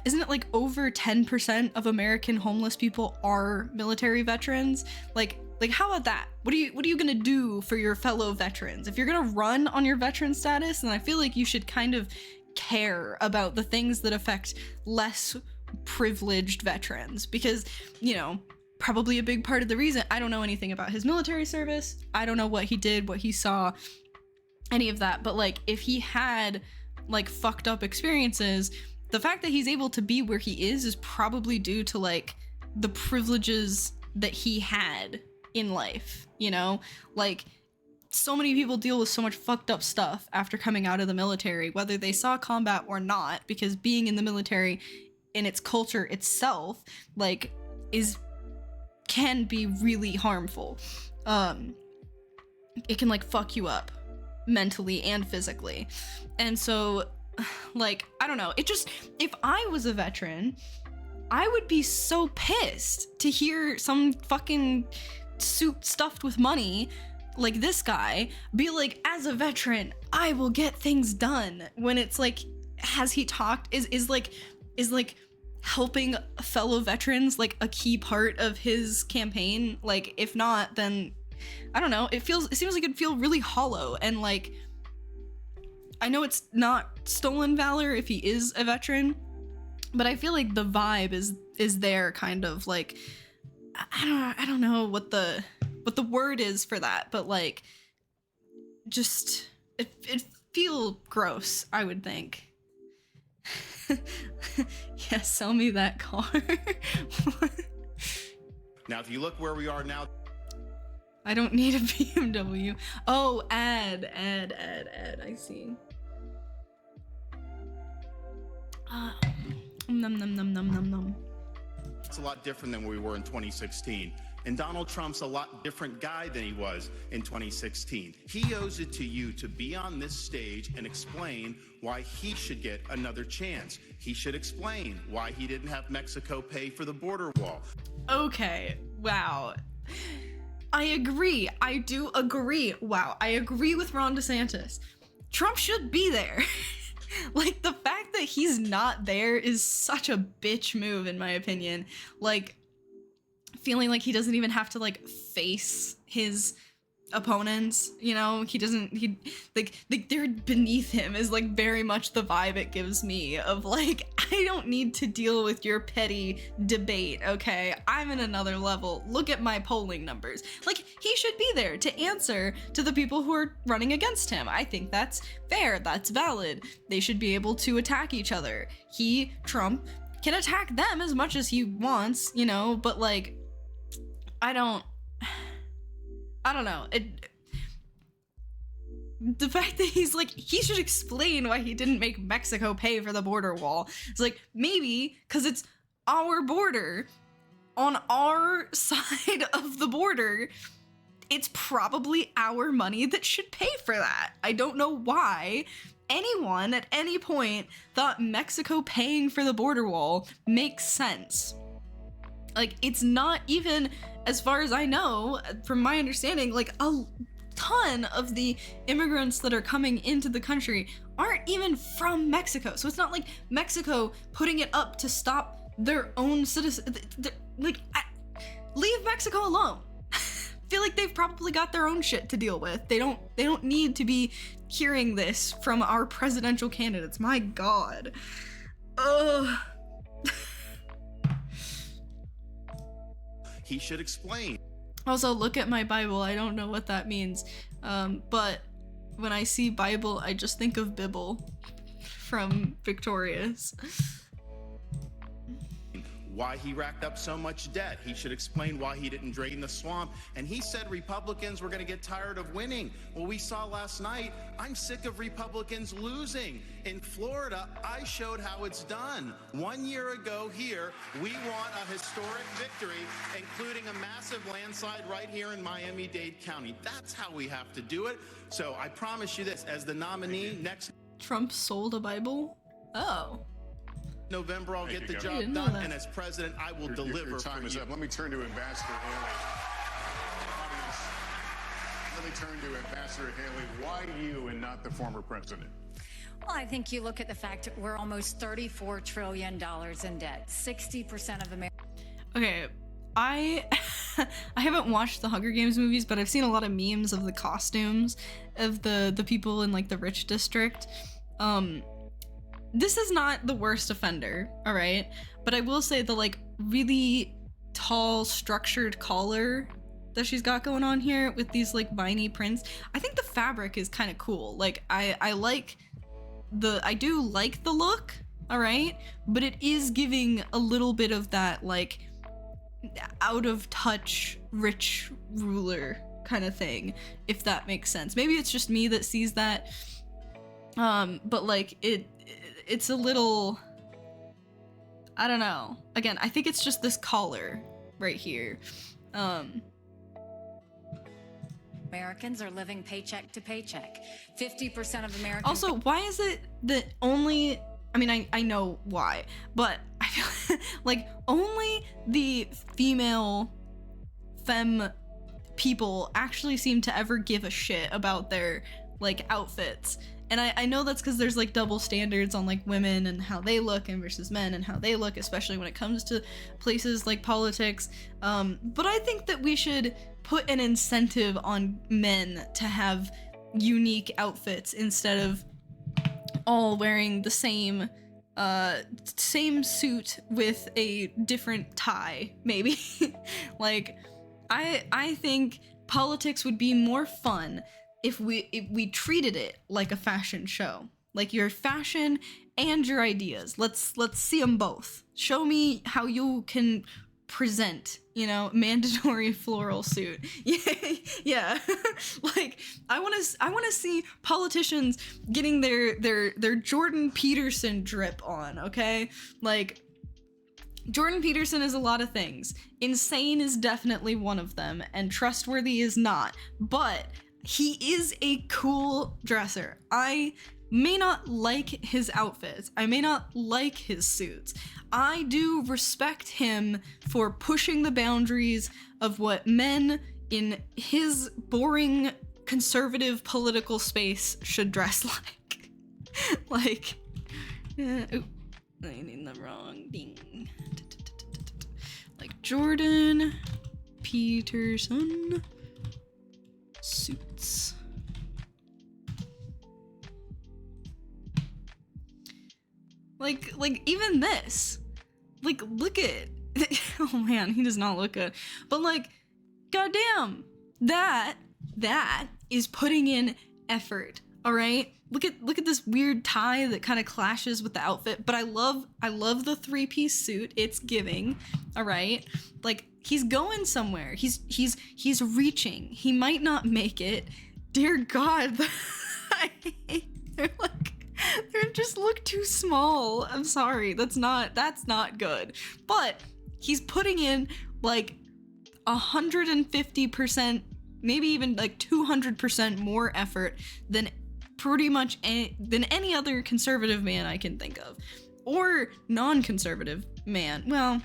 isn't it like over 10% of American homeless people are military veterans? Like how about that? What are you gonna do for your fellow veterans? If you're gonna run on your veteran status, then I feel like you should kind of care about the things that affect less privileged veterans, because, you know, probably a big part of the reason, I don't know anything about his military service, I don't know what he did, what he saw, any of that, but, like, if he had, like, fucked up experiences, the fact that he's able to be where he is probably due to, like, the privileges that he had in life, you know? Like, so many people deal with so much fucked up stuff after coming out of the military, whether they saw combat or not, because being in the military in its culture itself, like, can be really harmful. It can, like, fuck you up mentally and physically. And so, like, I don't know, if I was a veteran, I would be so pissed to hear some fucking suit stuffed with money like this guy be like, as a veteran, I will get things done, when it's like, has he talked, is helping fellow veterans, like, a key part of his campaign? Like, if not, then I don't know, it seems like it'd feel really hollow. And, like, I know it's not stolen valor if he is a veteran, but I feel like the vibe is there, kind of, like, I don't know what the word is for that, but, like, just it feel gross, I would think. Yeah, sell me that car.
Now, if you look where we are now,
I don't need a BMW. Oh, ad, I see. Num.
it's a lot different than we were in 2016. And Donald Trump's a lot different guy than he was in 2016. He owes it to you to be on this stage and explain why he should get another chance. He should explain why he didn't have Mexico pay for the border wall.
Okay, wow. I agree. I do agree. Wow, I agree with Ron DeSantis. Trump should be there. Like, the fact that he's not there is such a bitch move, in my opinion. Like, feeling like he doesn't even have to, like, face his opponents, you know? They're beneath him is, like, very much the vibe it gives me of, like, I don't need to deal with your petty debate, okay? I'm in another level. Look at my polling numbers. Like, he should be there to answer to the people who are running against him. I think that's fair. That's valid. They should be able to attack each other. Trump, can attack them as much as he wants, you know? But, like, I don't I don't know. The fact that he's like, he should explain why he didn't make Mexico pay for the border wall. It's like, maybe because it's our border on our side of the border, it's probably our money that should pay for that. I don't know why anyone at any point thought Mexico paying for the border wall makes sense. Like, it's not even, as far as I know, from my understanding, like a ton of the immigrants that are coming into the country aren't even from Mexico. So it's not like Mexico putting it up to stop their own citizens. Like, leave Mexico alone. Feel like they've probably got their own shit to deal with. They don't need to be hearing this from our presidential candidates. My God. Ugh.
He should explain.
Also, look at my Bible. I don't know what that means. But when I see Bible, I just think of Bibble from Victorious.
Why he racked up so much debt. He should explain why he didn't drain the swamp. And he said Republicans were going to get tired of winning. Well, we saw last night, I'm sick of Republicans losing. In Florida, I showed how it's done. 1 year ago here, we want a historic victory, including a massive landslide right here in Miami-Dade County. That's how we have to do it. So I promise you this, as the nominee next
Trump sold a Bible? Oh.
November, I'll get the job done, and as president, I will deliver.
Your time is up. Let me turn to Ambassador Haley. Let me turn to Ambassador Haley. Why you and not the former president?
Well, I think you look at the fact that we're almost $34 trillion in debt. 60% of America.
Okay, I haven't watched the Hunger Games movies, but I've seen a lot of memes of the costumes of the people in like the rich district. This is not the worst offender, all right? But I will say the like really tall structured collar that she's got going on here with these like viney prints. I think the fabric is kind of cool. Like I do like the look, all right? But it is giving a little bit of that like out of touch rich ruler kind of thing, if that makes sense. Maybe it's just me that sees that. But like it's a little, I don't know. Again, I think it's just this collar right here.
Americans are living paycheck to paycheck. 50% of Americans.
Also, why is it that only, I mean, I know why, but I feel like only the femme people actually seem to ever give a shit about their like outfits. And I know that's because there's like double standards on like women and how they look and versus men and how they look, especially when it comes to places like politics. But I think that we should put an incentive on men to have unique outfits instead of all wearing the same suit with a different tie, maybe. Like, I think politics would be more fun if we treated it like a fashion show, like your fashion and your ideas. Let's see them both. Show me how you can present, you know, mandatory floral suit. Yeah. Like I want to see politicians getting their Jordan Peterson drip on, okay? Like Jordan Peterson is a lot of things. Insane is definitely one of them, and trustworthy is not. But he is a cool dresser. I may not like his outfits. I may not like his suits. I do respect him for pushing the boundaries of what men in his boring conservative political space should dress like. Like, ooh, I need the wrong thing. Like Jordan Peterson suits. Like even this. Like, look at oh man, he does not look good. But like, goddamn, that is putting in effort. All right, look at this weird tie that kind of clashes with the outfit, but I love the 3-piece suit. It's giving. All right, like he's going somewhere. He's reaching. He might not make it. Dear God, they just look too small. I'm sorry. That's not good. But he's putting in like 150%, maybe even like 200% more effort than pretty much than any other conservative man I can think of, or non-conservative man. Well,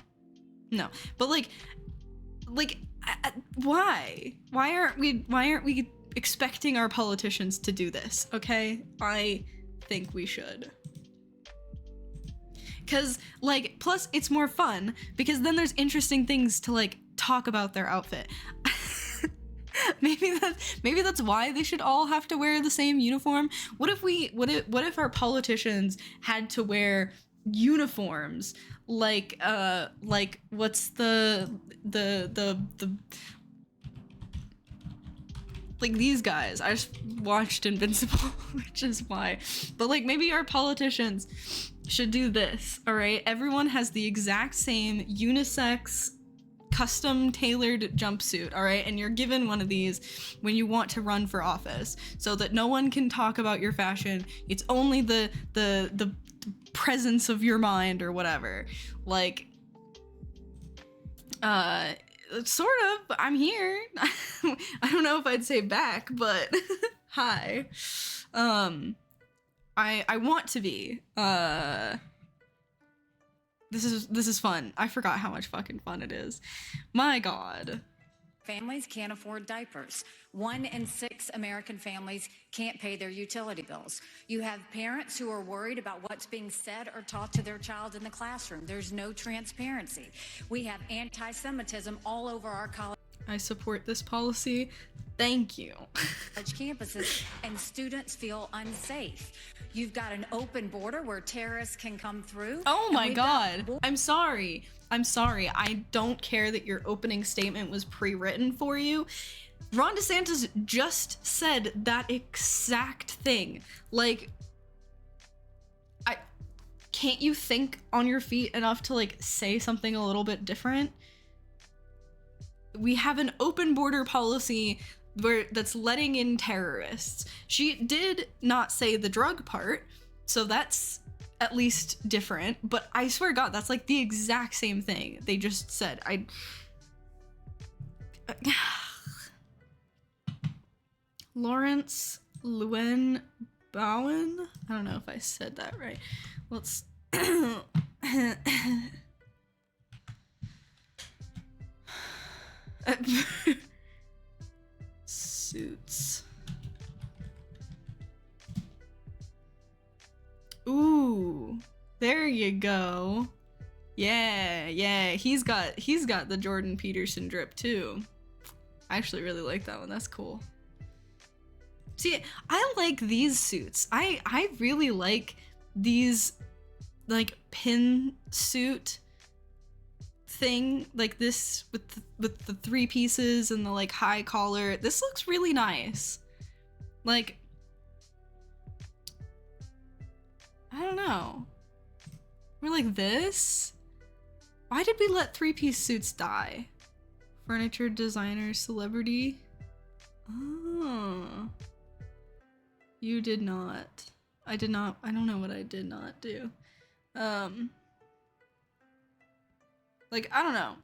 no, but like why aren't we expecting our politicians to do this? Okay, I think we should. Cause like, plus it's more fun because then there's interesting things to like talk about their outfit. Maybe that's why they should all have to wear the same uniform. What if our politicians had to wear uniforms like what's the like these guys? I just watched Invincible, which is why. But like maybe our politicians should do this, all right? Everyone has the exact same unisex custom tailored jumpsuit, all right? And you're given one of these when you want to run for office so that no one can talk about your fashion. It's only the presence of your mind or whatever. Like sort of, I'm here. I don't know if I'd say back, but hi. I want to be. This is fun. I forgot how much fucking fun it is. My God.
Families can't afford diapers. 1 in 6 American families can't pay their utility bills. You have parents who are worried about what's being said or taught to their child in the classroom. There's no transparency. We have anti-Semitism all over our college.
I support this policy. Thank you.
Campuses, and students feel unsafe. You've got an open border where terrorists can come through.
Oh my God. I'm sorry. I don't care that your opening statement was pre-written for you. Ron DeSantis just said that exact thing. Like, can't you think on your feet enough to like say something a little bit different? We have an open border policy that's letting in terrorists. She did not say the drug part, so that's at least different, but I swear to God, that's like the exact same thing they just said. Lawrence Llewellyn Bowen? I don't know if I said that right. Let's suits. Ooh, there you go. Yeah, he's got the Jordan Peterson drip too. I actually really like that one. That's cool. See, I like these suits. I really like these like pin suit thing, like this with the 3 pieces and the like high collar. This looks really nice. Like, I don't know. We're like this. Why did we let 3-piece suits die? Furniture designer, celebrity. Oh, you did not. I did not. I don't know what I did not do. Like, I don't know.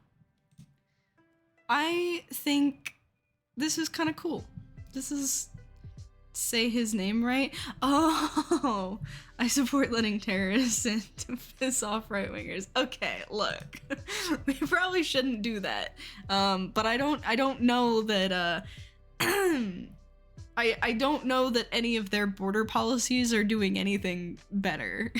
I think this is kind of cool. This is, say his name right. Oh, I support letting terrorists in to piss off right-wingers. Okay, look, we probably shouldn't do that. But I don't know that, I don't know that any of their border policies are doing anything better.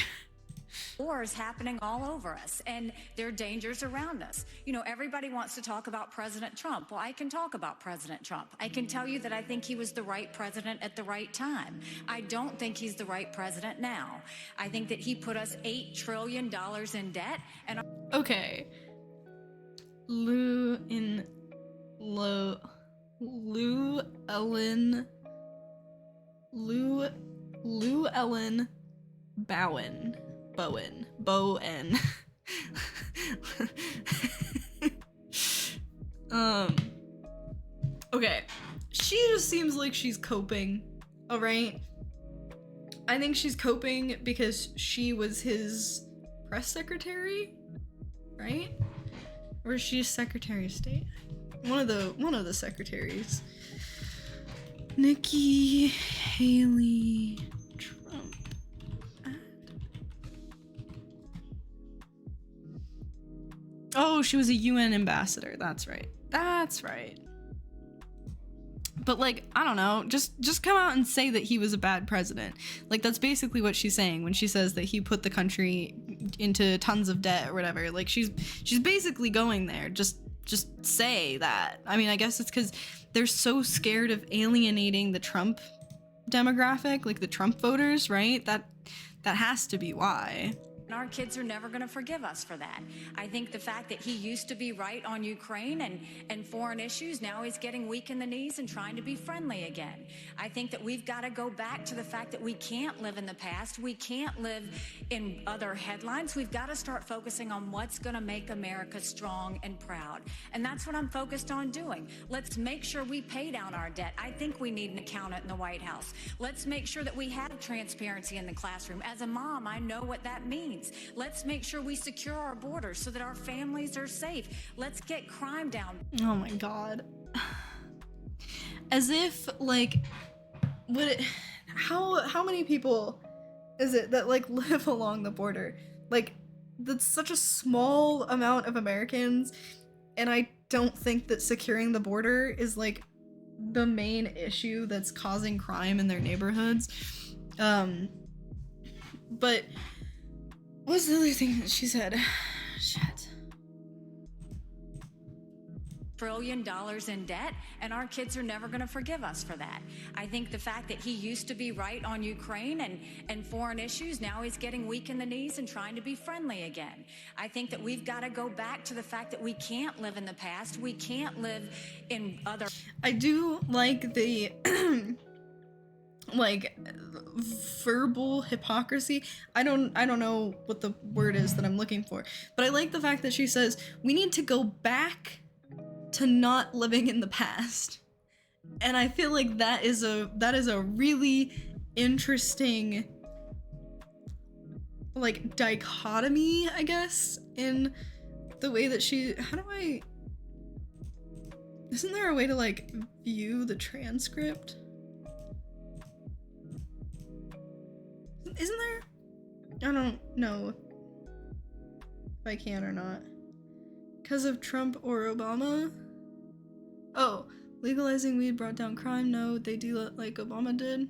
Wars happening all over us, and there are dangers around us. You know, everybody wants to talk about President Trump. Well, I can talk about President Trump. I can tell you that I think he was the right president at the right time. I don't think he's the right president now. I think that he put us $8 trillion in debt. And
okay, Llewellyn Lou Ellen Bowen. Okay. She just seems like she's coping, alright? I think she's coping because she was his press secretary, right? Or is she Secretary of State? One of the secretaries. Nikki Haley Trump. Oh, she was a UN ambassador. That's right. That's right. But like, I don't know, just come out and say that he was a bad president. Like, that's basically what she's saying when she says that he put the country into tons of debt or whatever. Like, she's basically going there. Just say that. I mean, I guess it's because they're so scared of alienating the Trump demographic, like the Trump voters, right? That has to be why.
And our kids are never going to forgive us for that. I think the fact that he used to be right on Ukraine and foreign issues, now he's getting weak in the knees and trying to be friendly again. I think that we've got to go back to the fact that we can't live in the past. We can't live in other headlines. We've got to start focusing on what's going to make America strong and proud. And that's what I'm focused on doing. Let's make sure we pay down our debt. I think we need an accountant in the White House. Let's make sure that we have transparency in the classroom. As a mom, I know what that means. Let's make sure we secure our borders so that our families are safe. Let's get crime down.
Oh my god. As if, like, how many people is it that, like, live along the border? Like, that's such a small amount of Americans, and I don't think that securing the border is, like, the main issue that's causing crime in their neighborhoods. But what's the other thing that she said? Shit.
$1 trillion in debt, and our kids are never going to forgive us for that. I think the fact that he used to be right on Ukraine and foreign issues, now he's getting weak in the knees and trying to be friendly again. I think that we've got to go back to the fact that we can't live in the past. We can't live in other...
I do like the... like verbal hypocrisy. I don't know what the word is that I'm looking for, but I like the fact that she says we need to go back to not living in the past. And I feel like that is a really interesting, like, dichotomy, I guess, in the way that she... Isn't there a way to, like, view the transcript? Isn't there? I don't know if I can or not. Because of Trump or Obama? Oh, legalizing weed brought down crime. No, they do it like Obama did.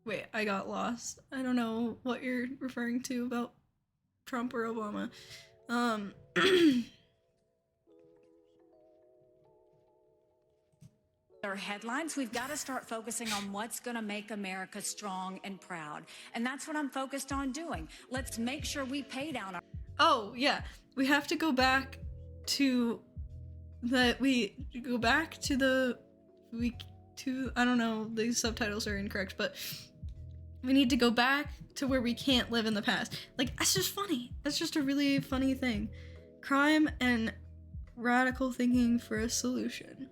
Wait, I got lost. I don't know what you're referring to about Trump or Obama.
Our headlines, we've got to start focusing on what's going to make America strong and proud. And that's what I'm focused on doing. Let's make sure we pay down our...
Oh, yeah. We have to go back to I don't know, these subtitles are incorrect, but we need to go back to where we can't live in the past. Like, that's just funny. That's just a really funny thing. Crime and radical thinking for a solution.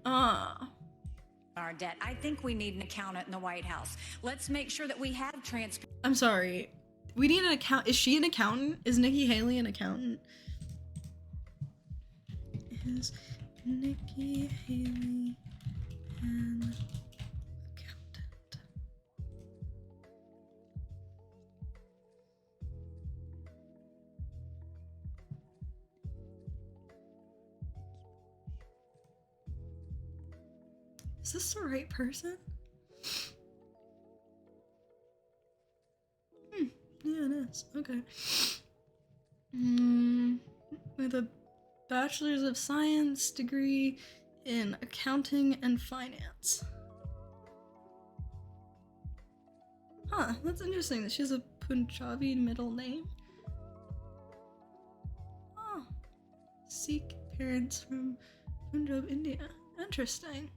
Our debt. I think we need an accountant in the White House. Let's make sure that we have transparency.
I'm sorry. We need an accountant. Is she an accountant? Is Nikki Haley an accountant? Is Nikki Haley an accountant? Is this the right person? Yeah, it is. Okay. With a Bachelor's of Science degree in accounting and finance. Huh, that's interesting that she has a Punjabi middle name. Oh. Sikh parents from Punjab, India. Interesting.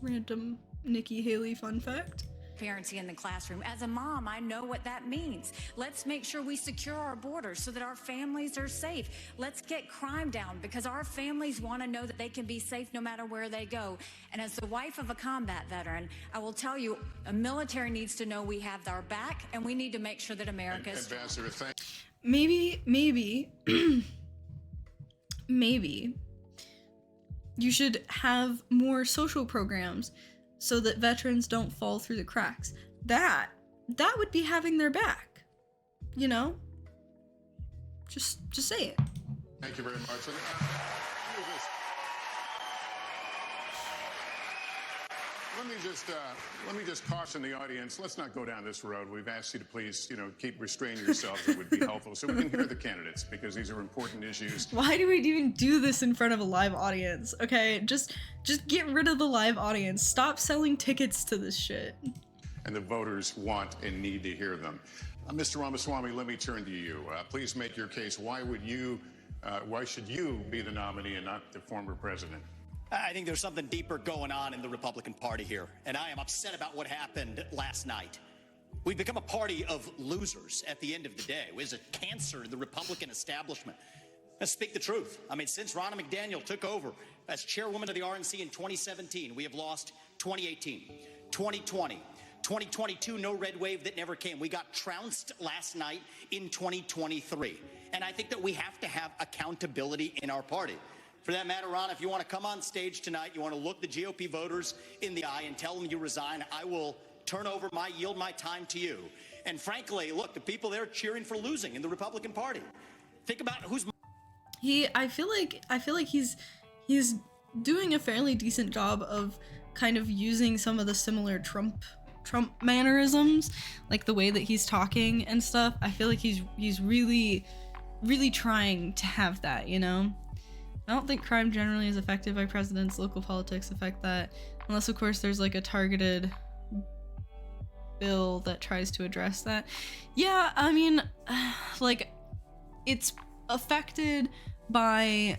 Random Nikki Haley fun fact.
Transparency in the classroom. As a mom, I know what that means. Let's make sure we secure our borders so that our families are safe. Let's get crime down because our families want to know that they can be safe no matter where they go. And as the wife of a combat veteran, I will tell you, a military needs to know we have our back, and we need to make sure that America is
Ambassador, thank
Maybe maybe you should have more social programs so that veterans don't fall through the cracks. That would be having their back. You know? Just say it.
Thank you very much. Let me just caution the audience. Let's not go down this road. We've asked you to please, keep restraining yourselves. It would be helpful so we can hear the candidates because these are important issues.
Why do we even do this in front of a live audience? Okay, just get rid of the live audience. Stop selling tickets to this shit.
And the voters want and need to hear them. Mr. Ramaswamy, let me turn to you. Please make your case. Why should you be the nominee and not the former president?
I think there's something deeper going on in the Republican Party here, and I am upset about what happened last night. We've become a party of losers at the end of the day. It was a cancer to the Republican establishment. Let's speak the truth. I mean, since Ronna McDaniel took over as chairwoman of the RNC in 2017, we have lost 2018, 2020, 2022, no red wave that never came. We got trounced last night in 2023. And I think that we have to have accountability in our party. For that matter, Ron, if you want to come on stage tonight, you want to look the GOP voters in the eye and tell them you resign, I will yield my time to you. And frankly, look, the people there cheering for losing in the Republican Party. Think about who's...
I feel like he's doing a fairly decent job of kind of using some of the similar Trump mannerisms, like the way that he's talking and stuff. I feel like he's really trying to have that, you know? I don't think crime generally is affected by presidents. Local politics affect that. Unless, of course, there's like a targeted bill that tries to address that. Yeah, I mean, like, it's affected by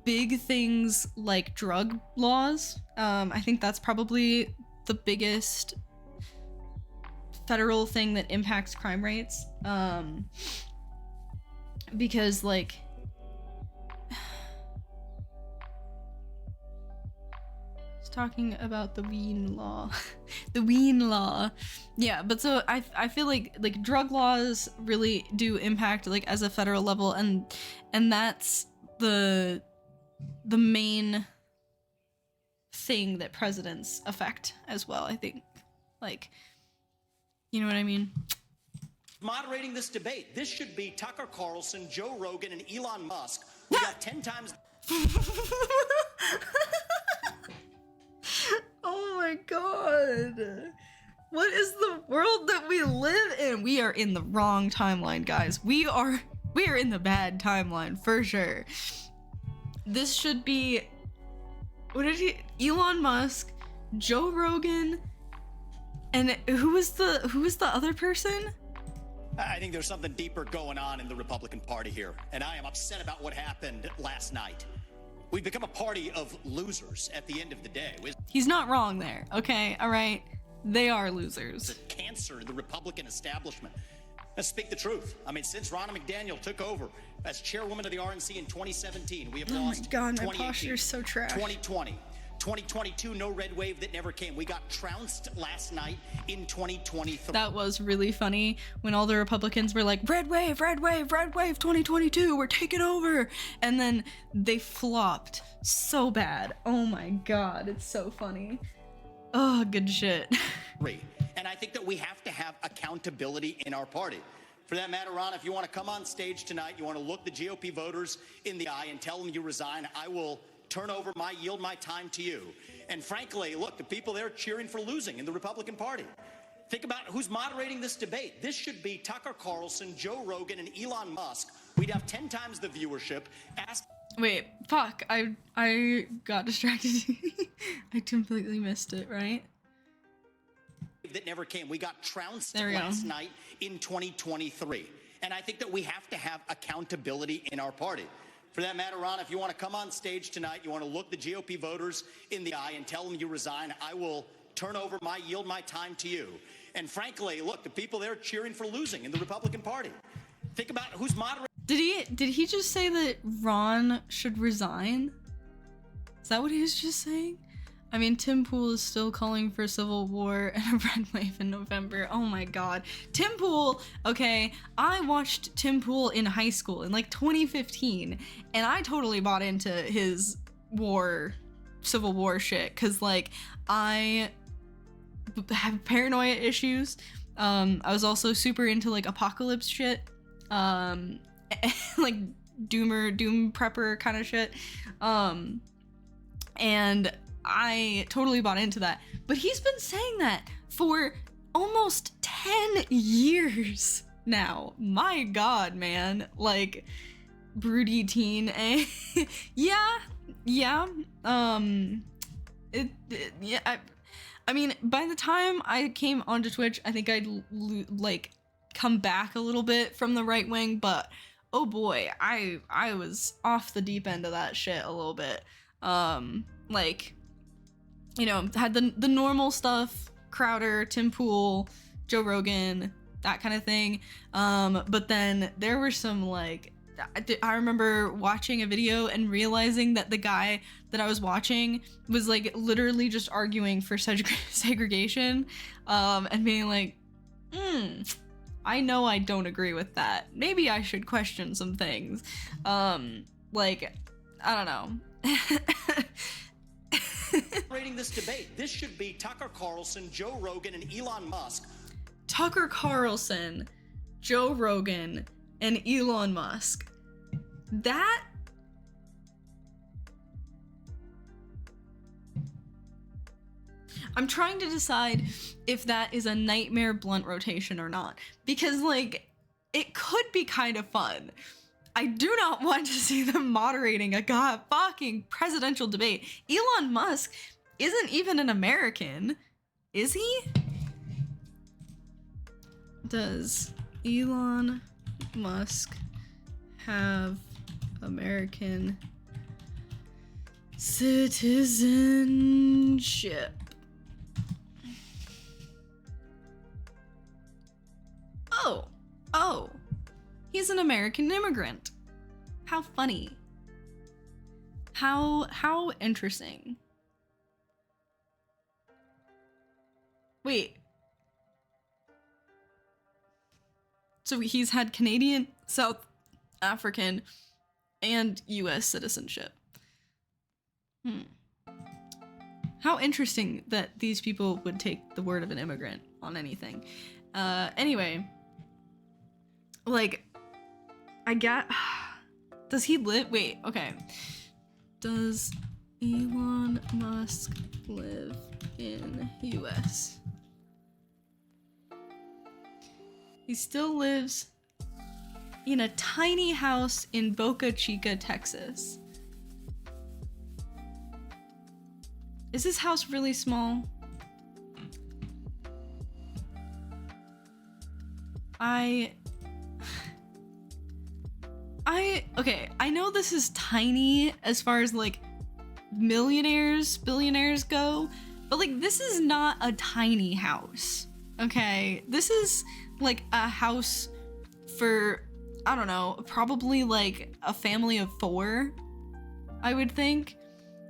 big things like drug laws. I think that's probably the biggest federal thing that impacts crime rates. Because, like, talking about the Wien law. The Wien law. Yeah, but so I feel like drug laws really do impact like as a federal level, and that's the main thing that presidents affect as well, I think. Like, you know what I mean?
Moderating this debate, this should be Tucker Carlson, Joe Rogan, and Elon Musk. We got 10 times...
Oh my god. What is the world that we live in? We are in the wrong timeline, guys. We are in the bad timeline for sure. This should be Elon Musk, Joe Rogan, and who was the other person?
I think there's something deeper going on in the Republican Party here, and I am upset about what happened last night. We've become a party of losers at the end of the day.
He's not wrong there, okay? All right? They are losers.
It's a cancer to the Republican establishment. Let's speak the truth. I mean, since Ronna McDaniel took over as chairwoman of the RNC in 2017, we have lost
2018, so trash.
2020, 2022, no red wave that never came. We got trounced last night in 2023.
That was really funny when all the Republicans were like, red wave, 2022, we're taking over. And then they flopped so bad. Oh my god, it's so funny. Oh, good shit.
And I think that we have to have accountability in our party. For that matter, Ron, if you want to come on stage tonight, you want to look the GOP voters in the eye and tell them you resign, I will yield my time to you. And frankly, look, the people there cheering for losing in the Republican Party. Think about who's moderating this debate. This should be Tucker Carlson, Joe Rogan, and Elon Musk. We'd have 10 times the viewership.
Wait, fuck, I got distracted. I completely missed it, right?
That never came. We got trounced last night in 2023. And I think that we have to have accountability in our party. For that matter, Ron, if you want to come on stage tonight, you want to look the GOP voters in the eye and tell them you resign, I will yield my time to you. And frankly, look, the people there cheering for losing in the Republican Party. Think about who's moderating.
Did he just say that Ron should resign? Is that what he was just saying? I mean, Tim Pool is still calling for civil war and a red wave in November. Oh my god. Tim Pool, okay, I watched Tim Pool in high school in like 2015, and I totally bought into his civil war shit, because like, I have paranoia issues. I was also super into like apocalypse shit, like doom prepper kind of shit, and I totally bought into that. But he's been saying that for almost 10 years now. My god, man. Like, broody teen, eh? yeah. I mean, by the time I came onto Twitch, I think I'd like come back a little bit from the right wing, but oh boy, I was off the deep end of that shit a little bit. Like, you know, had the normal stuff, Crowder, Tim Pool, Joe Rogan, that kind of thing. But then there were some, like, I remember watching a video and realizing that the guy that I was watching was like literally just arguing for segregation, and being like, I know I don't agree with that. Maybe I should question some things. Like, I don't know.
Rating this debate. This should be Tucker Carlson, Joe Rogan, and Elon Musk.
Tucker Carlson, Joe Rogan, and Elon Musk. That... I'm trying to decide if that is a nightmare blunt rotation or not. Because, like, it could be kind of fun. I do not want to see them moderating a fucking presidential debate. Elon Musk isn't even an American, is he? Does Elon Musk have American citizenship? Oh, he's an American immigrant. How funny. How interesting. Wait. So he's had Canadian, South African, and US citizenship. How interesting that these people would take the word of an immigrant on anything. Anyway, like, I get... Does he live? Wait, okay. Does Elon Musk live in US? He still lives in a tiny house in Boca Chica, Texas. Is this house really small? Okay, I know this is tiny as far as like millionaires, billionaires go, but like this is not a tiny house, okay? This is like a house for, I don't know, probably like a family of 4, I would think.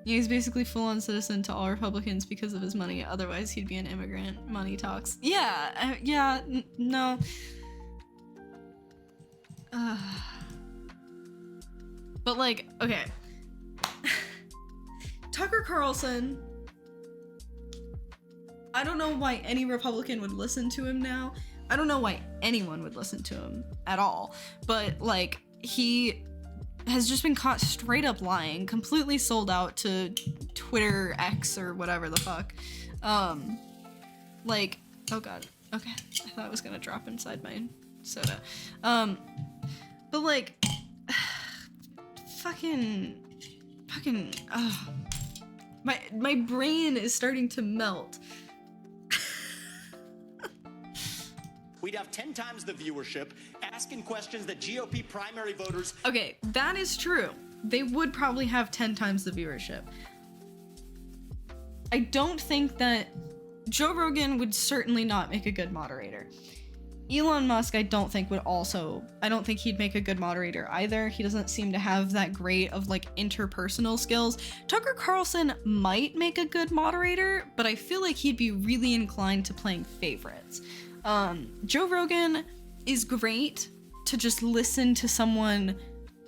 Yeah, he's basically full-on citizen to all Republicans because of his money, otherwise he'd be an immigrant. Money talks. Yeah, no. But like, okay. Tucker Carlson, I don't know why any Republican would listen to him now. I don't know why anyone would listen to him at all. But like, he has just been caught straight up lying, completely sold out to Twitter X or whatever the fuck. Like, oh god, okay. I thought it was gonna drop inside my soda. But like, fucking, my brain is starting to melt.
We'd have 10 times the viewership, asking questions that GOP primary voters...
Okay, that is true. they would probably have 10 times the viewership. I don't think that Joe Rogan would certainly not make a good moderator. Elon Musk, I don't think he'd make a good moderator either. He doesn't seem to have that great of like interpersonal skills. Tucker Carlson might make a good moderator, but I feel like he'd be really inclined to playing favorites. Joe Rogan is great to just listen to someone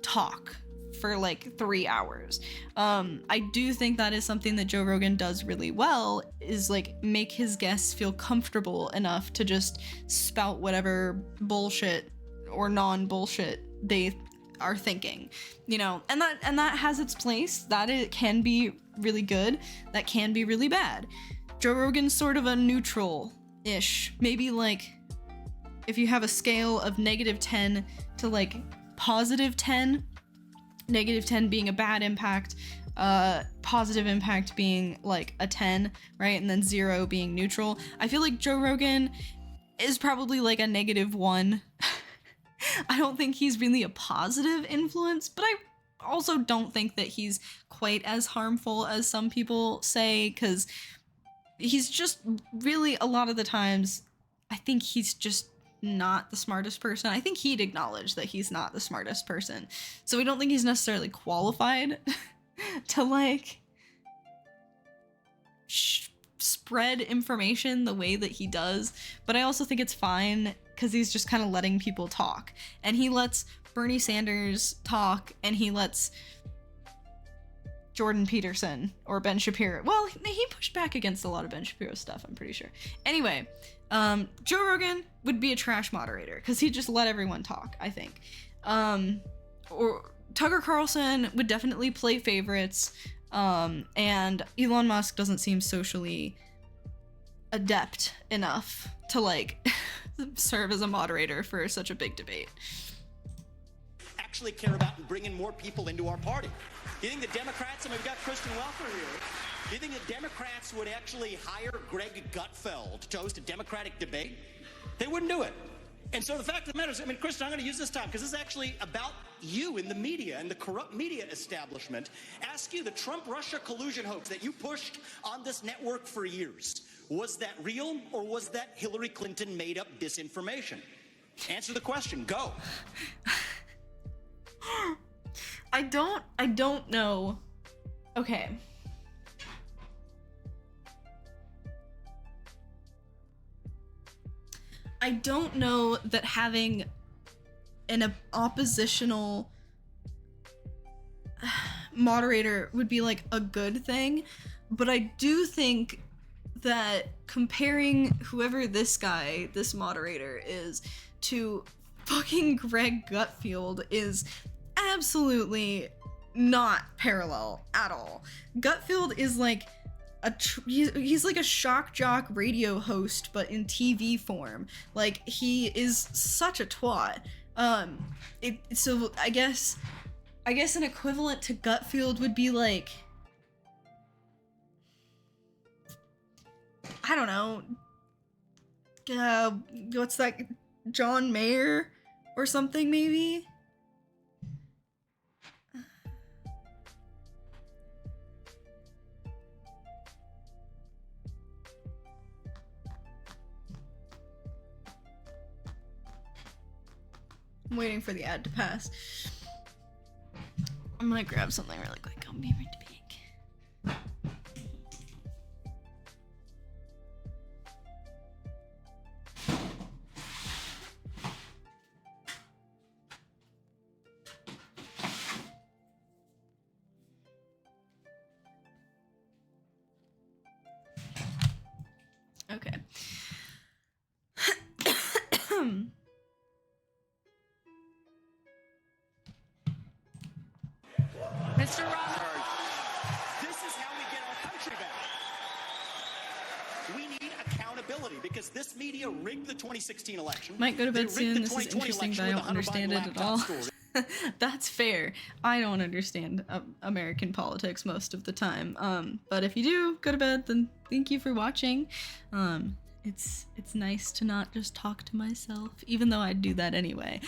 talk for like 3 hours. I do think that is something that Joe Rogan does really well, is like make his guests feel comfortable enough to just spout whatever bullshit or non-bullshit they are thinking, you know, and that has its place. That it can be really good, that can be really bad. Joe Rogan's sort of a neutral-ish, maybe like if you have a scale of -10 to like +10, -10 being a bad impact, positive impact being like a 10, right? And then 0 being neutral. I feel like Joe Rogan is probably like a -1. I don't think he's really a positive influence, but I also don't think that he's quite as harmful as some people say, because he's just really, a lot of the times, I think he's just not the smartest person. I think he'd acknowledge that he's not the smartest person. So I don't think he's necessarily qualified to like spread information the way that he does. But I also think it's fine because he's just kind of letting people talk. And he lets Bernie Sanders talk, and he lets Jordan Peterson or Ben Shapiro. Well, he pushed back against a lot of Ben Shapiro stuff, I'm pretty sure. Anyway, Joe Rogan would be a trash moderator because he'd just let everyone talk, I think. Or Tucker Carlson would definitely play favorites, and Elon Musk doesn't seem socially adept enough to like serve as a moderator for such a big debate.
Actually care about bringing more people into our party. Do you think the Democrats, and we've got Kristen Welker here, do you think the Democrats would actually hire Greg Gutfeld to host a Democratic debate? They wouldn't do it. And so the fact of the matter is, I mean, Kristen, I'm going to use this time because this is actually about you in the media and the corrupt media establishment. Ask you, the Trump-Russia collusion hoax that you pushed on this network for years, was that real, or was that Hillary Clinton made up disinformation? Answer the question. Go.
I don't know. Okay. I don't know that having an oppositional moderator would be like a good thing, but I do think that comparing whoever this moderator is, to fucking Greg Gutfeld is absolutely not parallel at all. Gutfeld is like he's like a shock jock radio host, but in TV form. Like, he is such a twat. So I guess an equivalent to Gutfeld would be like, I don't know, what's that, John Mayer or something maybe? I'm waiting for the ad to pass. I'm gonna grab something really quick. I'll be right back. Okay.
Mr. Rutherford, this is how we get our country back. We need accountability because this media rigged the 2016 election.
Might go to bed
They rigged
soon.
the
This is
2020
interesting, but I
election
don't
with the Hunter
understand
Biden
it at all.
laptop story.
That's fair. I don't understand American politics most of the time. But if you do go to bed, then thank you for watching. It's nice to not just talk to myself, even though I'd do that anyway.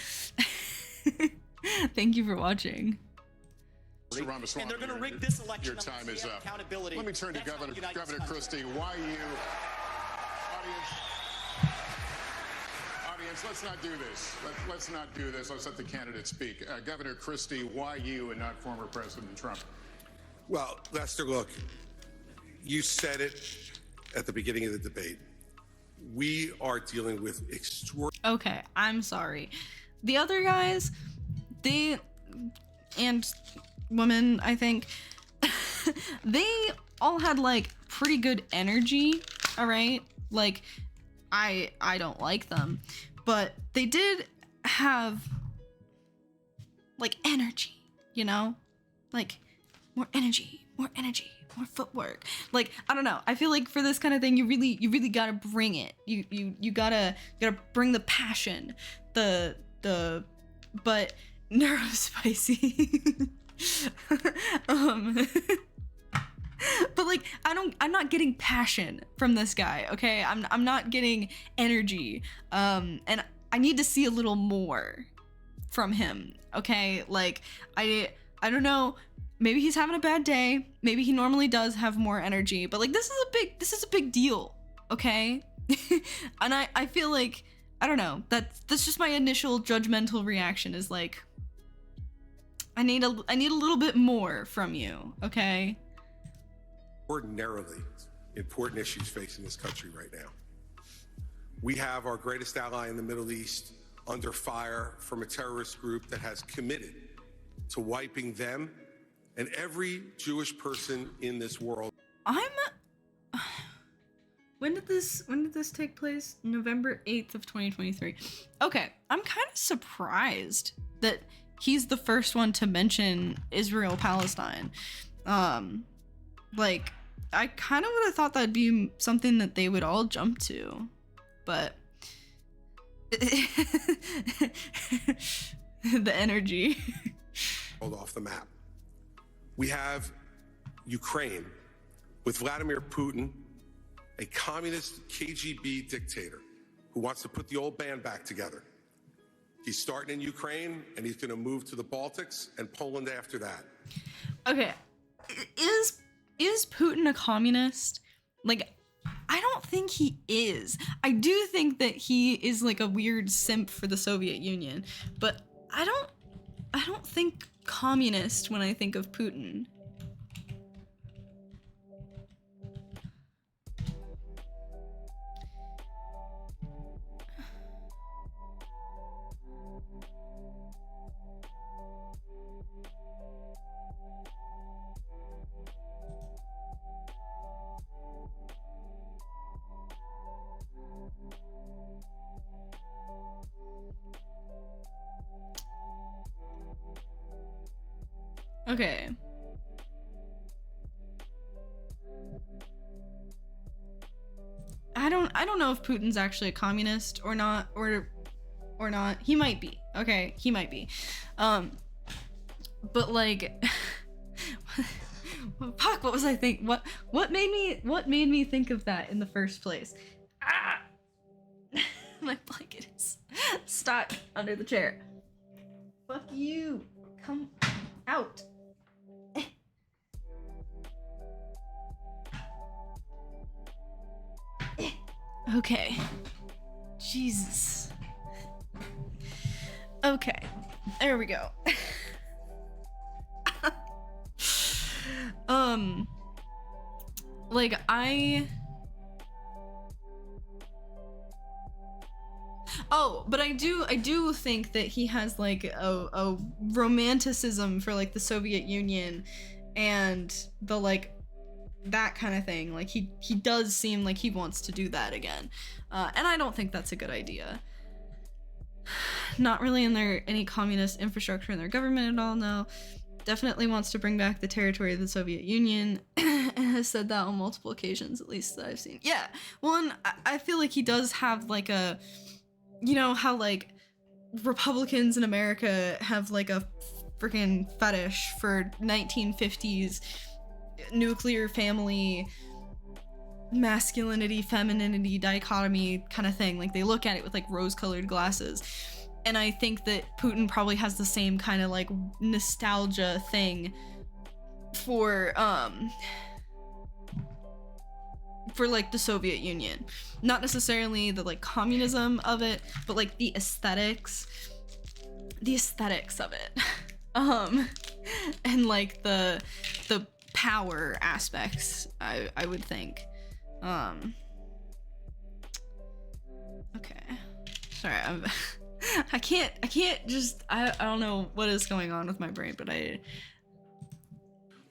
Thank you for watching.
Mr. Ramaswamy,
and they're going to rig this election.
Your time is up.
Accountability.
Let me turn to
That's how
Governor
we unite this country.
Christie. Why you, audience, let's not do this. Let's not do this. Let's let the candidates speak. Governor Christie, why you and not former President Trump?
Well, Lester, look, you said it at the beginning of the debate. We are dealing with extraordinary.
Okay, I'm sorry. The other guys, they, and women, I think, they all had like pretty good energy, all right? Like, I don't like them, but they did have like energy, you know? Like more energy, more footwork. Like, I don't know. I feel like for this kind of thing, you really gotta bring it. You gotta bring the passion, but neurospicy. But like, I'm not getting passion from this guy. Okay, I'm not getting energy. And I need to see a little more from him. Okay, like I don't know. Maybe he's having a bad day. Maybe he normally does have more energy, but like this is a big deal, okay? And I feel like, I don't know, that's just my initial judgmental reaction is like, I need a little bit more from you, okay?
Ordinarily important issues facing this country right now. We have our greatest ally in the Middle East under fire from a terrorist group that has committed to wiping them and every Jewish person in this world.
When did this take place? November 8th of 2023. Okay, I'm kind of surprised that he's the first one to mention Israel Palestine. Like, I kind of would have thought that'd be something that they would all jump to, but the energy.
Hold off the map. We have Ukraine with Vladimir Putin, a communist KGB dictator who wants to put the old band back together. He's starting in Ukraine and he's going to move to the Baltics and Poland after that.
Okay, is Putin a communist? Like, I don't think he is. I do think that he is like a weird simp for the Soviet Union, but I don't think communist when I think of Putin. Okay. I don't know if Putin's actually a communist or not, or not. He might be. Okay, he might be. But like fuck, what was I think? What made me think of that in the first place? Ah! My blanket is stuck under the chair. Fuck you. Come out. Okay. Jesus. Okay. There we go. Like but I do think that he has like a romanticism for like the Soviet Union and the like that kind of thing. Like he does seem like he wants to do that again, and I don't think that's a good idea. Not really in any communist infrastructure in their government at all. No, definitely wants to bring back the territory of the Soviet Union and has said that on multiple occasions, at least that I've seen. Yeah, well, and I feel like he does have like a, you know how like Republicans in America have like a freaking fetish for 1950s nuclear family masculinity femininity dichotomy kind of thing. Like they look at it with like rose-colored glasses, and I think that Putin probably has the same kind of like nostalgia thing for like the Soviet Union. Not necessarily the like communism of it, but like the aesthetics of it. And like the power aspects, I would think. Okay. Sorry, I can't just I don't know what is going on with my brain, but I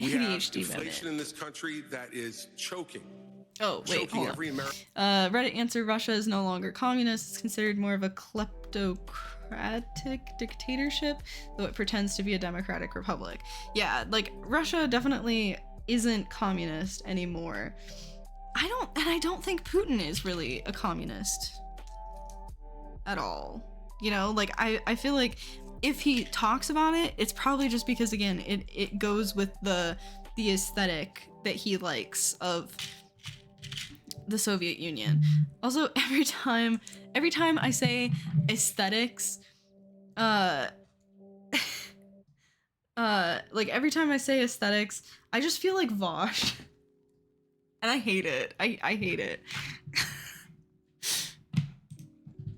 We have
ADHD about
inflation
it.
in this country that is choking.
Oh, wait,
choking
hold on.
every American.
Reddit answer: Russia is no longer communist. It's considered more of a kleptocratic dictatorship, though it pretends to be a democratic republic. Yeah, like Russia definitely isn't communist anymore. I don't think Putin is really a communist at all. You know, like I feel like if he talks about it, it's probably just because again it goes with the aesthetic that he likes of the Soviet Union. Also, every time I say aesthetics, like every time I say aesthetics, I just feel like Vosh. And I hate it. I hate it.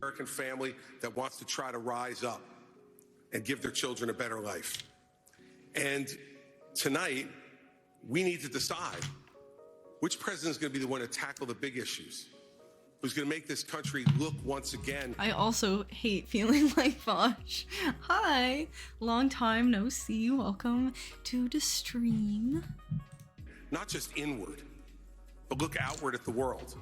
American family that wants to try to rise up and give their children a better life. And tonight, we need to decide which president is going to be the one to tackle the big issues, who's going to make this country look once again.
I also hate feeling like Vosh. Hi, long time no see. Welcome to the stream.
Not just inward, but look outward at the world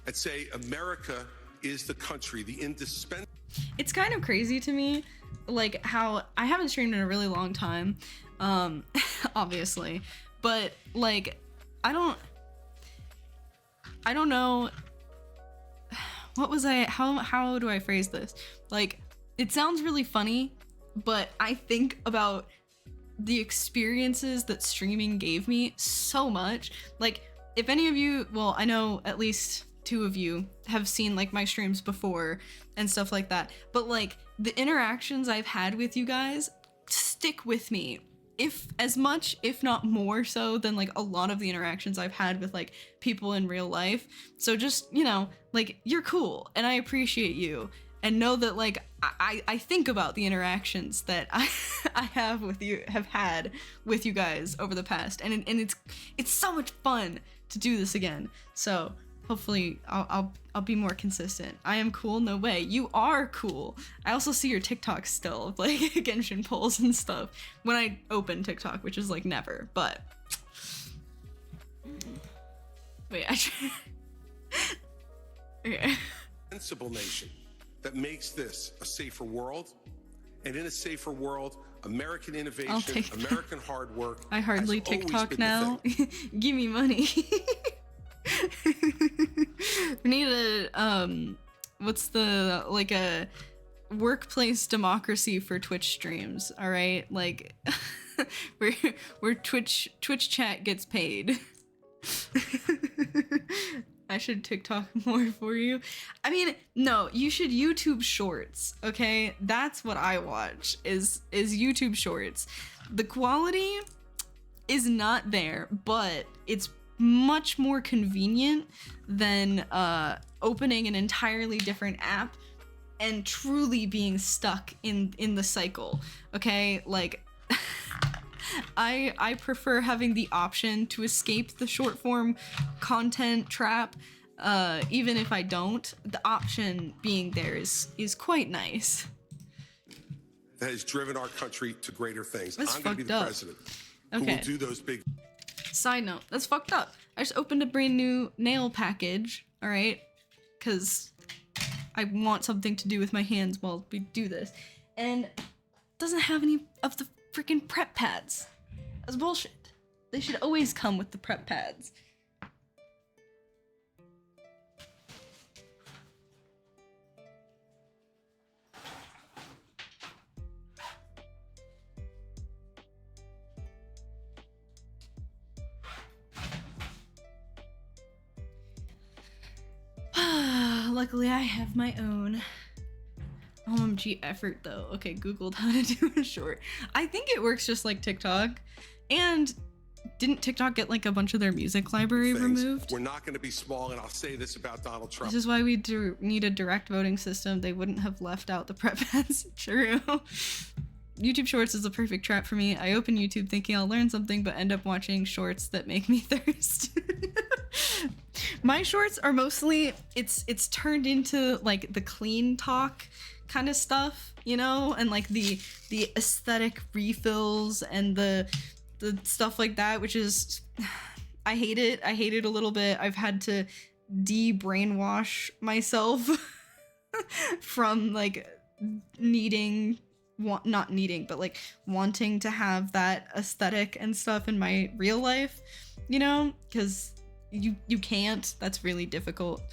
and say America is the country, the indispensable.
It's kind of crazy to me, like how I haven't streamed in a really long time, obviously, but like I don't know how do I phrase this? Like it sounds really funny, but I think about the experiences that streaming gave me so much. Like if any of you, well, I know at least 2 of you have seen like my streams before and stuff like that, but like the interactions I've had with you guys stick with me, if as much if not more so than like a lot of the interactions I've had with like people in real life. So just, you know, like you're cool and I appreciate you, and know that like I think about the interactions that I have had with you guys over the past, and it's so much fun to do this again. So hopefully I'll be more consistent. I am cool? No way. You are cool. I also see your TikToks still of like Genshin polls and stuff when I open TikTok, which is like never, but wait, okay.
Sensible nation that makes this a safer world, and in a safer world, American innovation, American hard work.
I hardly
has always
TikTok
been the
now.
thing.
Give me money. We need a what's the like a workplace democracy for Twitch streams, all right? Like where Twitch chat gets paid. I should TikTok more for you. I mean, no, you should YouTube Shorts, okay? That's what I watch is YouTube Shorts. The quality is not there, but it's much more convenient than opening an entirely different app and truly being stuck in the cycle, okay? Like I prefer having the option to escape the short form content trap, even if I don't. The option being there is quite nice.
That has driven our country to greater things.
That's
I'm going to be
fucked
the
up.
president who
Okay.
will do those big.
Side note, that's fucked up. I just opened a brand new nail package, all right? Because I want something to do with my hands while we do this. And it doesn't have any of the freaking prep pads. That's bullshit. They should always come with the prep pads. Luckily, I have my own. OMG effort though. Okay, Googled how to do a short. I think it works just like TikTok. And didn't TikTok get like a bunch of their music library
things.
removed?
We're not going to be small, and I'll say this about Donald Trump.
This is why we need a direct voting system. They wouldn't have left out the prep ads. True. YouTube Shorts is a perfect trap for me. I open YouTube thinking I'll learn something, but end up watching shorts that make me thirst. My shorts are mostly, it's turned into like the clean talk kind of stuff, you know, and like the aesthetic refills and the stuff like that, which is, I hate it. I hate it a little bit. I've had to de-brainwash myself from like not needing, but like wanting to have that aesthetic and stuff in my real life, you know, because you can't. That's really difficult.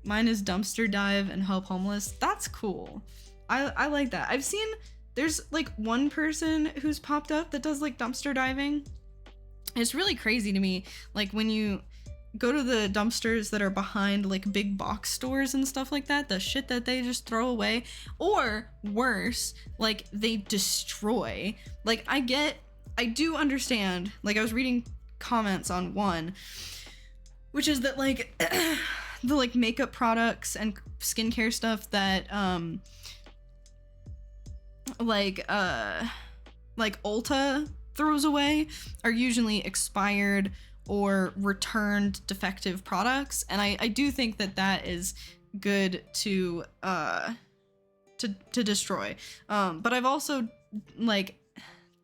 Mine is dumpster dive and help homeless. That's cool. I like that. I've seen there's like one person who's popped up that does like dumpster diving. It's really crazy to me, like when you go to the dumpsters that are behind like big box stores and stuff like that, the shit that they just throw away, or worse, like they destroy. Like I do understand, like I was reading comments on one, which is that like the like makeup products and skincare stuff that like Ulta throws away are usually expired or returned defective products, and I do think that is good to destroy. But I've also, like,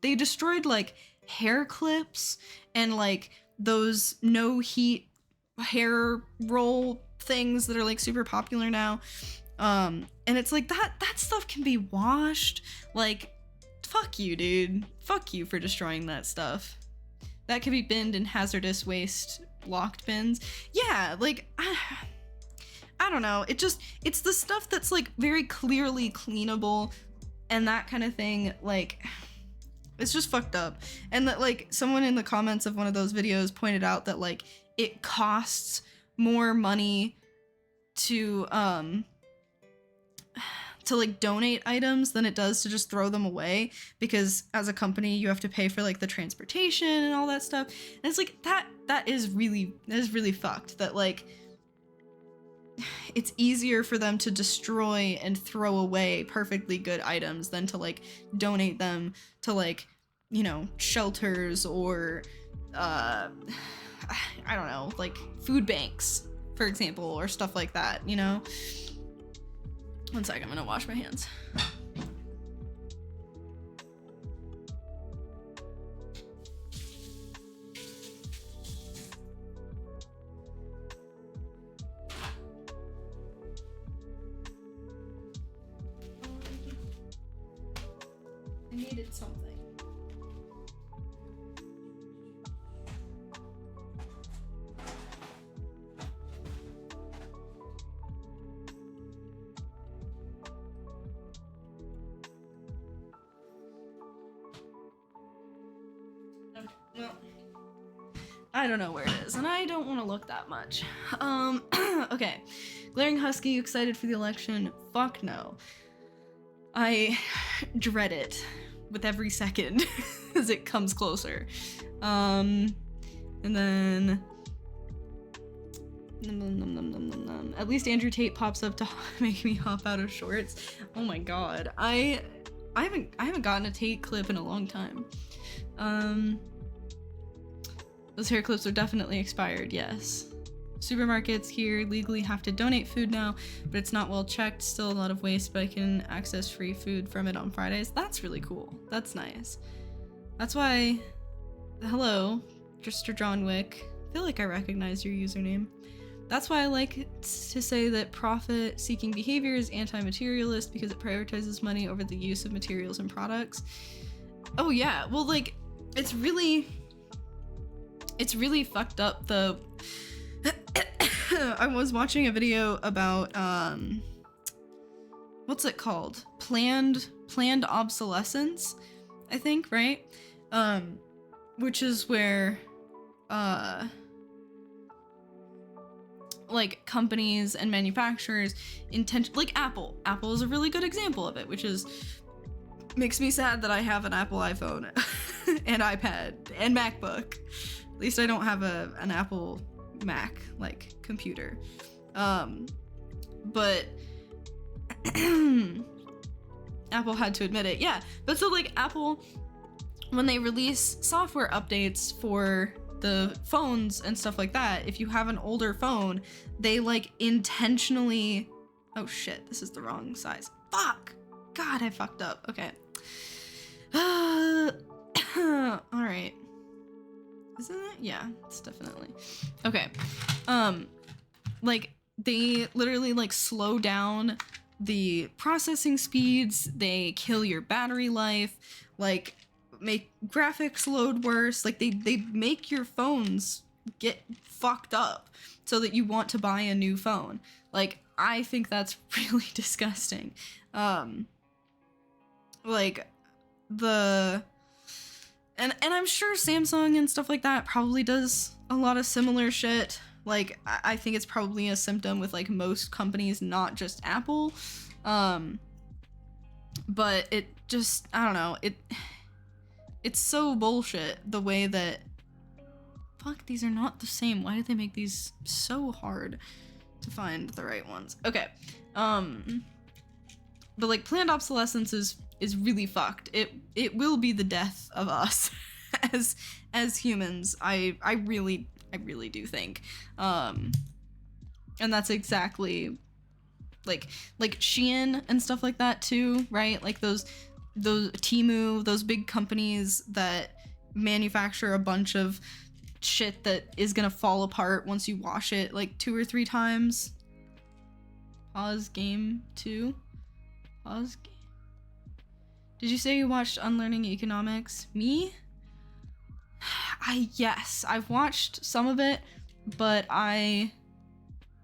they destroyed like hair clips and like those no heat hair roll things that are like super popular now, and it's like that stuff can be washed. Like, fuck you, dude. Fuck you for destroying that stuff. That can be binned in hazardous waste locked bins. Yeah, like, I don't know. It's the stuff that's like very clearly cleanable and that kind of thing. Like, it's just fucked up. And that like someone in the comments of one of those videos pointed out that like it costs more money to like donate items than it does to just throw them away, because as a company you have to pay for like the transportation and all that stuff. And it's like that is really fucked, that like it's easier for them to destroy and throw away perfectly good items than to like donate them to like, you know, shelters or I don't know, like food banks, for example, or stuff like that, you know? One sec, I'm gonna wash my hands. I needed something. Well, I don't know where it is, and I don't want to look that much. Okay. Glaring Husky, you excited for the election? Fuck no. I dread it with every second as it comes closer. And then at least Andrew Tate pops up to make me hop out of shorts. Oh my god. I haven't gotten a Tate clip in a long time. Those hair clips are definitely expired, yes. Supermarkets here legally have to donate food now, but it's not well checked. Still a lot of waste, but I can access free food from it on Fridays. That's really cool. That's nice. That's why, hello, Mr. John Wick. I feel like I recognize your username. That's why I like to say that profit-seeking behavior is anti-materialist, because it prioritizes money over the use of materials and products. Oh yeah, well, like, it's really fucked up. I was watching a video about what's it called? Planned obsolescence, I think, right? Which is where like companies and manufacturers like Apple is a really good example of it, which is makes me sad that I have an Apple iPhone. and iPad and MacBook. At least I don't have an Apple Mac like computer. But Apple had to admit it. Yeah, but so like Apple, when they release software updates for the phones and stuff like that, if you have an older phone, they like intentionally, oh shit, this is the wrong size. Fuck. God, I fucked up. Okay. All right. Isn't it? Yeah, it's definitely. Okay. Like they literally like slow down the processing speeds, they kill your battery life, like make graphics load worse, like they make your phones get fucked up so that you want to buy a new phone. Like I think that's really disgusting. Like the and I'm sure Samsung and stuff like that probably does a lot of similar shit. Like I think it's probably a symptom with like most companies, not just Apple. But it just, I don't know, it's so bullshit the way that, fuck, these are not the same. Why did they make these so hard to find the right ones? Okay. But like planned obsolescence is really fucked. It will be the death of us as humans. I really do think. And that's exactly like Shein and stuff like that too, right? Like those Temu, those big companies that manufacture a bunch of shit that is gonna fall apart once you wash it like 2 or 3 times. Pause game 2. Pause game. Did you say you watched Unlearning Economics? Me? Yes, I've watched some of it, but I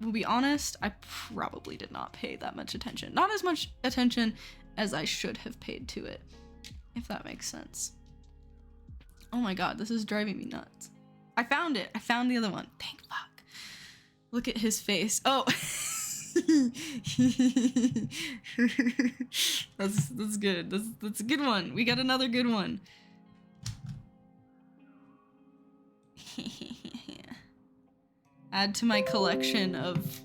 will be honest, I probably did not pay that much attention. Not as much attention as I should have paid to it, if that makes sense. Oh my god, this is driving me nuts. I found it. I found the other one. Thank fuck. Look at his face. Oh. That's good. That's a good one. We got another good one. Add to my collection of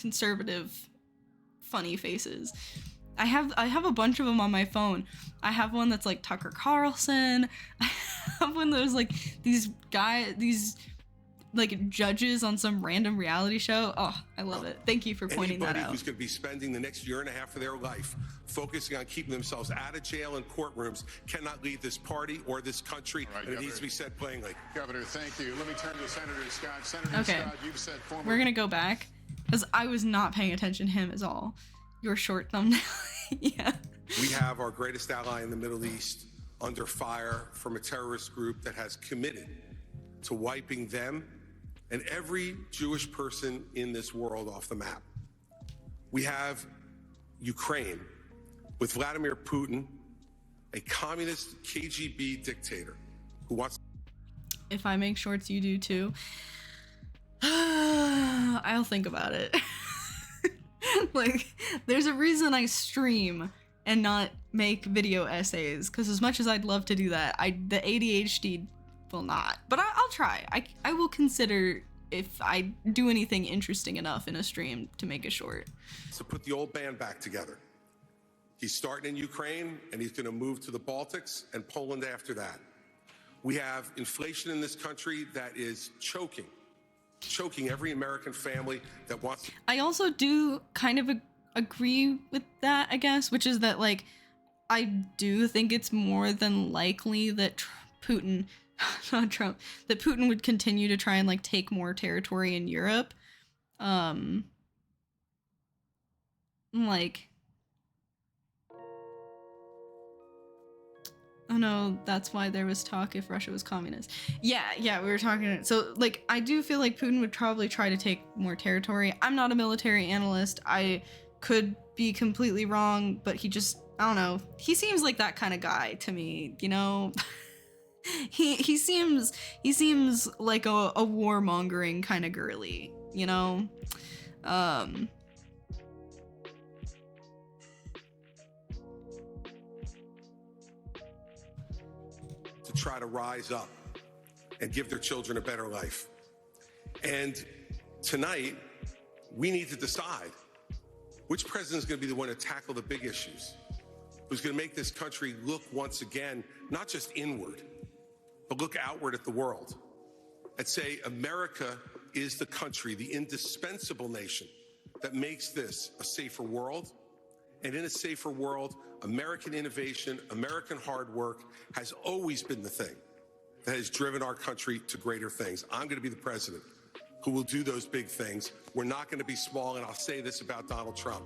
conservative funny faces. I have a bunch of them on my phone. I have one that's like Tucker Carlson. I have one that was like these like judges on some random reality show. Oh, I love it. Thank you for pointing that out.
Anybody who's going to be spending the next year and a half of their life focusing on keeping themselves out of jail and courtrooms cannot lead this party or this country. Right, and it needs to be said plainly.
Governor, thank you. Let me turn to Senator Scott. Senator
Okay.
Scott, you've said former...
We're gonna go back because I was not paying attention to him at all. Your short thumbnail. Yeah.
We have our greatest ally in the Middle East under fire from a terrorist group that has committed to wiping them and every Jewish person in this world off the map. We have Ukraine with Vladimir Putin, a communist KGB dictator who wants...
If I make shorts, you do too. I'll think about it. Like, there's a reason I stream and not make video essays, because as much as I'd love to do that, the ADHD will not. But I'll try. I will consider if I do anything interesting enough in a stream to make a short.
So put the old band back together. He's starting in Ukraine, and he's going to move to the Baltics and Poland after that. We have inflation in this country that is choking every American family that wants to...
I also do kind of agree with that, I guess, which is that, like, I do think it's more than likely that Putin would continue to try and, like, take more territory in Europe. Like... Oh no, that's why there was talk if Russia was communist. Yeah, we were talking. So, like, I do feel like Putin would probably try to take more territory. I'm not a military analyst. I could be completely wrong, but he just, I don't know. He seems like that kind of guy to me, you know? he seems like a warmongering kind of girly, you know?
try to rise up and give their children a better life. And tonight, we need to decide which president is going to be the one to tackle the big issues, who's going to make this country look once again, not just inward, but look outward at the world and say America is the country, the indispensable nation that makes this a safer world. And in a safer world, American innovation, American hard work has always been the thing that has driven our country to greater things. I'm going to be the president who will do those big things. We're not going to be small, and I'll say this about Donald Trump.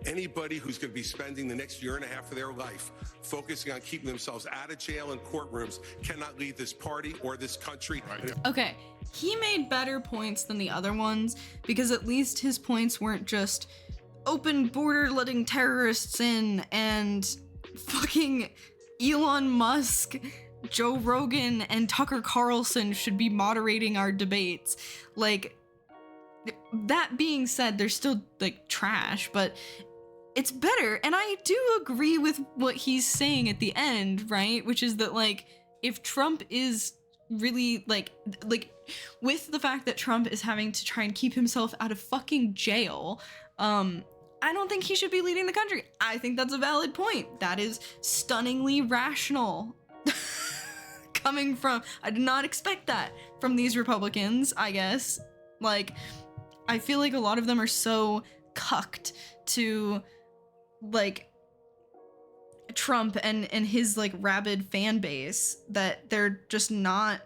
Anybody who's going to be spending the next year and a half of their life focusing on keeping themselves out of jail and courtrooms cannot lead this party or this country.
Okay, he made better points than the other ones because at least his points weren't just open border letting terrorists in and fucking Elon Musk, Joe Rogan, and Tucker Carlson should be moderating our debates. Like, that being said, they're still like trash, but it's better. And I do agree with what he's saying at the end, right? Which is that, like, if Trump is really like with the fact that Trump is having to try and keep himself out of fucking jail, I don't think he should be leading the country. I think that's a valid point. That is stunningly rational. Coming from, I did not expect that from these Republicans, I guess. Like, I feel like a lot of them are so cucked to, like, Trump and his, like, rabid fan base that they're just not,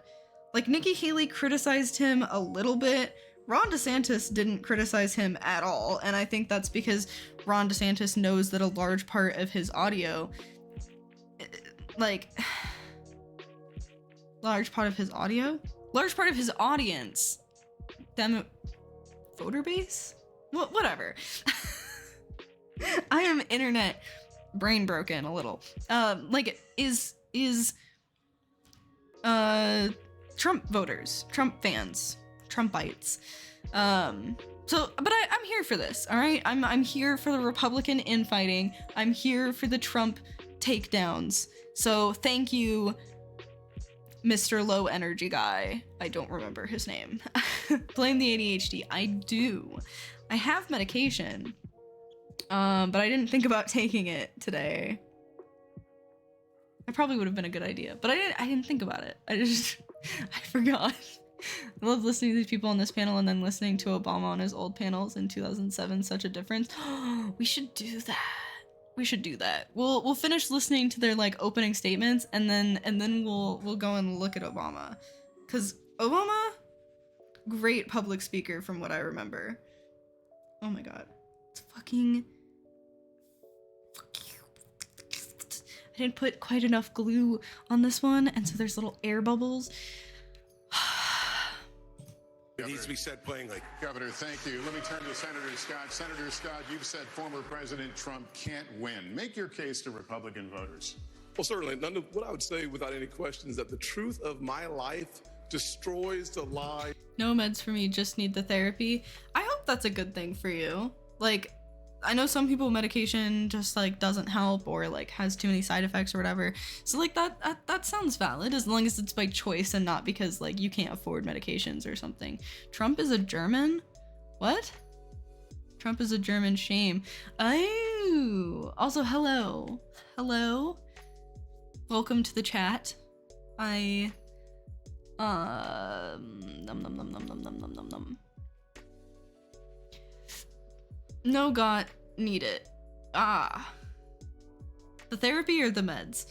like, Nikki Haley criticized him a little bit. Ron DeSantis didn't criticize him at all, and I think that's because Ron DeSantis knows that a large part of his audio, like, large part of his audience, voter base? Whatever. I am internet brain broken a little. Is Trump voters, Trump fans, Trumpites. But I'm here for this, all right? I'm here for the Republican infighting. I'm here for the Trump takedowns. So thank you, Mr. Low Energy guy. I don't remember his name. Blame the ADHD. I do. I have medication, but I didn't think about taking it today. It probably would have been a good idea, but I didn't think about it. I forgot. I love listening to these people on this panel and then listening to Obama on his old panels in 2007. Such a difference. We should do that. We should do that. We'll finish listening to their, like, opening statements and then we'll go and look at Obama, because Obama, great public speaker from what I remember. Oh my god, it's fucking. I didn't put quite enough glue on this one, and so there's little air bubbles.
It needs to be said plainly.
Governor, thank you. Let me turn to Senator Scott. Senator Scott, you've said former President Trump can't win. Make your case to Republican voters.
Well, certainly. What I would say without any question is that the truth of my life destroys the lie.
No meds for me, just need the therapy. I hope that's a good thing for you. Like, I know some people medication just, like, doesn't help or, like, has too many side effects or whatever. So, like, that sounds valid as long as it's by choice and not because, like, you can't afford medications or something. Trump is a German? What? Trump is a German, shame. Oh, also, hello. Hello. Welcome to the chat. No, got need it. Ah. The therapy or the meds?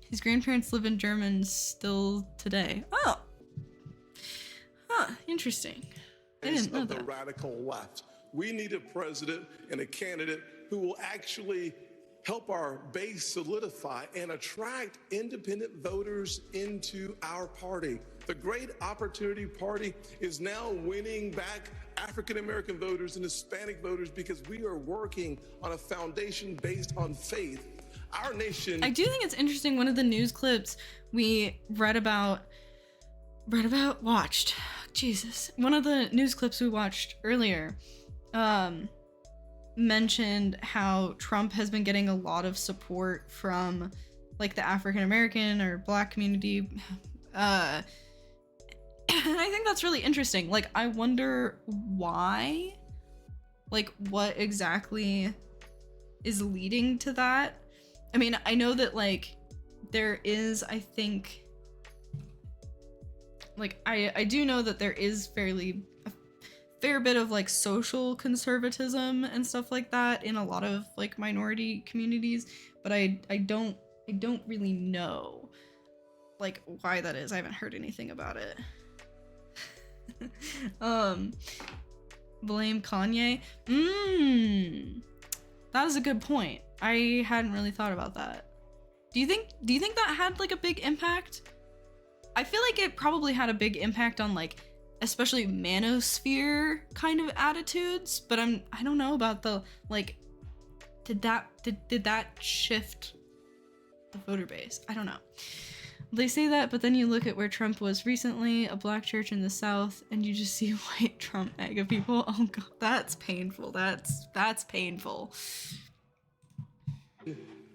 His grandparents live in Germany still today. Oh. Huh, interesting. I didn't know that.
The radical left. We need a president and a candidate who will actually help our base solidify and attract independent voters into our party. The Great Opportunity Party is now winning back African-American voters and Hispanic voters because we are working on a foundation based on faith. Our nation...
I do think it's interesting, one of the news clips we watched. Jesus. One of the news clips we watched earlier, mentioned how Trump has been getting a lot of support from like the African American or Black community. And I think that's really interesting. Like, I wonder why, like, what exactly is leading to that. I mean, I know that, like, there is, I think, like, I do know that there is a fair bit of, like, social conservatism and stuff like that in a lot of, like, minority communities, but I don't really know, like, why that is. I haven't heard anything about it. Blame Kanye. That is a good point. I hadn't really thought about that. Do you think that had, like, a big impact? I feel like it probably had a big impact on, like, especially manosphere kind of attitudes, but I don't know about the, like, did that shift the voter base? I don't know. They say that, but then you look at where Trump was recently, a Black church in the South, and you just see white Trump MAGA people. Oh god, that's painful. That's painful.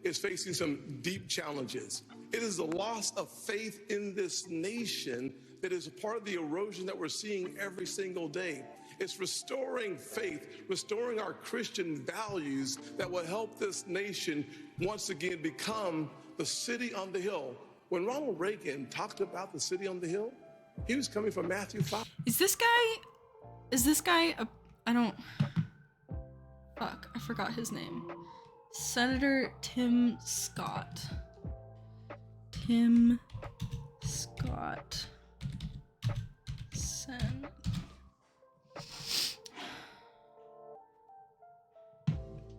Is facing some deep challenges. It is the loss of faith in this nation that is a part of the erosion that we're seeing every single day. It's restoring faith, restoring our Christian values that will help this nation once again become the city on the hill. When Ronald Reagan talked about the city on the hill, he was coming from Matthew 5.
Is this guy I forgot his name. Senator Tim Scott. Tim Scott.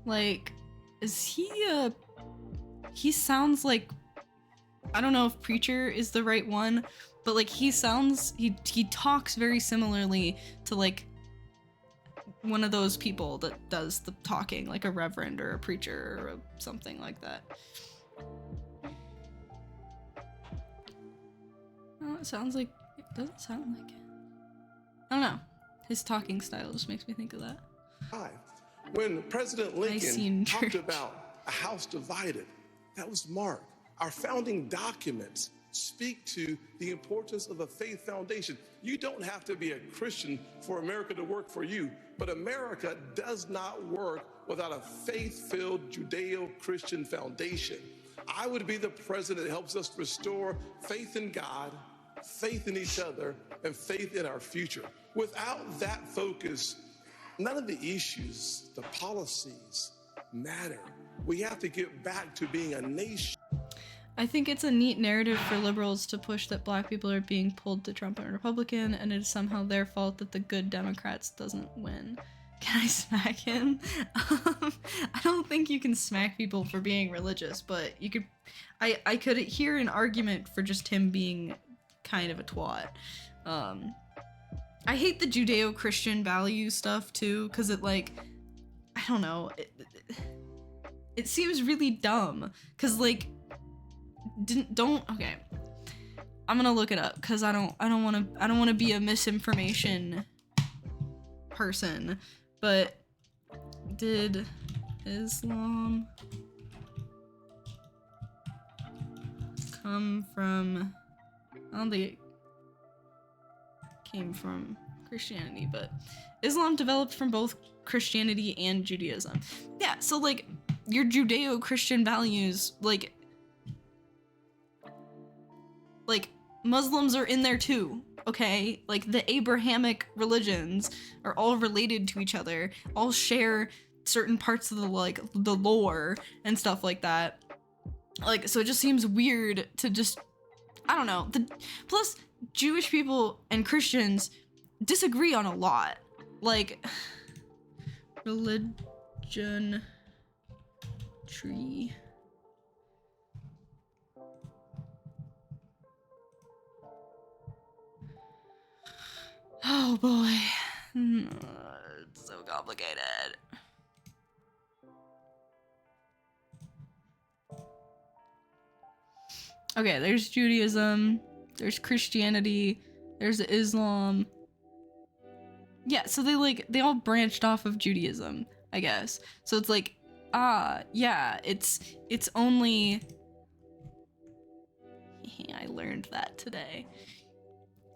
Like, is he sounds like, I don't know if preacher is the right one, but like he talks very similarly to like one of those people that does the talking, like a reverend or a preacher or something like that. Oh, it doesn't sound like it. I don't know. His talking style just makes me think of that.
When President Lincoln talked about a house divided, that was Mark. Our founding documents speak to the importance of a faith foundation. You don't have to be a Christian for America to work for you, but America does not work without a faith-filled Judeo-Christian foundation. I would be the president that helps us restore faith in God, faith in each other, and faith in our future. Without that focus, none of the issues, the policies matter. We have to get back to being a nation.
I think it's a neat narrative for liberals to push that Black people are being pulled to Trump and Republican, and it is somehow their fault that the good Democrats doesn't win. Can I smack him? I don't think you can smack people for being religious, but you could. I could hear an argument for just him being kind of a twat. I hate the Judeo-Christian value stuff too, because it, like, I don't know, it seems really dumb, because like, okay, I'm gonna look it up because I don't want to be a misinformation person, but did Islam come from, I don't think it came from Christianity, but Islam developed from both Christianity and Judaism. Yeah, so like your Judeo-Christian values, like Muslims are in there too, okay? Like the Abrahamic religions are all related to each other, all share certain parts of the lore and stuff like that. Like, so it just seems weird to just, I don't know. Plus, Jewish people and Christians disagree on a lot. Like, religion tree. Oh boy. It's so complicated. Okay, there's Judaism, there's Christianity, there's Islam. Yeah, so they all branched off of Judaism, I guess. So it's like, yeah, it's only learned that today.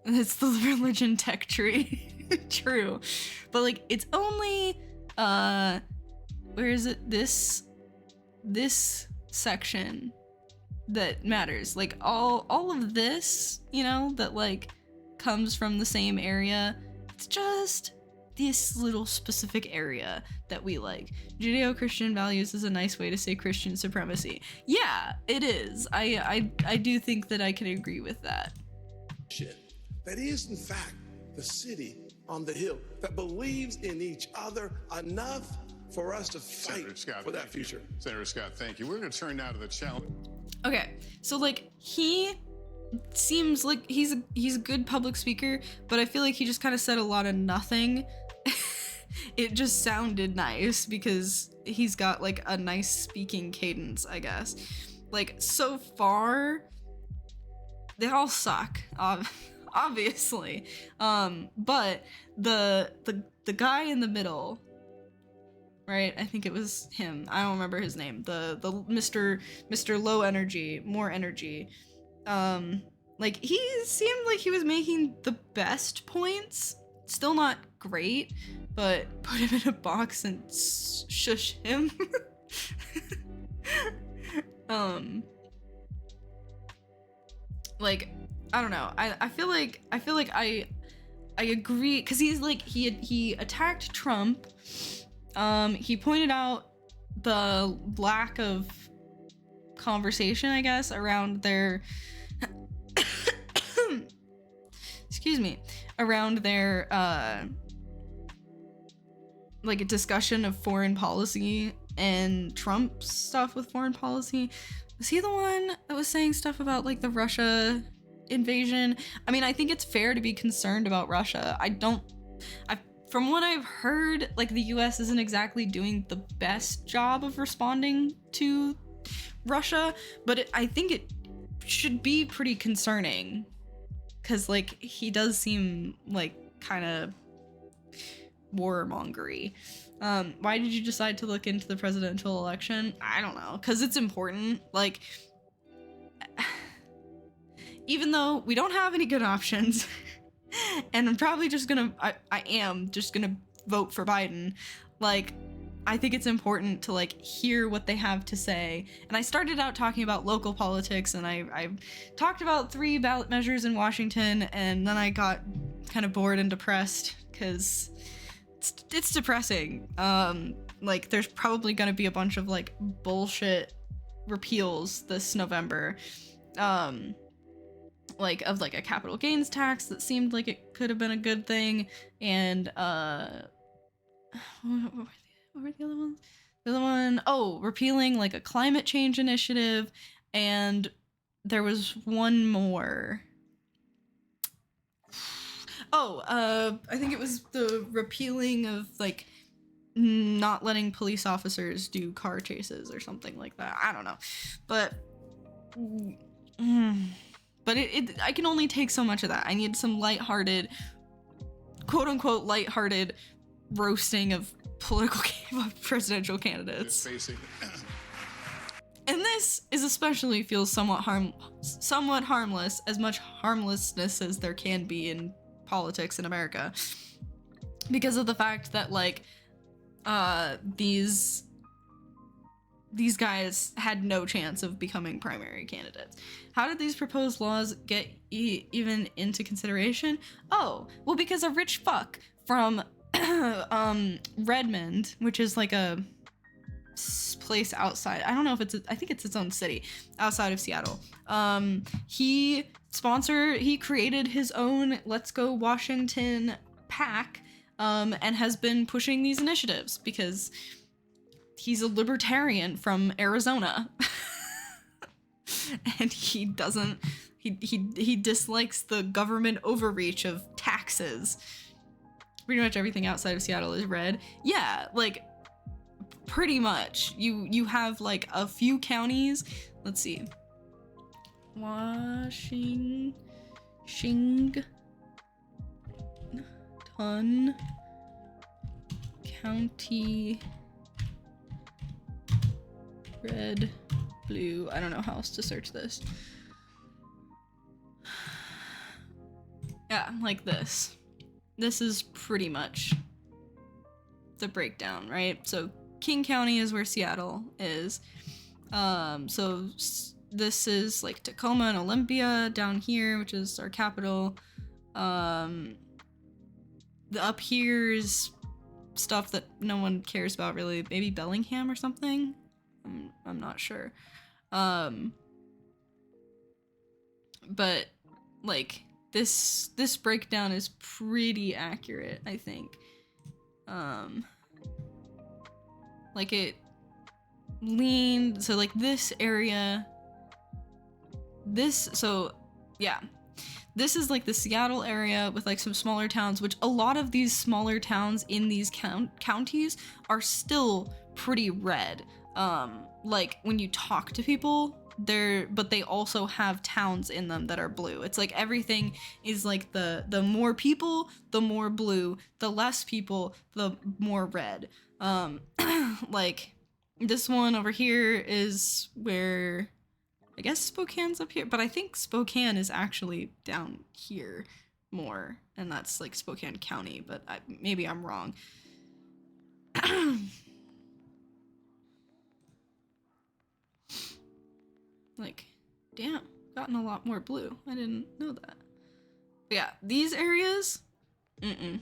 It's the religion tech tree. True. But like it's only where is it? This section that matters. Like all of this, you know, that like comes from the same area. It's just this little specific area that we like. Judeo-Christian values is a nice way to say Christian supremacy. Yeah, it is. I do think that I can agree with that.
Shit. That is, in fact, the city on the hill that believes in each other enough for us to fight for that future.
Senator Scott, thank you. We're going to turn now to the challenge.
Okay, so like he seems like he's a good public speaker, but I feel like he just kind of said a lot of nothing. It just sounded nice because he's got like a nice speaking cadence, I guess. Like so far, they all suck, obviously. But the guy in the middle, right? I think it was him. I don't remember his name. The Mr. Low Energy, more energy. Like he seemed like he was making the best points. Still not great, but put him in a box and shush him. Like I don't know. I feel like I agree because he's like he attacked Trump. He pointed out the lack of conversation, I guess, around their excuse me, around their like a discussion of foreign policy and Trump's stuff with foreign policy. Was he the one that was saying stuff about like the Russia invasion? I mean, I think it's fair to be concerned about Russia. From what I've heard, like the US isn't exactly doing the best job of responding to Russia, but I think it should be pretty concerning because like he does seem like kind of warmongery. Why did you decide to look into the presidential election? I don't know, because it's important. Like, even though we don't have any good options, and I'm probably just gonna, I am just gonna vote for Biden, like, I think it's important to like hear what they have to say. And I started out talking about local politics, and I talked about 3 ballot measures in Washington, and then I got kind of bored and depressed because it's depressing. Like there's probably gonna be a bunch of like bullshit repeals this November, like of like a capital gains tax that seemed like it could have been a good thing, and what were the other ones? The other one, oh, repealing like a climate change initiative, and there was one more. Oh, I think it was the repealing of like not letting police officers do car chases or something like that. I don't know, but I can only take so much of that. I need some lighthearted, quote unquote lighthearted roasting of presidential candidates. And this is especially feels somewhat harmless, as much harmlessness as there can be in politics in America, because of the fact that like these guys had no chance of becoming primary candidates. How did these proposed laws get even into consideration? Oh, well, because a rich fuck from Redmond, which is like a place outside, I don't know if I think it's its own city outside of Seattle. He created his own Let's Go Washington PAC, and has been pushing these initiatives because he's a libertarian from Arizona. And he dislikes the government overreach of taxes. Pretty much everything outside of Seattle is red. Yeah, like pretty much. You have like a few counties. Let's see. Washington County, red, blue. I don't know how else to search this. Yeah, like this. This is pretty much the breakdown, right? So King County is where Seattle is. This is like Tacoma and Olympia down here, which is our capital. The up here is stuff that no one cares about really. Maybe Bellingham or something. I'm not sure. But like this breakdown is pretty accurate, I think. Like it leaned, so like this area, this is like the Seattle area with like some smaller towns, which a lot of these smaller towns in these counties are still pretty red. Like when you talk to people, but they also have towns in them that are blue. It's like everything is like the more people, the more blue, the less people, the more red. Like this one over here is where I guess Spokane's up here, but I think Spokane is actually down here more, and that's like Spokane County, but maybe I'm wrong. Like, damn, gotten a lot more blue. I didn't know that. But yeah, these areas, don't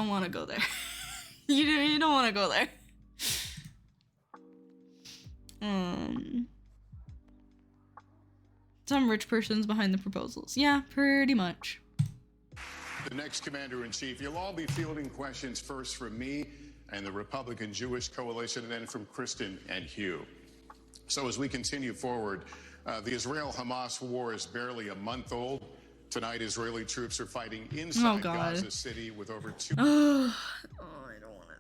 want to go there. You don't want to go there. Some rich person's behind the proposals. Yeah, pretty much.
The next commander-in-chief, you'll all be fielding questions first from me and the Republican Jewish Coalition, and then from Kristen and Hugh. So as we continue forward, the Israel-Hamas war is barely a month old. Tonight, Israeli troops are fighting inside Gaza City with over 2...
I don't want it.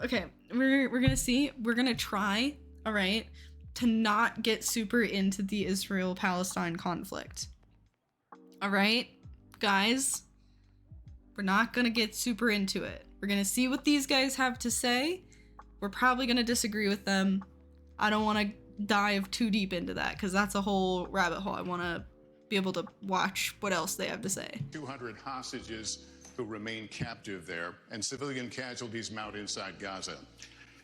Okay, we're gonna see. We're gonna try, all right, to not get super into the Israel-Palestine conflict. All right, guys, we're not gonna get super into it. We're gonna see what these guys have to say. We're probably gonna disagree with them. I don't want to dive too deep into that because that's a whole rabbit hole. I want to be able to watch what else they have to say.
200 hostages who remain captive there, and civilian casualties mount inside Gaza.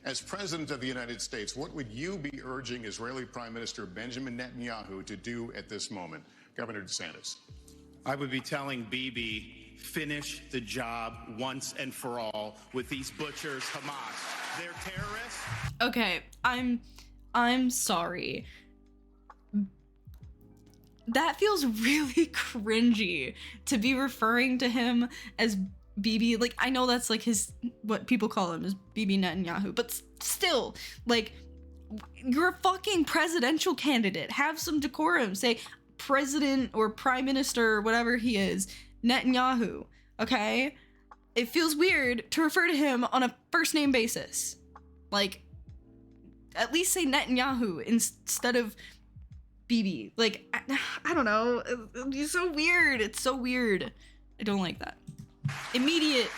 As President of the United States, what would you be urging Israeli Prime Minister Benjamin Netanyahu to do at this moment? Governor DeSantis.
I would be telling Bibi, finish the job once and for all with these butchers, Hamas. They're terrorists.
Okay, I'm sorry. That feels really cringy to be referring to him as Bibi. Like, I know that's like his, what people call him is Bibi Netanyahu, but still, like, you're a fucking presidential candidate. Have some decorum. Say president or prime minister or whatever he is, Netanyahu, okay? It feels weird to refer to him on a first name basis. Like, at least say Netanyahu instead of Bibi. Like, I don't know. It's so weird. It's so weird. I don't like that. Immediate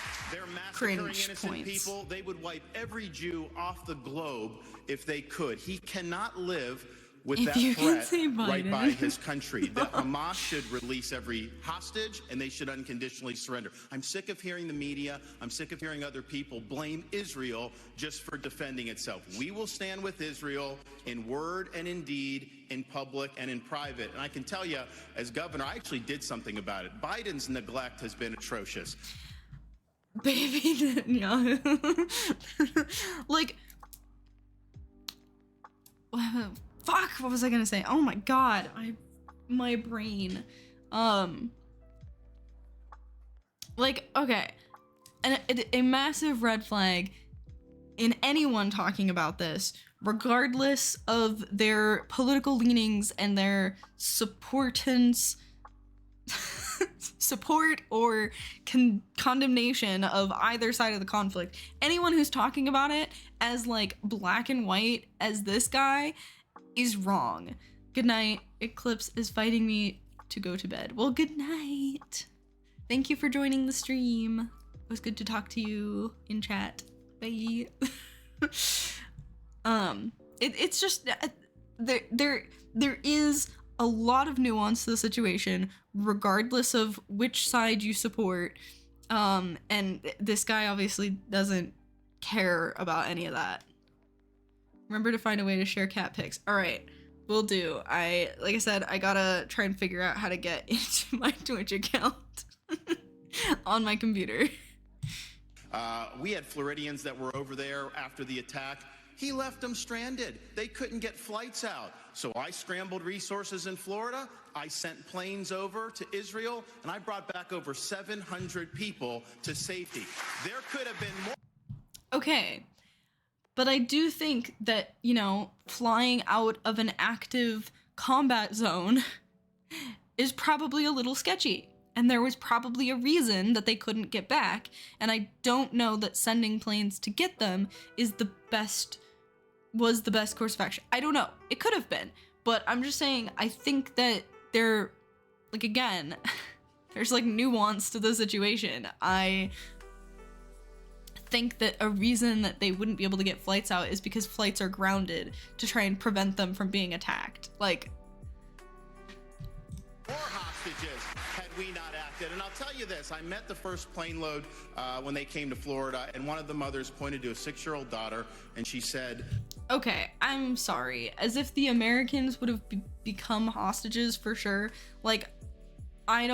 cringe points.
People, they would wipe every Jew off the globe if they could. He cannot live with that threat right by his country. That Hamas should release every hostage and they should unconditionally surrender. I'm sick of hearing the media, I'm sick of hearing other people blame Israel just for defending itself. We will stand with Israel in word and in deed, in public and in private. And I can tell you, as governor, I actually did something about it. Biden's neglect has been atrocious.
Baby Netanyahu. Like, fuck, what was I gonna say? Oh my god, my brain. Like, okay, a massive red flag in anyone talking about this, regardless of their political leanings and their support or condemnation of either side of the conflict. Anyone who's talking about it as like black and white as this guy is wrong. Good night. Eclipse is fighting me to go to bed. Well, good night. Thank you for joining the stream. It was good to talk to you in chat. Bye. It's just there is a lot of nuance to the situation, regardless of which side you support. And this guy obviously doesn't care about any of that. Remember to find a way to share cat pics. All right, will do. Like I said, I gotta try and figure out how to get into my Twitch account on my computer.
We had Floridians that were over there after the attack. He left them stranded. They couldn't get flights out. So I scrambled resources in Florida. I sent planes over to Israel, and I brought back over 700 people to safety. There could have been more.
Okay, but I do think that, you know, flying out of an active combat zone is probably a little sketchy. And there was probably a reason that they couldn't get back. And I don't know that sending planes to get them was the best course of action. I don't know. It could have been. But I'm just saying, I think that there, like, again, there's like nuance to the situation. I think that a reason that they wouldn't be able to get flights out is because flights are grounded to try and prevent them from being attacked. Like,
more hostages had we not acted. And I'll tell you this, I met the first plane load when they came to Florida, and one of the mothers pointed to a 6-year-old daughter, and she said,
okay, I'm sorry. As if the Americans would have become hostages for sure. Like, I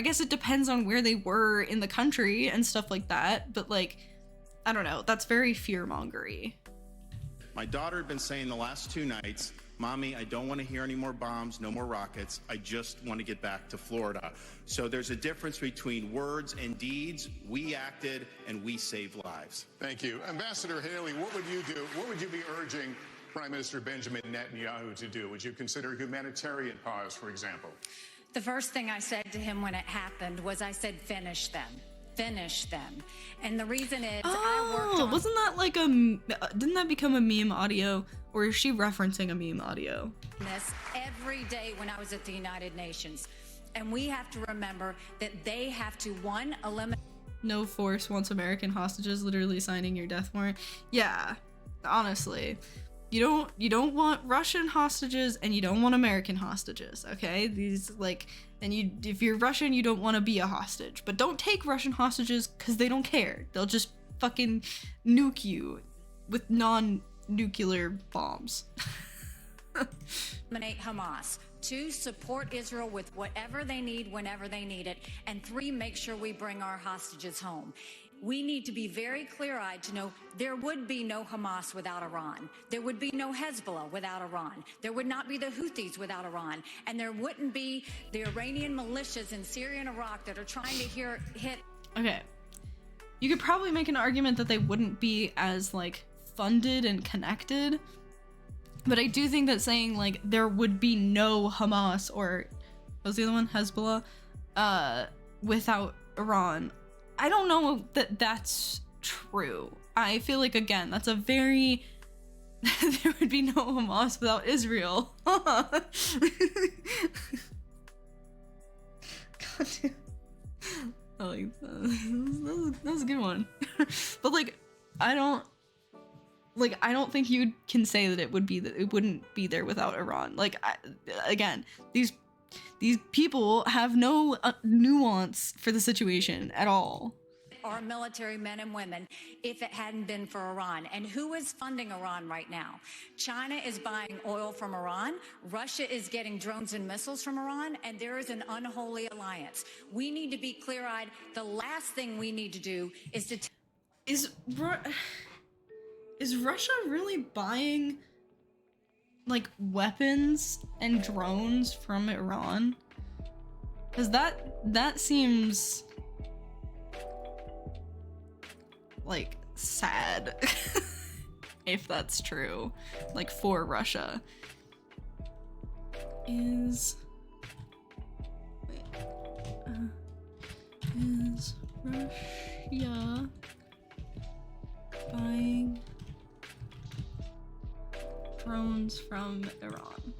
guess it depends on where they were in the country and stuff like that, but like, I don't know, that's very fear-mongery.
my daughter had been saying the last 2 nights, Mommy, I don't want to hear any more bombs, no more rockets. I just want to get back to Florida. So there's a difference between words and deeds. We acted and we saved lives.
Thank you. Ambassador Haley, what would you do? What would you be urging Prime Minister Benjamin Netanyahu to do? Would you consider humanitarian pause, for example?
The first thing I said to him when it happened was I said, finish them. Finish them. And the reason is I worked on...
wasn't that like didn't that become a meme audio? Or is she referencing a meme audio?
This every day when I was at the United Nations. And we have to remember that they have to, one, eliminate...
No force wants American hostages, literally signing your death warrant. Yeah, honestly. You don't want Russian hostages and you don't want American hostages, okay? These, like, and if you're Russian, you don't want to be a hostage. But don't take Russian hostages because they don't care. They'll just fucking nuke you with non-nuclear bombs.
Eliminate Hamas. 2, support Israel with whatever they need, whenever they need it. And 3, make sure we bring our hostages home. We need to be very clear-eyed to know there would be no Hamas without Iran. There would be no Hezbollah without Iran. There would not be the Houthis without Iran. And there wouldn't be the Iranian militias in Syria and Iraq that are trying to hit...
Okay. You could probably make an argument that they wouldn't be as, like, funded and connected. But I do think that saying, like, there would be no Hamas or... what was the other one? Hezbollah? Without Iran... I don't know that that's true. I feel like, again, that's a very... there would be no Hamas without Israel. God damn. I like that. That was a good one. But, like, I don't think you can say that it wouldn't be there without Iran. Like, again, these people have no nuance for the situation at all.
Our military men and women, if it hadn't been for Iran. And who is funding Iran right now? China is buying oil from Iran. Russia is getting drones and missiles from Iran. And there is an unholy alliance. We need to be clear-eyed. The last thing we need to do is to...
Is Russia really buying, like, weapons and drones from Iran? Because that seems like sad if that's true, like, for Russia. Is Russia buying drones from Iran?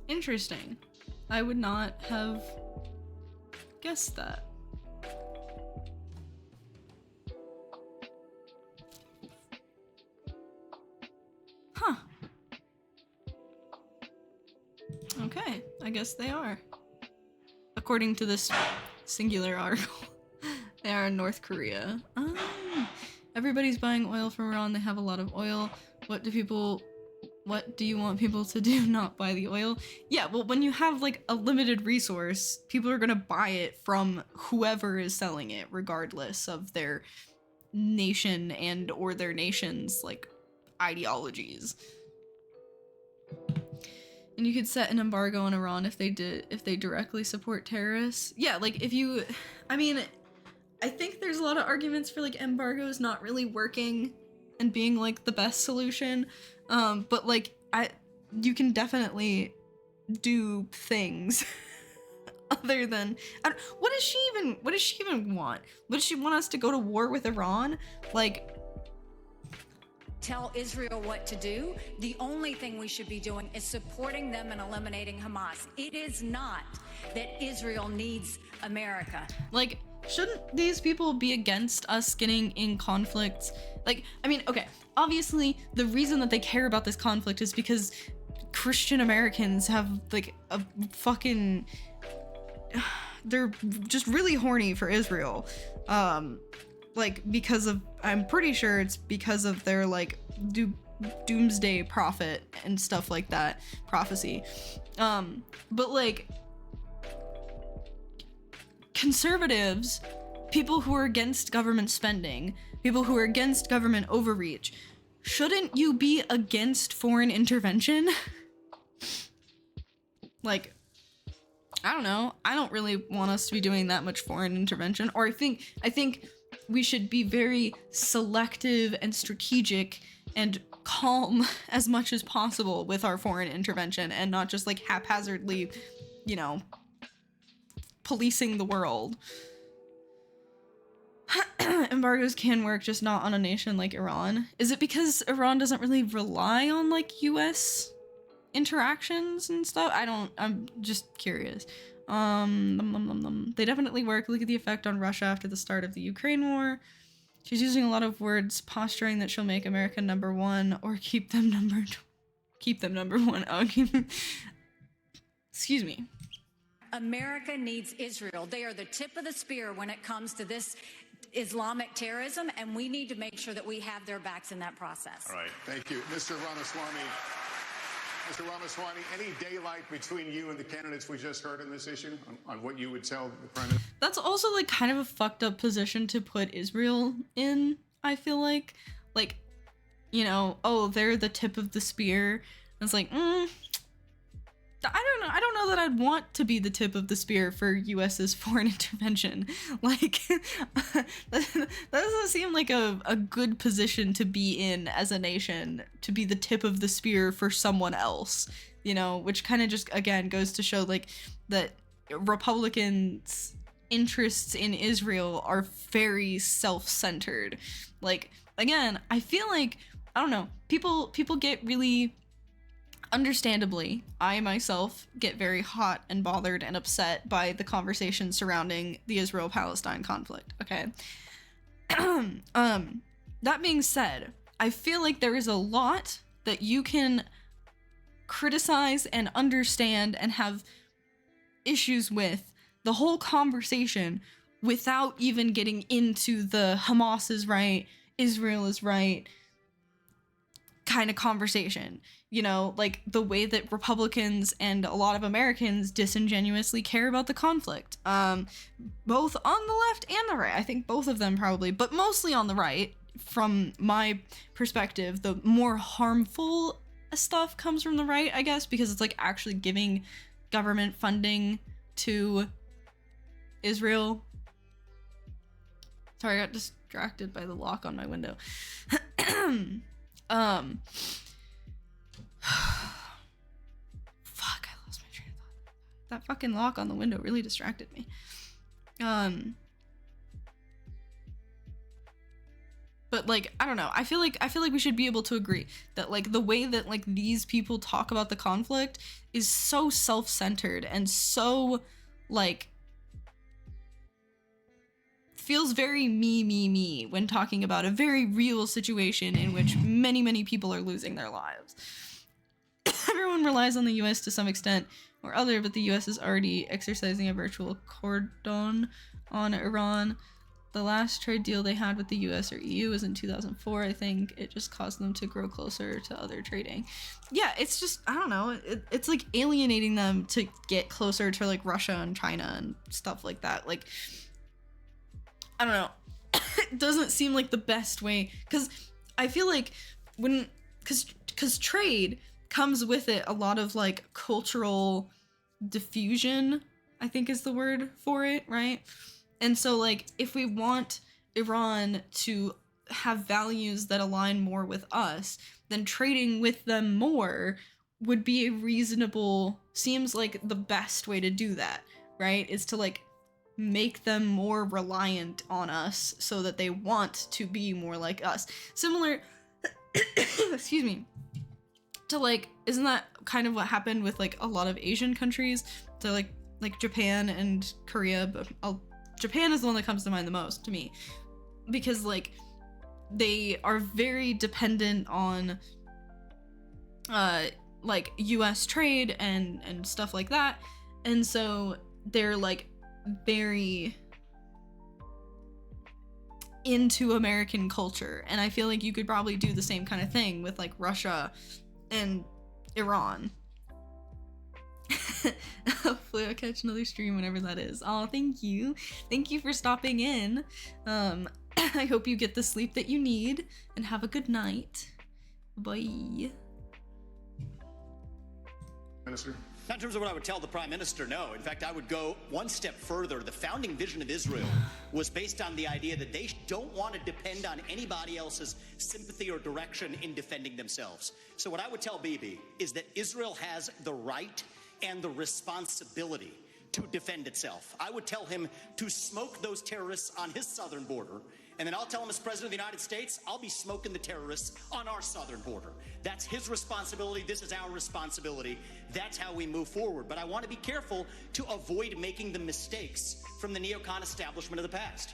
Interesting. I would not have guessed that. I guess they are. According to this singular article, they are in North Korea. Everybody's buying oil from Iran. They have a lot of oil. What do you want people to do? Not buy the oil? Yeah, well, when you have like a limited resource, people are gonna buy it from whoever is selling it, regardless of their nation and or their nation's like ideologies. And you could set an embargo on Iran if they directly support terrorists. Yeah, like I mean, I think there's a lot of arguments for like embargoes not really working and being like the best solution. But like you can definitely do things other than what does she even want? Would she want us to go to war with Iran? Like,
tell Israel what to do. The only thing we should be doing is supporting them and eliminating Hamas. It is not that Israel needs America.
Like, shouldn't these people be against us getting in conflict? Like, I mean, okay, obviously the reason that they care about this conflict is because Christian Americans have like a fucking, they're just really horny for Israel. Like because of, I'm pretty sure it's because of their like doomsday prophet and stuff like that, prophecy. But like conservatives, people who are against government spending, people who are against government overreach, shouldn't you be against foreign intervention? Like, I don't know. I don't really want us to be doing that much foreign intervention. Or I think we should be very selective and strategic and calm as much as possible with our foreign intervention and not just like haphazardly, you know, policing the world. Embargoes can work, just not on a nation like Iran. Is it because Iran doesn't really rely on like US interactions and stuff? I'm just curious. They definitely work. Look at the effect on Russia after the start of the Ukraine war. She's using a lot of words, posturing that she'll make America number one or keep them number one. Oh, excuse me.
America needs Israel. They are the tip of the spear when it comes to this Islamic terrorism, and we need to make sure that we have their backs in that process.
All right. Thank you. Mr. Ramaswamy. Mr. Ramaswamy, any daylight between you and the candidates we just heard on this issue on what you would tell the president?
That's also like kind of a fucked up position to put Israel in, I feel like. Like, you know, oh, they're the tip of the spear. And it's like, I don't know that I'd want to be the tip of the spear for US's foreign intervention. Like, that doesn't seem like a good position to be in as a nation, to be the tip of the spear for someone else, you know, which kind of just, again, goes to show, like, that Republicans' interests in Israel are very self-centered. Like, again, I feel like, I don't know, people get really... Understandably, I myself get very hot and bothered and upset by the conversation surrounding the Israel-Palestine conflict, okay? That being said, I feel like there is a lot that you can criticize and understand and have issues with the whole conversation without even getting into the Hamas is right, Israel is right kind of conversation. You know, like the way that Republicans and a lot of Americans disingenuously care about the conflict, both on the left and the right. I think both of them probably, but mostly on the right. From my perspective, the more harmful stuff comes from the right, I guess, because it's like actually giving government funding to Israel. Sorry, I got distracted by the lock on my window. Fuck, I lost my train of thought. That fucking lock on the window really distracted me. But like, I don't know. I feel like we should be able to agree that like the way that like these people talk about the conflict is so self-centered and so like feels very me when talking about a very real situation in which many people are losing their lives. Everyone relies on the US to some extent or other, but the US is already exercising a virtual cordon on Iran. The last trade deal they had with the US or EU was in 2004, I think. It just caused them to grow closer to other trading. Yeah, it's just, I don't know, it's like alienating them to get closer to like Russia and China and stuff like that. Like, I don't know. It doesn't seem like the best way, because I feel like because trade comes with it a lot of like cultural diffusion, I think is the word for it, right? And so like if we want Iran to have values that align more with us, then trading with them more would be a reasonable, seems like the best way to do that, right? Is to like make them more reliant on us so that they want to be more like us. Similar, excuse me, to like, isn't that kind of what happened with like a lot of Asian countries? So like Japan and Korea, but Japan is the one that comes to mind the most to me, because like they are very dependent on like US trade and stuff like that, and so they're like very into American culture, and I feel like you could probably do the same kind of thing with like Russia and Iran. Hopefully I'll catch another stream whenever that is. Oh, thank you for stopping in. I hope you get the sleep that you need and have a good night. Bye.
Minister.
Not in terms of what I would tell the Prime Minister, no. In fact, I would go one step further. The founding vision of Israel was based on the idea that they don't want to depend on anybody else's sympathy or direction in defending themselves. So what I would tell Bibi is that Israel has the right and the responsibility to defend itself. I would tell him to smoke those terrorists on his southern border, and then I'll tell him as President of the United States, I'll be smoking the terrorists on our southern border. That's his responsibility. This is our responsibility. That's how we move forward. But I want to be careful to avoid making the mistakes from the neocon establishment of the past.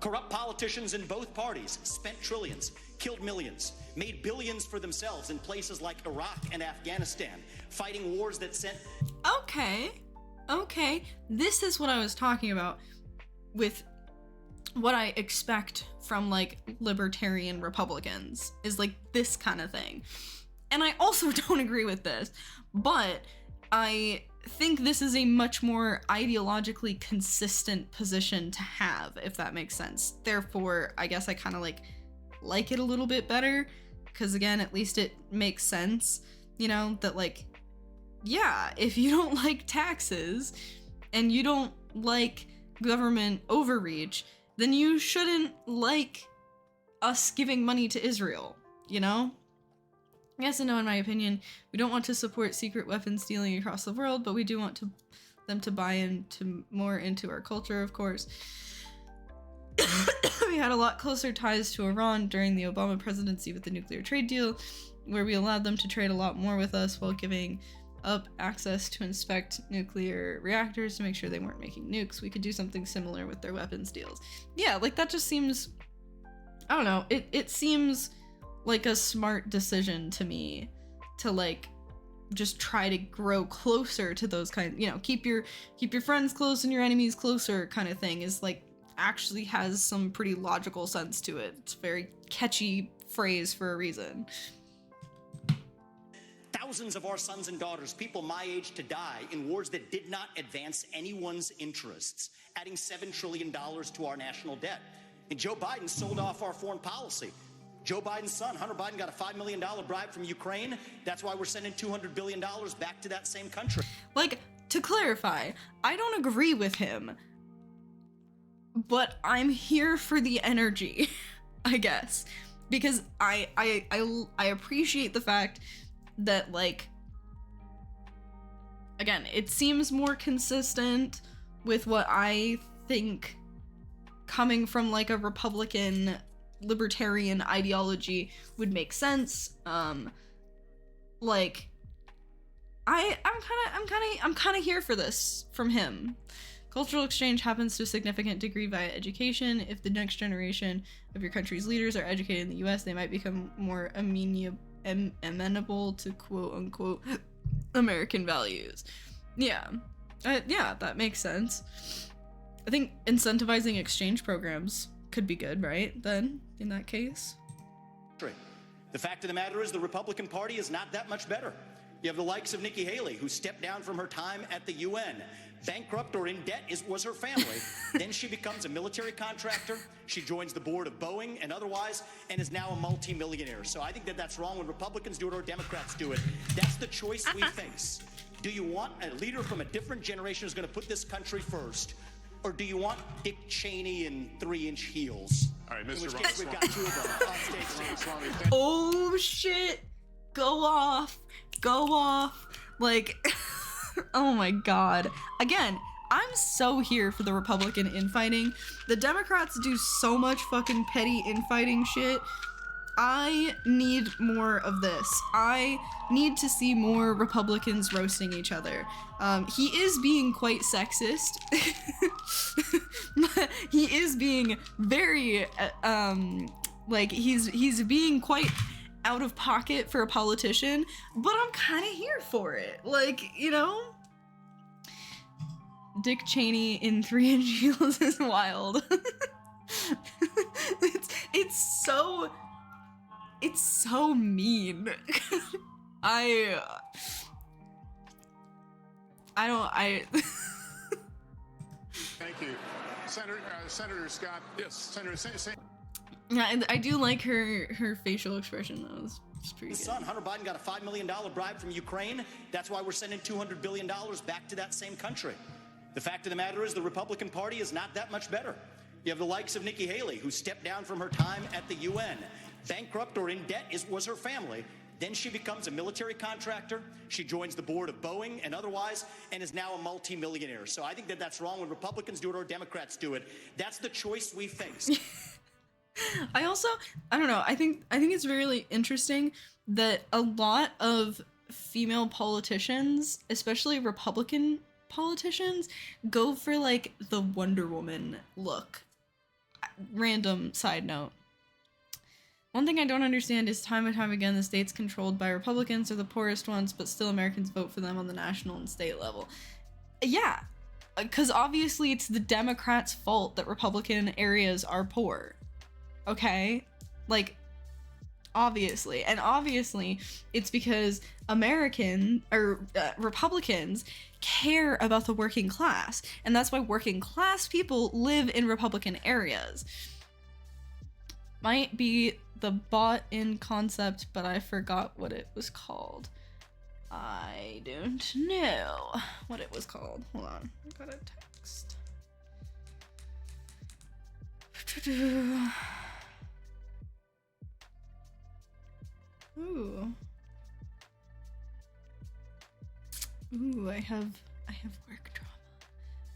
Corrupt politicians in both parties spent trillions, killed millions, made billions for themselves in places like Iraq and Afghanistan, fighting wars that sent...
Okay, this is what I was talking about with what I expect from like libertarian Republicans, is like this kind of thing. And I also don't agree with this, but I think this is a much more ideologically consistent position to have, if that makes sense. Therefore, I guess I kind of like it a little bit better, because again, at least it makes sense, you know, that like, yeah, if you don't like taxes and you don't like government overreach, then you shouldn't like us giving money to Israel, you know? Yes and no, in my opinion. We don't want to support secret weapons dealing across the world, but we do want them to buy more into our culture, of course. We had a lot closer ties to Iran during the Obama presidency with the nuclear trade deal, where we allowed them to trade a lot more with us while giving up access to inspect nuclear reactors to make sure they weren't making nukes. We could do something similar with their weapons deals. Yeah, like that just seems, I don't know, it seems like a smart decision to me to like just try to grow closer to those kind, you know, keep your friends close and your enemies closer kind of thing, is like actually has some pretty logical sense to it. It's a very catchy phrase for a reason.
Thousands of our sons and daughters, people my age, to die in wars that did not advance anyone's interests, adding $7 trillion to our national debt. And Joe Biden sold off our foreign policy. Joe Biden's son, Hunter Biden, got a $5 million bribe from Ukraine. That's why we're sending $200 billion back to that same country.
Like, to clarify, I don't agree with him, but I'm here for the energy, I guess, because I appreciate the fact that, like, again, it seems more consistent with what I think coming from like a Republican libertarian ideology would make sense. Like, I'm kind of here for this from him. Cultural exchange happens to a significant degree via education. If the next generation of your country's leaders are educated in the US, they might become more amenable to quote unquote American values. Yeah. Yeah, that makes sense. I think incentivizing exchange programs could be good, right? Then, in that case.
The fact of the matter is the Republican Party is not that much better. You have the likes of Nikki Haley, who stepped down from her time at the UN. Bankrupt or in debt was her family. Then she becomes a military contractor. She joins the board of Boeing and otherwise, and is now a multimillionaire. So I think that that's wrong when Republicans do it or Democrats do it. That's the choice we face. Do you want a leader from a different generation who's going to put this country first? Or do you want Dick Cheney in 3-inch heels?
All right,
In
Mr.
which case we've got two of them on stage.
Oh shit! Go off! Go off! Like, oh my god. Again, I'm so here for the Republican infighting. The Democrats do so much fucking petty infighting shit. I need more of this. I need to see more Republicans roasting each other. He is being quite sexist. He is being very, like, he's being quite out of pocket for a politician, but I'm kind of here for it. Like, you know? Dick Cheney in 3-inch heels is wild. It's so mean. I
Thank you. Senator Scott. Yes. Senator.
Yeah, and I do like her facial expression. That was pretty good.
Son, Hunter Biden got a $5 million bribe from Ukraine. That's why we're sending $200 billion back to that same country. The fact of the matter is the Republican Party is not that much better. You have the likes of Nikki Haley, who stepped down from her time at the UN. Bankrupt or in debt was her family. Then she becomes a military contractor. She joins the board of Boeing and otherwise, and is now a multimillionaire. So I think that that's wrong when Republicans do it or Democrats do it. That's the choice we face.
I don't know, I think it's really interesting that a lot of female politicians, especially Republican politicians, go for like the Wonder Woman look. Random side note. One thing I don't understand is time and time again the states controlled by Republicans are the poorest ones, but still Americans vote for them on the national and state level. Yeah, because obviously it's the Democrats' fault that Republican areas are poor. Okay? Like, obviously. And obviously it's because Republicans care about the working class. And that's why working class people live in Republican areas. Might be the bought-in concept, but I forgot what it was called. I don't know what it was called. Hold on. I got a text. Ooh. Ooh, I have work drama.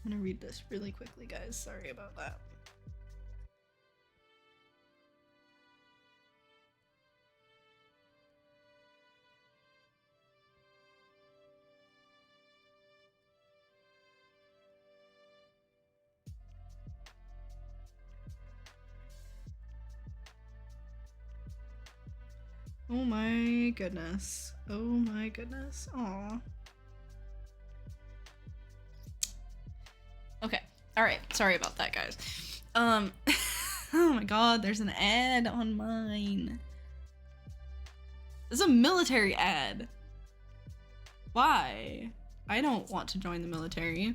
I'm gonna read this really quickly, guys. Sorry about that. Oh my goodness. Oh my goodness. Aw. Okay. Alright. Sorry about that, guys. Oh my god, there's an ad on mine. This is a military ad. Why? I don't want to join the military.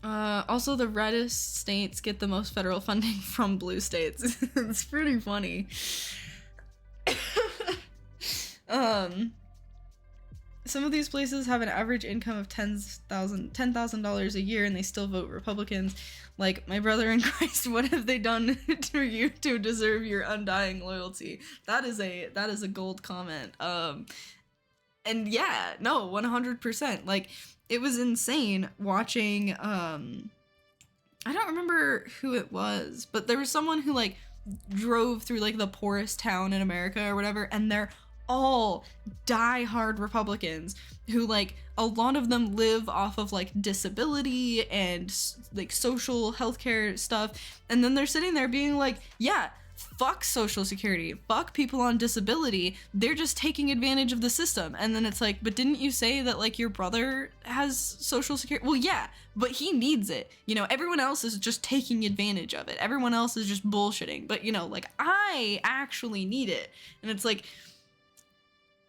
Also, the reddest states get the most federal funding from blue states. It's pretty funny. Some of these places have an average income of $10,000 a year and they still vote Republicans. Like, my brother in Christ, what have they done to you to deserve your undying loyalty? That is a gold comment. And yeah, no, 100%. Like, it was insane watching, I don't remember who it was, but there was someone who, like, drove through, like, the poorest town in America or whatever, and they're all die-hard Republicans who, like, a lot of them live off of, like, disability and, like, social healthcare stuff, and then they're sitting there being like, yeah, fuck Social Security, fuck people on disability. They're just taking advantage of the system. And then it's like, but didn't you say that like your brother has Social Security? Well, yeah, but he needs it. You know, everyone else is just taking advantage of it. Everyone else is just bullshitting. But you know, like I actually need it. And it's like,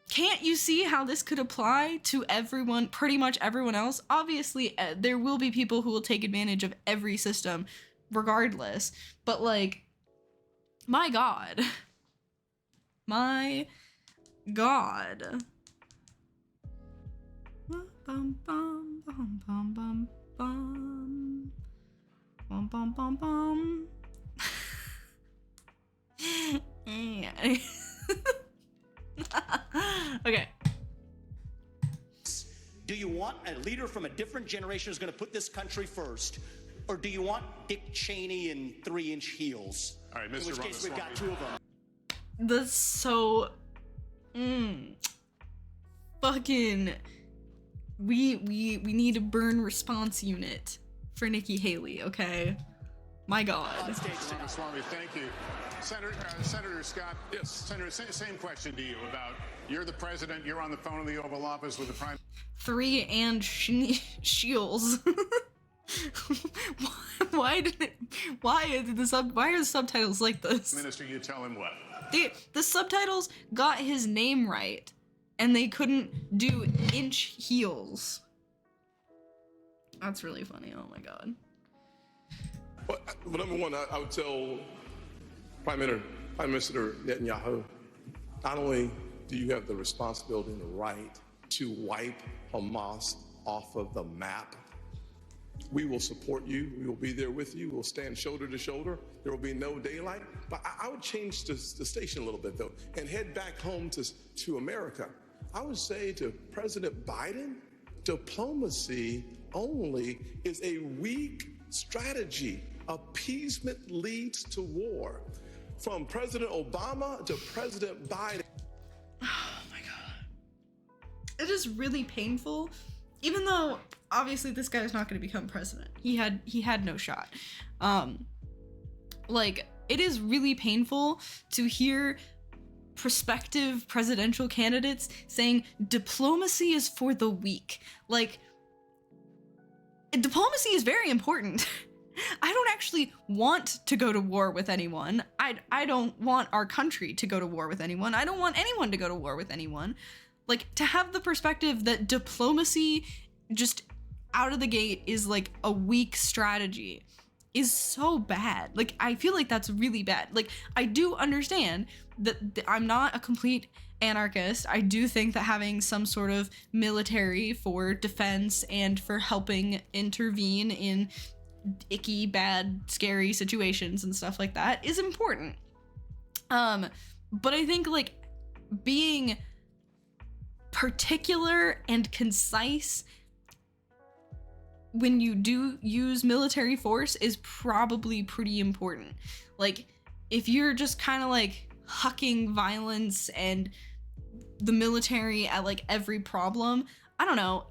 can't you see how this could apply to everyone, pretty much everyone else? Obviously, there will be people who will take advantage of every system regardless. But like, my God. My God. Bum, bum, bum, bum, bum, bum. Bum, bum, bum, bum. Yeah. Okay.
Do you want a leader from a different generation who's going to put this country first? Or do you want Dick Cheney in 3-inch heels? All right, Mr. In which case, we've got 2 of them.
That's so... Fucking... We need a burn response unit for Nikki Haley, okay? My God.
Ramaswamy, thank you. Senator Scott, yes. Senator, same question to you about, you're the president, you're on the phone in the Oval Office with the prime...
3 and Shields. Why are the subtitles like this?
Minister, you tell him what?
The subtitles got his name right, and they couldn't do inch heels. That's really funny. Oh my God.
Well, number one, I would tell Prime Minister Netanyahu, not only do you have the responsibility and the right to wipe Hamas off of the map, we will support you. We will be there with you. We'll stand shoulder to shoulder. There will be no daylight. But I would change the station a little bit, though, and head back home to America. I would say to President Biden, diplomacy only is a weak strategy. Appeasement leads to war. From President Obama to President Biden.
Oh my God. It is really painful, even though obviously this guy is not going to become president. He had no shot. Like, it is really painful to hear prospective presidential candidates saying diplomacy is for the weak. Like, diplomacy is very important. I don't actually want to go to war with anyone. I don't want our country to go to war with anyone. I don't want anyone to go to war with anyone. Like, to have the perspective that diplomacy just out of the gate is like a weak strategy is so bad. Like, I feel like that's really bad. Like, I do understand that I'm not a complete anarchist. I do think that having some sort of military for defense and for helping intervene in icky, bad, scary situations and stuff like that is important. But I think like being particular and concise when you do use military force is probably pretty important. Like, if you're just kind of like hucking violence and the military at like every problem, I don't know.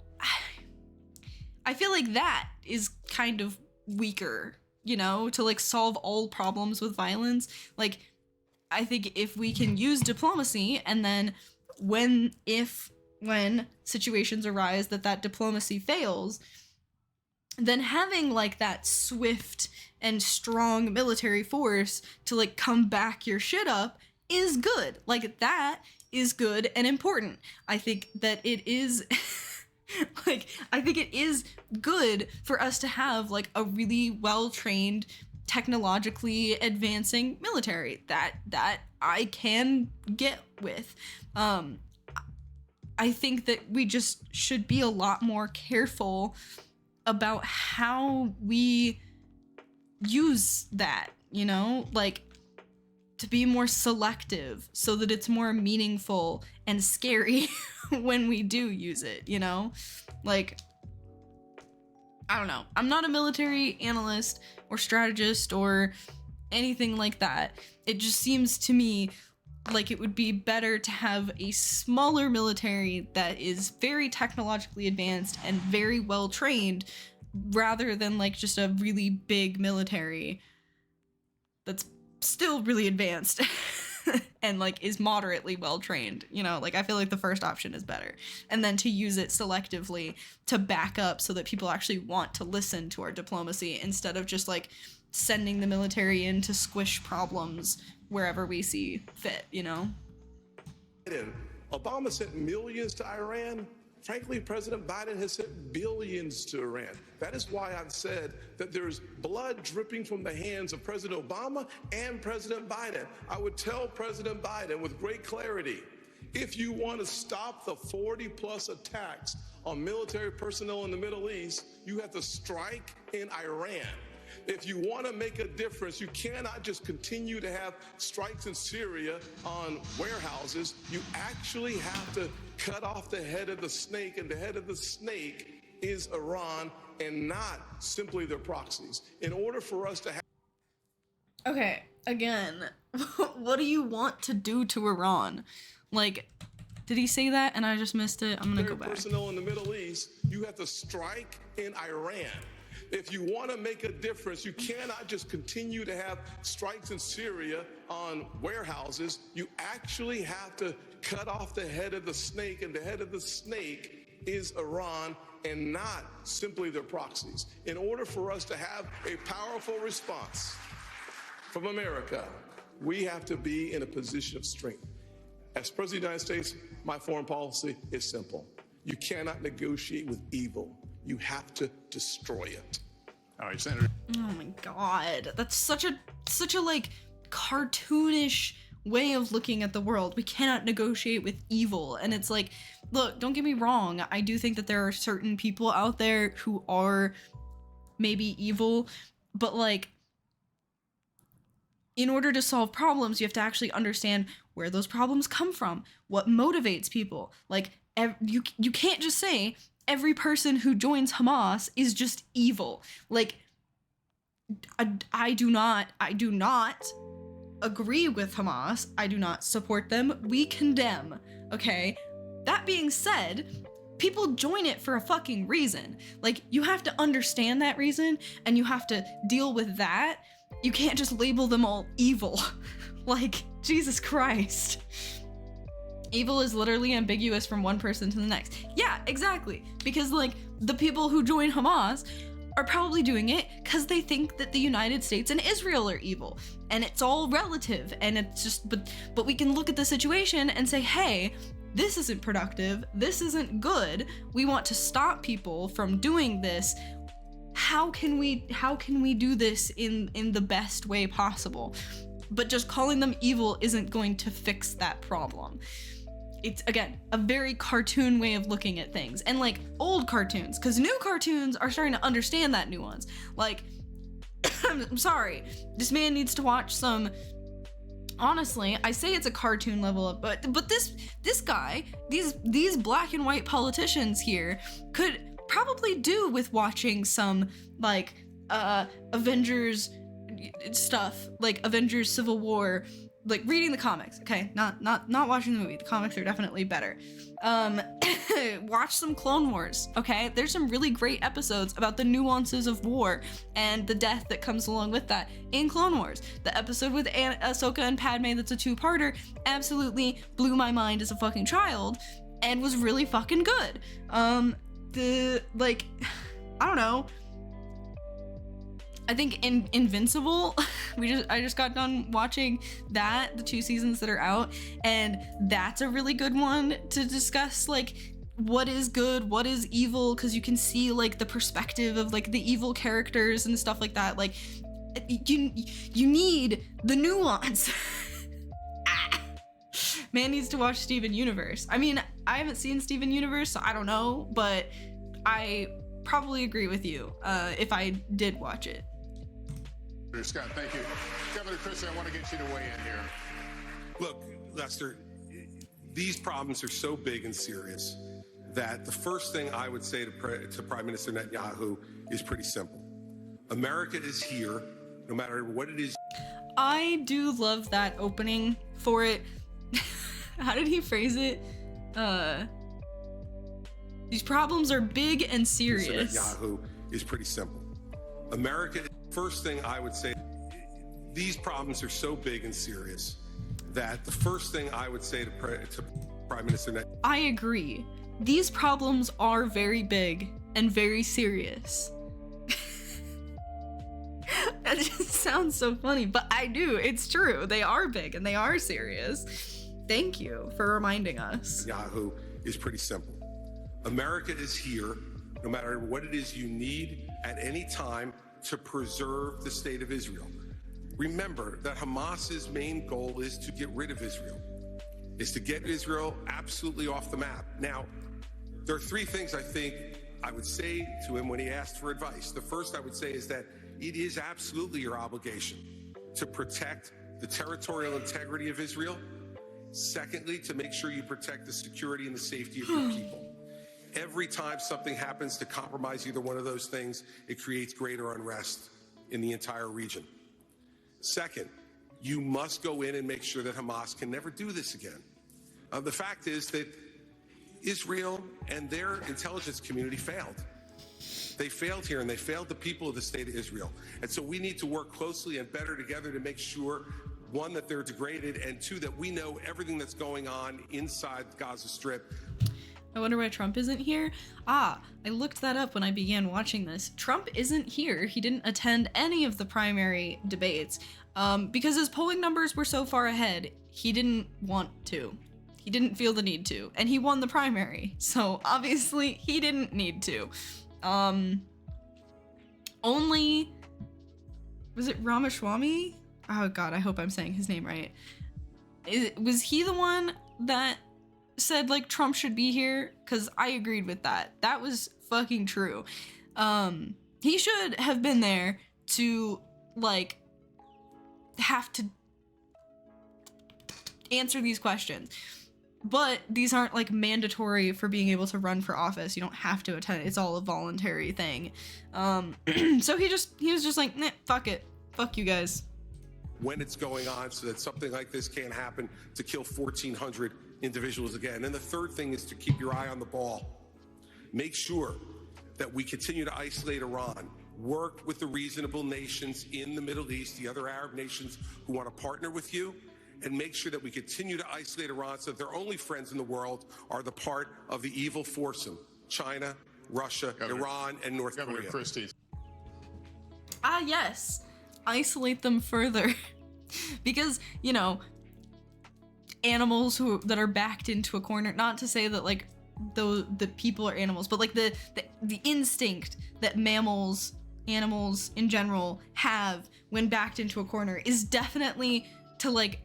I feel like that is kind of weaker, you know, to like solve all problems with violence. Like, I think if we can use diplomacy, and then when situations arise that diplomacy fails, then having like that swift and strong military force to like come back your shit up is good. Like, that is good and important. I think that it is like, I think it is good for us to have like a really well-trained, technologically advancing military that I can get with. I think that we just should be a lot more careful about how we use that, you know, like to be more selective so that it's more meaningful and scary when we do use it, you know? Like, I don't know. I'm not a military analyst or strategist or anything like that. It just seems to me like it would be better to have a smaller military that is very technologically advanced and very well trained, rather than like just a really big military that's still really advanced and like is moderately well trained, you know, like I feel like the first option is better. And then to use it selectively to back up so that people actually want to listen to our diplomacy instead of just like sending the military in to squish problems wherever we see fit, you know?
Obama sent millions to Iran. Frankly, President Biden has sent billions to Iran. That is why I've said that there's blood dripping from the hands of President Obama and President Biden. I would tell President Biden with great clarity, if you want to stop the 40+ attacks on military personnel in the Middle East, you have to strike in Iran. If you want to make a difference, you cannot just continue to have strikes in Syria on warehouses. You actually have to cut off the head of the snake, and the head of the snake is Iran and not simply their proxies. In order for us to have...
Okay, again, what do you want to do to Iran? Like, did he say that and I just missed it? I'm gonna go back.
Personnel in the Middle East, you have to strike in Iran. If you want to make a difference, you cannot just continue to have strikes in Syria on warehouses. You actually have to cut off the head of the snake, and the head of the snake is Iran and not simply their proxies. In order for us to have a powerful response from America, we have to be in a position of strength. As President of the United States, my foreign policy is simple. You cannot negotiate with evil. You have to destroy it.
All right, Senator.
Oh my God, that's such a like cartoonish way of looking at the world. We cannot negotiate with evil. And it's like, look, don't get me wrong. I do think that there are certain people out there who are maybe evil, but like, in order to solve problems, you have to actually understand where those problems come from, what motivates people. Like, you can't just say every person who joins Hamas is just evil. Like, I do not agree with Hamas. I do not support them. We condemn, okay? That being said, people join it for a fucking reason. Like, you have to understand that reason, and you have to deal with that. You can't just label them all evil. Like, Jesus Christ. Evil is literally ambiguous from one person to the next. Yeah, exactly. Because, like, the people who join Hamas are probably doing it because they think that the United States and Israel are evil. And it's all relative. And it's just, but we can look at the situation and say, hey, this isn't productive. This isn't good. We want to stop people from doing this. How can we do this in the best way possible? But just calling them evil isn't going to fix that problem. It's, again, a very cartoon way of looking at things. And, like, old cartoons, because new cartoons are starting to understand that nuance. Like, I'm sorry, this man needs to watch some... Honestly, I say it's a cartoon level, but this guy, these black and white politicians here could probably do with watching some, like, Avengers stuff, like Avengers Civil War, like reading the comics, okay? Not watching the movie. The comics are definitely better. Watch some Clone Wars, okay? There's some really great episodes about the nuances of war and the death that comes along with that in Clone Wars. The episode with Ahsoka and Padme that's a two-parter absolutely blew my mind as a fucking child and was really fucking good. I don't know. I think in Invincible, I just got done watching that, the 2 seasons that are out, and that's a really good one to discuss, like, what is good, what is evil, because you can see, like, the perspective of, like, the evil characters and stuff like that. Like, you need the nuance. Man needs to watch Steven Universe. I mean, I haven't seen Steven Universe, so I don't know, but I probably agree with you if I did watch it.
Scott, thank you. Governor Christie, I want to get you to weigh in here.
Look, Lester, these problems are so big and serious that the first thing I would say to Prime Minister Netanyahu is pretty simple. America is here, no matter what it is.
I do love that opening for it. How did he phrase it? These problems are big and serious.
Netanyahu is pretty simple. America, first thing I would say, these problems are so big and serious that the first thing I would say to Prime Minister Netanyahu.
I agree. These problems are very big and very serious. That just sounds so funny, but I do. It's true. They are big and they are serious. Thank you for reminding us.
Yahoo is pretty simple. America is here, no matter what it is you need at any time, to preserve the state of Israel. Remember that Hamas's main goal is to get rid of Israel, is to get Israel absolutely off the map. Now, there are three things I think I would say to him when he asked for advice. The first I would say is that it is absolutely your obligation to protect the territorial integrity of Israel. Secondly, to make sure you protect the security and the safety of your people. Every time something happens to compromise either one of those things, it creates greater unrest in the entire region. Second, you must go in and make sure that Hamas can never do this again. The fact is that Israel and their intelligence community failed. They failed here, and they failed the people of the state of Israel. And so we need to work closely and better together to make sure, one, that they're degraded, and two, that we know everything that's going on inside the Gaza Strip.
I wonder why Trump isn't here. I looked that up when I began watching this. Trump isn't here. He didn't attend any of the primary debates because his polling numbers were so far ahead. He didn't want to. He didn't feel the need to, and he won the primary. So obviously he didn't need to. Only, was it Ramaswamy? Oh God, I hope I'm saying his name right. Was he the one that said like Trump should be here? Because I agreed with that. That was fucking true. He should have been there to like have to answer these questions. But these aren't like mandatory for being able to run for office. You don't have to attend. It's all a voluntary thing. So he was just like, nah, fuck it. Fuck you guys.
When it's going on, so that something like this can't happen to kill 1,400 individuals again. And the third thing is to keep your eye on the ball. Make sure that we continue to isolate Iran. Work with the reasonable nations in the Middle East, the other Arab nations who want to partner with you, and make sure that we continue to isolate Iran so that their only friends in the world are the part of the evil foursome: China, Russia, Iran, and North Korea.
Christie.
Yes. Isolate them further. Because, you know, animals that are backed into a corner, not to say that like the people are animals, but like the instinct that animals in general have when backed into a corner is definitely to like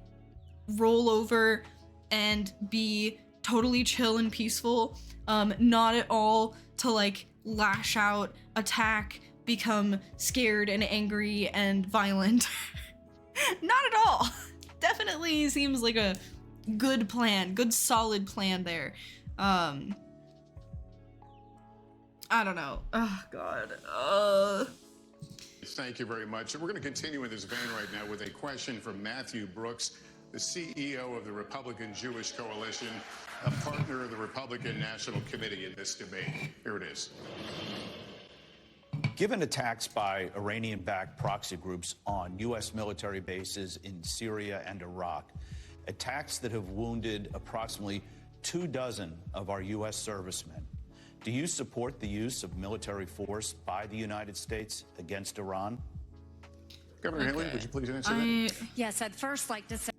roll over and be totally chill and peaceful, not at all to like lash out, attack, become scared and angry and violent. Not at all. Definitely seems like a good plan, good solid plan there. I don't know. Oh God.
Thank you very much. And we're going to continue in this vein right now with a question from Matthew Brooks, the CEO of the Republican Jewish Coalition, a partner of the Republican National Committee in this debate. Here it is.
Given attacks by Iranian-backed proxy groups on U.S. military bases in Syria and Iraq, attacks that have wounded approximately 24 of our U.S. servicemen, do you support the use of military force by the United States against Iran?
Governor Haley, would you please answer that?
Yes, I'd first like to say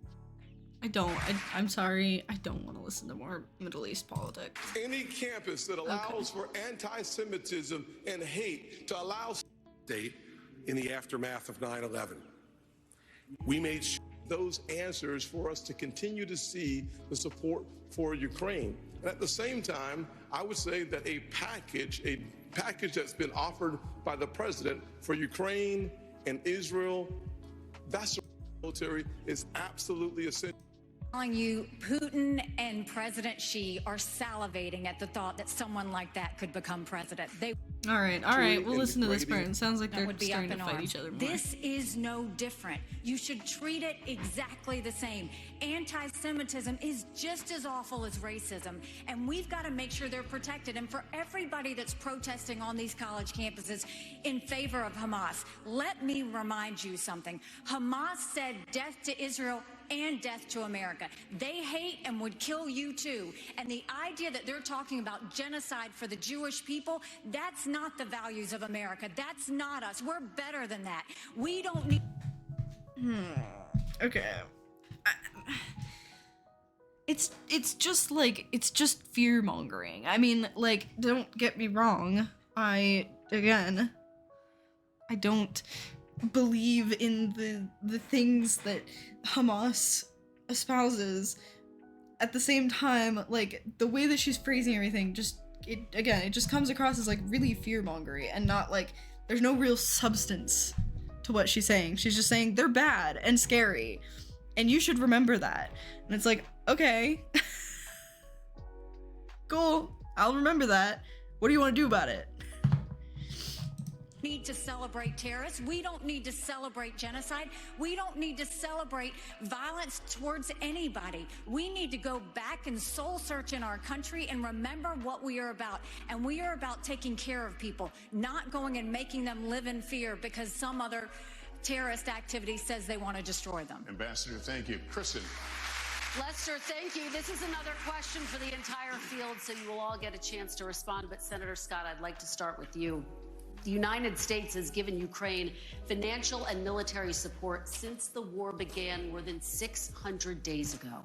I'm sorry. I don't want to listen to more Middle East politics.
Any campus that allows for anti-Semitism and hate to allow
state in the aftermath of 9/11. We made sure
those answers for us to continue to see the support for Ukraine. And at the same time, I would say that a package that's been offered by the president for Ukraine and Israel, that's military is absolutely essential.
Telling you, Putin and President Xi are salivating at the thought that someone like that could become president.
All right, we'll listen to this part. It sounds like they're
would be
starting
up
to
in
fight
arms.
each other more.
This is no different. You should treat it exactly the same. Anti-Semitism is just as awful as racism, and we've got to make sure they're protected. And for everybody that's protesting on these college campuses in favor of Hamas, let me remind you something. Hamas said death to Israel and death to America. They hate and would kill you too. And the idea that they're talking about genocide for the Jewish people, that's not the values of America. That's not us. We're better than that. We don't need...
Okay. It's just fear mongering. I mean, like, don't get me wrong. I don't believe in the things that Hamas espouses. At the same time, like, the way that she's phrasing everything, it just comes across as like really fear-mongery and not like there's no real substance to what she's saying. She's just saying they're bad and scary and you should remember that. And it's like, okay, cool, I'll remember that. What do you want to do about it?
Need to celebrate terrorists. We don't need to celebrate genocide. We don't need to celebrate violence towards anybody. We need to go back and soul search in our country and remember what we are about. And we are about taking care of people, not going and making them live in fear because some other terrorist activity says they want to destroy them.
Ambassador, thank you. Kristen.
Lester, thank you. This is another question for the entire field, so you will all get a chance to respond. But Senator Scott, I'd like to start with you. The United States has given Ukraine financial and military support since the war began more than 600 days ago.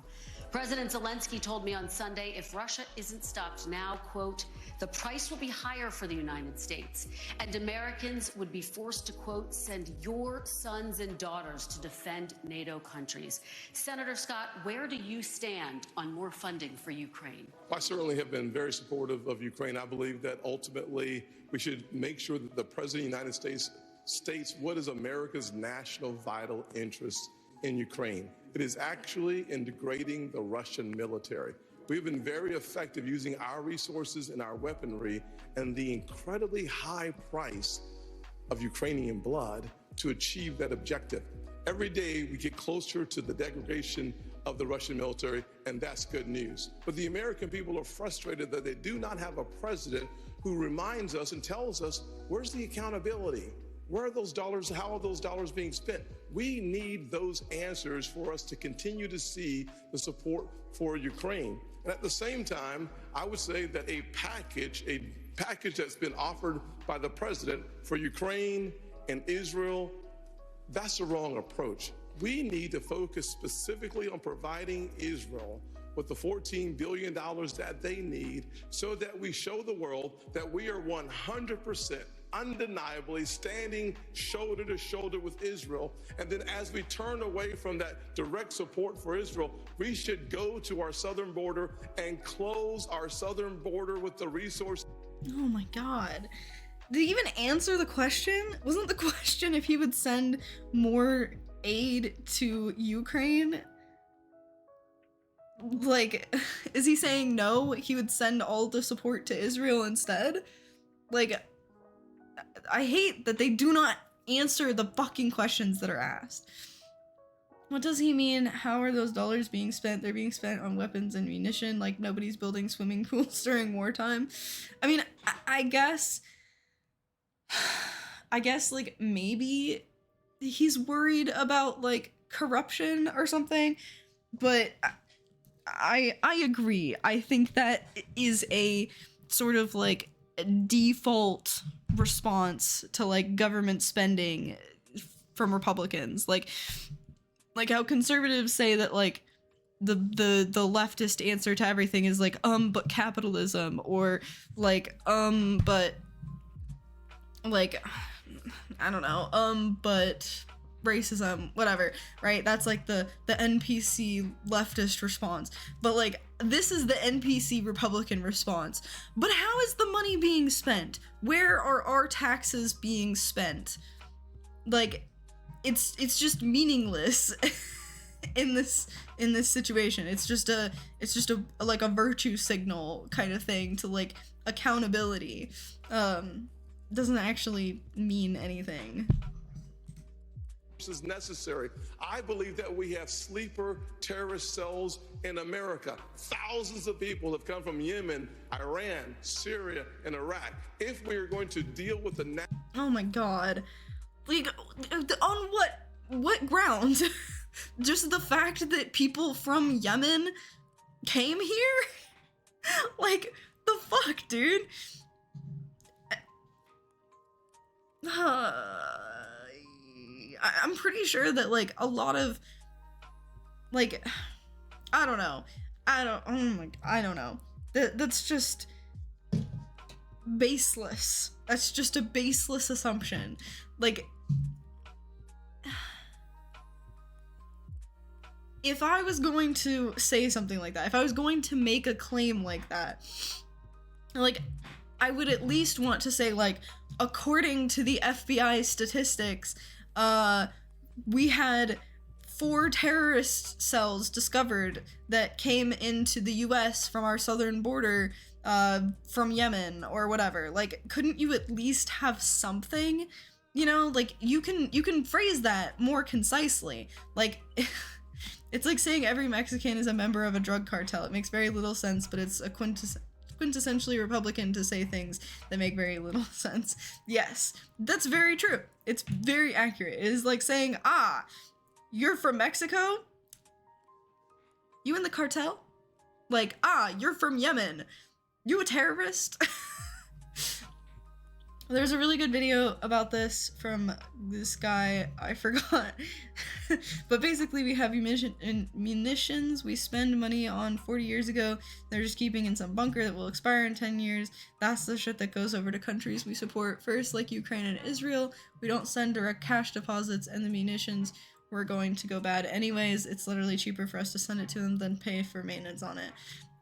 President Zelensky told me on Sunday, if Russia isn't stopped now, quote, the price will be higher for the United States, and Americans would be forced to, quote, send your sons and daughters to defend NATO countries. Senator Scott, where do you stand on more funding for Ukraine?
I certainly have been very supportive of Ukraine. I believe that ultimately we should make sure that the President of the United States states what is America's national vital interest in Ukraine. It is actually in degrading the Russian military. We've been very effective using our resources and our weaponry and the incredibly high price of Ukrainian blood to achieve that objective. Every day we get closer to the degradation of the Russian military, and that's good news. But the American people are frustrated that they do not have a president who reminds us and tells us, where's the accountability? Where are those dollars? How are those dollars being spent? We need those answers for us to continue to see the support for Ukraine. And at the same time, I would say that a package that's been offered by the president for Ukraine and Israel, that's the wrong approach. We need to focus specifically on providing Israel with the $14 billion that they need so that we show the world that we are 100% undeniably standing shoulder to shoulder with Israel. And then as we turn away from that direct support for Israel, we should go to our southern border and close our southern border with the resources.
Oh my God. Did he even answer the question? Wasn't the question if he would send more aid to Ukraine? Like, is he saying no, he would send all the support to Israel instead? Like, I hate that they do not answer the fucking questions that are asked. What does he mean? How are those dollars being spent? They're being spent on weapons and munition, like nobody's building swimming pools during wartime. I mean, I guess like maybe he's worried about like corruption or something, but I agree. I think that is a sort of like default response to like government spending from Republicans, like how conservatives say that like the leftist answer to everything is like but capitalism, or like but like I don't know but racism, whatever, right? That's like the NPC leftist response. But like this is the NPC Republican response. But how is the money being spent? Where are our taxes being spent? Like it's just meaningless in this situation. It's just a like a virtue signal kind of thing to like accountability. doesn't actually mean anything.
Is necessary. I believe that we have sleeper terrorist cells in America. Thousands of people have come from Yemen, Iran, Syria, and Iraq. If we are going to deal with the
Oh my god. Like, on what grounds? Just the fact that people from Yemen came here? Like, the fuck, dude? I'm pretty sure that, like, a lot of, like, I don't know. I don't know. That's just baseless. That's just a baseless assumption. Like, if I was going to say something like that, if I was going to make a claim like that, like, I would at least want to say, like, according to the FBI statistics, we had 4 terrorist cells discovered that came into the US from our southern border, from Yemen or whatever. Like, couldn't you at least have something? You know, like, you can phrase that more concisely. Like, it's like saying every Mexican is a member of a drug cartel. It makes very little sense, but it's a quintessentially Republican to say things that make very little sense. Yes, that's very true. It's very accurate. It is like saying, ah, you're from Mexico? You in the cartel? Like, ah, you're from Yemen. You a terrorist? There's a really good video about this from this guy, I forgot. But basically we have munitions we spend money on 40 years ago. They're just keeping in some bunker that will expire in 10 years. That's the shit that goes over to countries we support first, like Ukraine and Israel. We don't send direct cash deposits, and the munitions were going to go bad anyways. It's literally cheaper for us to send it to them than pay for maintenance on it.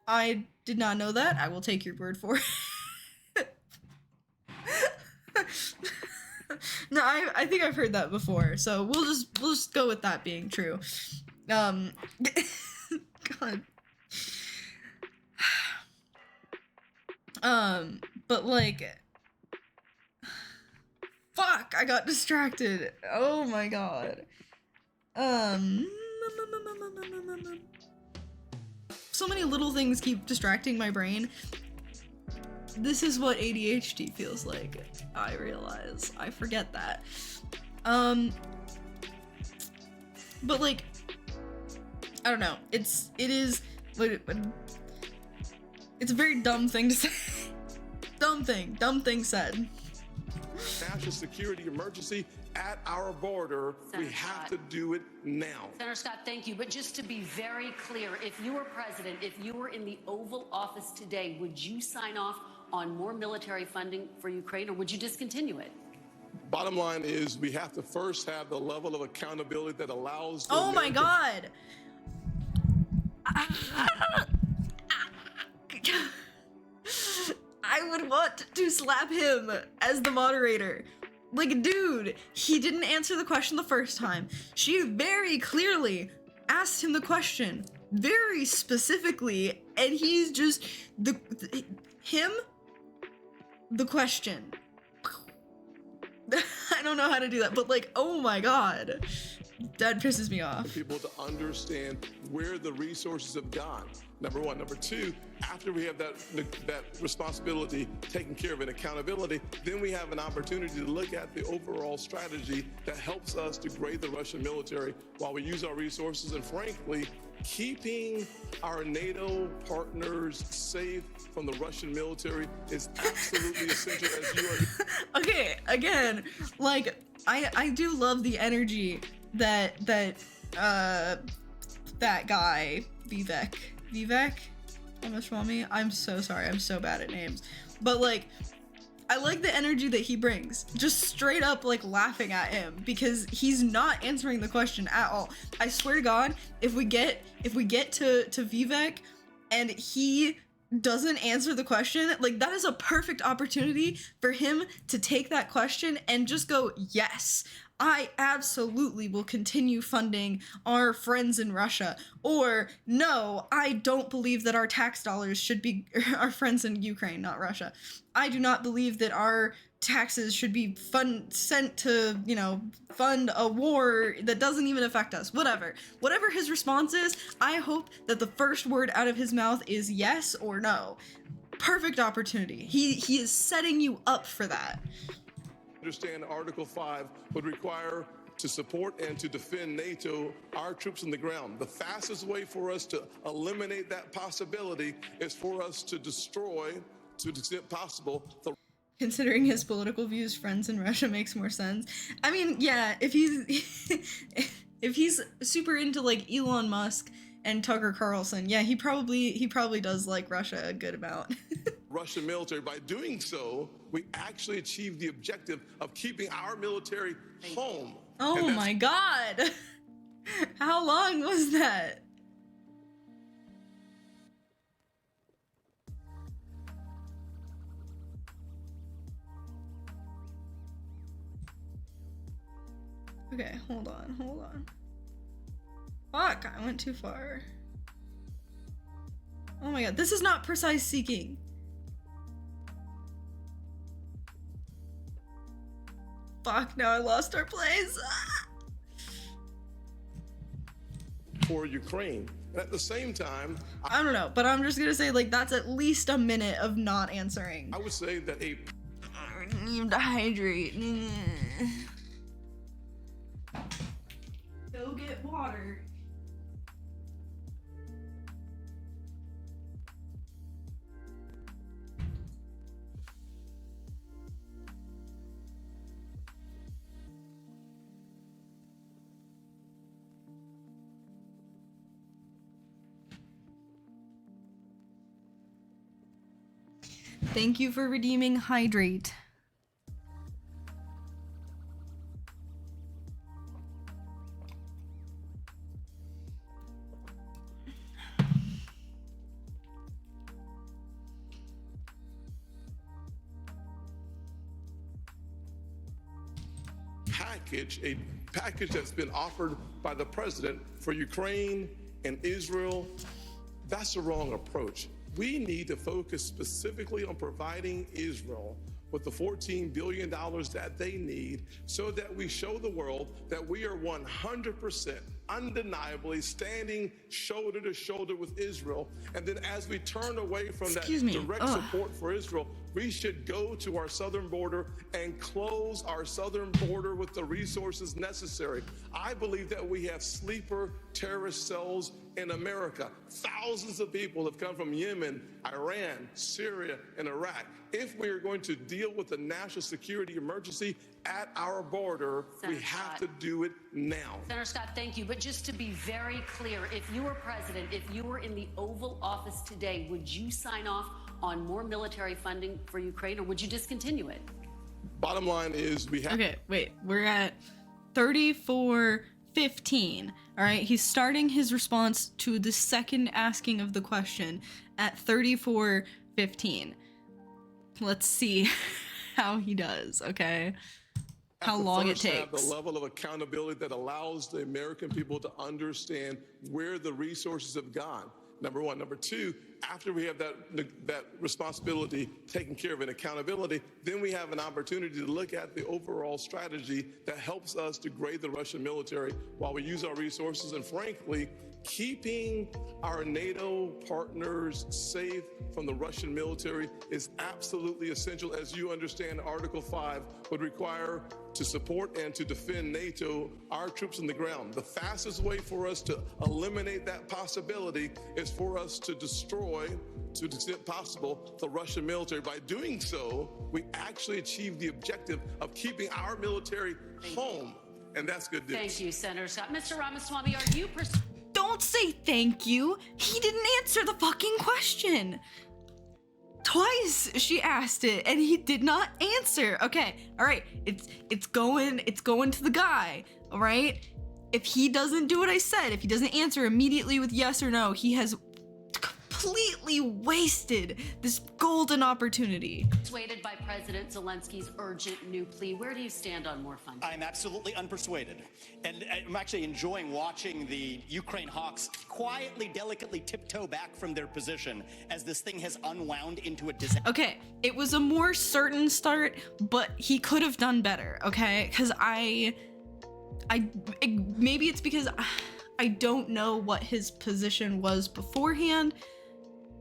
I did not know that. I will take your word for it. No, I think I've heard that before, so we'll just go with that being true. God. But like, fuck, I got distracted. Oh my god. So many little things keep distracting my brain. This is what ADHD feels like, I realize. I forget that. But like, I don't know. It's a very dumb thing to say. Dumb thing said.
National security emergency at our border. We have to do it now.
Senator Scott, thank you. But just to be very clear, if you were president, if you were in the Oval Office today, would you sign off on more military funding for Ukraine, or would you discontinue it?
Bottom line is we have to first have the level of accountability that allows.
Oh my god. I would want to slap him as the moderator. Like, dude, he didn't answer the question the first time. She very clearly asked him the question very specifically, and he's just the question. I don't know how to do that, but like, oh my god, that pisses me off.
People to understand where the resources have gone. Number one. Number two, after we have that responsibility taken care of and accountability, then we have an opportunity to look at the overall strategy that helps us degrade the Russian military while we use our resources, and frankly, keeping our NATO partners safe from the Russian military is absolutely essential, as you are.
Okay, again, like, I do love the energy that guy, Vivek Ramaswamy, I'm so sorry, I'm so bad at names, but like, I like the energy that he brings, just straight up like laughing at him because he's not answering the question at all. I swear to God, if we get to Vivek and he doesn't answer the question, like, that is a perfect opportunity for him to take that question and just go, yes, I absolutely will continue funding our friends in Russia. Or, no, I don't believe that our tax dollars should be our friends in Ukraine, not Russia. I do not believe that our taxes should be sent to, you know, fund a war that doesn't even affect us. Whatever his response is, I hope that the first word out of his mouth is yes or no. Perfect opportunity. He is setting you up for that.
Understand Article 5 would require to support and to defend NATO, our troops on the ground. The fastest way for us to eliminate that possibility is for us to destroy, to the extent possible, the
Considering his political views, friends in Russia makes more sense. I mean, yeah, if he's super into like Elon Musk and Tucker Carlson, yeah, he probably does like Russia a good amount.
Russian military. By doing so, we actually achieve the objective of keeping our military home.
Oh my God. How long was that? Okay, hold on. Fuck, I went too far. Oh my God, this is not precise seeking. Fuck, now I lost our place.
For Ukraine. And at the same time,
I don't know, but I'm just gonna say, like, that's at least a minute of not answering.
I would say that
I need to hydrate. Go get water. Thank you for redeeming hydrate.
a package that's been offered by the president for Ukraine and Israel. That's the wrong approach. We need to focus specifically on providing Israel with the $14 billion that they need so that we show the world that we are 100% undeniably standing shoulder to shoulder with Israel. And then as we turn away from that direct support for Israel, we should go to our southern border and close our southern border with the resources necessary. I believe that we have sleeper terrorist cells in America. Thousands of people have come from Yemen, Iran, Syria, and Iraq. If we are going to deal with the national security emergency at our border, we have to do it now.
Senator Scott, thank you. But just to be very clear, if you were president, if you were in the Oval Office today, would you sign off on more military funding for Ukraine, or would you discontinue it?
Bottom line is we have...
Okay, wait. We're at 34:15. All right, he's starting his response to the second asking of the question at 34:15. Let's see how he does, okay? How long it takes.
Have the level of accountability that allows the American people to understand where the resources have gone. Number one. Number two, after we have that responsibility taken care of and accountability, then we have an opportunity to look at the overall strategy that helps us degrade the Russian military while we use our resources, and frankly, keeping our NATO partners safe from the Russian military is absolutely essential. As you understand, Article 5 would require to support and to defend NATO, our troops on the ground. The fastest way for us to eliminate that possibility is for us to destroy, to the extent possible, the Russian military. By doing so, we actually achieve the objective of keeping our military home. And that's good news.
Thank you, Senator Scott. Mr. Ramaswamy, are you...
Don't say thank you. He didn't answer the fucking question. Twice she asked it and he did not answer. Okay, all right. It's going to the guy. All right. If he doesn't do what I said, if he doesn't answer immediately with yes or no, he has completely wasted this golden opportunity.
Persuaded by President Zelensky's urgent new plea. Where do you stand on more funding?
I'm absolutely unpersuaded. And I'm actually enjoying watching the Ukraine hawks quietly, delicately tiptoe back from their position as this thing has unwound into a disaster.
Okay, it was a more certain start, but he could have done better, okay? Because maybe it's because I don't know what his position was beforehand.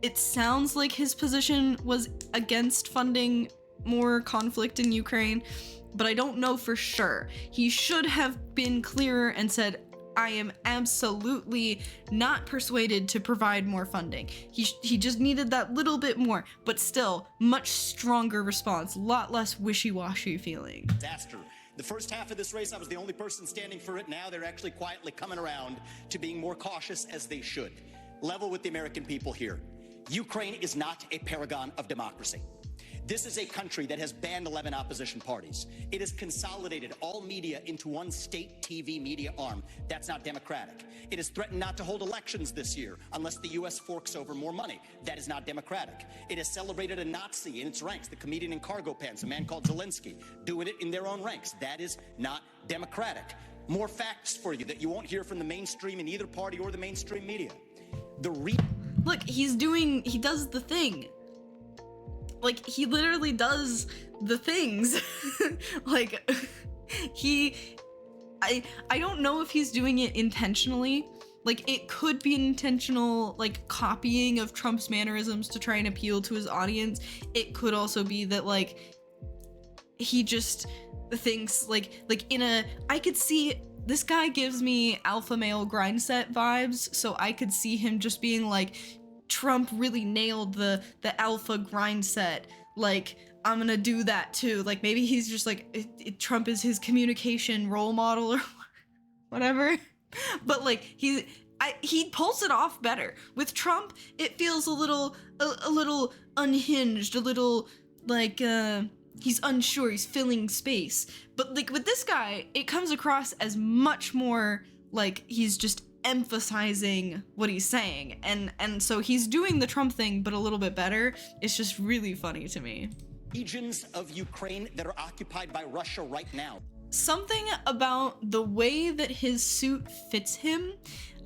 It sounds like his position was against funding more conflict in Ukraine, but I don't know for sure. He should have been clearer and said, I am absolutely not persuaded to provide more funding. He just needed that little bit more, but still, much stronger response, a lot less wishy-washy feeling.
Disaster. The first half of this race, I was the only person standing for it. Now they're actually quietly coming around to being more cautious, as they should. Level with the American people here. Ukraine is not a paragon of democracy. This is a country that has banned 11 opposition parties. It has consolidated all media into one state TV media arm. That's not democratic. It has threatened not to hold elections this year unless the U.S. forks over more money. That is not democratic. It has celebrated a Nazi in its ranks, the comedian in cargo pants, a man called Zelensky, doing it in their own ranks. That is not democratic. More facts for you that you won't hear from the mainstream in either party or the mainstream media.
Look, he does the thing. Like, he literally does the things. Like, I don't know if he's doing it intentionally. Like, it could be an intentional, like, copying of Trump's mannerisms to try and appeal to his audience. It could also be that, like, he just thinks, I could see, this guy gives me alpha male grind set vibes, so I could see him just being like, Trump really nailed the alpha grind set. Like, I'm gonna do that too. Like, maybe he's just like, Trump is his communication role model or whatever. But like, he pulls it off better. With Trump, it feels a little unhinged, a little like he's unsure, he's filling space. But like with this guy, it comes across as much more like he's just emphasizing what he's saying, and so he's doing the Trump thing but a little bit better. It's just really funny to me.
Regions of Ukraine that are occupied by Russia right now.
Something about the way that his suit fits him,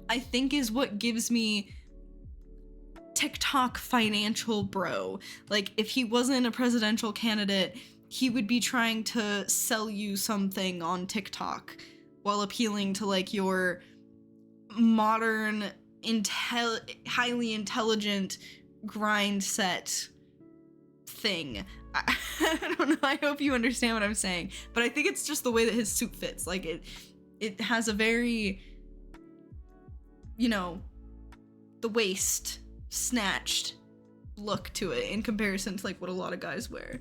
I think, is what gives me TikTok financial bro. Like, if he wasn't a presidential candidate, he would be trying to sell you something on TikTok while appealing to like your modern, highly intelligent grind set thing. I don't know, I hope you understand what I'm saying, but I think it's just the way that his suit fits. Like, it has a very, you know, the waist snatched look to it in comparison to like what a lot of guys wear.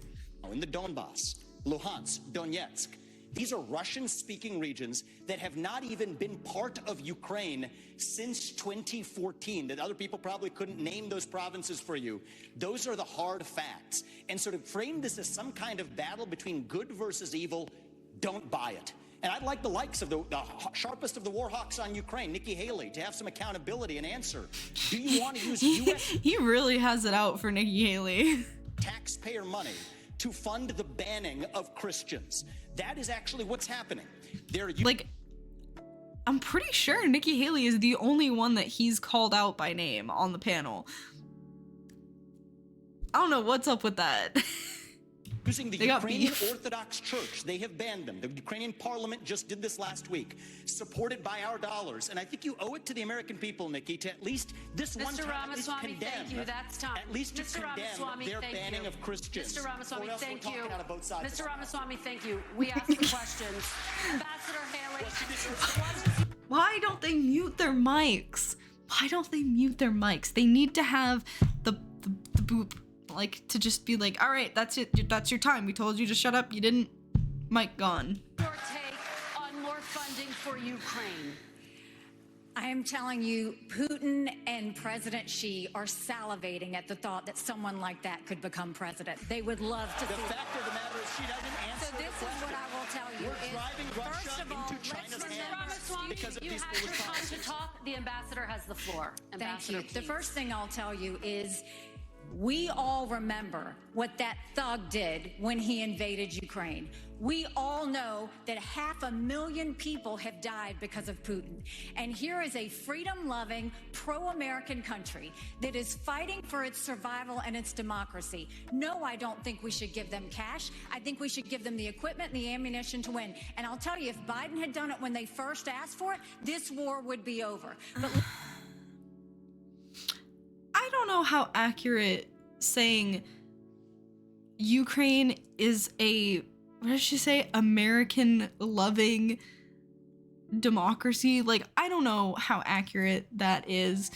In the Donbass, Luhansk, Donetsk, these are Russian-speaking regions that have not even been part of Ukraine since 2014, that other people probably couldn't name those provinces for you. Those are the hard facts. And so to frame this as some kind of battle between good versus evil, don't buy it. And I'd like the likes of the sharpest of the war hawks on Ukraine, Nikki Haley, to have some accountability and answer. Do you want to use U.S.
He really has it out for Nikki Haley.
taxpayer money to fund the banning of Christians? That is actually what's happening.
I'm pretty sure Nikki Haley is the only one that he's called out by name on the panel. I don't know what's up with that.
Using the Ukrainian Orthodox Church, they have banned them. The Ukrainian parliament just did this last week, supported by our dollars. And I think you owe it to the American people, Nikki, to at least this one time
Ramaswamy,
condemn.
thank you. That's time.
At least to condemn their banning of Christians.
Mr. Ramaswamy, thank you.
Mr.
Ramaswamy, thank you. We asked the questions. Ambassador Haley.
Why don't they mute their mics? Why don't they mute their mics? They need to have the boop. Like, to just be like, all right, that's it. That's your time. We told you to shut up. You didn't. Mic gone.
Your take on more funding for Ukraine.
I am telling you, Putin and President Xi are salivating at the thought that someone like that could become president. They would love to see.
The fact of the matter is she doesn't answer
So this is what I will tell you.
We're driving Russia into China's hands because of
You
these
had your
foolish
time to
policies.
talk. The ambassador has the floor.
Thank
Ambassador
you. The
Keith.
first thing I'll tell you is we all remember what that thug did when he invaded Ukraine. We all know that 500,000 people have died because of Putin. And here is a freedom-loving, pro-American country that is fighting for its survival and its democracy. No, I don't think we should give them cash. I think we should give them the equipment and the ammunition to win. And I'll tell you, if Biden had done it when they first asked for it, this war would be over. But
I don't know how accurate saying Ukraine is a, what did she say, American loving democracy. Like, I don't know how accurate that is.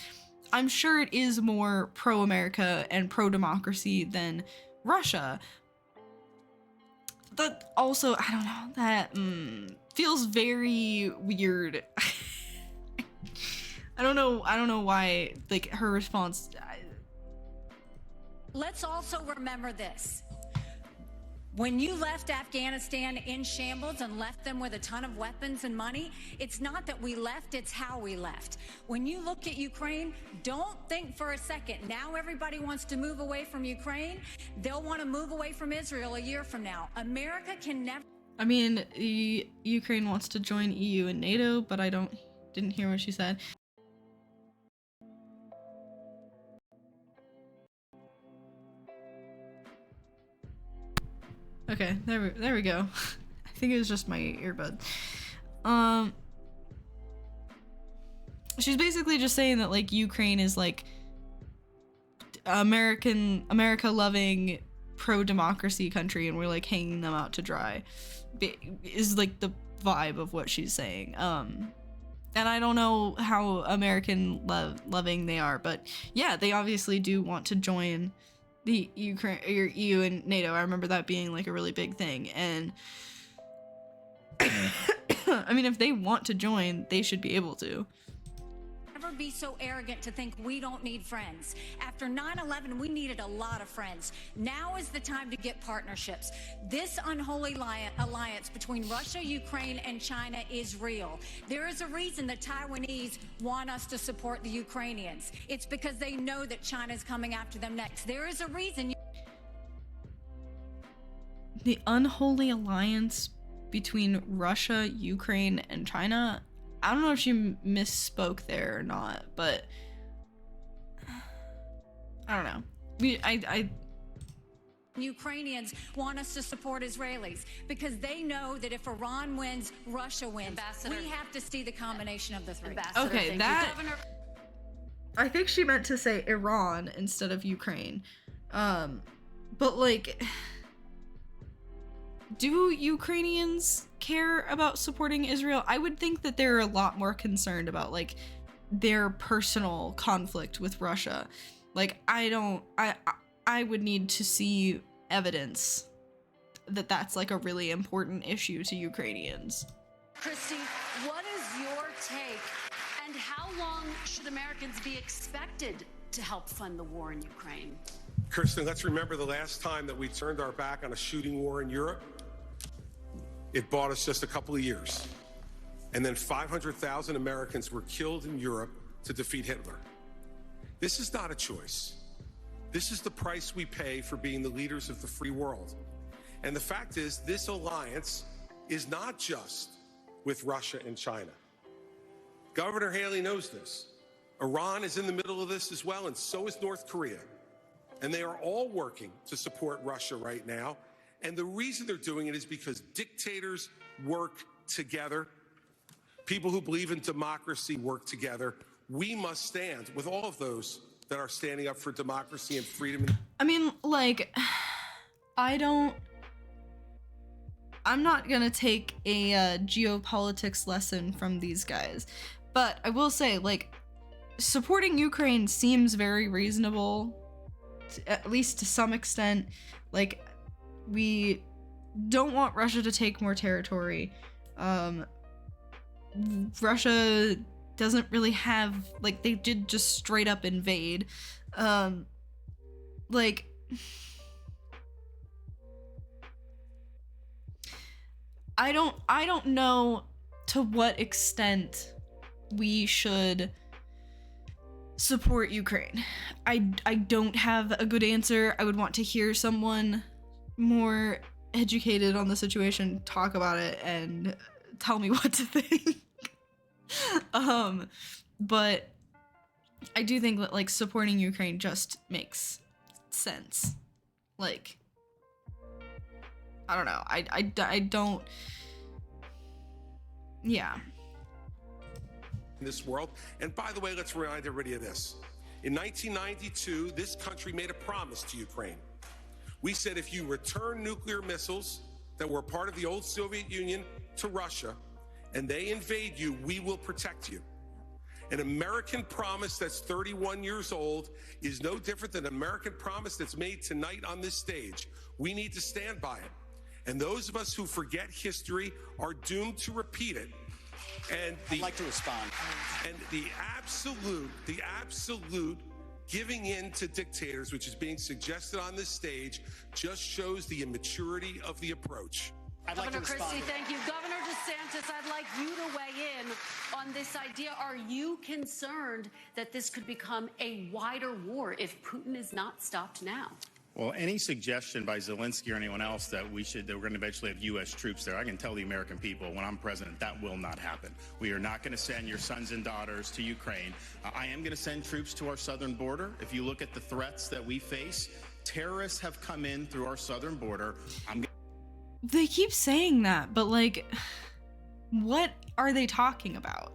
I'm sure it is more pro-America and pro-democracy than Russia. But also, I don't know, that feels very weird. I don't know why, like, her response.
let's also remember this. When you left Afghanistan in shambles and left them with a ton of weapons and money, it's not that we left, it's how we left. When you look at Ukraine, don't think for a second, now everybody wants to move away from Ukraine. They'll want to move away from Israel a year from now. America can never...
I mean, Ukraine wants to join EU and NATO, but I didn't hear what she said. Okay, there we go. I think it was just my earbud. She's basically just saying that, like, Ukraine is like America loving pro-democracy country, and we're like hanging them out to dry. Is like the vibe of what she's saying. And I don't know how American loving they are, but yeah, they obviously do want to join the Ukraine or EU and NATO. I remember that being like a really big thing, and I mean, if they want to join, they should be able to.
Never be so arrogant to think we don't need friends. After 9/11, we needed a lot of friends. Now is the time to get partnerships. This unholy alliance between Russia, Ukraine, and China is real. There is a reason the Taiwanese want us to support the Ukrainians. It's because they know that China is coming after them next. There is a reason.
The unholy alliance between Russia, Ukraine, and China. I don't know if she misspoke there or not, but I don't know.
Ukrainians want us to support Israelis because they know that if Iran wins, Russia wins.
Ambassador,
we have to see the combination of the three.
Okay, that I think she meant to say Iran instead of Ukraine. But like, do Ukrainians care about supporting Israel? I would think that they're a lot more concerned about like their personal conflict with Russia. Like, I would need to see evidence that that's like a really important issue to Ukrainians.
Christy, what is your take, and how long should Americans be expected to help fund the war in Ukraine?
Kirsten, let's remember the last time that we turned our back on a shooting war in Europe. It bought us just a couple of years. And then 500,000 Americans were killed in Europe to defeat Hitler. This is not a choice. This is the price we pay for being the leaders of the free world. And the fact is, this alliance is not just with Russia and China. Governor Haley knows this. Iran is in the middle of this as well, and so is North Korea. And they are all working to support Russia right now. And the reason they're doing it is because dictators work together. People who believe in democracy work together. We must stand with all of those that are standing up for democracy and freedom.
I mean, like, I'm not gonna take a geopolitics lesson from these guys, but I will say, like, supporting Ukraine seems very reasonable, at least to some extent. Like, we don't want Russia to take more territory. Russia doesn't really have, like, they did just straight up invade. Like, I don't know to what extent we should support Ukraine. I don't have a good answer. I would want to hear someone more educated on the situation talk about it and tell me what to think. But I do think that, like, supporting Ukraine just makes sense. Like, I don't know. I don't. Yeah.
In this world. And by the way, let's remind everybody of this. In 1992, this country made a promise to Ukraine. We said if you return nuclear missiles that were part of the old Soviet Union to Russia and they invade you, we will protect you. An American promise that's 31 years old is no different than an American promise that's made tonight on this stage. We need to stand by it. And those of us who forget history are doomed to repeat it. And
I'd like to respond.
And the absolute giving in to dictators, which is being suggested on this stage, just shows the immaturity of the approach.
Governor Christie, thank you. Governor DeSantis, I'd like you to weigh in on this idea. Are you concerned that this could become a wider war if Putin is not stopped now?
Well, any suggestion by Zelensky or anyone else that we're going to eventually have U.S. troops there, I can tell the American people when I'm president, that will not happen. We are not going to send your sons and daughters to Ukraine. I am going to send troops to our southern border. If you look at the threats that we face, terrorists have come in through our southern border.
They keep saying that, but, like, what are they talking about?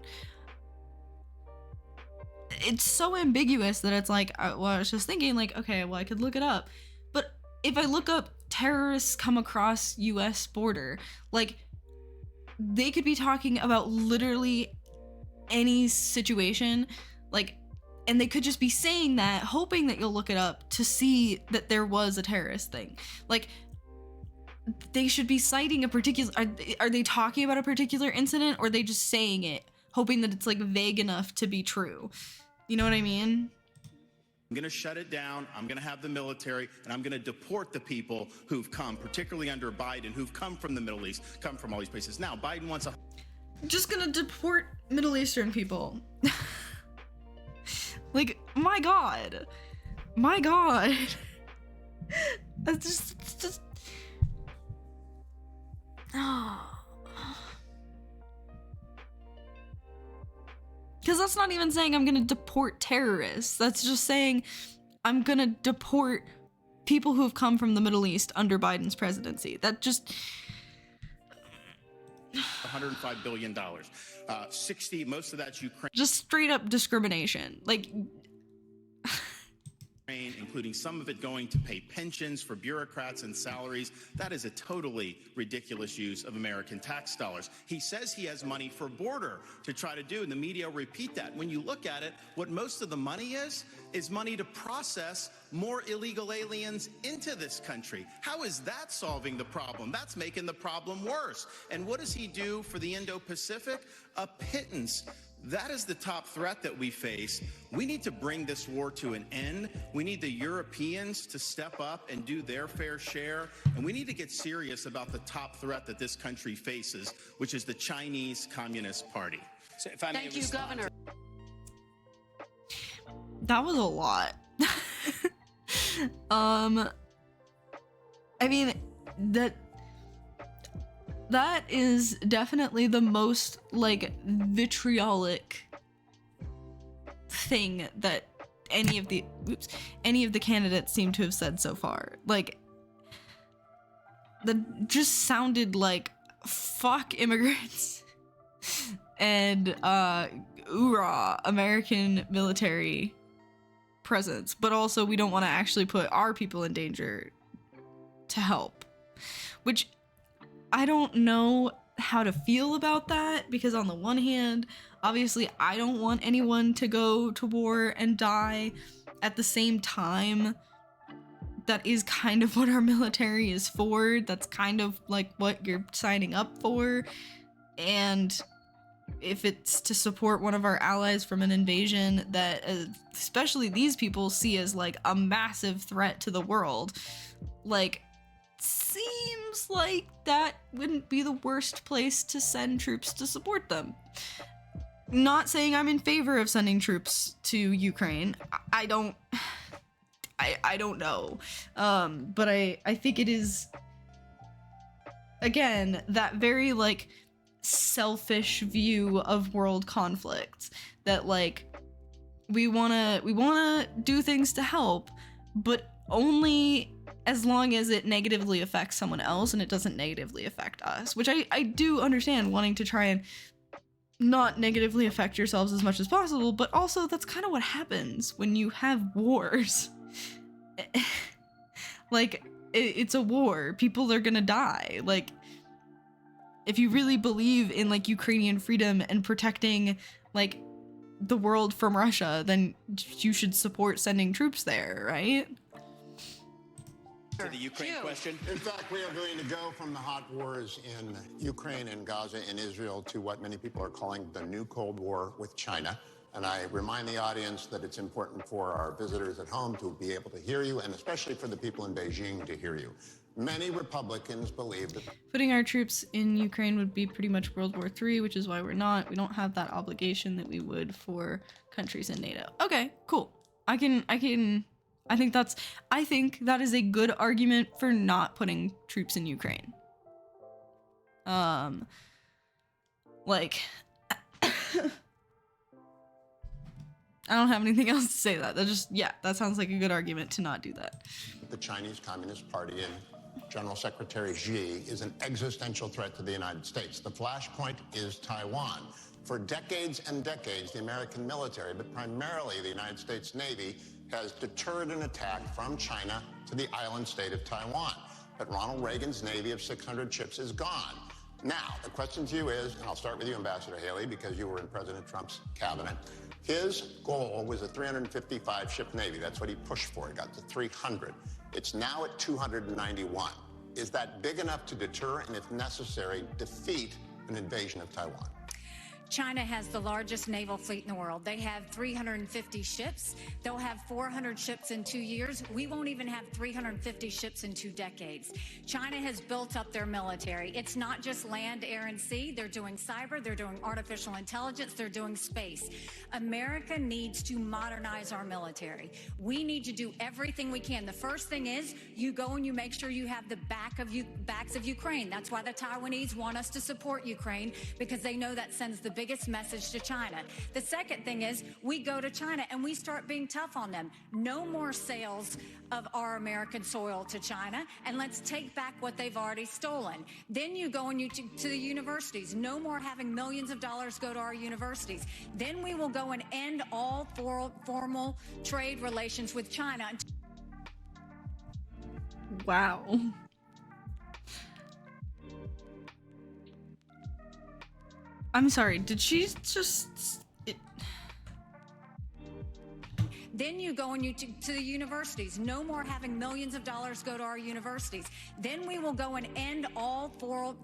It's so ambiguous that it's like, well, I was just thinking, like, okay, well, I could look it up. But if I look up terrorists come across US border, like, they could be talking about literally any situation, like, and they could just be saying that, hoping that you'll look it up to see that there was a terrorist thing. Like, they should be citing a particular, are they talking about a particular incident, or are they just saying it, hoping that it's, like, vague enough to be true? You know what I mean?
I'm going to shut it down. I'm going to have the military, and I'm going to deport the people who've come, particularly under Biden, who've come from the Middle East, come from all these places. Now, Biden wants a...
Just gonna deport Middle Eastern people. Like, my God. My God. That's just... Oh. Because that's not even saying I'm gonna deport terrorists. That's just saying I'm gonna deport people who have come from the Middle East under Biden's presidency. That just...
$105 billion. 60, most of that's Ukraine.
Just straight up discrimination. Like...
including some of it going to pay pensions for bureaucrats and salaries. That is a totally ridiculous use of American tax dollars. He says he has money for border to try to do, and the media repeat that. When you look at it, what most of the money is money to process more illegal aliens into this country. How is that solving the problem? That's making the problem worse. And what does he do for the Indo-Pacific? A pittance. That is the top threat that we face. We need to bring this war to an end. We need the Europeans to step up and do their fair share. And we need to get serious about the top threat that this country faces, which is the Chinese Communist Party.
So if I may
Thank you, Governor.
That was a lot. I mean, that is definitely the most, like, vitriolic thing that any of the candidates seem to have said so far. Like, that just sounded like fuck immigrants and hoorah American military presence, but also we don't want to actually put our people in danger to help, which I don't know how to feel about that, because on the one hand, obviously I don't want anyone to go to war and die. At the same time, that is kind of what our military is for. That's kind of like what you're signing up for. And if it's to support one of our allies from an invasion that especially these people see as like a massive threat to the world, like seems like that wouldn't be the worst place to send troops to support them. Not saying I'm in favor of sending troops to Ukraine. I don't know. But I think it is, again, that very like selfish view of world conflicts that like we wanna do things to help, but only as long as it negatively affects someone else and it doesn't negatively affect us, which I do understand, wanting to try and not negatively affect yourselves as much as possible, but also that's kind of what happens when you have wars. Like, it's a war. People are gonna die. Like, if you really believe in like Ukrainian freedom and protecting like the world from Russia, then you should support sending troops there, right?
To the Ukraine question.
In fact, we are going to go from the hot wars in Ukraine and Gaza and Israel to what many people are calling the new Cold War with China. And I remind the audience that it's important for our visitors at home to be able to hear you, and especially for the people in Beijing to hear you. Many Republicans believe that
putting our troops in Ukraine would be pretty much World War III, which is why we don't have that obligation that we would for countries in NATO. Okay, cool. I think that is a good argument for not putting troops in Ukraine. Like I don't have anything else to say to that. That sounds like a good argument to not do that.
the Chinese Communist Party and General Secretary Xi is an existential threat to the United States. The flashpoint is Taiwan. For decades and decades, the American military, but primarily the United States Navy, has deterred an attack from China to the island state of Taiwan. But Ronald Reagan's Navy of 600 ships is gone. Now, the question to you is, and I'll start with you, Ambassador Haley, because you were in President Trump's cabinet. His goal was a 355-ship Navy. That's what he pushed for. He got to 300. It's now at 291. Is that big enough to deter and, if necessary, defeat an invasion of Taiwan?
China has the largest naval fleet in the world. They have 350 ships. They'll have 400 ships in 2 years. We won't even have 350 ships in 2 decades. China has built up their military. It's not just land, air, and sea. They're doing cyber. They're doing artificial intelligence. They're doing space. America needs to modernize our military. We need to do everything we can. The first thing is you go and you make sure you have the backs of Ukraine. That's why the Taiwanese want us to support Ukraine, because they know that sends the biggest message to China. The second thing is we go to China and we start being tough on them. No more sales of our American soil to China, and let's take back what they've already stolen. Then you go and to the universities. No more having millions of dollars go to our universities. Then we will go and end all formal trade relations with China.
Wow. I'm sorry, did she just...
Then you go and to the universities. No more having millions of dollars go to our universities. Then we will go and end all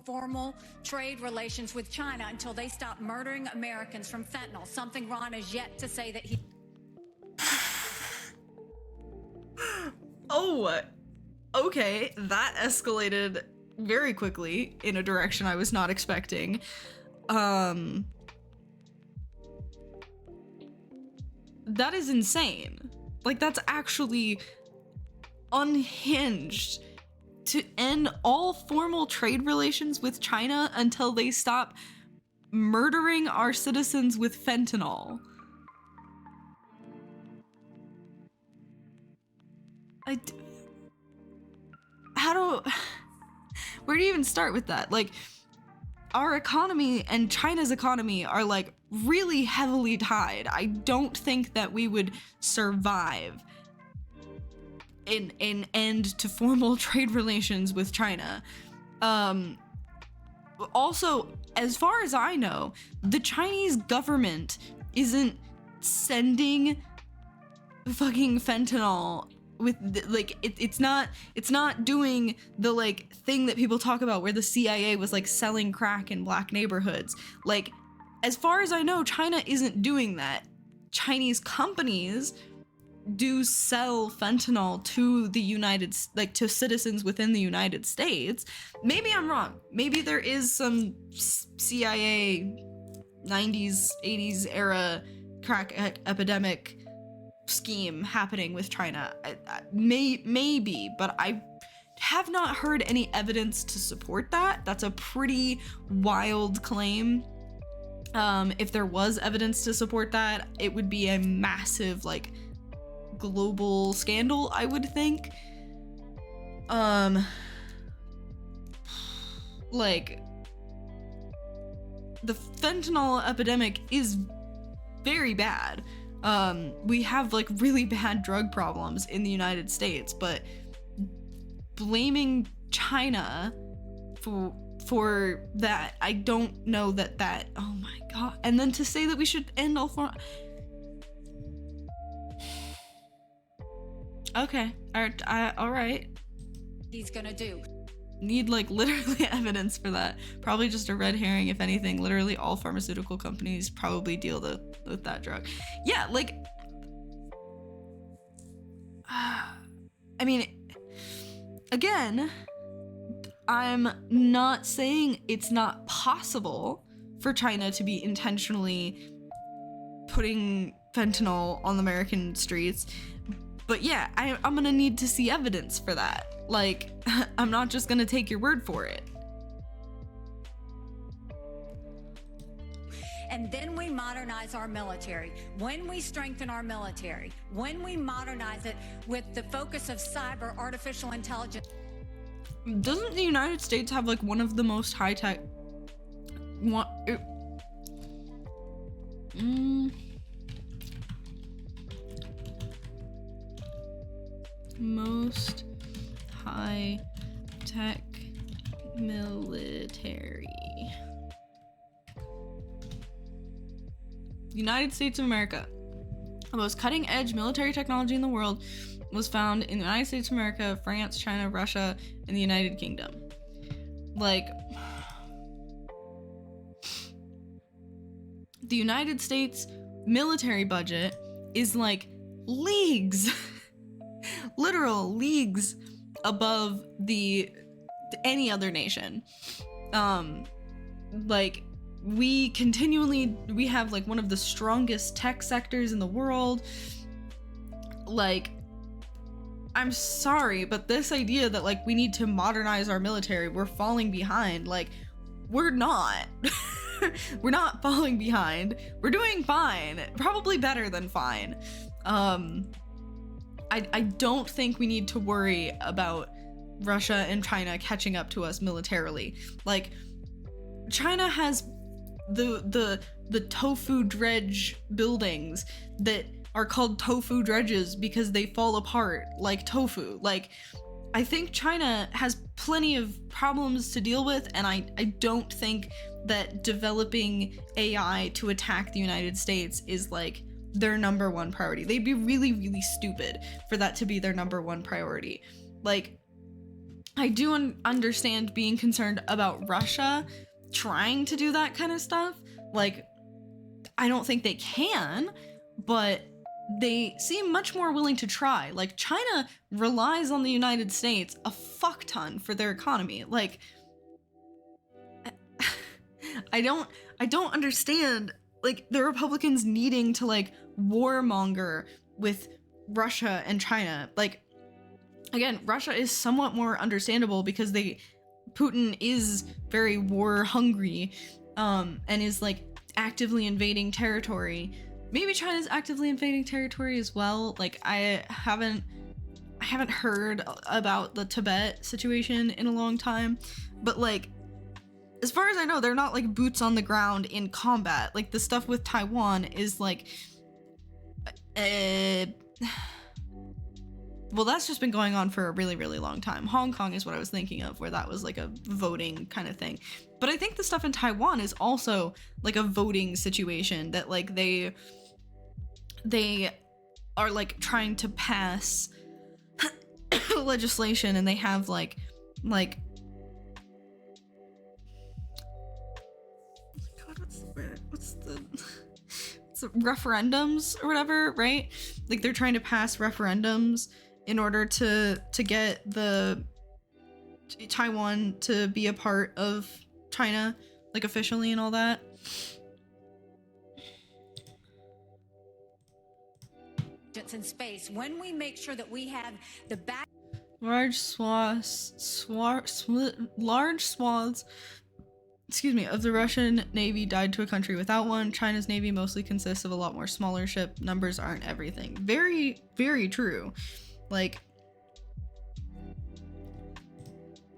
formal trade relations with China until they stop murdering Americans from fentanyl, something Ron has yet to say that he...
Oh, okay, that escalated very quickly in a direction I was not expecting. That is insane. Like, that's actually unhinged to end all formal trade relations with China until they stop murdering our citizens with fentanyl. Where do you even start with that? Like, our economy and China's economy are like really heavily tied. I don't think that we would survive in an end to formal trade relations with China. Also, as far as I know, the Chinese government isn't sending fucking fentanyl with like it's not doing the like thing that people talk about where the CIA was like selling crack in black neighborhoods. Like, as far as I know, China isn't doing that. Chinese companies do sell fentanyl to the to citizens within the United States. Maybe I'm wrong. Maybe there is some CIA 90s, 80s era crack epidemic scheme happening with China. Maybe, but I have not heard any evidence to support that. That's a pretty wild claim. If there was evidence to support that, it would be a massive, like, global scandal, I would think. Like, the fentanyl epidemic is very bad. We have, like, really bad drug problems in the United States, but blaming China for that, I don't know that, oh my god. And then to say that we should end all foreign... Okay, all right.
He's gonna do.
Need, like, literally evidence for that. Probably just a red herring, if anything. Literally all pharmaceutical companies probably deal with that drug. Yeah, like, I mean, again, I'm not saying it's not possible for China to be intentionally putting fentanyl on the American streets, but yeah, I'm gonna need to see evidence for that. Like, I'm not just gonna take your word for it.
And then we modernize our military. When we strengthen our military, when we modernize it with the focus of cyber, artificial intelligence.
Doesn't the United States have, like, one of the most high-tech... most high-tech military. United States of America. The most cutting-edge military technology in the world was found in the United States of America, France, China, Russia, and the United Kingdom. Like, the United States military budget is, like, leagues, literal leagues above any other nation. Like, we have, like, one of the strongest tech sectors in the world. Like, I'm sorry, but this idea that, like, we need to modernize our military, we're falling behind, like, we're not. We're not falling behind. We're doing fine. Probably better than fine. I don't think we need to worry about Russia and China catching up to us militarily. Like, China has the tofu dredge buildings that are called tofu dredges because they fall apart like tofu. Like, I think China has plenty of problems to deal with, and I don't think that developing AI to attack the United States is, like, their number one priority. They'd be really, really stupid for that to be their number one priority. Like, I do understand being concerned about Russia trying to do that kind of stuff. Like, I don't think they can, but they seem much more willing to try. Like, China relies on the United States a fuck ton for their economy. Like, I don't understand, like, the Republicans needing to, like, warmonger with Russia and China. Like, again, Russia is somewhat more understandable because Putin is very war hungry, and is, like, actively invading territory. Maybe China's actively invading territory as well. Like, I haven't heard about the Tibet situation in a long time, but, like, as far as I know, they're not, like, boots on the ground in combat. Like, the stuff with Taiwan is, like, well, that's just been going on for a really, really long time. Hong Kong is what I was thinking of, where that was, like, a voting kind of thing. But I think the stuff in Taiwan is also, like, a voting situation that, like, they are, like, trying to pass legislation, and they have, like God, what's it's referendums or whatever, right? Like they're trying to pass referendums in order to get the Taiwan to be a part of China, like officially and all that.
In space, when we make sure that we have the back
Large swaths of the Russian Navy died to a country without one. China's Navy mostly consists of a lot more smaller ship. Numbers aren't everything. Very, very true. Like,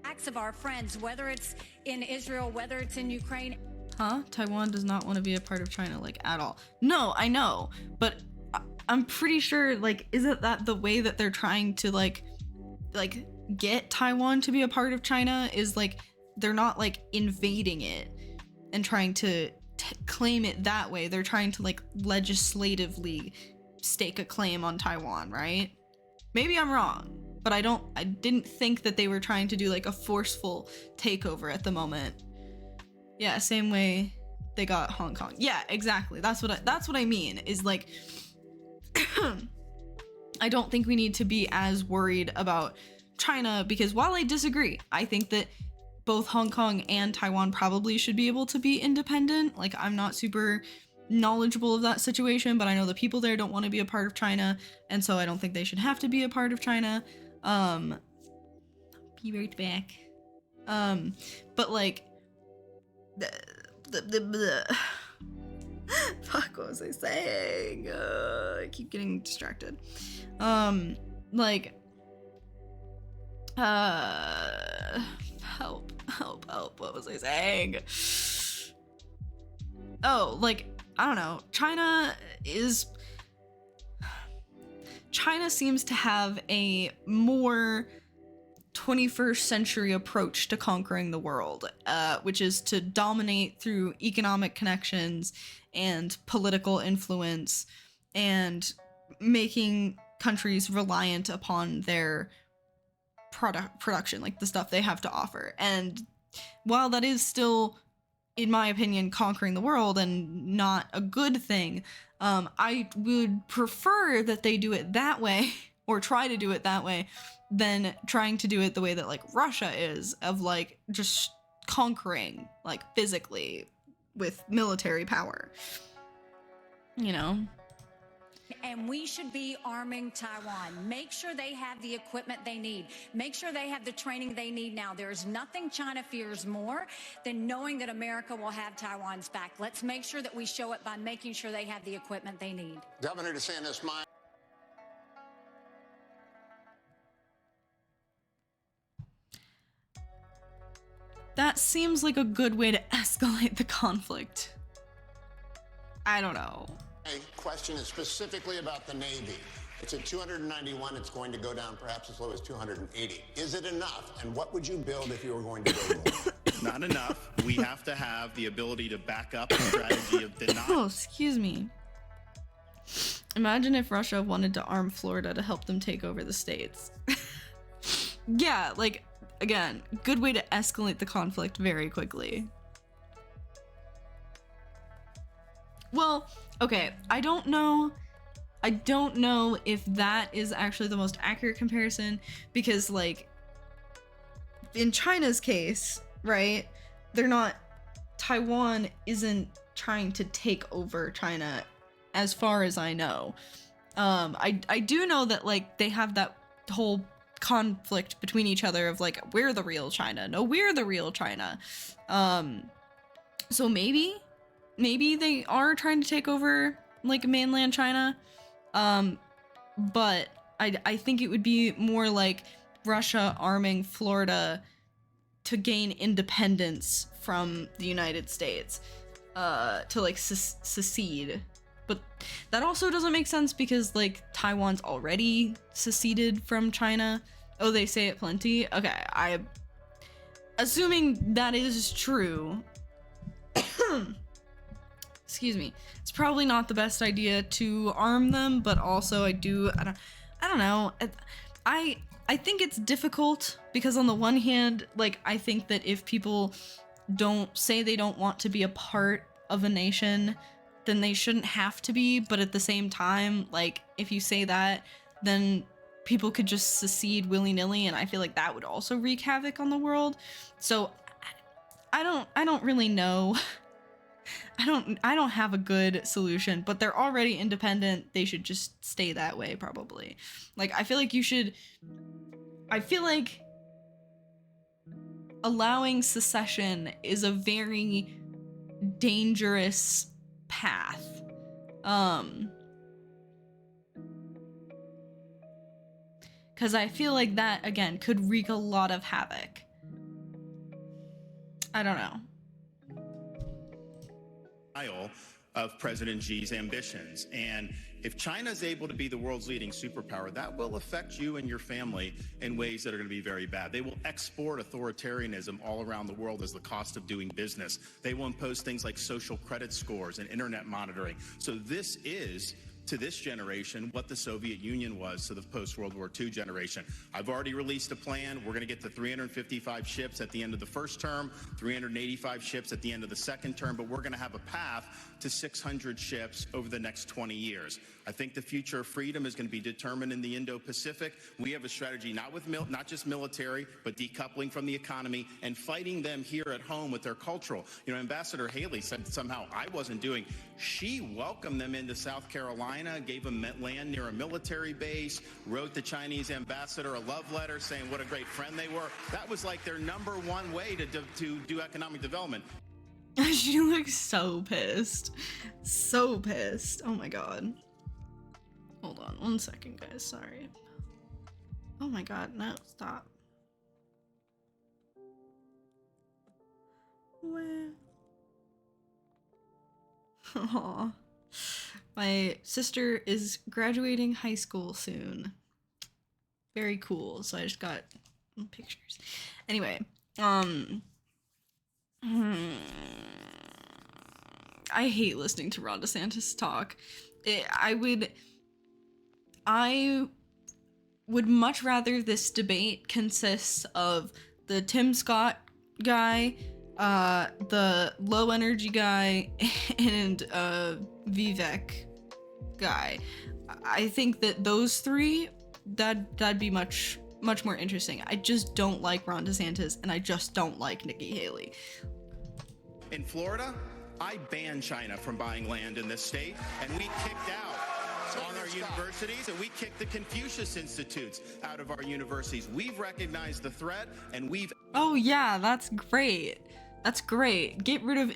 backs of our friends, whether it's in Israel, whether it's in Ukraine.
Huh? Taiwan does not want to be a part of China, like, at all. No, I know, but I'm pretty sure, like, isn't that the way that they're trying to, like get Taiwan to be a part of China? Is, like, they're not, like, invading it and trying to claim it that way. They're trying to, like, legislatively stake a claim on Taiwan, right? Maybe I'm wrong, but I didn't think that they were trying to do, like, a forceful takeover at the moment. Yeah, same way they got Hong Kong. Yeah, exactly. That's what I mean, is, like, I don't think we need to be as worried about China, because while I disagree, I think that both Hong Kong and Taiwan probably should be able to be independent. Like, I'm not super knowledgeable of that situation, but I know the people there don't want to be a part of China, and so I don't think they should have to be a part of China. Be right back. But, like, fuck, what was I saying? I keep getting distracted. Help, what was I saying? Oh, like, I don't know. China seems to have a more 21st century approach to conquering the world, which is to dominate through economic connections and political influence and making countries reliant upon their production, like the stuff they have to offer. And while that is still, in my opinion, conquering the world and not a good thing, I would prefer that they do it that way, or try to do it that way, than trying to do it the way that, like, Russia is, of, like, just conquering, like, physically with military power, you know?
And we should be arming Taiwan. Make sure they have the equipment they need. Make sure they have the training they need now. There is nothing China fears more than knowing that America will have Taiwan's back. Let's make sure that we show it by making sure they have the equipment they need.
Governor DeSantis,
That seems like a good way to escalate the conflict. I don't know.
my question is specifically about the Navy. It's at 291. It's going to go down perhaps as low as 280. Is it enough? And what would you build if you were going to build more?
Not enough. We have to have the ability to back up a strategy of denial.
Oh, excuse me. Imagine if Russia wanted to arm Florida to help them take over the states. Yeah, like, again, good way to escalate the conflict very quickly. Well, okay, I don't know if that is actually the most accurate comparison, because, like, in China's case, right, Taiwan isn't trying to take over China, as far as I know. I do know that, like, they have that whole conflict between each other of, like, we're the real China. No, we're the real China. So maybe they are trying to take over, like, mainland China. But I think it would be more like Russia arming Florida to gain independence from the United States, to, like, secede. But that also doesn't make sense because, like, Taiwan's already seceded from China. Oh, they say it plenty? Okay, assuming that is true, excuse me, it's probably not the best idea to arm them, but also I don't know. I think it's difficult because on the one hand, like, I think that if people don't say they don't want to be a part of a nation, then they shouldn't have to be. But at the same time, like, if you say that, then people could just secede willy-nilly, and I feel like that would also wreak havoc on the world. So I don't really know. I don't have a good solution, but they're already independent. They should just stay that way, probably. Like, I feel like allowing secession is a very dangerous path. Because I feel like that, again, could wreak a lot of havoc. I don't know.
Of President Xi's ambitions. And if China is able to be the world's leading superpower, that will affect you and your family in ways that are going to be very bad. They will export authoritarianism all around the world as the cost of doing business. They will impose things like social credit scores and internet monitoring. So this is, to this generation, what the Soviet Union was to the post-World War II generation. I've already released a plan. We're going to get to 355 ships at the end of the first term, 385 ships at the end of the second term, but we're going to have a path to 600 ships over the next 20 years. I think the future of freedom is going to be determined in the Indo-Pacific. We have a strategy not just military, but decoupling from the economy and fighting them here at home with their cultural. You know, Ambassador Haley said somehow I wasn't doing. She welcomed them into South Carolina, gave them land near a military base, wrote the Chinese ambassador a love letter saying what a great friend they were. That was like their #1 way to do economic development.
She looks so pissed. So pissed. Oh my god. Hold on 1 second, guys. Sorry. Oh my god, no, stop. Where? Aww. My sister is graduating high school soon. Very cool. So I just got pictures. Anyway, I hate listening to Ron DeSantis talk. I would much rather this debate consists of the Tim Scott guy, the low energy guy, and Vivek guy. I think that those three, that'd be much more interesting. I just don't like Ron DeSantis, and I just don't like Nikki Haley.
In Florida, I banned China from buying land in this state, and we kicked out on our universities, and we kicked the Confucius Institutes out of our universities. We've recognized the threat, and we've...
Oh yeah, that's great. That's great. Get rid of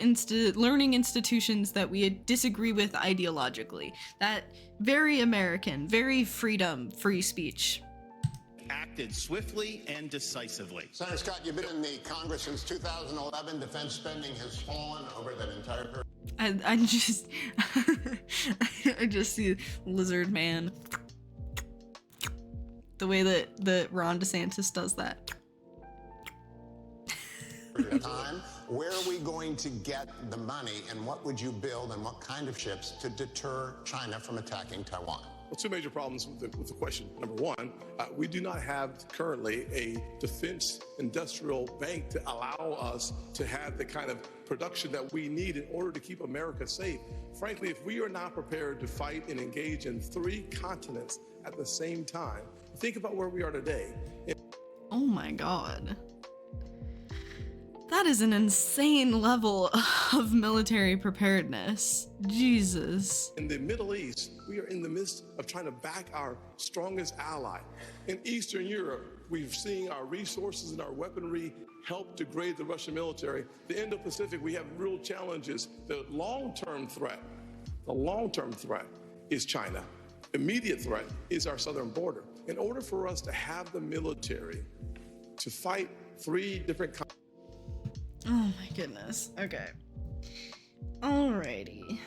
learning institutions that we disagree with ideologically. That very American, very freedom, free speech.
Acted swiftly and decisively.
Senator Scott, you've been in the Congress since 2011. Defense spending has fallen over that entire period.
I just I just see Lizard Man. The way that Ron DeSantis does that.
Time. Where are we going to get the money, and what would you build, and what kind of ships to deter China from attacking Taiwan?
Well, two major problems with the question. Number one, we do not have currently a defense industrial bank to allow us to have the kind of production that we need in order to keep America safe. Frankly, if we are not prepared to fight and engage in 3 continents at the same time, think about where we are today.
Oh my god. That is an insane level of military preparedness. Jesus.
In the Middle East, we are in the midst of trying to back our strongest ally. In Eastern Europe, we've seen our resources and our weaponry help degrade the Russian military. The Indo-Pacific, we have real challenges. The long-term threat is China. Immediate threat is our southern border. In order for us to have the military to fight 3 different countries.
Oh my goodness. Okay. Alrighty.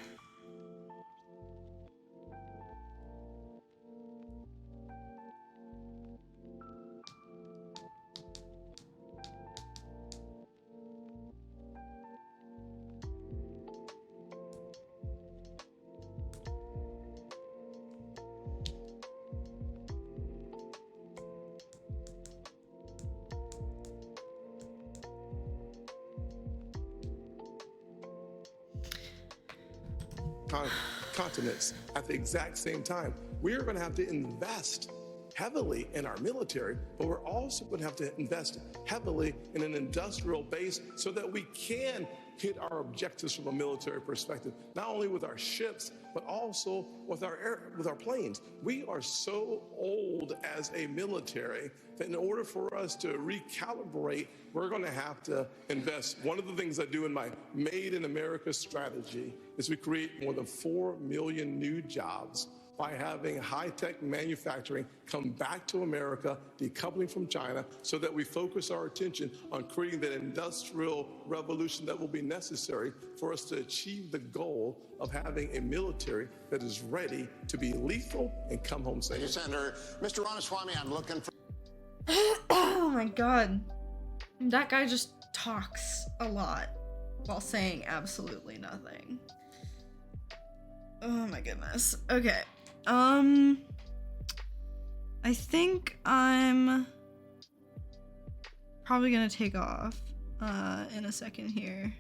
continents at the exact same time. We are going to have to invest heavily in our military, but we're also going to have to invest heavily in an industrial base so that we can hit our objectives from a military perspective, not only with our ships, but also with our planes. We are so old as a military that in order for us to recalibrate, we're going to have to invest. One of the things I do in my Made in America strategy is we create more than 4 million new jobs by having high-tech manufacturing come back to America, decoupling from China, so that we focus our attention on creating that industrial revolution that will be necessary for us to achieve the goal of having a military that is ready to be lethal and come home safe.
Thank you, Senator. Mr. Ramaswamy, I'm looking for...
Oh my god. That guy just talks a lot while saying absolutely nothing. Oh my goodness. Okay. I think I'm probably gonna take off in a second here,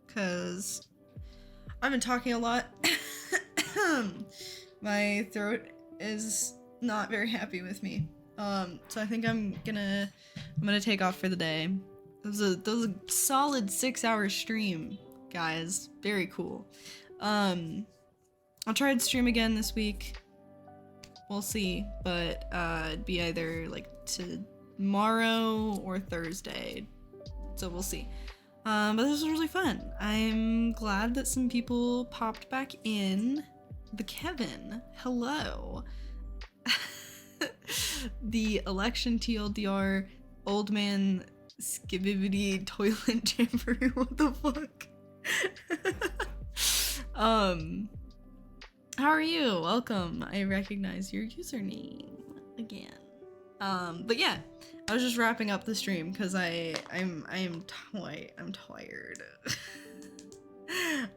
because I've been talking a lot. My throat is not very happy with me. So I think I'm gonna take off for the day. It was a solid 6-hour stream, guys. Very cool. I'll try and stream again this week. We'll see, but it'd be either like tomorrow or Thursday, so we'll see. But this was really fun. I'm glad that some people popped back in. The Kevin, hello. The election TLDR, old man skibidi toilet jamboree. What the fuck? How are you? Welcome. I recognize your username again. But yeah, I was just wrapping up the stream because I'm tired.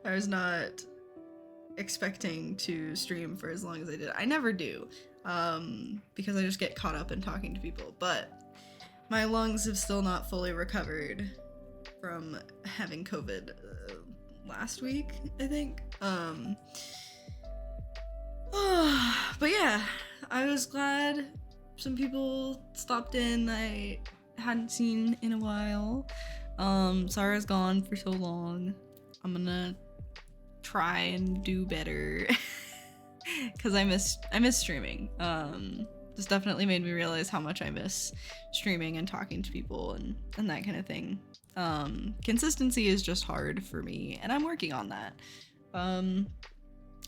I was not expecting to stream for as long as I did. I never do, because I just get caught up in talking to people, but my lungs have still not fully recovered from having COVID last week, I think. But yeah, I was glad some people stopped in I hadn't seen in a while. Sarah's gone for so long. I'm gonna try and do better because I miss streaming. This definitely made me realize how much I miss streaming and talking to people and that kind of thing. Consistency is just hard for me, and I'm working on that. I'm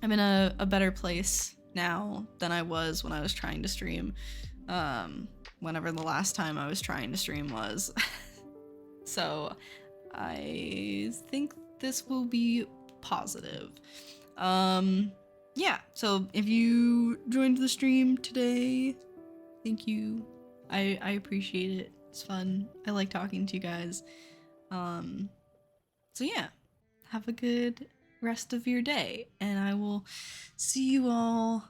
in a better place now than I was when I was trying to stream, whenever the last time I was trying to stream was. So I think this will be positive. Yeah, so if you joined the stream today, thank you. I appreciate it. It's fun. I like talking to you guys. So yeah, have a good rest of your day, and I will see you all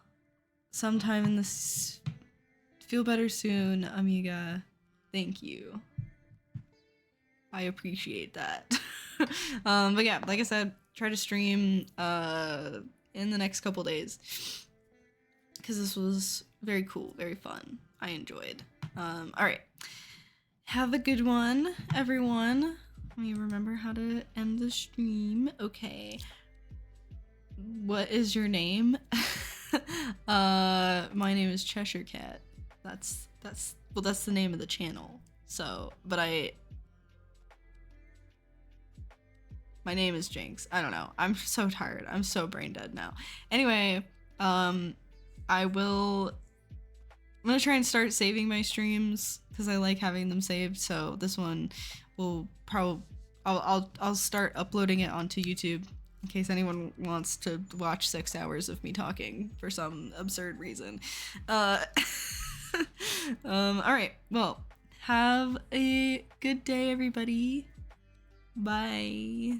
sometime in this. Feel better soon, amiga. Thank you. I appreciate that. But yeah, like I said, try to stream in the next couple days, because this was very cool, very fun. I enjoyed. All right, have a good one, everyone. Let me remember how to end the stream. Okay. What is your name? My name is Cheshire Cat. That's the name of the channel. So, but my name is Jinx. I don't know. I'm so tired. I'm so brain dead now. Anyway, I'm gonna try and start saving my streams because I like having them saved. So this one will I'll start uploading it onto YouTube in case anyone wants to watch 6 hours of me talking for some absurd reason. All right. Well, have a good day, everybody. Bye.